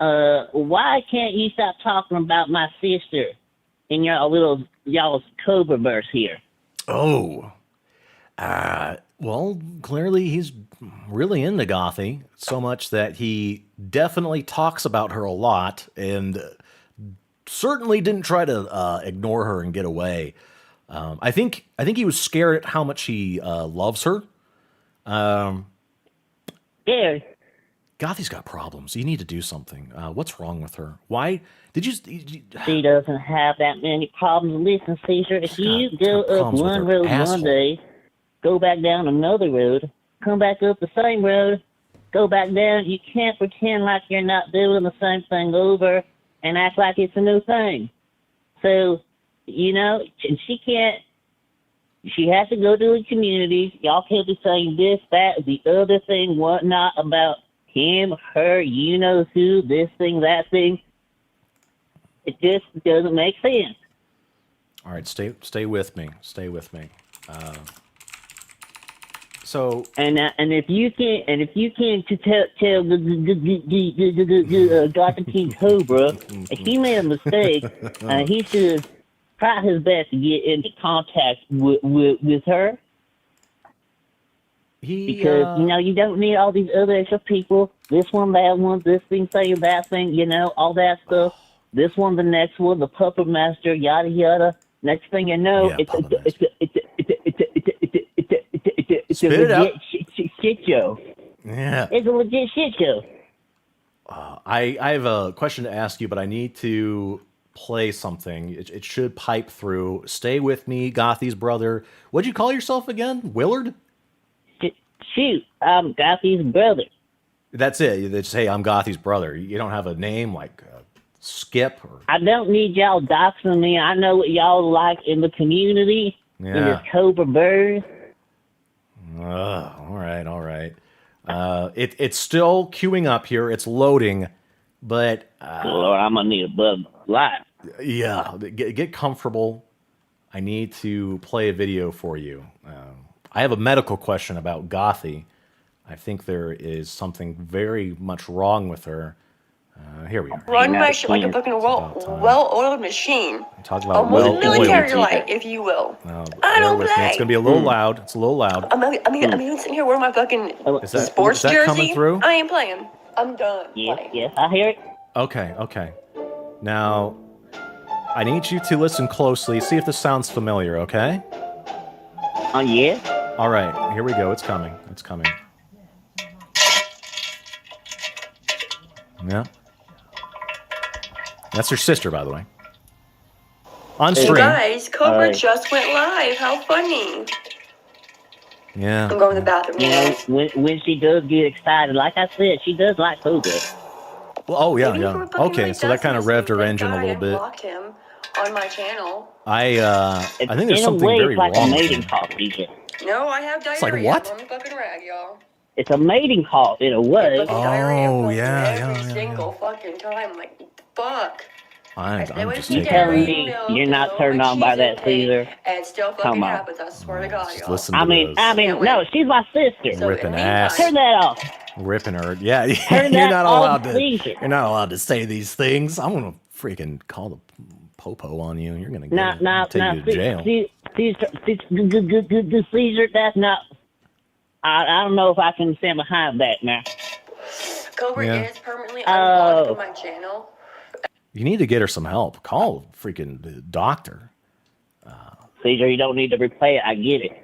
Q: Why can't you stop talking about my sister in y'all's Cobra verse here?
A: Oh. Well, clearly he's really into Gothie, so much that he definitely talks about her a lot and certainly didn't try to ignore her and get away. I think he was scared at how much he loves her.
Q: Scared?
A: Gothie's got problems. You need to do something. What's wrong with her? Why did you?
Q: She doesn't have that many problems. Listen, Caesar, if you go up one road one day, go back down another road, come back up the same road, go back down, you can't pretend like you're not doing the same thing over and act like it's a new thing. So, and she can't. She has to go to the community. Y'all can't be saying this, that, the other thing, whatnot about him, her, you know who, this thing, that thing. It just doesn't make sense.
A: All right, stay with me. Stay with me. So
Q: and if you can to tell the Gothie King Cobra, if he made a mistake, he should try his best to get into contact with her. Because you don't need all these other extra people. This one, that one, this thing, saying that thing, all that stuff. This one, the next one, the puppet master, yada yada. Next thing you know, it's a legit shit show.
A: Yeah.
Q: It's a legit shit show.
A: I have a question to ask you, but I need to play something. It should pipe through. Stay with me, Gothie's brother. What'd you call yourself again? Willard?
Q: Shoot, I'm Gothie's brother.
A: That's it. They just, hey, I'm Gothie's brother. You don't have a name like Skip? Or...
Q: I don't need y'all doxing me. I know what y'all like in the community. In this Cobra bird.
A: All right. It's still queuing up here. It's loading, but
Q: Lord, I'm gonna need a bug light.
A: Yeah, get comfortable. I need to play a video for you. I have a medical question about Gothie. I think there is something very much wrong with her. Here we are.
R: Run my shit like a fucking well-oiled machine.
A: Talk about
R: Almost military like, if you will. I don't play.
A: It's gonna be a little loud. It's a little loud.
R: I'm even sitting here wearing my fucking sports
A: is that
R: jersey.
A: coming through?
R: I ain't playing. I'm done.
Q: Yes, I hear it.
A: Okay. Now, I need you to listen closely. See if this sounds familiar. Okay?
Q: Yeah.
A: All right. Here we go. It's coming. Yeah. That's her sister, by the way. On stream.
R: You guys, Cobra just went live. How funny.
A: Yeah.
R: I'm going to the bathroom.
Q: When she does get excited, like I said, she does like Cobra.
A: Well, yeah. Okay, so that kind of revved her engine a little bit.
R: Blocked him on my channel.
A: I think there's something very wrong.
Q: It's like a mating call, DJ.
R: No, I have diarrhea.
A: It's like what?
R: I'm a fucking rag, y'all.
Q: It's a mating call in a way.
A: Oh, yeah.
R: Every single fucking time. Like, fuck.
A: I'm just
Q: You
A: taking
Q: telling
A: it.
Q: me you're not turned on by that, Caesar?
R: And it still fucking happens, I swear to God, y'all.
A: Listen to
Q: I mean, no, she's my sister.
A: Ripping ass.
Q: Turn that off.
A: Ripping her. Yeah,
Q: Turn
A: you're
Q: that
A: not
Q: off,
A: allowed to.
Q: Caesar.
A: You're not allowed to say these things. I'm gonna freaking call the popo on you. You're gonna take you to jail.
Q: Caesar, that's not. I don't know if I can stand behind that now.
R: Cobra is permanently unblocked from my channel.
A: You need to get her some help. Call a freaking doctor.
Q: Caesar, you don't need to replay it. I get it.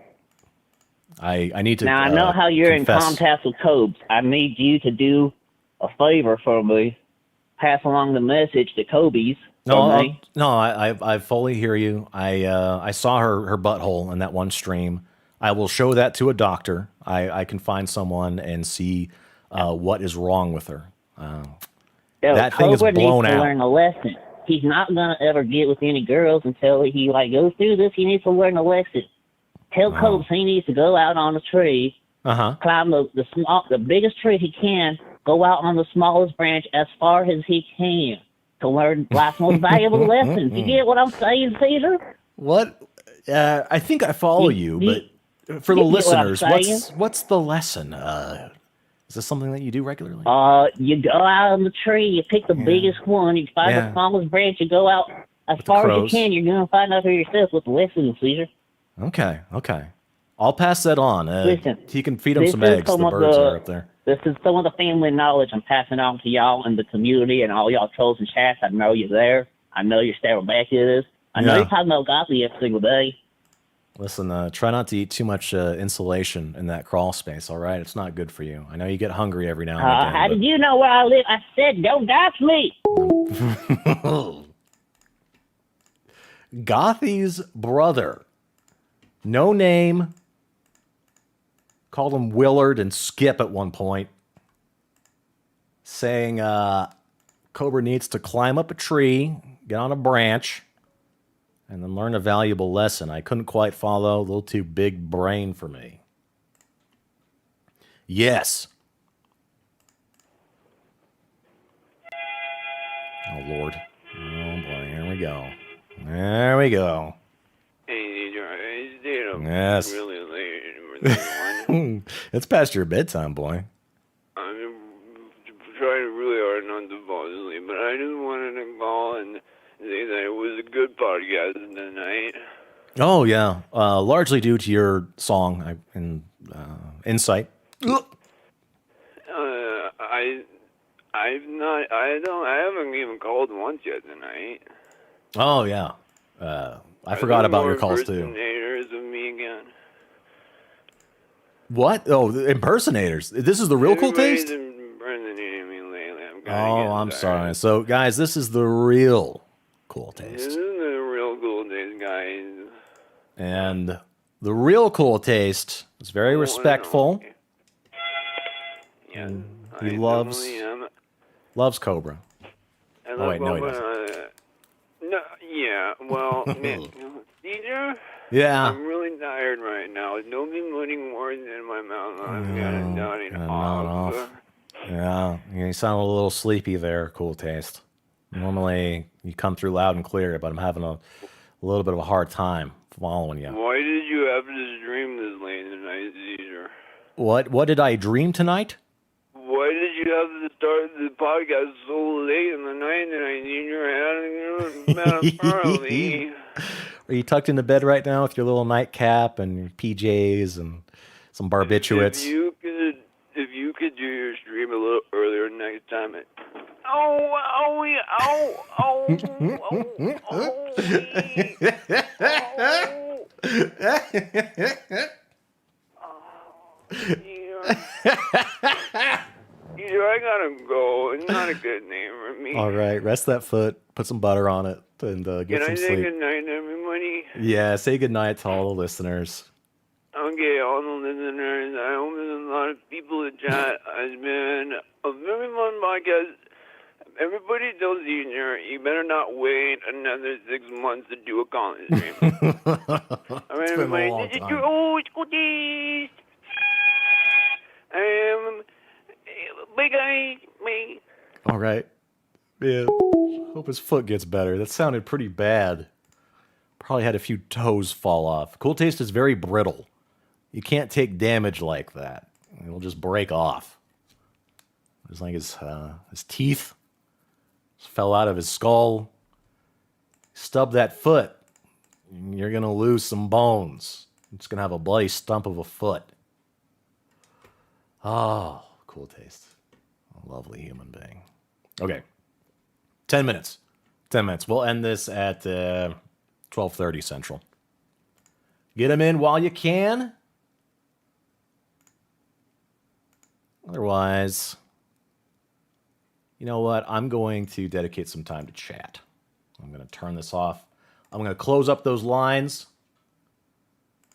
A: I need to.
Q: Now I know how you're
A: confess.
Q: in contact with Cobes. I need you to do a favor for me. Pass along the message to Kobe's.
A: I fully hear you. I saw her butthole in that one stream. I will show that to a doctor. I can find someone and see what is wrong with her. That thing is
Q: Cobra
A: blown
Q: needs to
A: out.
Q: learn a lesson. He's not gonna ever get with any girls until he goes through this. He needs to learn a lesson. Tell Cobes he needs to go out on a tree, climb the biggest tree he can, go out on the smallest branch as far as he can to learn life's most valuable lessons. You get what I'm saying, Caesar?
A: What? I think I follow you, but for the
Q: you get what I'm
A: listeners,
Q: saying?
A: what's the lesson? Is this something that you do regularly?
Q: You go out on the tree, you pick the biggest one, you find the smallest branch, you go out as far as you
A: crows.
Q: can. You're gonna find out for yourself what the lesson is, Caesar.
A: Okay. I'll pass that on.
Q: Listen,
A: he can feed them
Q: this
A: some
Q: is
A: eggs. The
Q: some of
A: birds are up there.
Q: This is some of the family knowledge I'm passing on to y'all in the community and all y'all trolls and chats. I know you're there. I know you're staring back at us. I know
A: Yeah.
Q: you're talking about Gothie every single day.
A: Listen, try not to eat too much insulation in that crawl space, all right? It's not good for you. I know you get hungry every now and again.
Q: How did you know where I live? I said, don't dox me.
A: Gothie's brother. No name. Called him Willard and Skip at one point. Saying Cobra needs to climb up a tree, get on a branch, and then learn a valuable lesson. I couldn't quite follow. A little too big brain for me. Yes. Oh, Lord. Oh, boy. we go. There we go.
N: Hey, I stayed up
A: Yes.
N: really late. For this one.
A: It's past your bedtime, boy.
N: I'm trying really hard not to fall asleep, but I just wanted to call and say that it was a good podcast tonight.
A: Oh, yeah. Largely due to your song and insight.
N: I haven't even called once yet tonight.
A: Oh, yeah. I forgot about your calls, too.
N: Impersonators of me again.
A: What? Oh, the impersonators. This is the real cool taste?
N: Impersonating me lately.
A: I'm sorry. So, guys, this is the real cool
N: This
A: taste.
N: is the real cool days, guys.
A: And the real cool taste is very respectful.
N: Yeah,
A: He loves Cobra. Oh, wait, no, he doesn't.
N: No, yeah, well, man, Caesar?
A: Yeah.
N: I'm really tired right now. Don't be putting words in my mouth. I'm nodding off.
A: Yeah, you sound a little sleepy there, cool taste. Normally, you come through loud and clear, but I'm having a little bit of a hard time following you.
N: Why did you have to stream this late tonight, Caesar?
A: What did I dream tonight?
N: Why did you have to start the podcast so late in the night that I need your hand early?
A: Are you tucked into bed right now with your little nightcap and your PJs and some barbiturates?
N: If you could do your stream a little earlier next time. Either I gotta go. It's not a good name for me.
A: All right, rest that foot, put some butter on it, and get
N: Can
A: some
N: I say
A: sleep.
N: good night, everybody?
A: Yeah, say goodnight to all the listeners.
N: Okay, all the listeners. I hope there's a lot of people in chat. It's been a very fun podcast. Everybody tells you better not wait another 6 months to do a college stream. All right, everybody. This is your old school days. Bye, guys. Bye.
A: All right. Yeah. Hope his foot gets better. That sounded pretty bad. Probably had a few toes fall off. Cool Taste is very brittle. You can't take damage like that. It'll just break off. It's like his teeth just fell out of his skull. Stub that foot. You're going to lose some bones. It's going to have a bloody stump of a foot. Oh, Cool Taste. A lovely human being. Okay. 10 minutes. 10 minutes. We'll end this at 12:30 Central. Get them in while you can. Otherwise, you know what? I'm going to dedicate some time to chat. I'm going to turn this off. I'm going to close up those lines.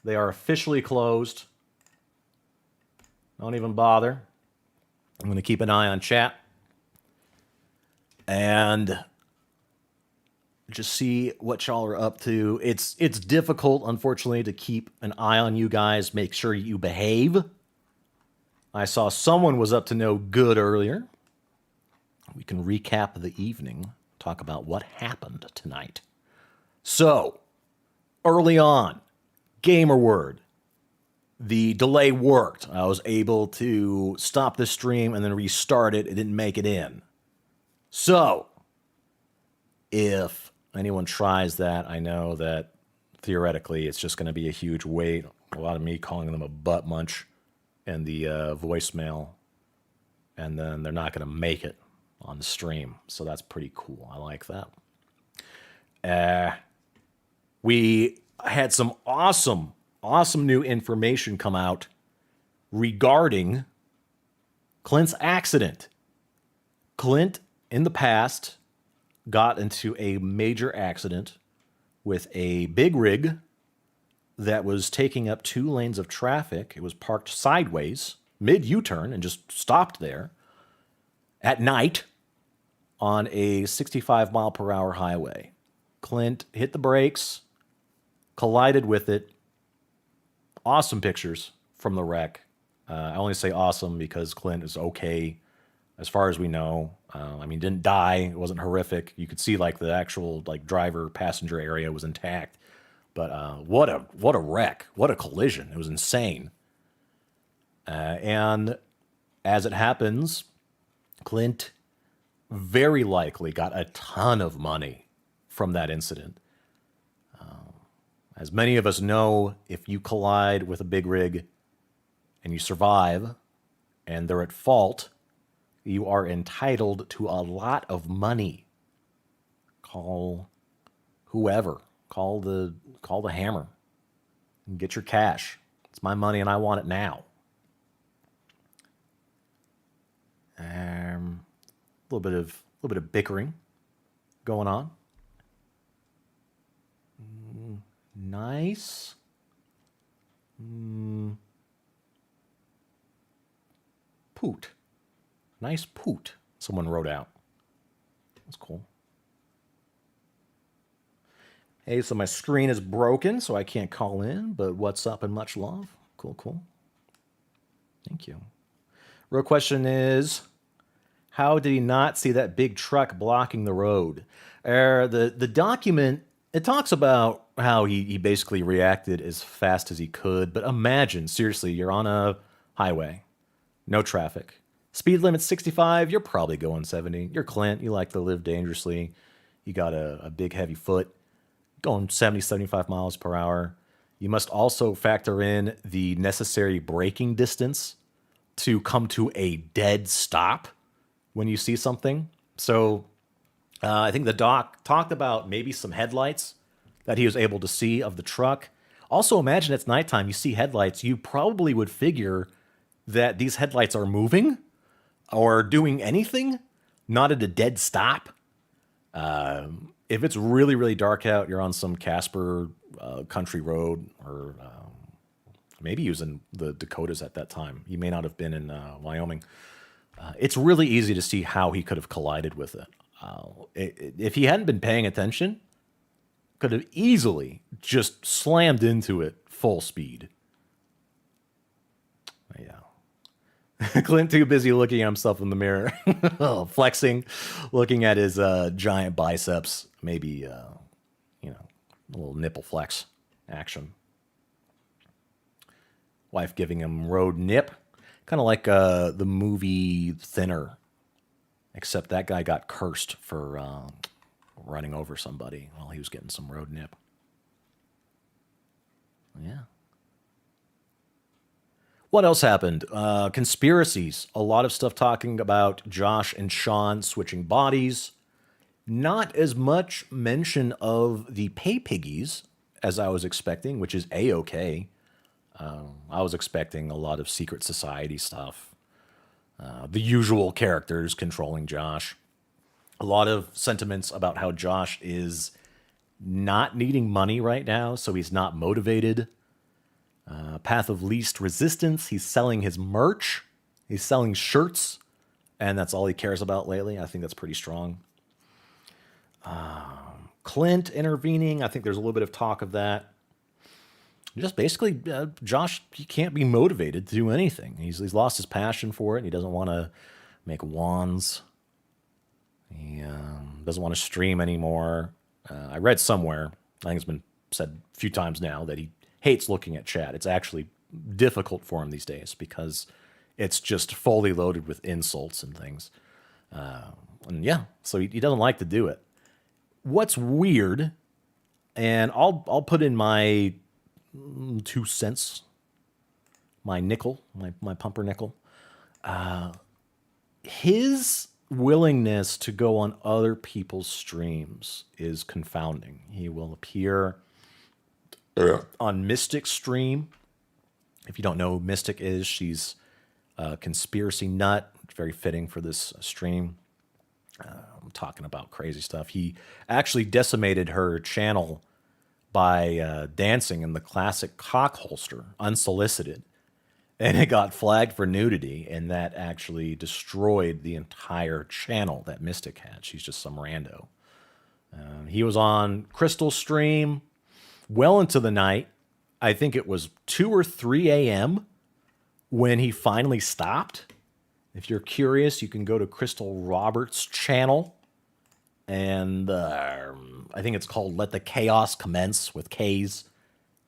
A: They are officially closed. Don't even bother. I'm going to keep an eye on chat. And just see what y'all are up to. It's difficult, unfortunately, to keep an eye on you guys. Make sure you behave. I saw someone was up to no good earlier. We can recap the evening, talk about what happened tonight. So, early on, gamer word. The delay worked. I was able to stop the stream and then restart it. It didn't make it in. So, if anyone tries that, I know that theoretically it's just going to be a huge wait. A lot of me calling them a butt munch and the voicemail, and then they're not going to make it on the stream. So that's pretty cool. I like that. We had some awesome new information come out regarding Clint's accident. Clint, in the past, got into a major accident with a big rig that was taking up 2 lanes of traffic. It was parked sideways, mid U-turn, and just stopped there at night on a 65 mile per hour highway. Clint hit the brakes, collided with it. Awesome pictures from the wreck. I only say awesome because Clint is okay. as far as we know. I mean, didn't die. It wasn't horrific. You could see like the actual like driver passenger area was intact. But what a wreck! What a collision! It was insane. And as it happens, Clint very likely got a ton of money from that incident. As many of us know, if you collide with a big rig and you survive and they're at fault, you are entitled to a lot of money. Call whoever. Call the hammer and get your cash. It's my money and I want it now. A little bit of bickering going on. Nice. Poot. Nice poot, someone wrote out. That's cool. Hey, so my screen is broken, so I can't call in, but what's up and much love. Cool. Thank you. Real question is, how did he not see that big truck blocking the road? The document, it talks about how he basically reacted as fast as he could, but imagine, seriously, you're on a highway, no traffic. Speed limit's 65, you're probably going 70. You're Clint, you like to live dangerously. You got a big heavy foot, going 70, 75 miles per hour. You must also factor in the necessary braking distance to come to a dead stop when you see something. So I think the doc talked about maybe some headlights that he was able to see of the truck. Also, imagine it's nighttime, you see headlights, you probably would figure that these headlights are moving or doing anything, not at a dead stop. If it's really, really dark out, you're on some Casper country road, or maybe he was in the Dakotas at that time. He may not have been in Wyoming. It's really easy to see how he could have collided with it. If he hadn't been paying attention, could have easily just slammed into it full speed. Yeah. Clint too busy looking at himself in the mirror, flexing, looking at his giant biceps, maybe, a little nipple flex action. Wife giving him road nip, kind of like the movie Thinner, except that guy got cursed for running over somebody while he was getting some road nip. Yeah. What else happened? Conspiracies. A lot of stuff talking about Josh and Sean switching bodies. Not as much mention of the pay piggies as I was expecting, which is A-okay. I was expecting a lot of secret society stuff. The usual characters controlling Josh. A lot of sentiments about how Josh is not needing money right now, so he's not motivated. Path of least resistance. He's selling his merch. He's selling shirts, and that's all he cares about lately. I think that's pretty strong. Clint intervening. I think there's a little bit of talk of that. Just basically, Josh, he can't be motivated to do anything. He's lost his passion for it. He doesn't want to make wands. He doesn't want to stream anymore. I read somewhere, I think it's been said a few times now, that he hates looking at chat. It's actually difficult for him these days because it's just fully loaded with insults and things. And yeah, so he doesn't like to do it. What's weird, and I'll put in my 2 cents, my nickel, my pumpernickel. His willingness to go on other people's streams is confounding. He will appear on Mystic's stream. If you don't know who Mystic is, she's a conspiracy nut. Very fitting for this stream. I'm talking about crazy stuff. He actually decimated her channel by dancing in the classic cock holster, unsolicited. And it got flagged for nudity, and that actually destroyed the entire channel that Mystic had. She's just some rando. He was on Crystal's stream well into the night. I think it was 2 or 3 a.m. when he finally stopped. If you're curious, you can go to Crystal Roberts' channel. And I think it's called Let the Chaos Commence with K's.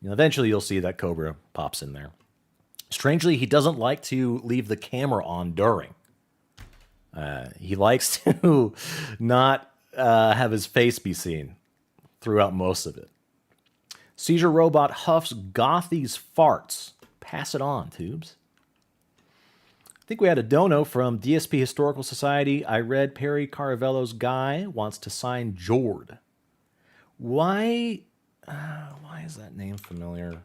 A: Eventually you'll see that Cobra pops in there. Strangely, he doesn't like to leave the camera on during. He likes to not have his face be seen throughout most of it. Seizure Robot huffs Gothie's farts. Pass it on, Tubes. I think we had a dono from DSP Historical Society. I read Perry Caravello's guy wants to sign Jord. Why is that name familiar?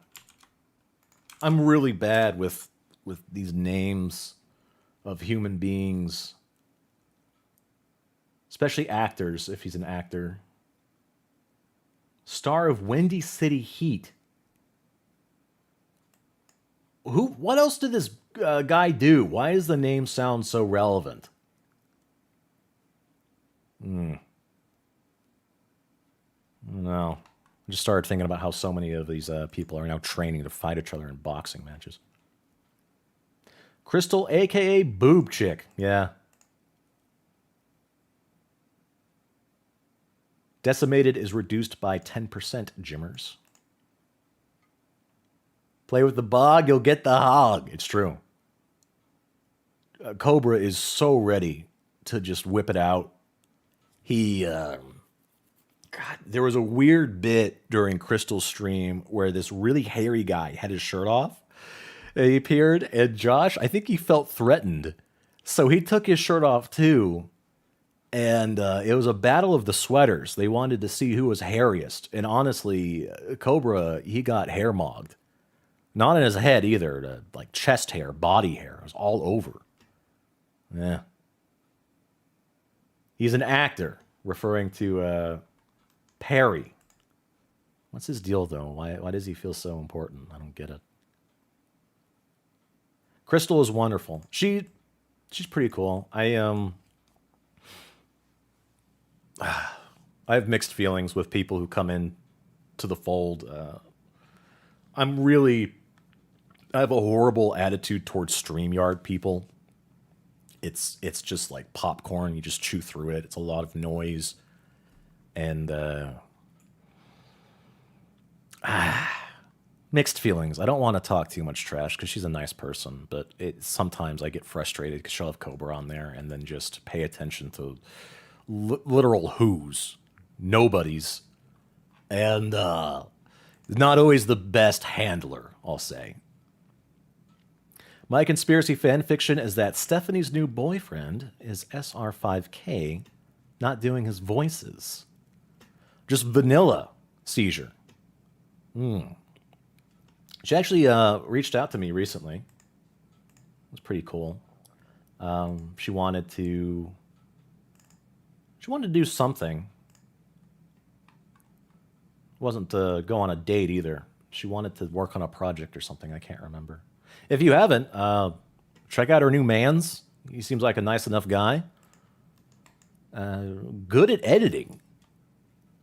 A: I'm really bad with these names of human beings, especially actors, if he's an actor. Star of Windy City Heat. What else did this guy do? Why does the name sound so relevant? No. I just started thinking about how so many of these people are now training to fight each other in boxing matches. Crystal, a.k.a. Boob Chick. Yeah. Decimated is reduced by 10%, Jimmers. Play with the bog, you'll get the hog. It's true. Cobra is so ready to just whip it out. There was a weird bit during Crystal's stream where this really hairy guy had his shirt off. And he appeared, and Josh, I think he felt threatened. So he took his shirt off too. And it was a battle of the sweaters. They wanted to see who was hairiest. And honestly, Cobra, he got hair mogged. Not in his head either, like chest hair, body hair. It was all over. Yeah. He's an actor, referring to Perry. What's his deal, though? Why does he feel so important? I don't get it. Crystal is wonderful. She's pretty cool. I have mixed feelings with people who come in to the fold. I have a horrible attitude towards StreamYard people. It's just like popcorn. You just chew through it. It's a lot of noise. And mixed feelings. I don't want to talk too much trash because she's a nice person, but sometimes I get frustrated because she'll have Cobra on there and then just pay attention to literal who's, nobodies, and not always the best handler, I'll say. My conspiracy fan fiction is that Stephanie's new boyfriend is SR5K, not doing his voices. Just vanilla Seizure. She actually reached out to me recently. It was pretty cool. She wanted to do something. It wasn't to go on a date either. She wanted to work on a project or something. I can't remember. If you haven't, check out her new Mans. He seems like a nice enough guy. Good at editing.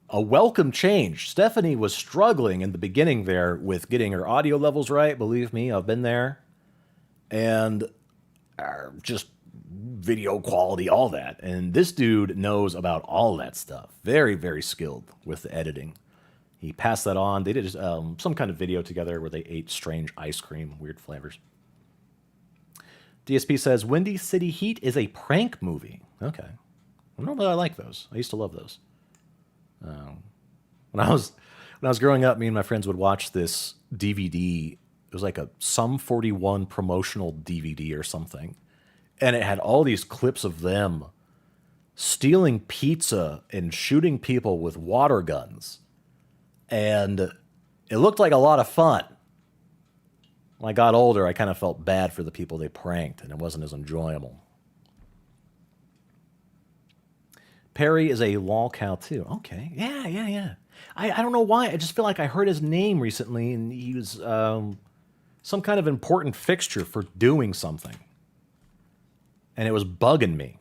A: A welcome change. Stephanie was struggling in the beginning there with getting her audio levels right. Believe me, I've been there. And just video quality, all that. And this dude knows about all that stuff. Very, very skilled with the editing. He passed that on. They did some kind of video together where they ate strange ice cream, weird flavors. DSP says, Windy City Heat is a prank movie. Okay. I don't know that I like those. I used to love those. When I was growing up, me and my friends would watch this DVD. It was like a Sum 41 promotional DVD or something. And it had all these clips of them stealing pizza and shooting people with water guns. And it looked like a lot of fun. When I got older, I kind of felt bad for the people they pranked, and it wasn't as enjoyable. Perry is a lol cow too. Okay, yeah. I don't know why. I just feel like I heard his name recently, and he was some kind of important fixture for doing something. And it was bugging me.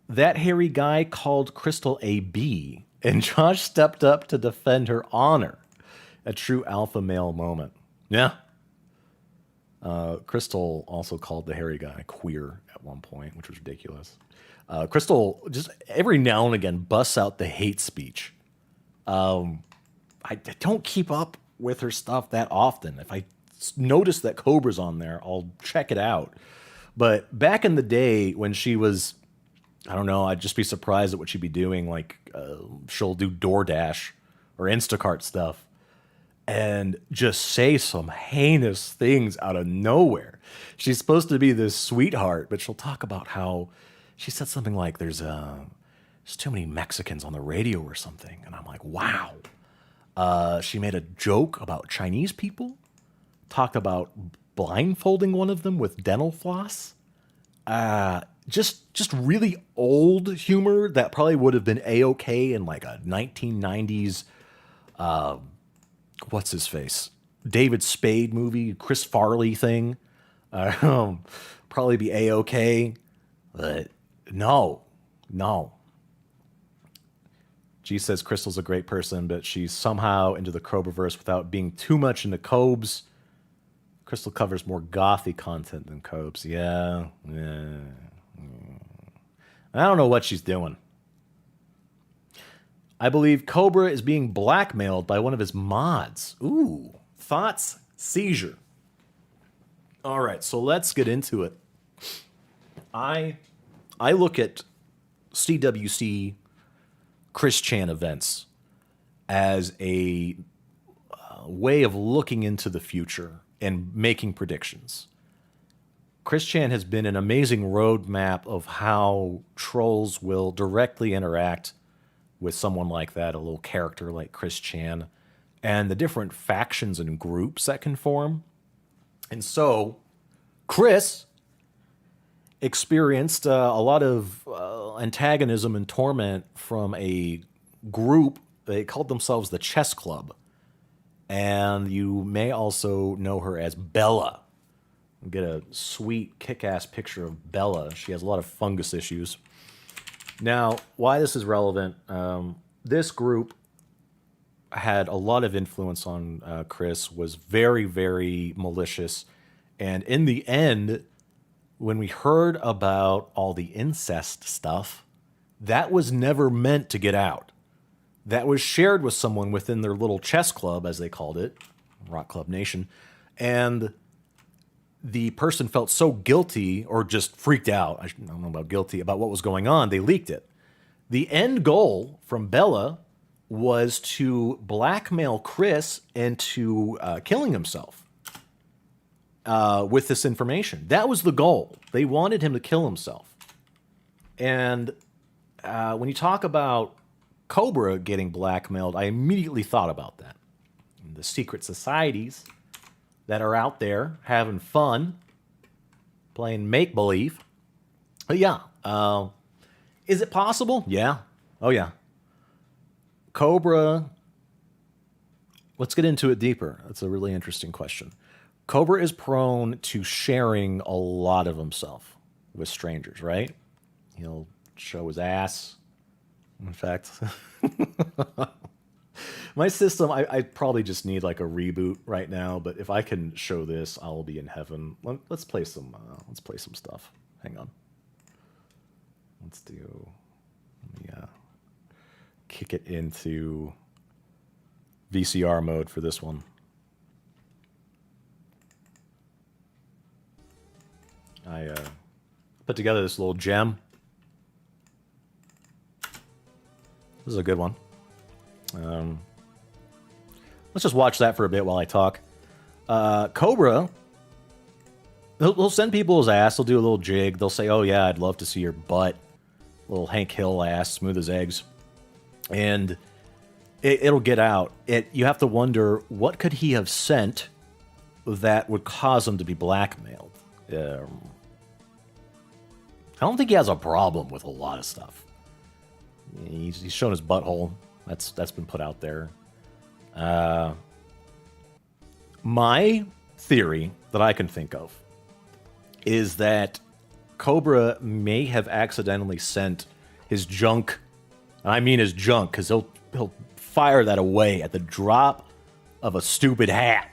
A: That hairy guy called Crystal a B, and Josh stepped up to defend her honor. A true alpha male moment. Yeah. Crystal also called the hairy guy queer at one point, which was ridiculous. Crystal just every now and again busts out the hate speech. I don't keep up with her stuff that often. If I notice that Cobra's on there, I'll check it out. But back in the day when she was, I don't know, I'd just be surprised at what she'd be doing. Like she'll do DoorDash or Instacart stuff and just say some heinous things out of nowhere. She's supposed to be this sweetheart, but she'll talk about how she said something like there's too many Mexicans on the radio or something. And I'm like, wow. She made a joke about Chinese people, talked about blindfolding one of them with dental floss. Just really old humor that probably would have been A-okay in like a 1990s, what's his face? David Spade movie, Chris Farley thing. Probably be A-okay, but no. G says Crystal's a great person, but she's somehow into the Cobraverse without being too much into Cobes. Crystal covers more Gothie content than Cobes. Yeah. I don't know what she's doing. I believe Cobra is being blackmailed by one of his mods. Ooh. Thoughts? Seizure. All right, so let's get into it. I look at CWC Chris Chan events as a way of looking into the future and making predictions. Chris Chan has been an amazing roadmap of how trolls will directly interact with someone like that, a little character like Chris Chan, and the different factions and groups that can form. And so, Chris experienced a lot of antagonism and torment from a group. They called themselves the Chess Club. And you may also know her as Bella. Get a sweet, kick-ass picture of Bella. She has a lot of fungus issues. Now, why this is relevant, this group had a lot of influence on Chris, was very, very malicious. And in the end, when we heard about all the incest stuff, that was never meant to get out. That was shared with someone within their little chess club, as they called it, Rock Club Nation, and the person felt so guilty or just freaked out, I don't know about guilty, about what was going on, they leaked it. The end goal from Bella was to blackmail Chris into killing himself with this information. That was the goal. They wanted him to kill himself. And when you talk about Cobra getting blackmailed, I immediately thought about that. The secret societies that are out there having fun, playing make-believe. But yeah, is it possible? Yeah. Oh yeah. Cobra, let's get into it deeper. That's a really interesting question. Cobra is prone to sharing a lot of himself with strangers, right? He'll show his ass. In fact, my system, I probably just need like a reboot right now, but if I can show this, I'll be in heaven. Let's play some stuff. Hang on. Let me kick it into VCR mode for this one. I put together this little gem. This is a good one. Let's just watch that for a bit while I talk. Cobra, he'll send people his ass. They'll do a little jig. They'll say, oh yeah, I'd love to see your butt. Little Hank Hill ass, smooth as eggs. And it'll get out. You have to wonder, what could he have sent that would cause him to be blackmailed? I don't think he has a problem with a lot of stuff. He's shown his butthole. That's been put out there. My theory that I can think of is that Cobra may have accidentally sent his junk. I mean his junk, because he'll fire that away at the drop of a stupid hat.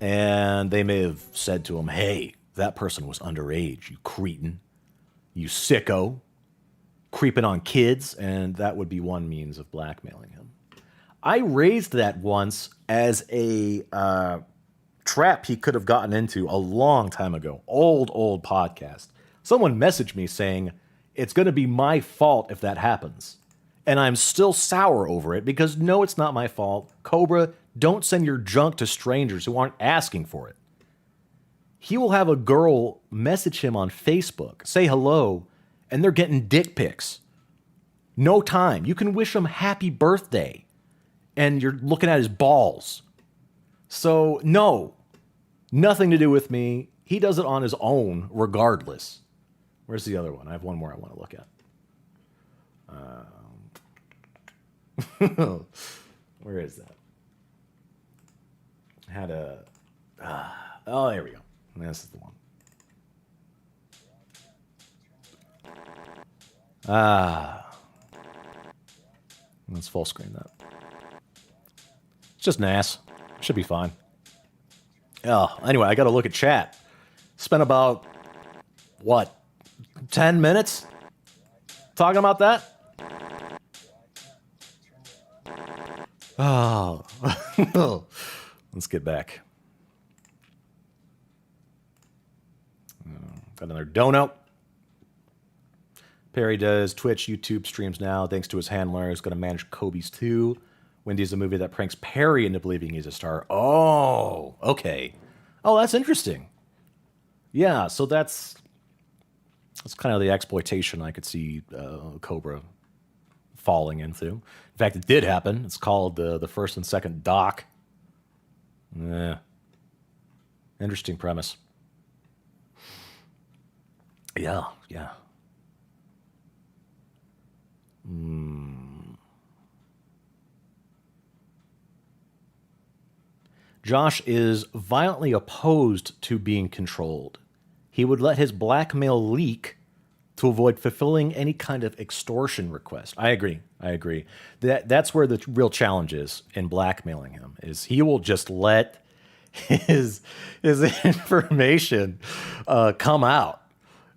A: And they may have said to him, hey, that person was underage, you cretin, you sicko, creeping on kids, and that would be one means of blackmailing him. I raised that once as a trap he could have gotten into a long time ago. Old podcast. Someone messaged me saying, it's going to be my fault if that happens. And I'm still sour over it because no, it's not my fault. Cobra, don't send your junk to strangers who aren't asking for it. He will have a girl message him on Facebook, say hello, and they're getting dick pics. No time. You can wish him happy birthday, and you're looking at his balls. So, no, nothing to do with me. He does it on his own, regardless. Where's the other one? I have one more I want to look at. Where is that? Had a... oh, there we go. This is the one. Let's full screen that. It's just an ass. Should be fine. Oh, anyway, I got to look at chat. Spent about, what, 10 minutes talking about that? Oh. Let's get back. Got another donut. Perry does Twitch, YouTube streams now. Thanks to his handler, he's going to manage Kobe's too. Wendy's a movie that pranks Perry into believing he's a star. Oh, okay. Oh, that's interesting. Yeah, so that's kind of the exploitation I could see Cobra falling into. In fact, it did happen. It's called the first and second doc. Yeah. Interesting premise. Yeah. Josh is violently opposed to being controlled. He would let his blackmail leak to avoid fulfilling any kind of extortion request. I agree. That's where the real challenge is in blackmailing him, is he will just let his information come out.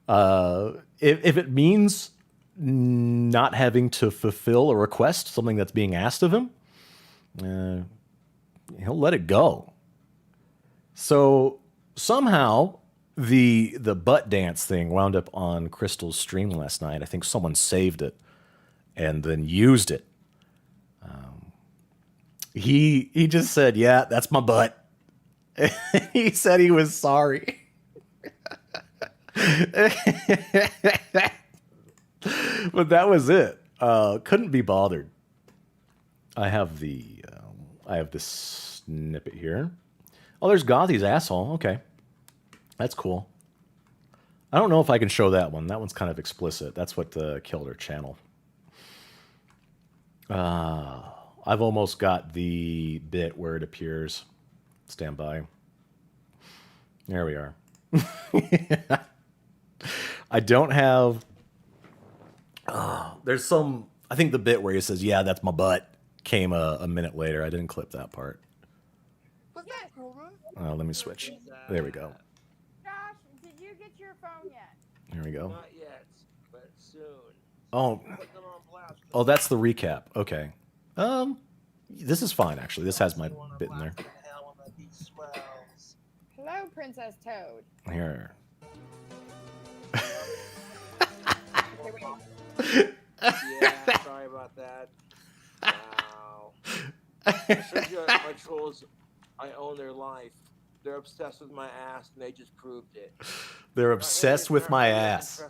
A: If it means not having to fulfill a request, something that's being asked of him, he'll let it go. So somehow the butt dance thing wound up on Crystal's stream last night. I think someone saved it and then used it. He just said, "Yeah, that's my butt." He said he was sorry. But that was it. Couldn't be bothered. I have this snippet here. Oh, there's Gothie's asshole. Okay. That's cool. I don't know if I can show that one. That one's kind of explicit. That's what killed her channel. I've almost got the bit where it appears. Stand by. There we are. I don't have... there's some... I think the bit where he says, "Yeah, that's my butt," came a minute later. I didn't clip that part.
S: What's that, Cobra?
A: Let me switch. There we go.
S: Josh, did you get your phone yet?
A: Here we go.
S: Not yet, but soon.
A: Oh, that's the recap. Okay. This is fine, actually. This has my bit in there.
S: Hello, Princess Toad.
A: Here.
S: Yeah, sorry about that. Wow. I showed you my trolls, I own their life. They're obsessed with my ass, and they just proved it.
A: They're obsessed with my ass,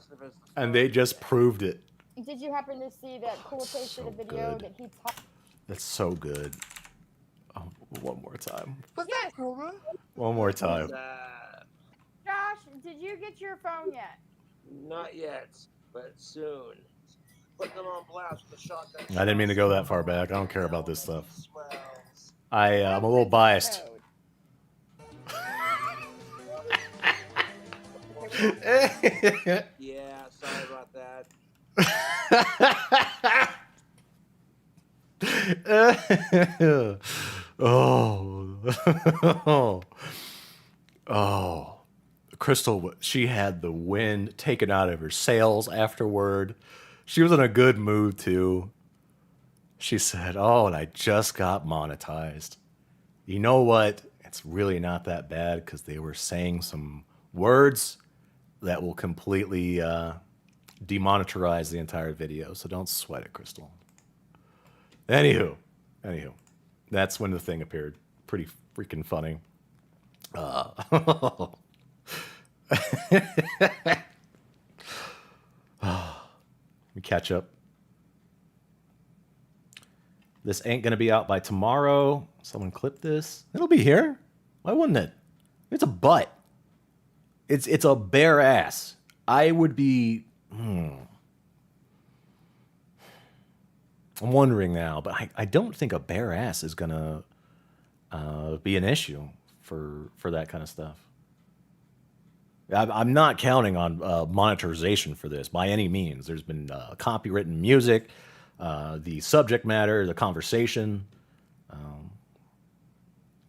A: and they just proved it.
S: Did you happen to see that cool posted a video
A: good.
S: that he talked?
A: That's so good. Oh, one more time.
S: What's that, Cobra?
A: One more time.
S: Josh, did you get your phone yet? Not yet, but soon. Put them on blast with the shotgun.
A: I didn't mean to go that far back. I don't care about this stuff. I'm a little biased.
S: Yeah, sorry about that.
A: Oh. Oh, Crystal, she had the wind taken out of her sails afterward. She was in a good mood, too. She said, oh, and I just got monetized. You know what? It's really not that bad because they were saying some words that will completely demonetize the entire video. So don't sweat it, Crystal. Anywho, that's when the thing appeared. Pretty freaking funny. Let me catch up. This ain't gonna be out by tomorrow. Someone clip this. It'll be here. Why wouldn't it? It's a butt. It's a bare ass. I would be. I'm wondering now, but I don't think a bare ass is gonna be an issue for that kind of stuff. I'm not counting on monetization for this by any means. There's been copywritten music, the subject matter, the conversation.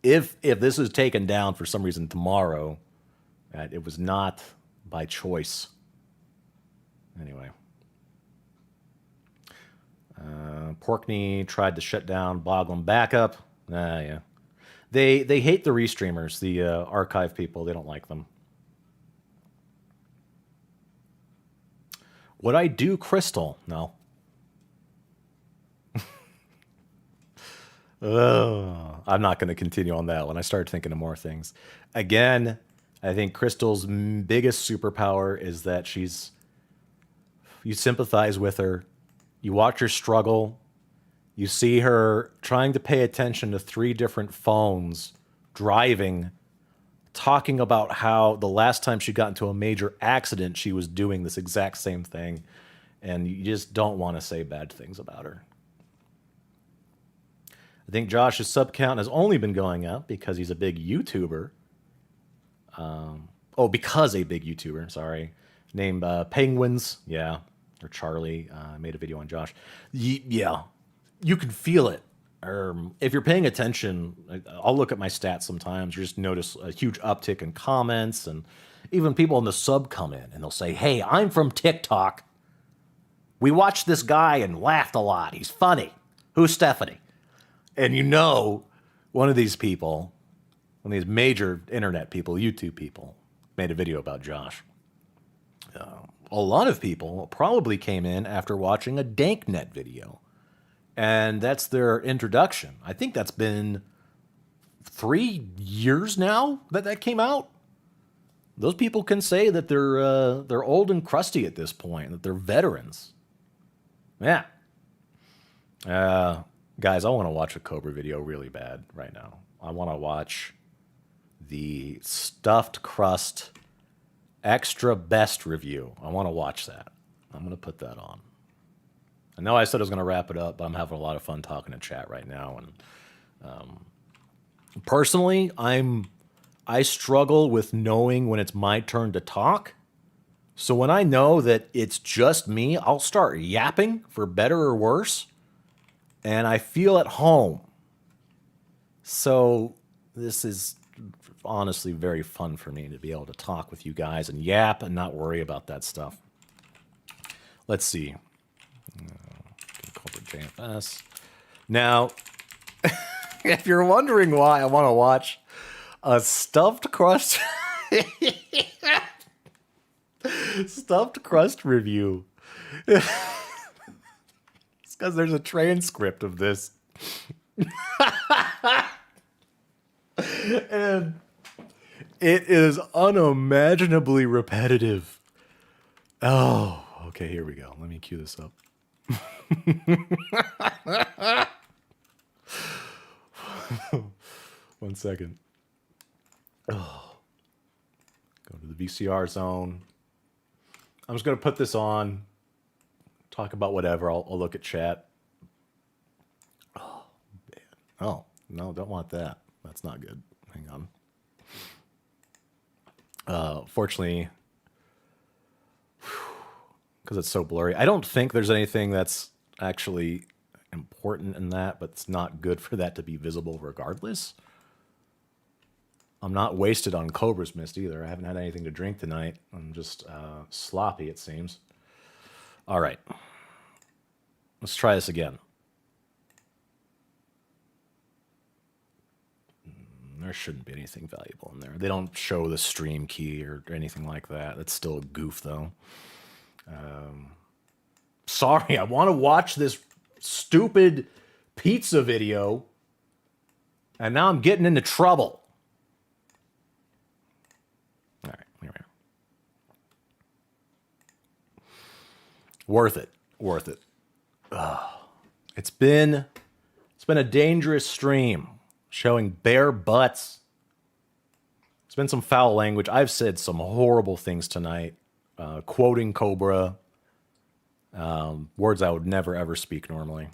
A: If this is taken down for some reason tomorrow, it was not by choice. Anyway. Porkney tried to shut down Boglin Backup. Yeah. They hate the restreamers, the archive people. They don't like them. Would I do Crystal? No. I'm not going to continue on that one. I started thinking of more things. Again, I think Crystal's biggest superpower is that you sympathize with her. You watch her struggle. You see her trying to pay attention to 3 different phones, driving, talking about how the last time she got into a major accident, she was doing this exact same thing. And you just don't want to say bad things about her. I think Josh's sub count has only been going up because he's a big YouTuber. Because a big YouTuber, sorry. Named Penguins, yeah. Or Charlie made a video on Josh. Yeah, you can feel it. If you're paying attention, I'll look at my stats sometimes. You just notice a huge uptick in comments, and even people in the sub come in and they'll say, hey, I'm from TikTok. We watched this guy and laughed a lot. He's funny. Who's Stephanie? And you know, one of these people, one of these major internet people, YouTube people, made a video about Josh. A lot of people probably came in after watching a DankNet video. And that's their introduction. I think that's been 3 years now that came out. Those people can say that they're old and crusty at this point, that they're veterans. Yeah. Guys, I want to watch a Cobra video really bad right now. I want to watch the stuffed crust extra best review. I want to watch that. I'm going to put that on. I know I said I was going to wrap it up, but I'm having a lot of fun talking to chat right now. And personally, I struggle with knowing when it's my turn to talk. So when I know that it's just me, I'll start yapping for better or worse. And I feel at home. So this is honestly very fun for me to be able to talk with you guys and yap and not worry about that stuff. Let's see. Cobra JFS. Now, if you're wondering why I want to watch a stuffed crust stuffed crust review, it's because there's a transcript of this. And it is unimaginably repetitive. Oh, okay, here we go. Let me cue this up. 1 second. Oh. Go to the VCR zone. I'm just going to put this on. Talk about whatever. I'll look at chat. Oh, man. Oh, no, don't want that. That's not good. Hang on. Fortunately, because it's so blurry, I don't think there's anything that's actually important in that, but it's not good for that to be visible regardless. I'm not wasted on Cobra's Mist either. I haven't had anything to drink tonight. I'm just sloppy, it seems. All right. Let's try this again. There shouldn't be anything valuable in there. They don't show the stream key or anything like that. That's still a goof, though. Sorry, I want to watch this stupid pizza video, and now I'm getting into trouble. All right, here we are. Worth it. Worth it. It's been a dangerous stream. Showing bare butts. It's been some foul language. I've said some horrible things tonight. Quoting Cobra. Words I would never, ever speak normally.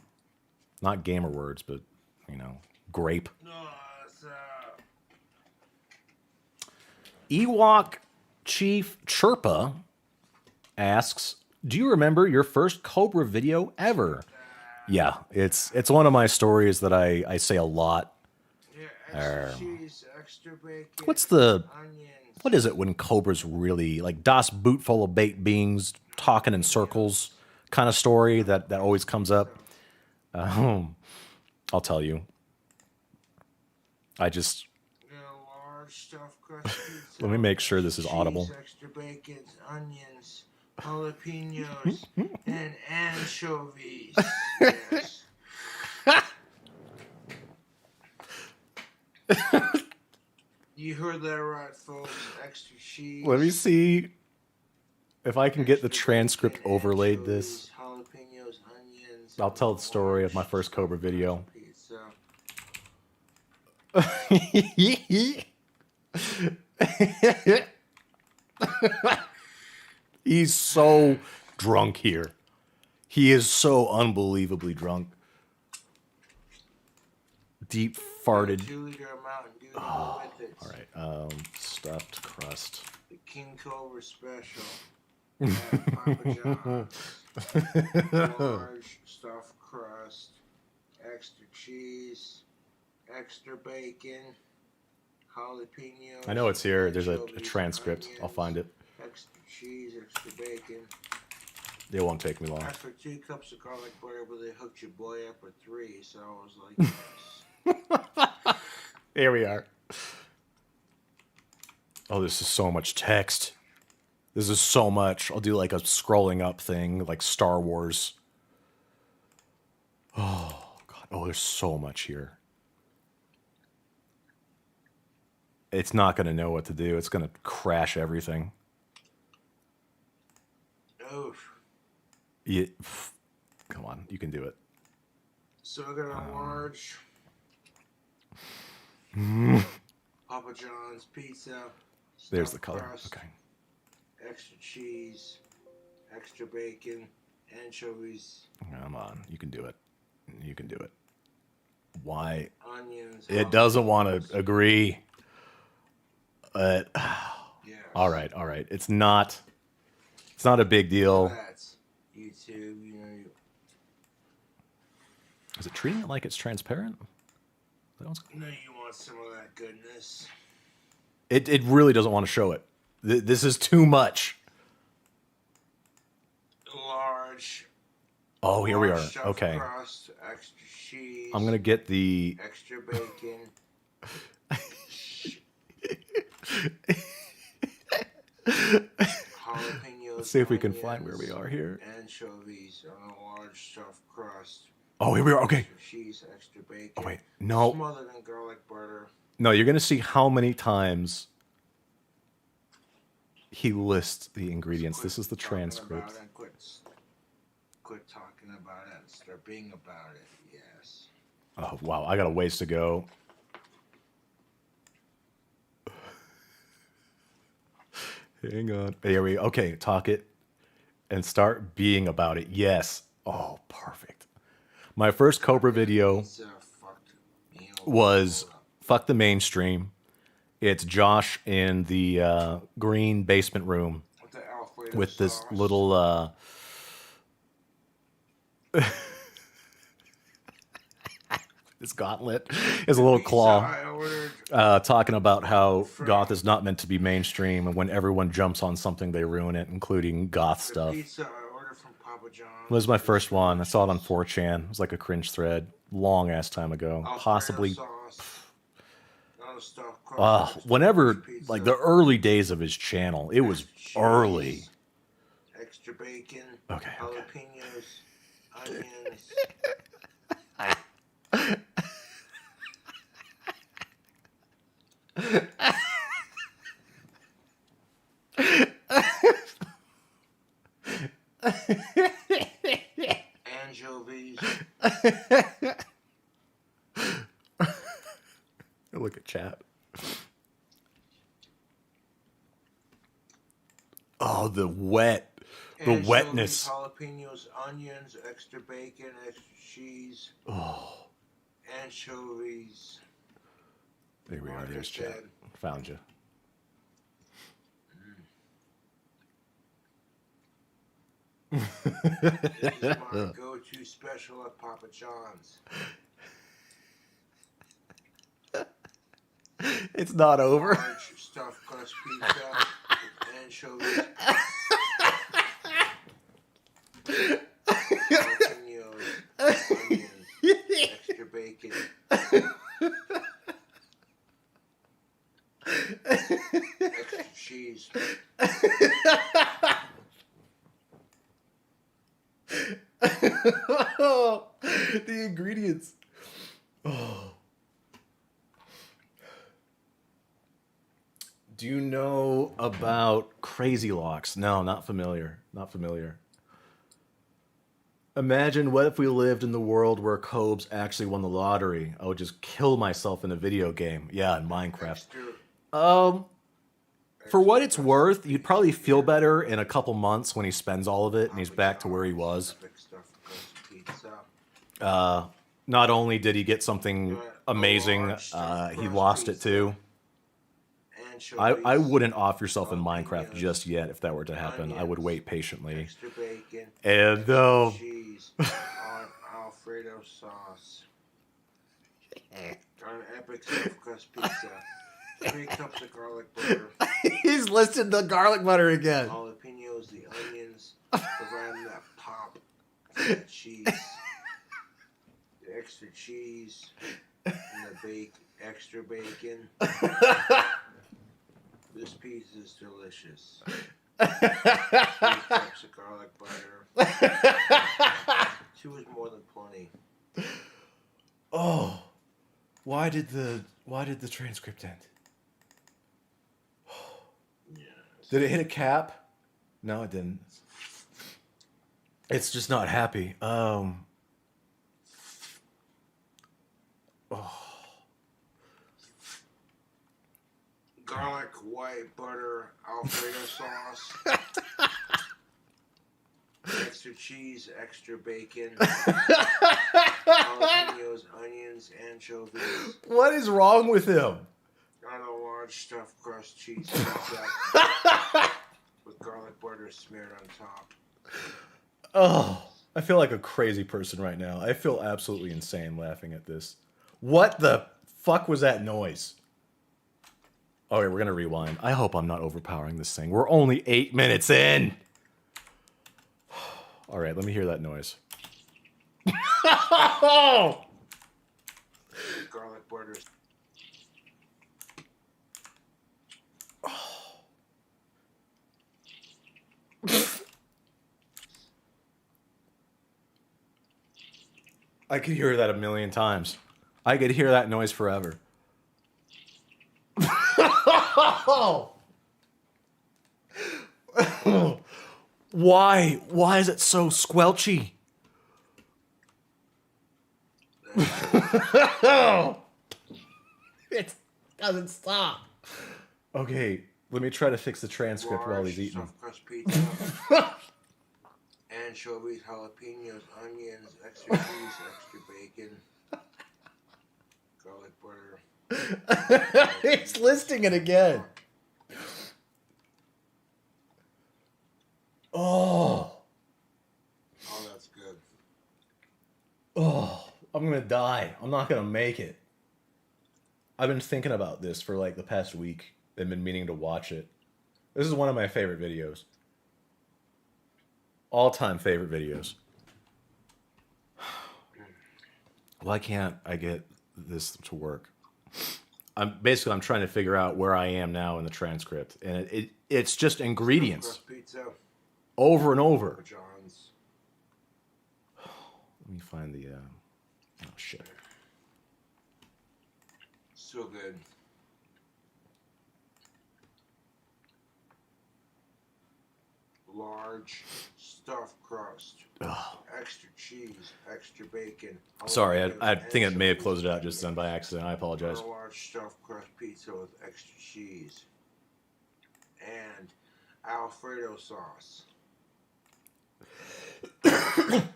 A: Not gamer words, but, you know, grape. Ewok Chief Chirpa asks, do you remember your first Cobra video ever? Yeah, it's one of my stories that I say a lot. What is it when Cobra's really like Das Boot full of baked beans talking in circles kind of story that always comes up? I'll tell you. Let me make sure this is audible.
S: Extra bacon, onions, jalapenos, and anchovies. Yes. You heard that right, folks. Extra cheese.
A: Let me see if I can get the transcript overlaid this.
S: Jalapenos, onions.
A: I'll tell the story of my first Cobra video. He's so drunk here. He is so unbelievably drunk. Deep farted. Oh, all right. Stuffed crust.
S: The King Cobra special. Papa John's. Large stuffed crust. Extra cheese. Extra bacon. Jalapenos.
A: I know it's here. There's a transcript. I'll find it.
S: Extra cheese. Extra bacon.
A: It won't take me long.
S: Asked for 2 cups of garlic butter, but they hooked your boy up with 3, so I was like, yes.
A: Here we are. Oh, this is so much text. This is so much. I'll do like a scrolling up thing, like Star Wars. Oh, God. Oh, there's so much here. It's not going to know what to do. It's going to crash everything.
S: Oof.
A: Yeah. Come on. You can do it.
S: So I got a large Papa John's pizza.
A: There's the
S: stuffed
A: color.
S: crust,
A: Okay.
S: Extra cheese, extra bacon, anchovies.
A: Come on. You can do it. You can do it. Why?
S: Onions.
A: It doesn't want to agree.
S: Yes.
A: All right. All right. It's not a big deal.
S: That's YouTube, you know.
A: Is it treating it like it's transparent?
S: No, you want some of that goodness.
A: It really doesn't want to show it. This is too much.
S: Large.
A: Oh, here we are.
S: stuffed
A: Okay.
S: Crust, extra cheese.
A: I'm going to get the...
S: Extra bacon. Jalapenos.
A: Let's see if we can find where we are here.
S: Anchovies on a large stuffed crust.
A: Oh, here we are. Okay.
S: Extra cheese, extra bacon.
A: Oh, wait. No.
S: Smothered in garlic butter.
A: No, you're going to see how many times he lists the ingredients. This is the transcript.
S: Quit talking about it and start being about it. Yes.
A: Oh, wow. I got a ways to go. Hang on. Here we go. Okay, talk it and start being about it. Yes. Oh, perfect. My first Cobra video was Fuck the Mainstream. It's Josh in the green basement room with this little... His gauntlet is a little claw. Talking about how goth is not meant to be mainstream, and when everyone jumps on something, they ruin it, including goth stuff.
S: Pizza I ordered from Papa John's.
A: It was my first one. I saw it on 4chan. It was like a cringe thread, long ass time ago. Possibly. Whenever, like the early days of his channel, it was early.
S: Extra bacon.
A: Okay.
S: Jalapenos. Onions. Anchovies.
A: Look at chat. Oh, the wetness.
S: Jalapenos, onions, extra bacon, extra cheese.
A: Oh.
S: Anchovies.
A: There we are. There's chat. Found you.
S: This is my go-to special at Papa John's.
A: It's not over.
S: Large stuffed crust pizza with anchovies. Jalapenos, onions, extra bacon. Extra cheese.
A: The ingredients. Oh. Do you know about Crazy Locks? No, not familiar. Not familiar. Imagine what if we lived in the world where Cobes actually won the lottery. I would just kill myself in a video game. Yeah, in Minecraft. For what it's worth, you'd probably feel better in a couple months when he spends all of it and he's back to where he was. Not only did he get something amazing, he lost it too. I wouldn't off yourself in Minecraft just yet if that were to happen. I would wait patiently. And
S: Cheese on Alfredo sauce. On epic stuffed crust pizza. 3 cups of garlic butter.
A: He's listed the garlic butter again.
S: Jalapenos, the onions, providing that pop for that cheese. The extra cheese and the extra bacon. This pizza is delicious. 3 cups of garlic butter. 2 is more than plenty.
A: Oh, why did the transcript end? Did it hit a cap? No, it didn't. It's just not happy. Oh.
S: Garlic, white butter, Alfredo sauce. Extra cheese, extra bacon. Jalapenos, onions, anchovies.
A: What is wrong with him?
S: On a large stuffed crust cheese pizza with garlic butter smeared on top.
A: Oh, I feel like a crazy person right now. I feel absolutely insane laughing at this. What the fuck was that noise? Okay, we're gonna rewind. I hope I'm not overpowering this thing. We're only 8 minutes in. All right, let me hear that noise.
S: Garlic butter.
A: I could hear that a million times. I could hear that noise forever. Why? Why is it so squelchy? It doesn't stop. Okay, let me try to fix the transcript while he's eating.
S: Stuffed crust pizza. Anchovies, jalapenos, onions, extra cheese, extra bacon. Garlic butter.
A: It's listing it again. Oh.
S: Oh, that's good.
A: Oh, I'm gonna die. I'm not gonna make it. I've been thinking about this for like the past week and been meaning to watch it. This is one of my favorite videos. All-time favorite videos. Why can't I get this to work? I'm trying to figure out where I am now in the transcript, and it's just ingredients
S: Pizza.
A: over and over.
S: John's.
A: Let me find the oh shit.
S: So good. Large stuffed crust. Extra cheese, extra bacon.
A: Sorry, I think it may have closed it out just then by accident. I apologize.
S: A large stuffed crust pizza with extra cheese and Alfredo sauce.
A: Didn't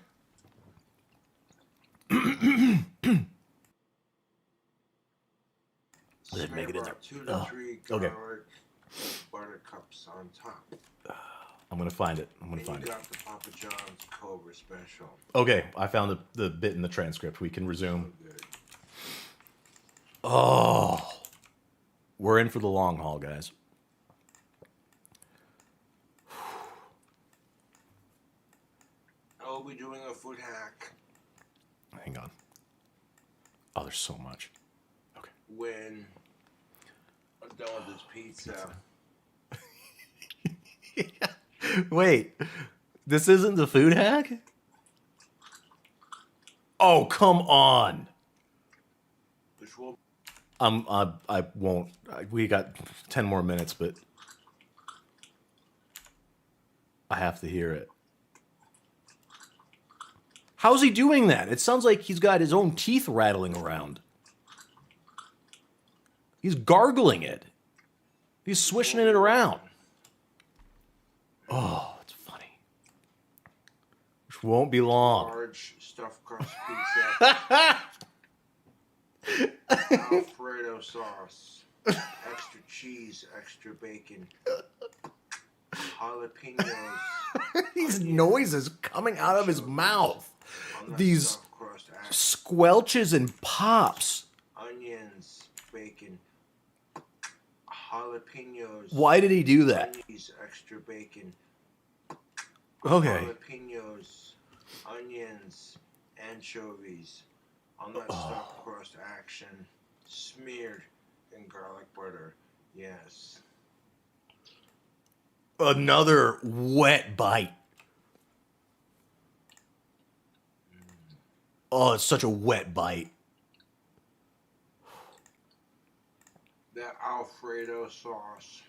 A: make it in there.
S: 2 to 3
A: okay.
S: garlic butter cups on top.
A: I'm gonna find it.
S: You got the Papa John's Cobra special.
A: Okay, I found the bit in the transcript. We can resume. Oh, we're in for the long haul, guys.
S: I will be doing a food hack.
A: Hang on. Oh, there's so much.
S: When I'm done with this pizza.
A: Wait, this isn't the food hack? Oh, come on.
S: Which will
A: I won't. We got 10 more minutes, but I have to hear it. How's he doing that? It sounds like he's got his own teeth rattling around. He's gargling it. He's swishing it around. Oh, it's funny. Which won't be long.
S: large stuffed crust pizza. Alfredo sauce. Extra cheese, extra bacon. Jalapenos.
A: These noises coming out of his mouth. These squelches and pops.
S: Onions, bacon. Jalapenos.
A: Why did he do that?
S: Cheese, extra bacon.
A: Okay.
S: Jalapenos, onions, anchovies on that stuffed crust action, smeared in garlic butter. Yes.
A: Another wet bite. Oh, it's such a wet bite.
S: That Alfredo sauce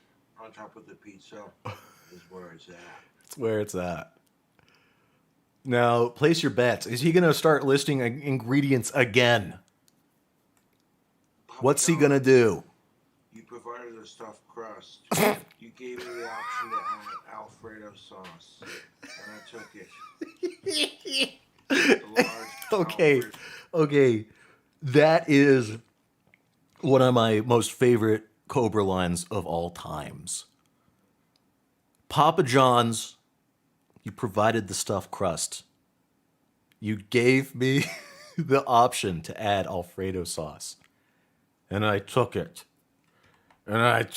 S: on top of the pizza is where it's at.
A: That's where it's at. Now, place your bets. Is he going to start listing ingredients again? What's he going to do?
S: You provided a stuffed crust. You gave me the option to add Alfredo sauce, and I took it.
A: Okay. That is one of my most favorite Cobra lines of all times. Papa John's, you provided the stuffed crust. You gave me the option to add Alfredo sauce. And I took it.
S: Alfredo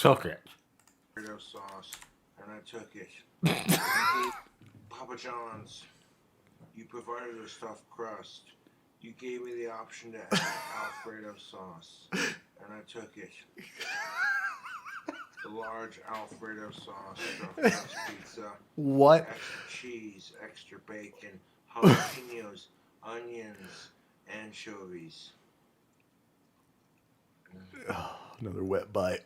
S: sauce, and I took it. Papa John's, you provided a stuffed crust. You gave me the option to add Alfredo sauce, and I took it. The large Alfredo sauce stuffed crust pizza.
A: What?
S: Extra cheese, extra bacon, jalapenos, onions, anchovies.
A: Oh, another wet bite.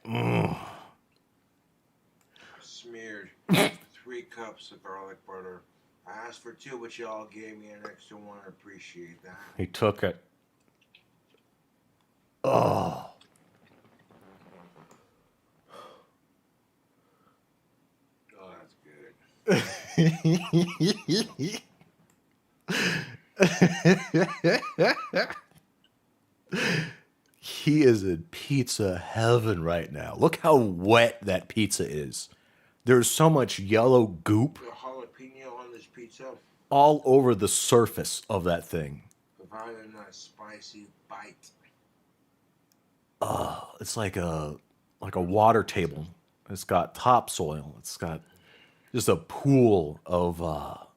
S: Smeared 3 cups of garlic butter. I asked for 2, but y'all gave me an extra 1. I appreciate that.
A: He took it. Oh.
S: Oh, that's good.
A: He is in pizza heaven right now. Look how wet that pizza is. There's so much yellow goop
S: The jalapeno on this pizza.
A: all over the surface of that thing.
S: butternut spicy bite.
A: It's like a water table. It's got topsoil. It's got just a pool of God.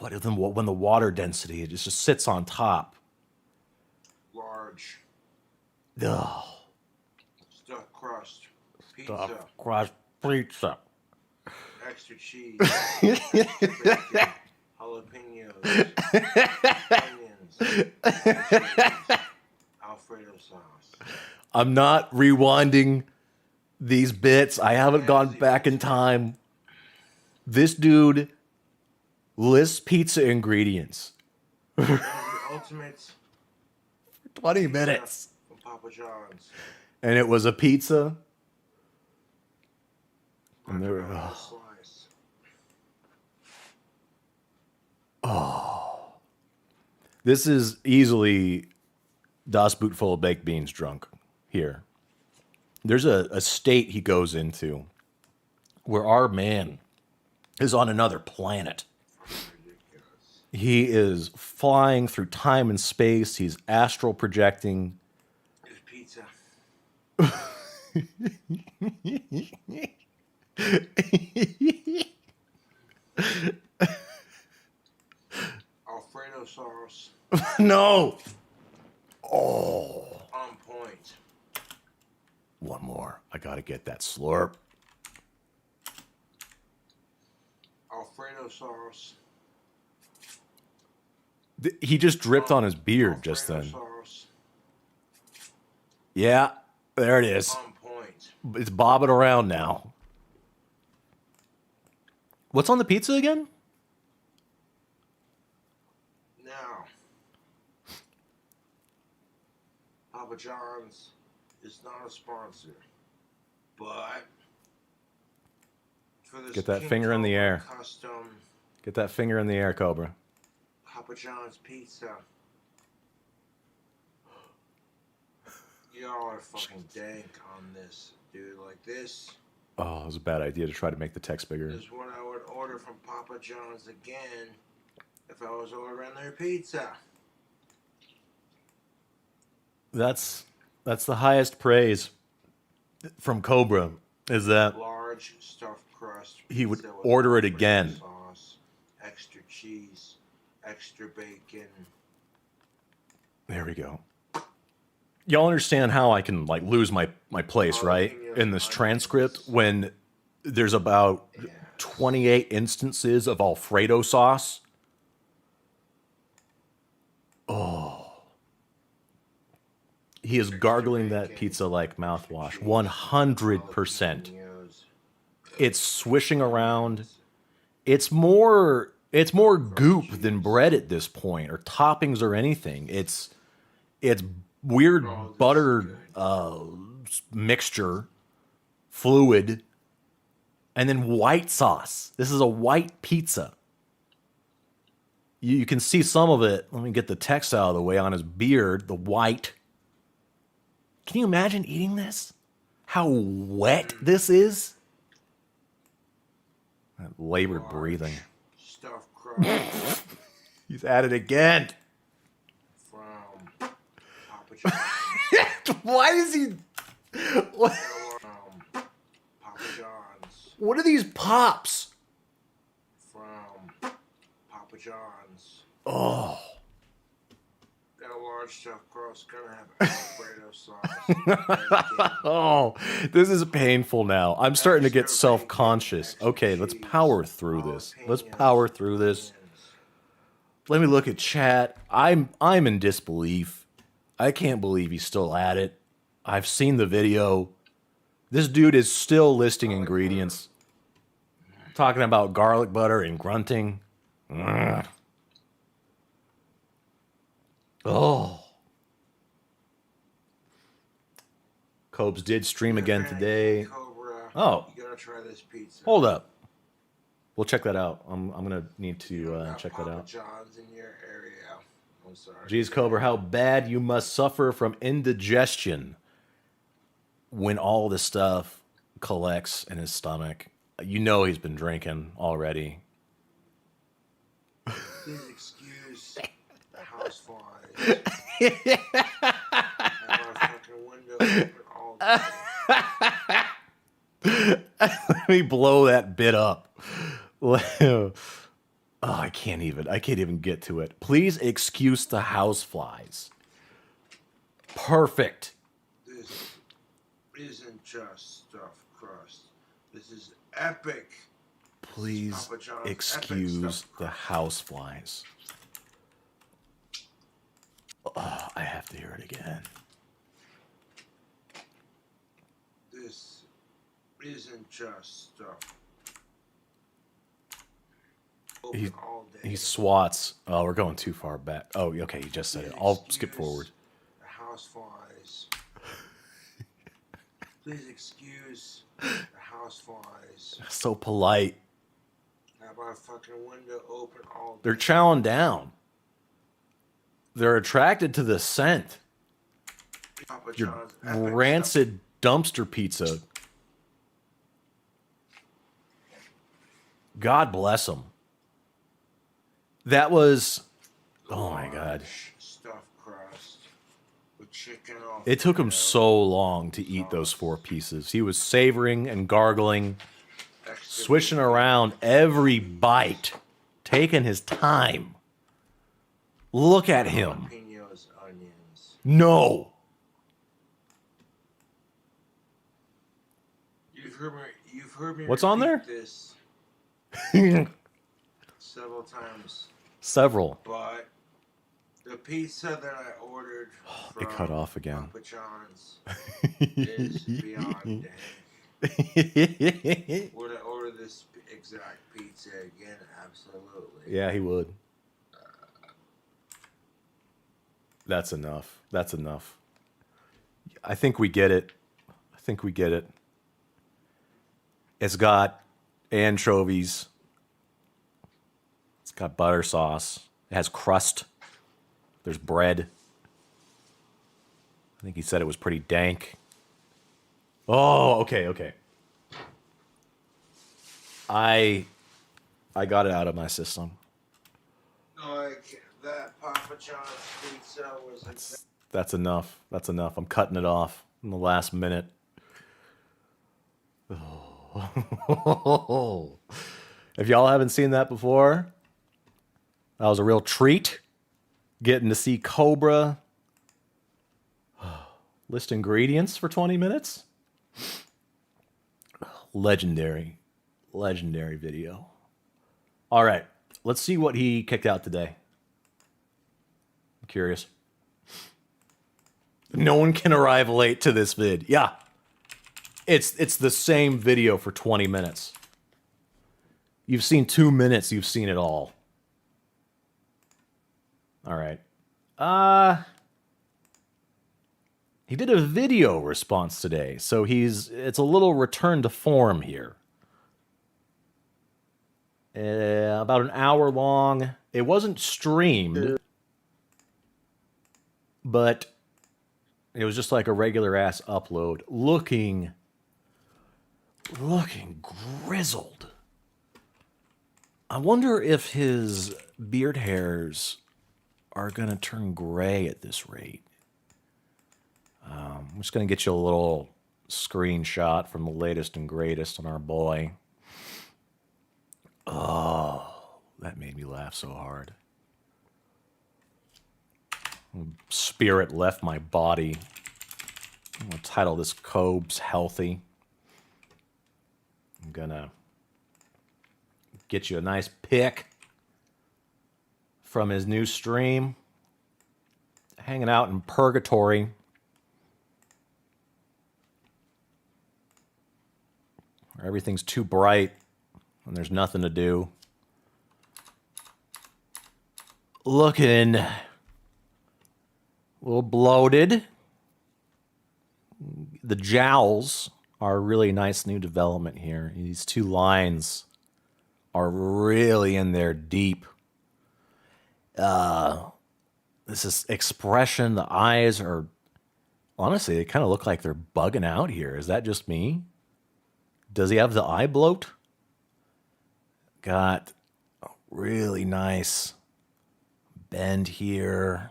A: When the water density it just sits on top.
S: Large.
A: Ugh.
S: Stuffed crust. Pizza.
A: Stuffed crust pizza.
S: Extra cheese. Extra bacon. Jalapenos. Onions. Alfredo sauce.
A: I'm not rewinding these bits. I haven't gone back in time. This dude lists pizza ingredients.
S: The ultimate
A: 20 minutes.
S: from Papa John's.
A: And it was a pizza. And there were, This is easily Das Boot full of baked beans drunk here. There's a state he goes into where our man is on another planet. He is flying through time and space. He's astral projecting.
S: There's pizza. Alfredo sauce.
A: No. Oh.
S: On point.
A: One more. I gotta get that slurp.
S: Alfredo sauce.
A: He just dripped on his beard just then.
S: Sauce.
A: Yeah, there it is.
S: On point.
A: It's bobbing around now. What's on the pizza again?
S: Now, Papa John's is not a sponsor, but for this
A: Get that
S: King
A: finger in the
S: Cobra
A: air.
S: Custom
A: Get that finger in the air, Cobra.
S: Papa John's pizza. Y'all are fucking dank on this, dude. Like this
A: Oh, it was a bad idea to try to make the text bigger.
S: is what I would order from Papa John's again if I was ordering their pizza.
A: That's the highest praise from Cobra is that
S: Large stuffed crust.
A: he would
S: pizza with
A: order it
S: Alfredo
A: again.
S: Sauce, extra cheese, extra bacon.
A: There we go. Y'all understand how I can like lose my place, right? In this transcript when there's about 28 instances of Alfredo sauce. Oh. He is gargling that pizza like mouthwash. 100%. It's swishing around. It's more goop than bread at this point, or toppings or anything. It's weird buttered mixture, fluid, and then white sauce. This is a white pizza. You can see some of it. Let me get the text out of the way on his beard, the white. Can you imagine eating this? How wet this is? That labored breathing.
S: Stuffed crust.
A: He's at it again.
S: From Papa John's.
A: Why is he... What?
S: From Papa John's.
A: What are these pops?
S: From Papa John's.
A: Oh.
S: Got a large stuffed crust. Gonna have Alfredo sauce.
A: Oh, this is painful now. I'm starting to get self-conscious. Okay, let's power through this. Let's power through this. Let me look at chat. I'm in disbelief. I can't believe he's still at it. I've seen the video. This dude is still listing ingredients. Talking about garlic butter and grunting. Ugh. Oh. Cobes did stream again today. Oh.
S: You gotta try this pizza.
A: Hold up. We'll check that out. I'm gonna need to check that out.
S: John's in your area. I'm sorry.
A: Geez, Cobra, how bad you must suffer from indigestion when all this stuff collects in his stomach. You know he's been drinking already.
S: Please excuse how
A: Let me blow that bit up. Oh, I can't even get to it. Please excuse the houseflies. Perfect.
T: This isn't just stuffed crust. This is epic.
A: Please
T: Papa John's
A: excuse
T: epic
A: the houseflies. Oh, I have to hear it again.
T: This isn't just stuff.
A: He swats. Oh, we're going too far back. Oh, okay, you just said it. I'll skip forward.
T: The houseflies. Please excuse the houseflies.
A: So polite.
T: Have my fucking window open all day.
A: They're chowing down. They're attracted to the scent.
T: Papa
A: Your
T: John's epic
A: rancid dumpster pizza. God bless them. That was, oh my God.
T: stuffed crust with chicken off.
A: It took him so long to eat those 4 pieces. He was savoring and gargling, swishing around every bite, taking his time. Look at him.
T: Jalapenos, onions.
A: No.
T: You've heard me
A: What's on there?
T: repeat this several times.
A: Several.
T: But the pizza that I ordered from
A: It cut off again.
T: Papa John's is beyond dank. Would I order this exact pizza again? Absolutely.
A: Yeah, he would. That's enough. That's enough. I think we get it. It's got anchovies. It's got butter sauce. It has crust. There's bread. I think he said it was pretty dank. Oh, okay. I got it out of my system.
T: Like that Papa John's pizza was.
A: That's enough. That's enough. I'm cutting it off in the last minute. Oh. If y'all haven't seen that before, that was a real treat. Getting to see Cobra list ingredients for 20 minutes. Legendary video. All right, let's see what he kicked out today. I'm curious. No one can arrive late to this vid. Yeah. It's the same video for 20 minutes. You've seen 2 minutes, you've seen it all. All right. He did a video response today, so it's a little return to form here. About an hour long. It wasn't streamed, but it was just like a regular ass upload. Looking grizzled. I wonder if his beard hairs are going to turn gray at this rate. I'm just going to get you a little screenshot from the latest and greatest on our boy. Oh, that made me laugh so hard. Spirit left my body. I'm going to title this Cob's Healthy. I'm going to get you a nice pic from his new stream. Hanging out in purgatory. Where everything's too bright and there's nothing to do. Looking a little bloated. The jowls are a really nice new development here. These 2 lines are really in there deep. This is expression. The eyes are, honestly, they kind of look like they're bugging out here. Is that just me? Does he have the eye bloat? Got a really nice bend here.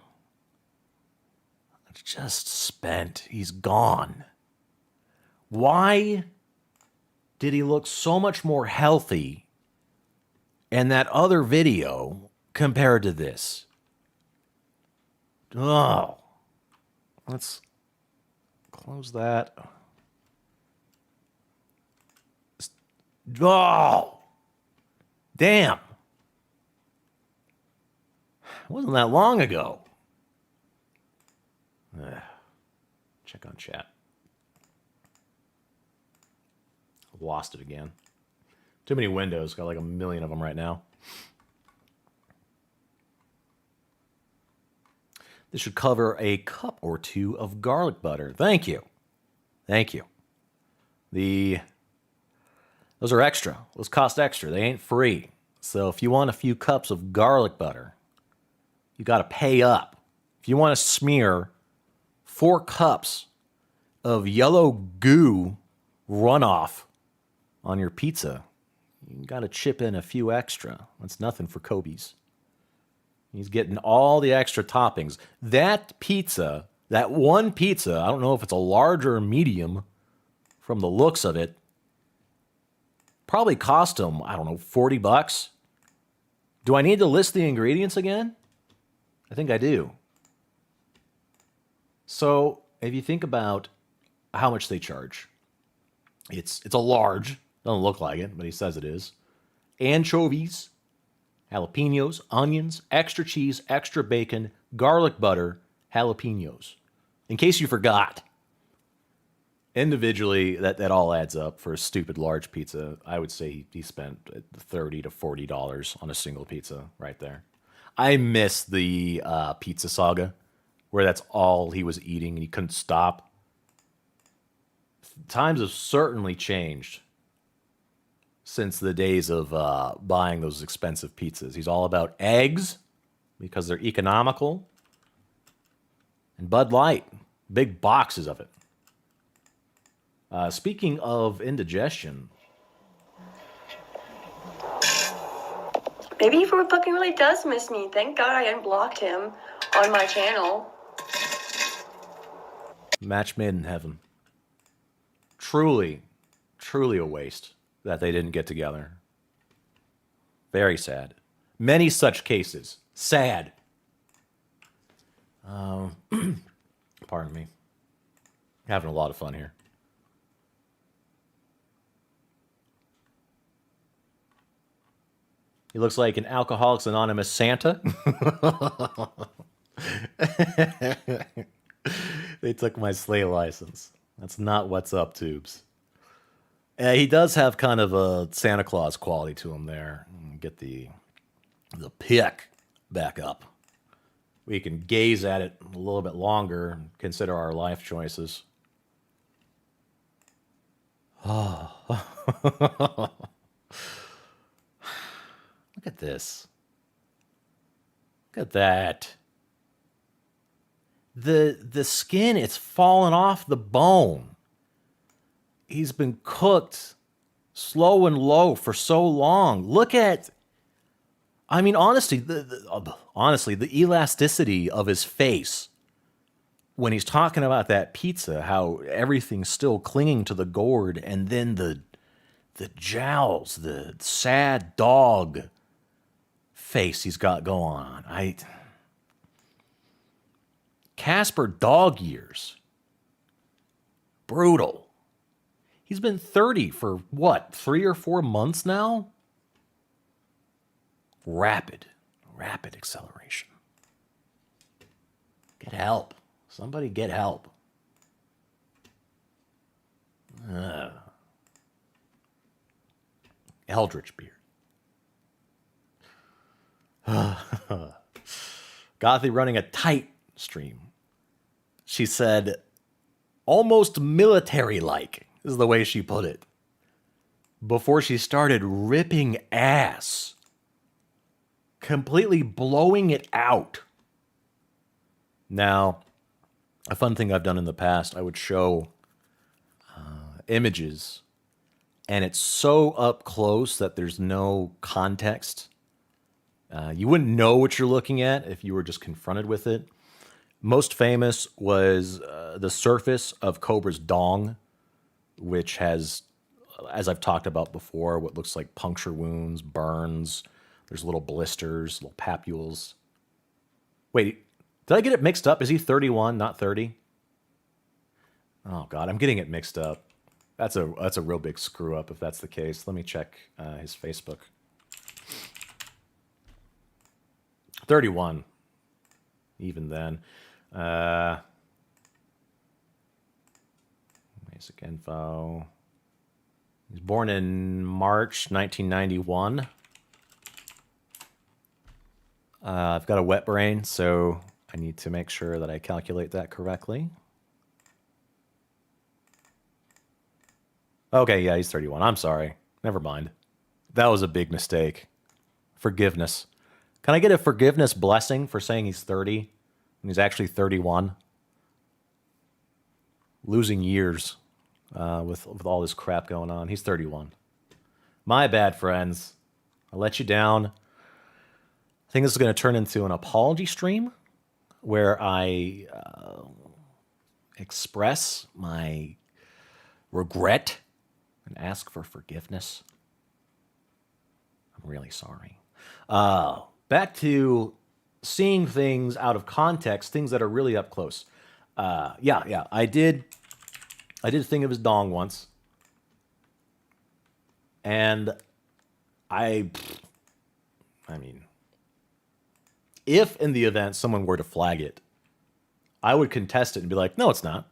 A: just spent. He's gone. Why did he look so much more healthy in that other video compared to this? Oh, let's close that. Oh, damn. It wasn't that long ago. Check on chat. Lost it again. Too many windows. Got like a million of them right now. This should cover a cup or two of garlic butter. Thank you. Thank you. Those are extra. Those cost extra. They ain't free. So if you want a few cups of garlic butter, you got to pay up. If you want to smear 4 cups of yellow goo runoff on your pizza, you got to chip in a few extra. That's nothing for Kobe's. He's getting all the extra toppings. That pizza, that one pizza, I don't know if it's a large or a medium from the looks of it, probably cost him, I don't know, $40. Do I need to list the ingredients again? I think I do. So if you think about how much they charge, it's a large, doesn't look like it, but he says it is. Anchovies, jalapenos, onions, extra cheese, extra bacon, garlic butter, jalapenos. In case you forgot, individually, that all adds up for a stupid large pizza. I would say he spent $30 to $40 on a single pizza right there. I miss the pizza saga, where that's all he was eating and he couldn't stop. Times have certainly changed since the days of buying those expensive pizzas. He's all about eggs because they're economical, and Bud Light, big boxes of it. Speaking of indigestion,
R: Maybe he fucking really does miss me. Thank God I unblocked him on my channel.
A: match made in heaven. Truly, truly a waste that they didn't get together. Very sad. Many such cases. Sad. Pardon me. Having a lot of fun here. He looks like an Alcoholics Anonymous Santa. They took my sleigh license. That's not what's up, tubes. He does have kind of a Santa Claus quality to him there. Get the pic back up. We can gaze at it a little bit longer and consider our life choices. Oh. Look at this. Look at that. The skin, it's fallen off the bone. He's been cooked slow and low for so long. Look at, I mean, honestly, the elasticity of his face when he's talking about that pizza, how everything's still clinging to the gourd, and then the jowls, the sad dog face he's got going on. Casper dog years. Brutal. He's been 30 for what, 3 or 4 months now? Rapid acceleration. Get help. Somebody get help. Eldritch beard. Gothie running a tight stream. She said, almost military-like is the way she put it. Before she started ripping ass. Completely blowing it out. Now, a fun thing I've done in the past, I would show images, and it's so up close that there's no context. You wouldn't know what you're looking at if you were just confronted with it. Most famous was the surface of Cobra's dong, which has, as I've talked about before, what looks like puncture wounds, burns. There's little blisters, little papules. Wait, did I get it mixed up? Is he 31, not 30? Oh God, I'm getting it mixed up. That's a real big screw up if that's the case. Let me check his Facebook. 31. Even then. Basic info. He was born in March 1991. I've got a wet brain, so I need to make sure that I calculate that correctly. Okay, yeah, he's 31. I'm sorry. Never mind. That was a big mistake. Forgiveness. Can I get a forgiveness blessing for saying he's 30 when he's actually 31? Losing years with all this crap going on. He's 31. My bad, friends. I let you down. I think this is going to turn into an apology stream where I express my regret and ask for forgiveness. I'm really sorry. Back to seeing things out of context, things that are really up close. Yeah, I did think of his dong once. And I mean, if in the event someone were to flag it, I would contest it and be like, no, it's not.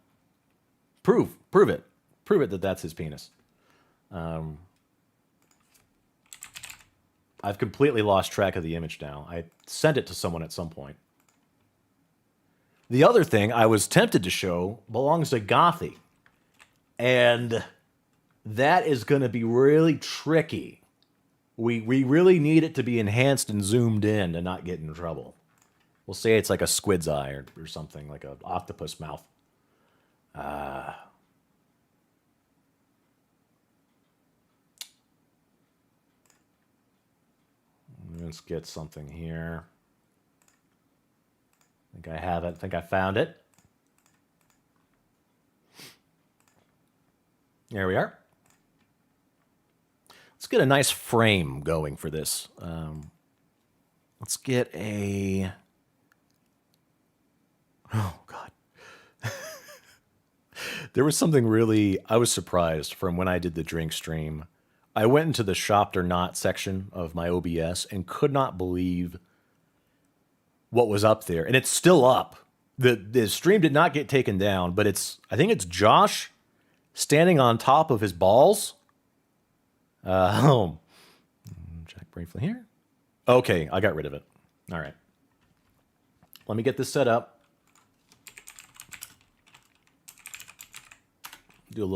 A: Prove it. Prove it that that's his penis. I've completely lost track of the image now. I sent it to someone at some point. The other thing I was tempted to show belongs to Gothie. And that is going to be really tricky. We really need it to be enhanced and zoomed in to not get in trouble. We'll say it's like a squid's eye or something, like an octopus mouth. Let's get something here. I think I have it. I think I found it. There we are. Let's get a nice frame going for this. Let's get a... Oh, God. There was something really... I was surprised from when I did the drink stream. I went into the shopped or not section of my OBS and could not believe what was up there. And it's still up. The stream did not get taken down, but I think it's Josh standing on top of his balls. Check briefly here. Okay, I got rid of it. All right. Let me get this set up. Do a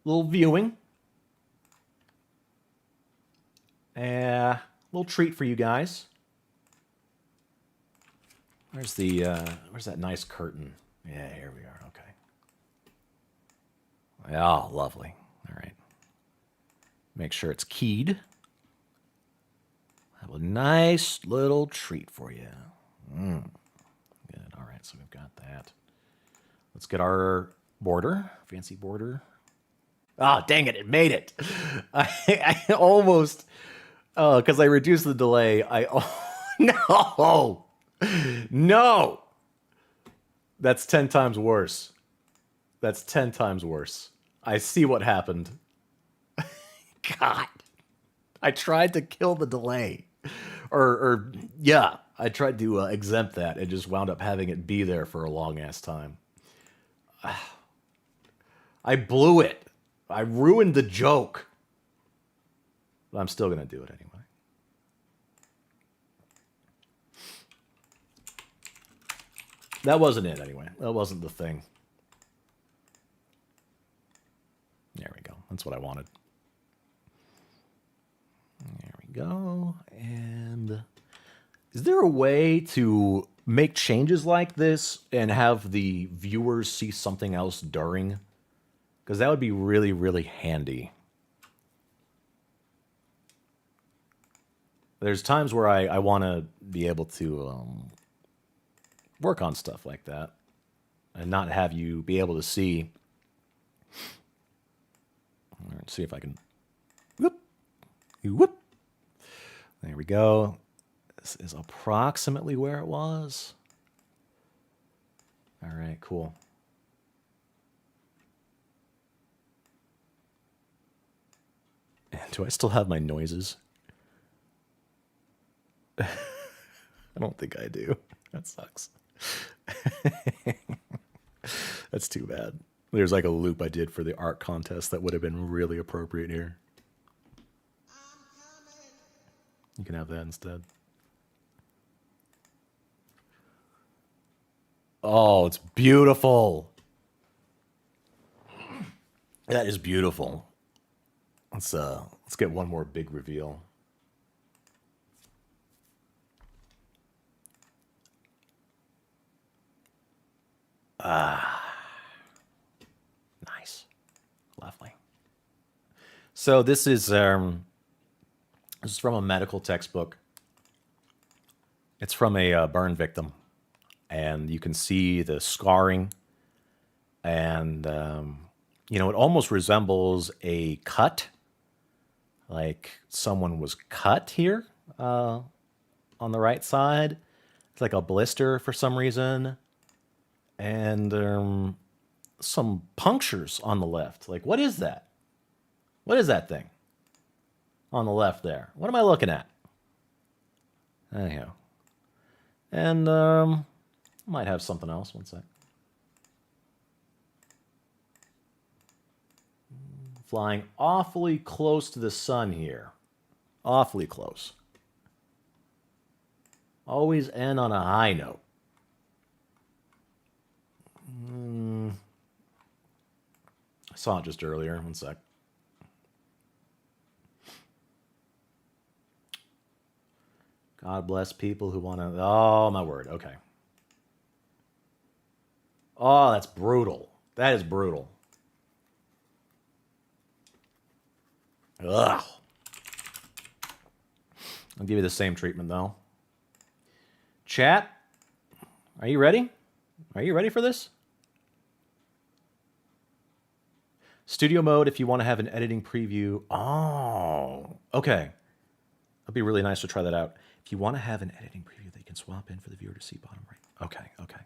A: little viewing. A little treat for you guys. Where's that nice curtain? Yeah, here we are. Okay. Oh, lovely. All right. Make sure it's keyed. Have a nice little treat for you. Good. All right, so we've got that. Let's get our border, fancy border. Ah, dang it, it made it. I almost, because I reduced the delay, no! That's 10 times worse. That's 10 times worse. I see what happened. God. I tried to kill the delay. Yeah, I tried to exempt that and just wound up having it be there for a long-ass time. I blew it. I ruined the joke. But I'm still going to do it anyway. That wasn't it anyway. That wasn't the thing. There we go. That's what I wanted. There we go. And is there a way to make changes like this and have the viewers see something else during? Because that would be really, really handy. There's times where I want to be able to work on stuff like that and not have you be able to see. All right, see if I can. Whoop. Whoop. There we go. This is approximately where it was. All right, cool. And do I still have my noises? I don't think I do. That sucks. That's too bad. There's like a loop I did for the art contest that would have been really appropriate here. You can have that instead. Oh, it's beautiful. That is beautiful. Let's get one more big reveal. Nice. Lovely. So this is from a medical textbook. It's from a burn victim. And you can see the scarring. And, you know, it almost resembles a cut. Like someone was cut here on the right side. It's like a blister for some reason. And some punctures on the left. Like, what is that? What is that thing on the left there? What am I looking at? Anyhow. And might have something else. One sec. Flying awfully close to the sun here. Awfully close. Always end on a high note. I saw it just earlier. One sec. God bless people who want to... Oh, my word. Okay. Oh, that's brutal. That is brutal. Ugh. I'll give you the same treatment, though. Chat, are you ready? Are you ready for this? Studio mode if you want to have an editing preview. Oh, okay. It'd be really nice to try that out. If you want to have an editing preview that you can swap in for the viewer to see bottom right. Okay, okay.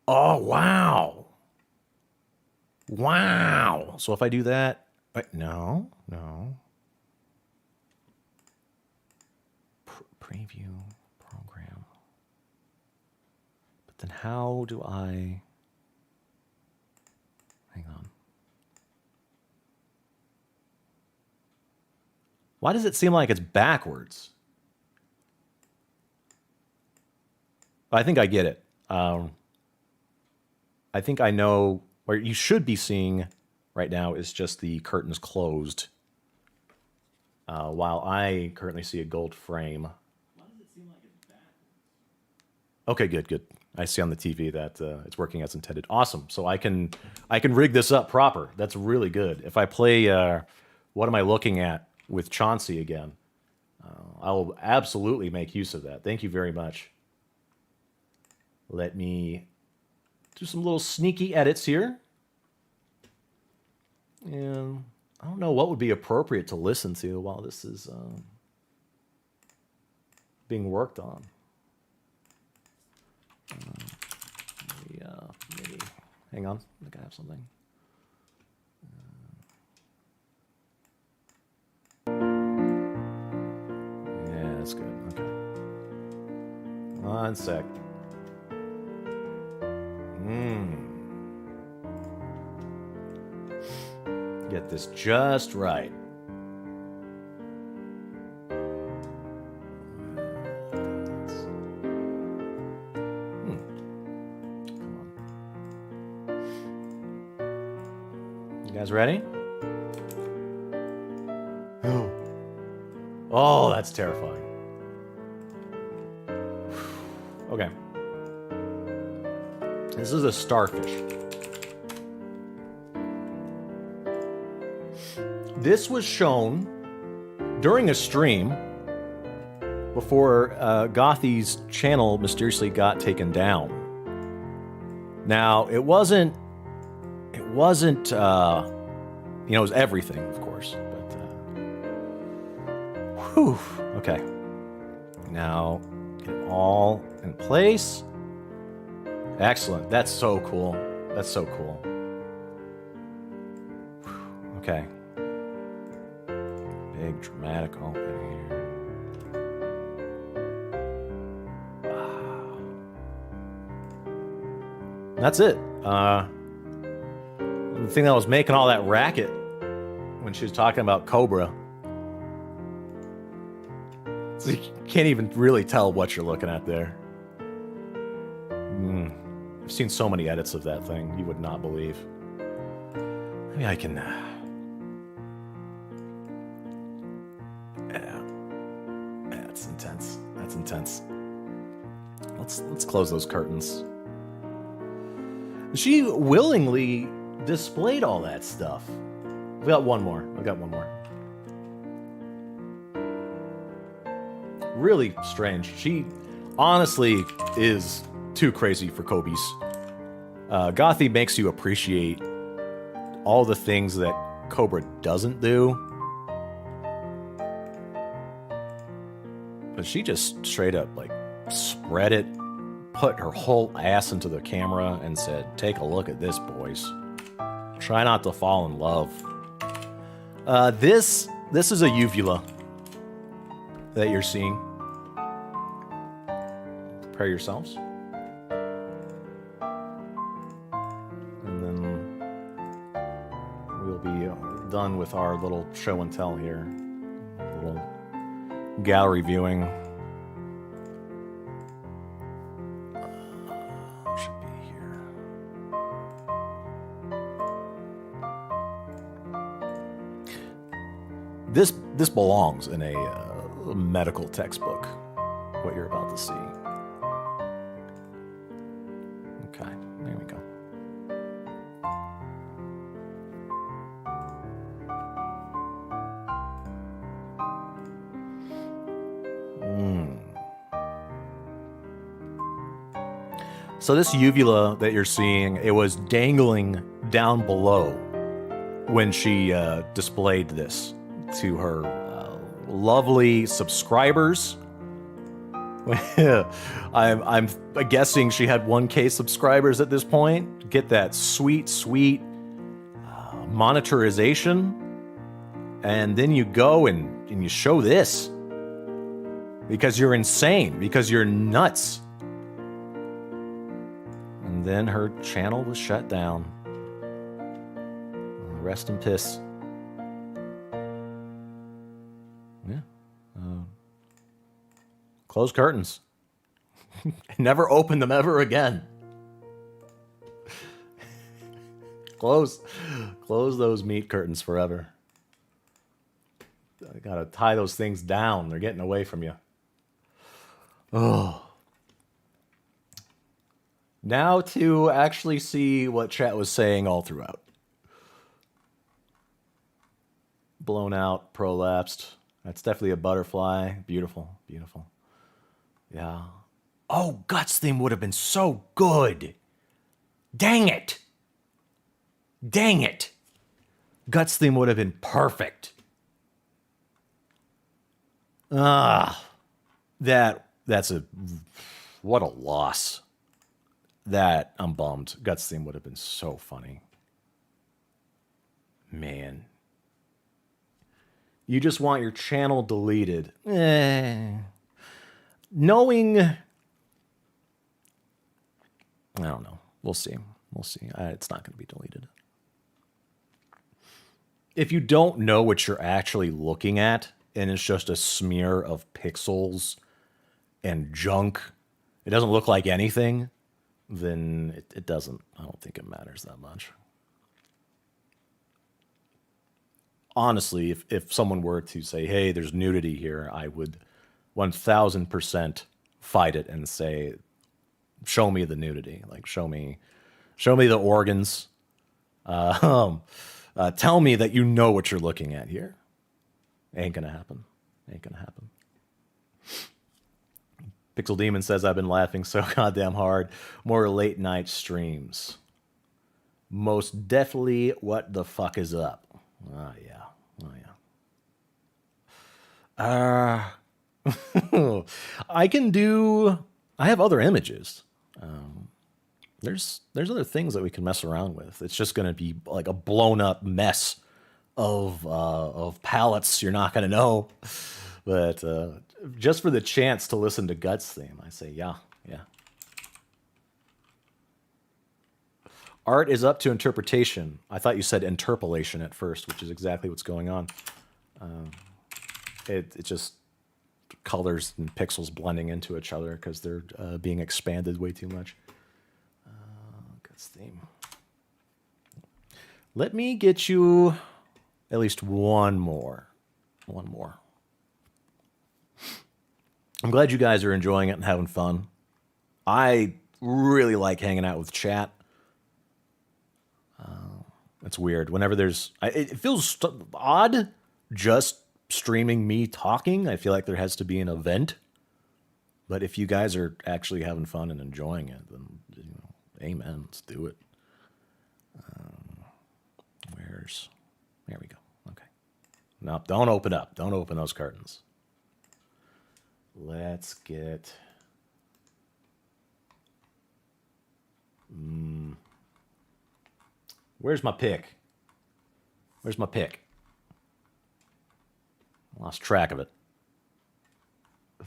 A: Oh, wow. Wow. So if I do that, no. Preview program. But then how do I... Hang on. Why does it seem like it's backwards? I think I get it. I think I know what you should be seeing right now is just the curtains closed. While I currently see a gold frame. Why does it seem like it's backwards? Okay, good. I see on the TV that it's working as intended. Awesome. So I can rig this up proper. That's really good. If I play What Am I Looking At with Chauncey again, I will absolutely make use of that. Thank you very much. Let me do some little sneaky edits here. And I don't know what would be appropriate to listen to while this is being worked on. Maybe. Hang on. I think I have something. Yeah, that's good. Okay. One sec. Get this just right. You guys ready? Oh, that's terrifying. Okay. This is a starfish. This was shown during a stream before Gothie's channel mysteriously got taken down. Now, it wasn't, it was everything, of course, but, whew, okay. Now, get it all in place. Excellent, that's so cool. That's so cool. Whew, okay. Big dramatic opening here. That's it. The thing that was making all that racket when she was talking about Cobra. So you can't even really tell what you're looking at there. I've seen so many edits of that thing, you would not believe. Maybe I can... Yeah, that's intense. That's intense. Let's close those curtains. She willingly displayed all that stuff. We got one more. I've got one more. Really strange. She honestly is too crazy for Kobe's. Gothie makes you appreciate all the things that Cobra doesn't do. But she just straight up like spread it, put her whole ass into the camera and said, "Take a look at this, boys. Try not to fall in love." This is a uvula that you're seeing. Prepare yourselves. And then we'll be done with our little show and tell here. A little gallery viewing. Should be here. This belongs in a medical textbook, what you're about to see. Okay, there we go. So this uvula that you're seeing, it was dangling down below when she displayed this to her lovely subscribers. I'm guessing she had 1K subscribers at this point. Get that sweet monetization, and then you go and you show this because you're insane, because you're nuts. And then her channel was shut down. Rest in piss. Yeah. Close curtains. Never open them ever again. Close those meat curtains forever. I gotta tie those things down. They're getting away from you. Oh. Now to actually see what chat was saying all throughout. Blown out, prolapsed. That's definitely a butterfly. Beautiful, beautiful. Yeah. Oh, Guts theme would have been so good. Dang it. Dang it. Guts theme would have been perfect. That's what a loss. That, I'm bummed. Guts theme would have been so funny. Man. You just want your channel deleted. Knowing... I don't know. We'll see. We'll see. It's not going to be deleted. If you don't know what you're actually looking at, and it's just a smear of pixels and junk, it doesn't look like anything, then it doesn't, I don't think it matters that much. Honestly, if someone were to say, hey, there's nudity here, I would 1000% fight it and say, show me the nudity. Like, show me the organs. Tell me that you know what you're looking at here. Ain't gonna happen. Ain't gonna happen. Pixel Demon says, I've been laughing so goddamn hard. More late night streams. Most definitely what the fuck is up. Oh, yeah. I have other images. There's other things that we can mess around with. It's just going to be like a blown up mess of palettes. You're not going to know. But just for the chance to listen to Guts' theme, I say, yeah. Art is up to interpretation. I thought you said interpolation at first, which is exactly what's going on. It just colors and pixels blending into each other because they're being expanded way too much. Guts theme. Let me get you at least one more. I'm glad you guys are enjoying it and having fun. I really like hanging out with chat. It's weird. Whenever it feels odd just streaming me talking. I feel like there has to be an event. But if you guys are actually having fun and enjoying it, then, amen. Let's do it. There we go. Okay. No, don't open up. Don't open those curtains. Let's get... Where's my pick? I lost track of it.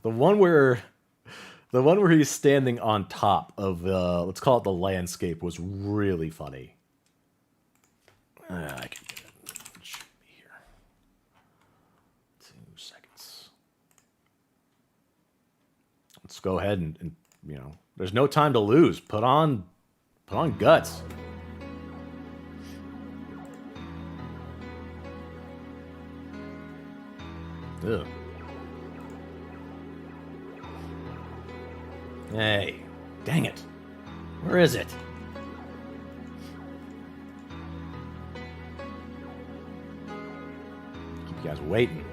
A: The one where he's standing on top of let's call it the landscape was really funny. I can get it. It should be here. 2 seconds. Let's go ahead and there's no time to lose. Put on Guts. Ugh. Hey, dang it. Where is it? Keep you guys waiting.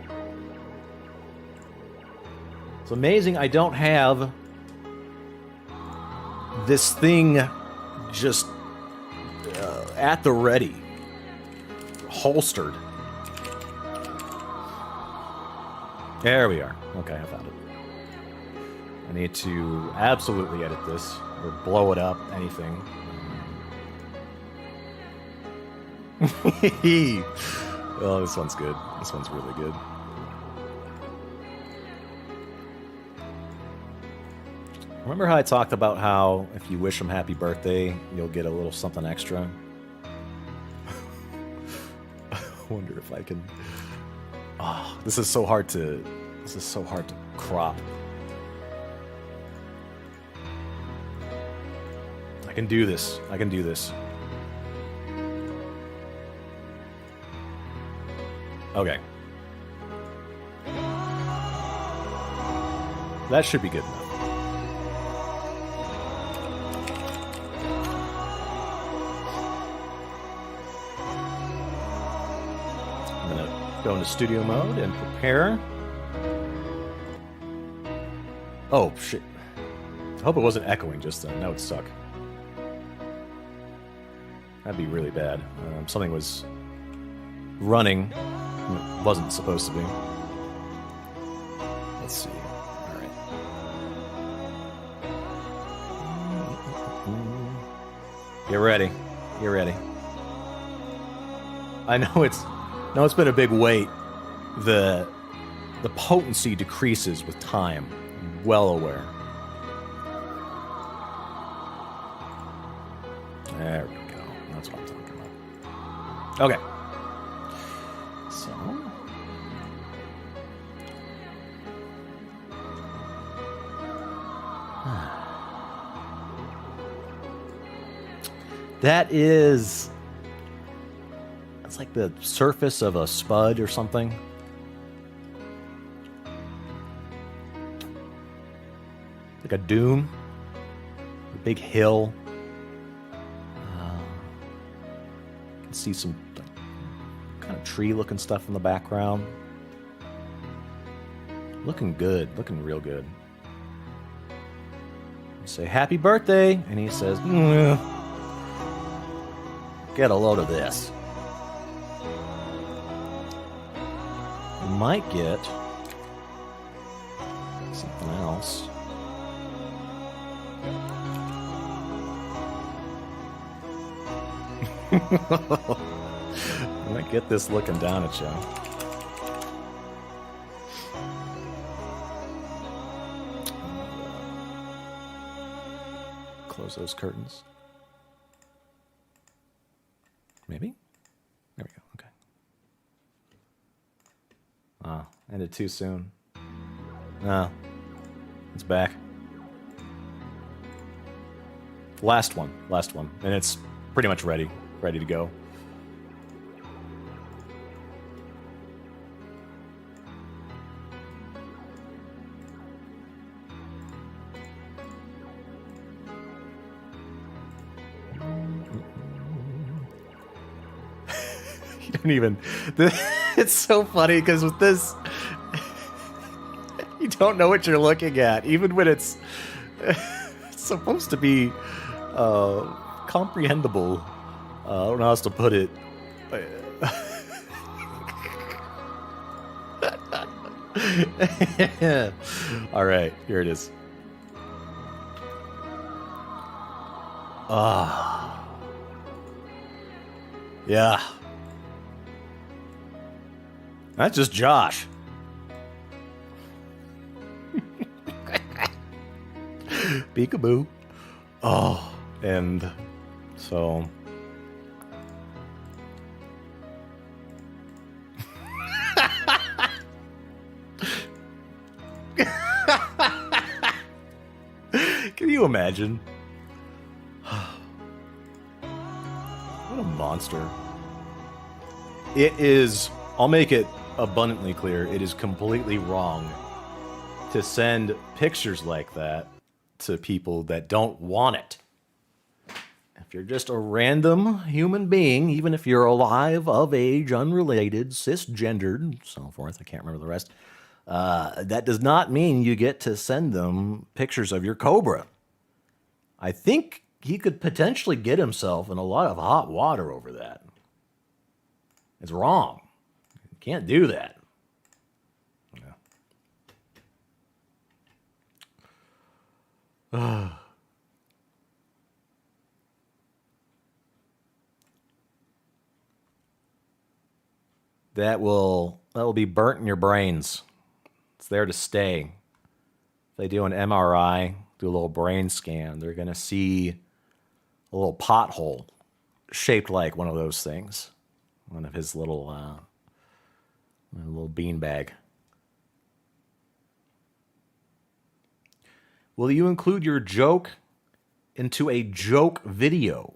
A: It's amazing I don't have this thing just at the ready, holstered. There we are. Okay, I found it. I need to absolutely edit this or blow it up, anything. Oh, this one's good. This one's really good. Remember how I talked about how if you wish him happy birthday, you'll get a little something extra? I wonder if I can... Oh, this is so hard to crop. I can do this. Okay. That should be good enough. I'm gonna go into studio mode and prepare. Oh, shit. I hope it wasn't echoing just then. That would suck. That'd be really bad. Something was running. It wasn't supposed to be. Let's see. All right. Get ready. Get ready. I know it's been a big wait. The potency decreases with time. I'm well aware. There we go. That's what I'm talking about. Okay. So. That's like the surface of a spud or something. Like a dune. A big hill. You can see some kind of tree looking stuff in the background. Looking good. Looking real good. say, happy birthday. And he says, get a load of this. You might get something else. I might get this looking down at you. Close those curtains. Maybe? There we go. Okay. Ah, ended too soon. No. It's back. Last one. And it's pretty much ready to go. You don't even... It's so funny because with this... You don't know what you're looking at, even when it's supposed to be comprehensible. I don't know how else to put it. All right, here it is. Yeah. That's just Josh. Peekaboo. Oh, and so... Can you imagine? What a monster. It is, I'll make it abundantly clear, it is completely wrong to send pictures like that to people that don't want it. If you're just a random human being, even if you're alive, of age, unrelated, cisgendered, so forth, I can't remember the rest, that does not mean you get to send them pictures of your Cobra. I think he could potentially get himself in a lot of hot water over that. It's wrong. You can't do that. Yeah. That will be burnt in your brains. It's there to stay. If they do an MRI, do a little brain scan, they're going to see a little pothole shaped like one of those things. One of his little beanbag. Will you include your joke into a joke video?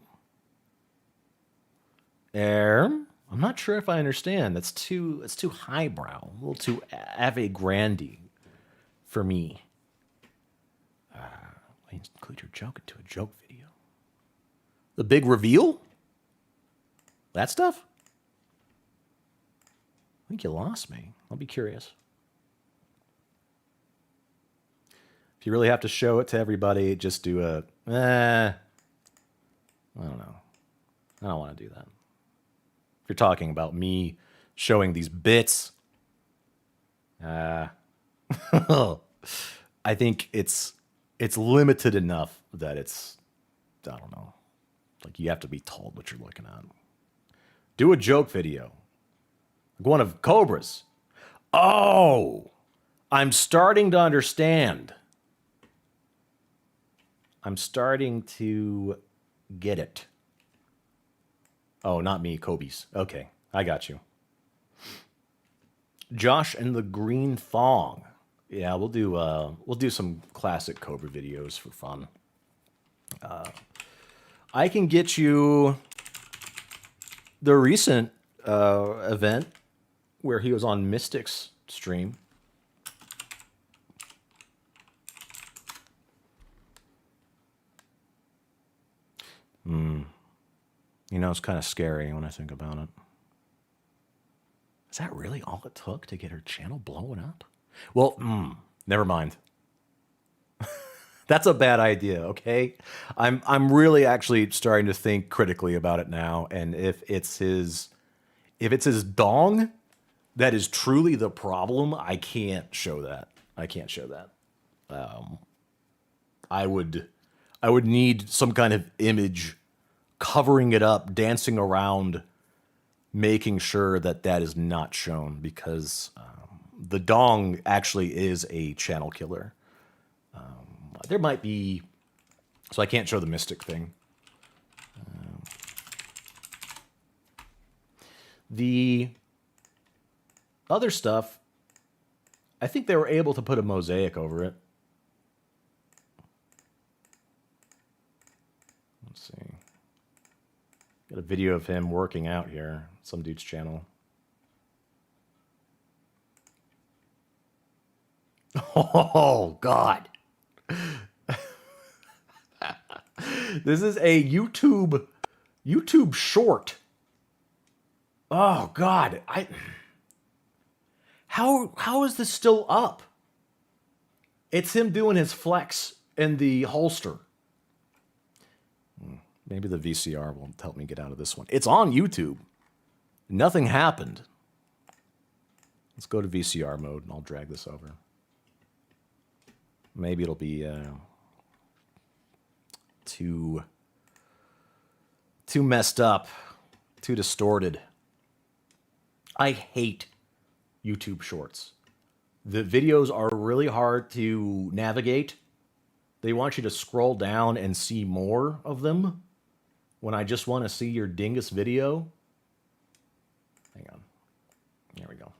A: I'm not sure if I understand. That's too highbrow, a little too Ave Grande for me. Include your joke into a joke video. The big reveal? That stuff? I think you lost me. I'll be curious. If you really have to show it to everybody, just do a, I don't know. I don't want to do that. If you're talking about me showing these bits, I think it's limited enough that it's, I don't know, like you have to be told what you're looking at. Do a joke video. Like one of Cobra's. Oh, I'm starting to understand. I'm starting to get it. Oh, not me, Kobe's. Okay, I got you. Josh and the Green Thong. Yeah, we'll do some classic Cobra videos for fun. I can get you the recent event where he was on Mystic's stream. You know, it's kind of scary when I think about it. Is that really all it took to get her channel blowing up? Well, never mind. That's a bad idea, okay? I'm really actually starting to think critically about it now, and if it's his dong that is truly the problem, I can't show that. I can't show that. I would need some kind of image covering it up, dancing around, making sure that that is not shown, because the dong actually is a channel killer. There might be, so I can't show the mystic thing. The other stuff, I think they were able to put a mosaic over it. Let's see. Got a video of him working out here, some dude's channel. Oh, God. This is a YouTube short. Oh, God. How is this still up? It's him doing his flex in the holster. Maybe the VCR will help me get out of this one. It's on YouTube. Nothing happened. Let's go to VCR mode and I'll drag this over. Maybe it'll be too messed up, too distorted. I hate YouTube shorts. The videos are really hard to navigate. They want you to scroll down and see more of them when I just want to see your dingus video. Hang on. There we go.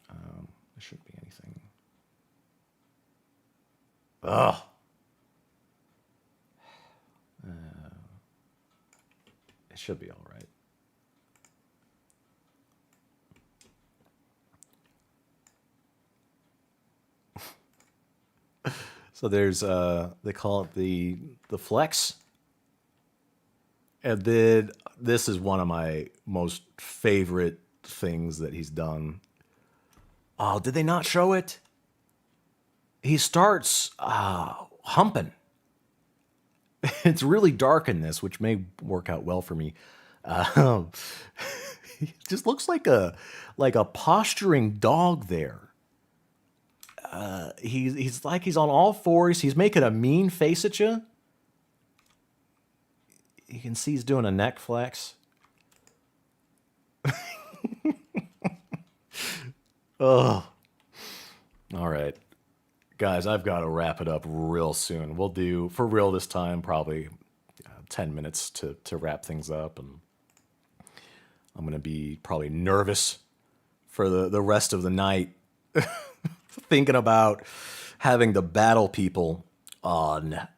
A: There shouldn't be anything. Ugh. It should be all right. So there's they call it the flex. And then this is one of my most favorite things that he's done. Oh, did they not show it? He starts humping. It's really dark in this, which may work out well for me. He just looks like a posturing dog there. He's like he's on all fours. He's making a mean face at you. You can see he's doing a neck flex. Oh. All right. Guys, I've got to wrap it up real soon. We'll do, for real this time, probably 10 minutes to wrap things up. And I'm going to be probably nervous for the rest of the night. Thinking about having to battle people on...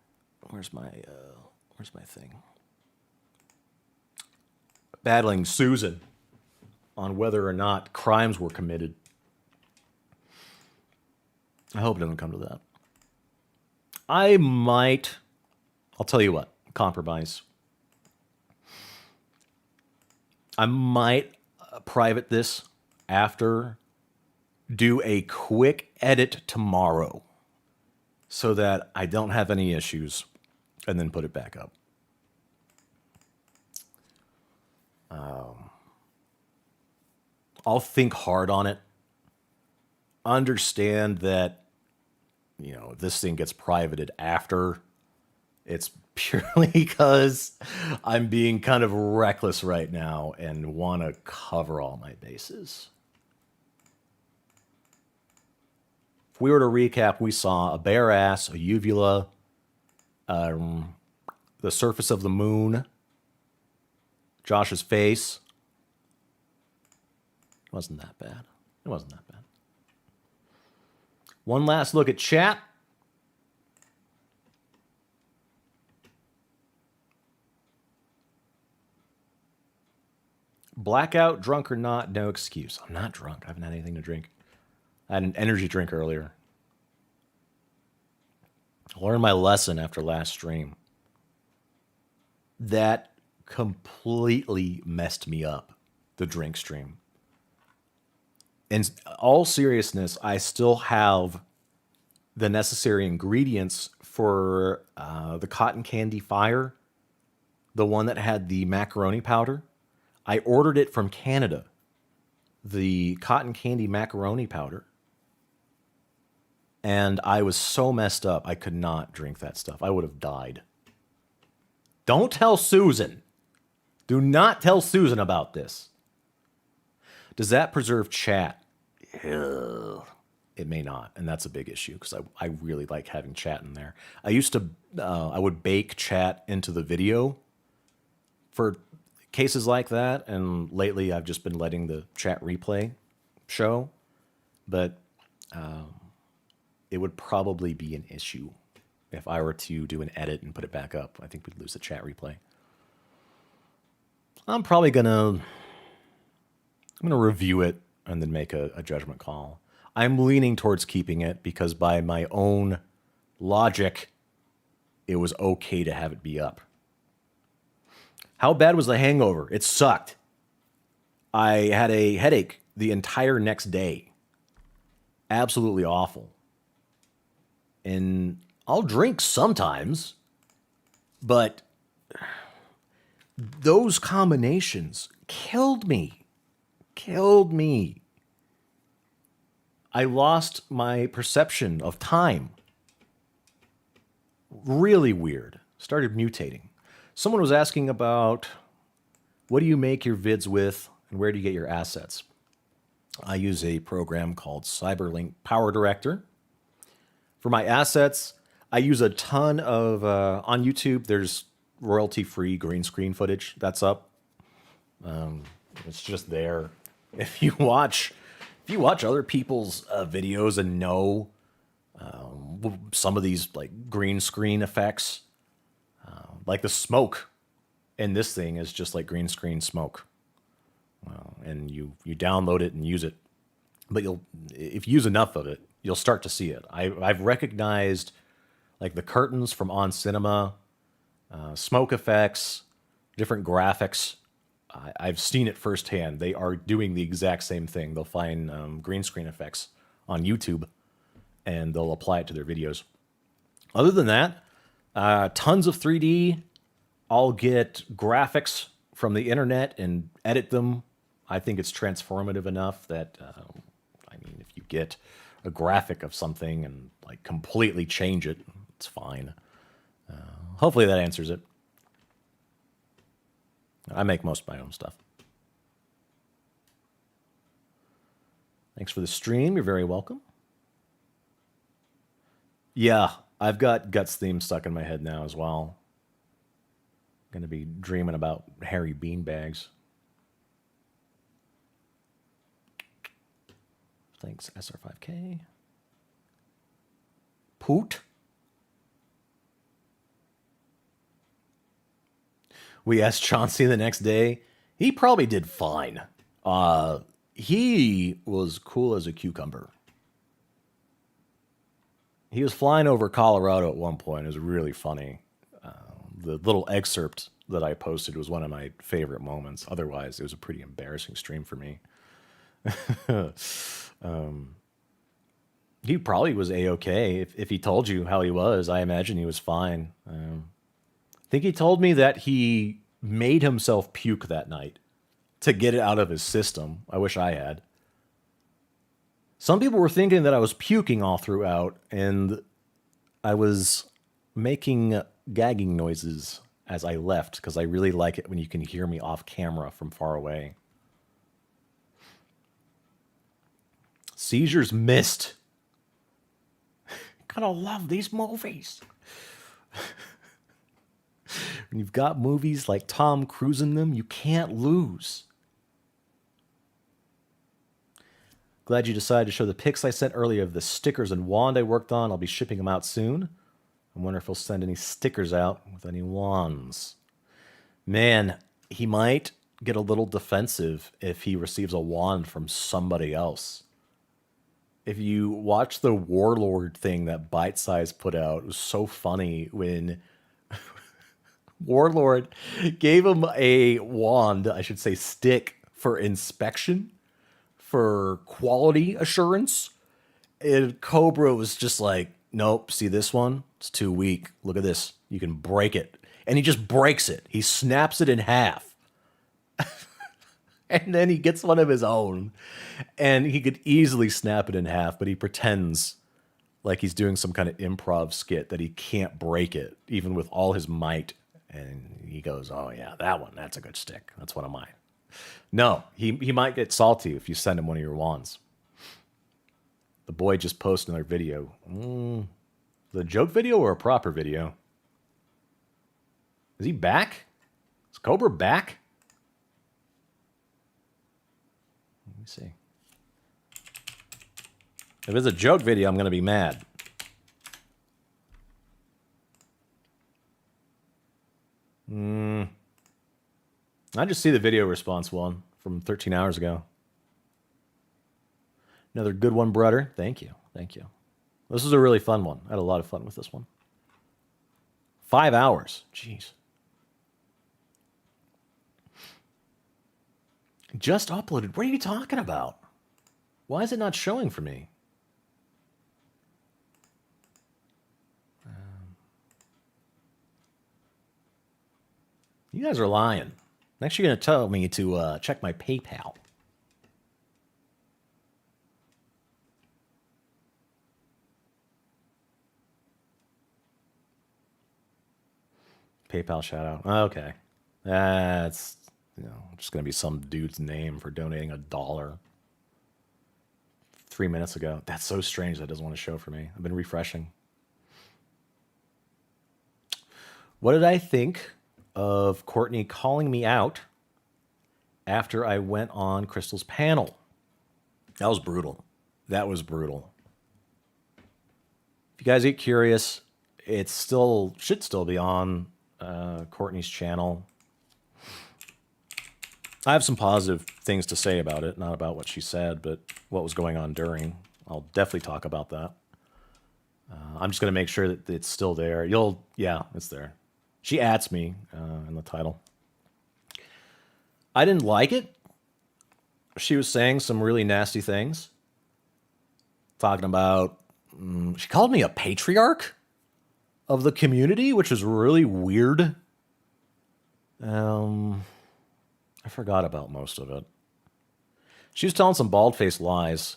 A: Where's my thing? Battling Susan on whether or not crimes were committed. I hope it doesn't come to that. I'll tell you what, compromise. I might private this after, do a quick edit tomorrow so that I don't have any issues, and then put it back up. I'll think hard on it. Understand that, you know, if this thing gets privated after, it's purely because I'm being kind of reckless right now and want to cover all my bases. If we were to recap, we saw a bare ass, a uvula, the surface of the moon, Josh's face. It wasn't that bad. It wasn't that bad. One last look at chat. Blackout, drunk or not, no excuse. I'm not drunk. I haven't had anything to drink. I had an energy drink earlier. I learned my lesson after last stream. That completely messed me up, the drink stream. In all seriousness, I still have the necessary ingredients for the cotton candy fire, the one that had the macaroni powder. I ordered it from Canada, the cotton candy macaroni powder. And I was so messed up, I could not drink that stuff. I would have died. Don't tell Susan. Do not tell Susan about this. Does that preserve chat? Ugh. It may not, and that's a big issue because I really like having chat in there. I used to, I would bake chat into the video for cases like that, and lately I've just been letting the chat replay show, but it would probably be an issue if I were to do an edit and put it back up. I think we'd lose the chat replay. I'm probably gonna review it and then make a judgment call. I'm leaning towards keeping it because by my own logic, it was okay to have it be up. How bad was the hangover? It sucked. I had a headache the entire next day. Absolutely awful. And I'll drink sometimes, but those combinations killed me. Killed me. I lost my perception of time. Really weird. Started mutating. Someone was asking about what do you make your vids with and where do you get your assets? I use a program called Cyberlink Power Director. For my assets, I use a ton of, on YouTube, there's royalty-free green screen footage that's up. It's just there. If you watch other people's videos and know some of these like green screen effects, like the smoke in this thing is just like green screen smoke. And you download it and use it, but if you use enough of it, you'll start to see it. I've recognized like the curtains from On Cinema, smoke effects, different graphics. I've seen it firsthand. They are doing the exact same thing. They'll find green screen effects on YouTube, and they'll apply it to their videos. Other than that, tons of 3D. I'll get graphics from the internet and edit them. I think it's transformative enough that, if you get a graphic of something and like completely change it, it's fine. Hopefully that answers it. I make most of my own stuff. Thanks for the stream. You're very welcome. Yeah, I've got Guts theme stuck in my head now as well. Going to be dreaming about hairy beanbags. Thanks, SR5K. Poot. We asked Chauncey the next day. He probably did fine. He was cool as a cucumber. He was flying over Colorado at one point. It was really funny. The little excerpt that I posted was one of my favorite moments. Otherwise, it was a pretty embarrassing stream for me. He probably was A-okay. If he told you how he was, I imagine he was fine. I think he told me that he made himself puke that night to get it out of his system. I wish I had. Some people were thinking that I was puking all throughout, and I was making gagging noises as I left because I really like it when you can hear me off camera from far away. Seizures missed. Gotta love these movies. When you've got movies like Tom Cruise in them, you can't lose. Glad you decided to show the pics I sent earlier of the stickers and wand I worked on. I'll be shipping them out soon. I wonder if he'll send any stickers out with any wands. Man, he might get a little defensive if he receives a wand from somebody else. If you watch the Warlord thing that Bite Size put out, it was so funny when Warlord gave him a wand, I should say stick, for inspection, for quality assurance. And Cobra was just like, nope, see this one? It's too weak. Look at this. You can break it. And he just breaks it. He snaps it in half. And then he gets one of his own. And he could easily snap it in half, but he pretends like he's doing some kind of improv skit that he can't break it, even with all his might. And he goes, oh yeah, that one, that's a good stick. That's one of mine. No, he might get salty if you send him one of your wands. The boy just posted another video. The joke video or a proper video? Is he back? Is Cobra back? Let me see. If it's a joke video, I'm going to be mad. I just see the video response one from 13 hours ago. Another good one, brother. Thank you. Thank you. This was a really fun one. I had a lot of fun with this one. 5 hours. Jeez. Just uploaded. What are you talking about? Why is it not showing for me? You guys are lying. Next, you're going to tell me to check my PayPal. PayPal shout out. Okay. That's, just going to be some dude's name for donating $1 3 minutes ago. That's so strange that doesn't want to show for me. I've been refreshing. What did I think of Courtney calling me out after I went on Crystal's panel? That was brutal. That was brutal. If you guys get curious, it should still be on Courtney's channel. I have some positive things to say about it, not about what she said, but what was going on during. I'll definitely talk about that. I'm just going to make sure that it's still there. Yeah, it's there. She adds me in the title. I didn't like it. She was saying some really nasty things. Talking about, she called me a patriarch of the community, which is really weird. I forgot about most of it. She was telling some bald-faced lies.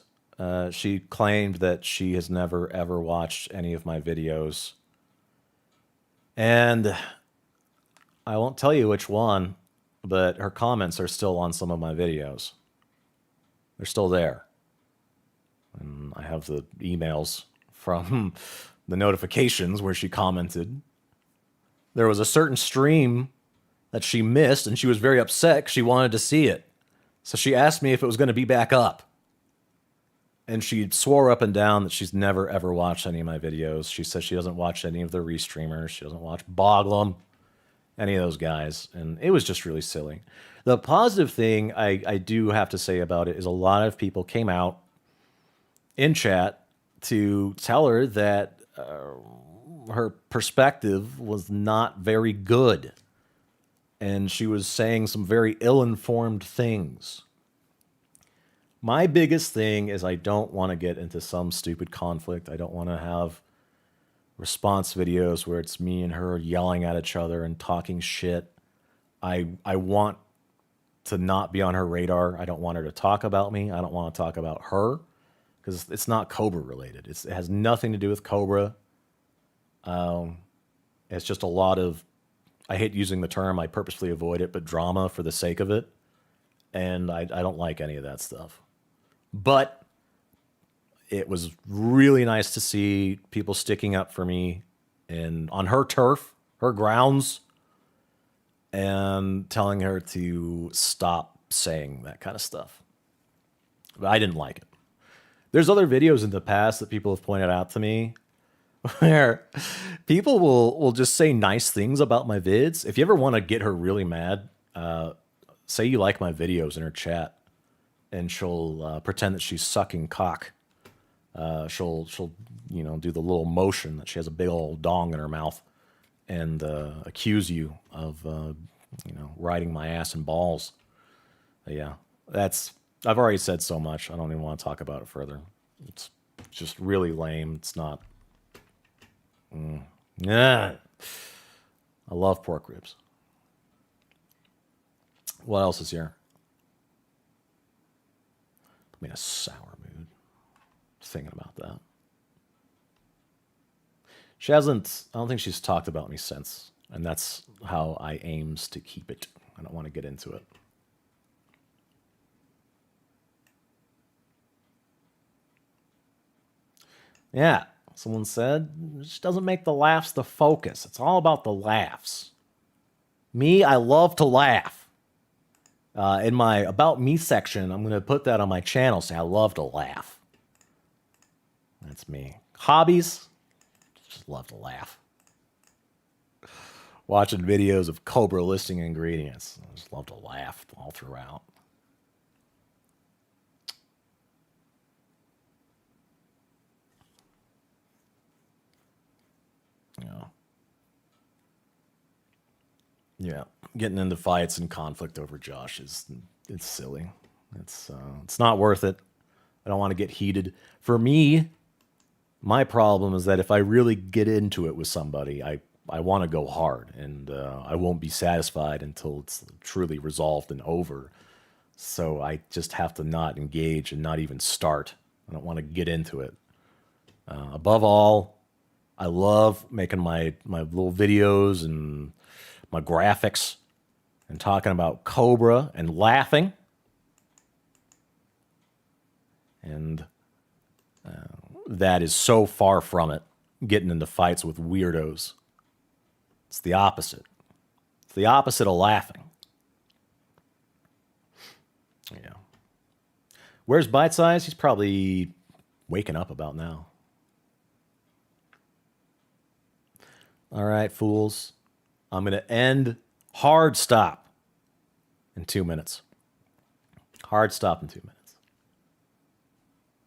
A: She claimed that she has never, ever watched any of my videos. And I won't tell you which one, but her comments are still on some of my videos. They're still there. And I have the emails from the notifications where she commented. There was a certain stream that she missed, and she was very upset because she wanted to see it. So she asked me if it was going to be back up. And she swore up and down that she's never, ever watched any of my videos. She says she doesn't watch any of the restreamers. She doesn't watch Boglum, any of those guys. And it was just really silly. The positive thing I do have to say about it is a lot of people came out in chat to tell her that her perspective was not very good. And she was saying some very ill-informed things. My biggest thing is I don't want to get into some stupid conflict. I don't want to have response videos where it's me and her yelling at each other and talking shit. I want to not be on her radar. I don't want her to talk about me. I don't want to talk about her because it's not Cobra related. It has nothing to do with Cobra. It's just a lot of, I hate using the term, I purposefully avoid it, but drama for the sake of it. And I don't like any of that stuff. But it was really nice to see people sticking up for me and on her turf, her grounds, and telling her to stop saying that kind of stuff. But I didn't like it. There's other videos in the past that people have pointed out to me where people will just say nice things about my vids. If you ever want to get her really mad, say you like my videos in her chat, and she'll pretend that she's sucking cock. She'll do the little motion that she has a big old dong in her mouth, and accuse you of riding my ass and balls. Yeah, I've already said so much. I don't even want to talk about it further. It's just really lame. It's not Yeah. I love pork ribs. What else is here? Put me in a sour mood. Thinking about that. She hasn't, I don't think she's talked about me since. And that's how I aims to keep it. I don't want to get into it. Yeah, someone said, she doesn't make the laughs the focus. It's all about the laughs. Me, I love to laugh. In my About Me section, I'm going to put that on my channel, say I love to laugh. That's me. Hobbies, just love to laugh. Watching videos of Cobra listing ingredients. I just love to laugh all throughout. Yeah, getting into fights and conflict over Josh it's silly. It's not worth it. I don't want to get heated. For me, my problem is that if I really get into it with somebody, I want to go hard, and I won't be satisfied until it's truly resolved and over. So I just have to not engage and not even start. I don't want to get into it. Above all, I love making my little videos and my graphics and talking about Cobra and laughing. And that is so far from it, getting into fights with weirdos. It's the opposite. It's the opposite of laughing. Yeah. Where's Bite Size? He's probably waking up about now. All right, fools. I'm going to end hard stop in 2 minutes. Hard stop in 2 minutes.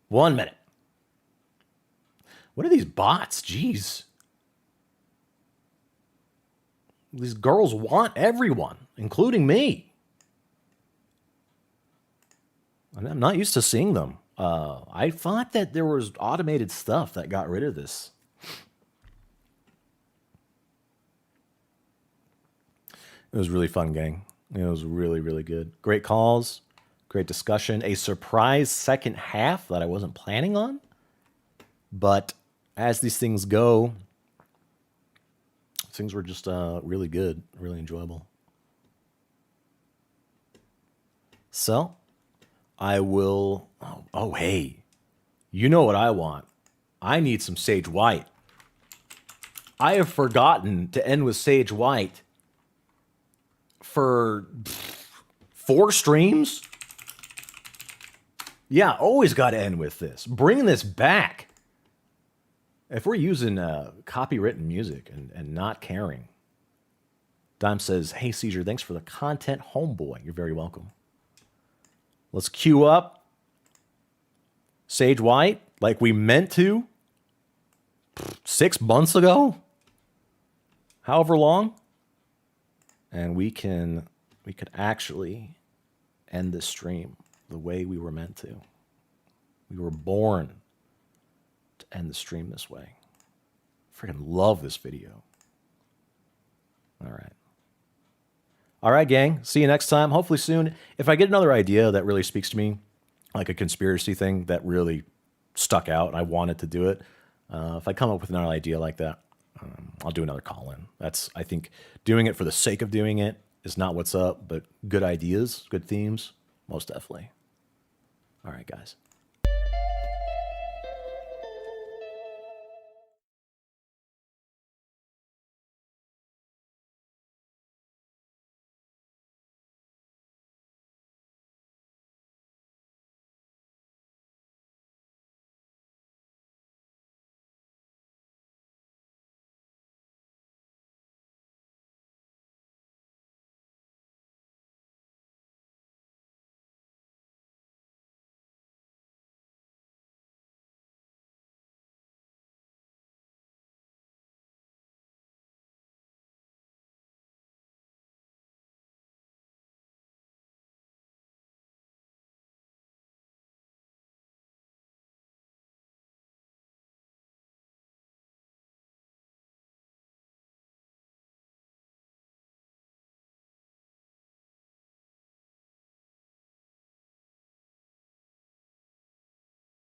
A: 1 minute. What are these bots? Jeez. These girls want everyone, including me. I'm not used to seeing them. I thought that there was automated stuff that got rid of this. It was really fun, gang. It was really, really good. Great calls, great discussion. A surprise second half that I wasn't planning on. But as these things go, things were just really good, really enjoyable. So, I will... Oh, hey. You know what I want. I need some Sage White. I have forgotten to end with Sage White for 4 streams? Yeah, always got to end with this. Bring this back. If we're using copywritten music and not caring. Dime says, hey, Seizure, thanks for the content, homeboy. You're very welcome. Let's queue up Sage White like we meant to 6 months ago. However long. And we could actually end this stream the way we were meant to. We were born to end the stream this way. Freaking love this video. All right. All right, gang. See you next time. Hopefully soon. If I get another idea that really speaks to me, like a conspiracy thing that really stuck out and I wanted to do it, if I come up with another idea like that, I'll do another call-in. That's, I think, doing it for the sake of doing it is not what's up, but good ideas, good themes, most definitely. All right, guys.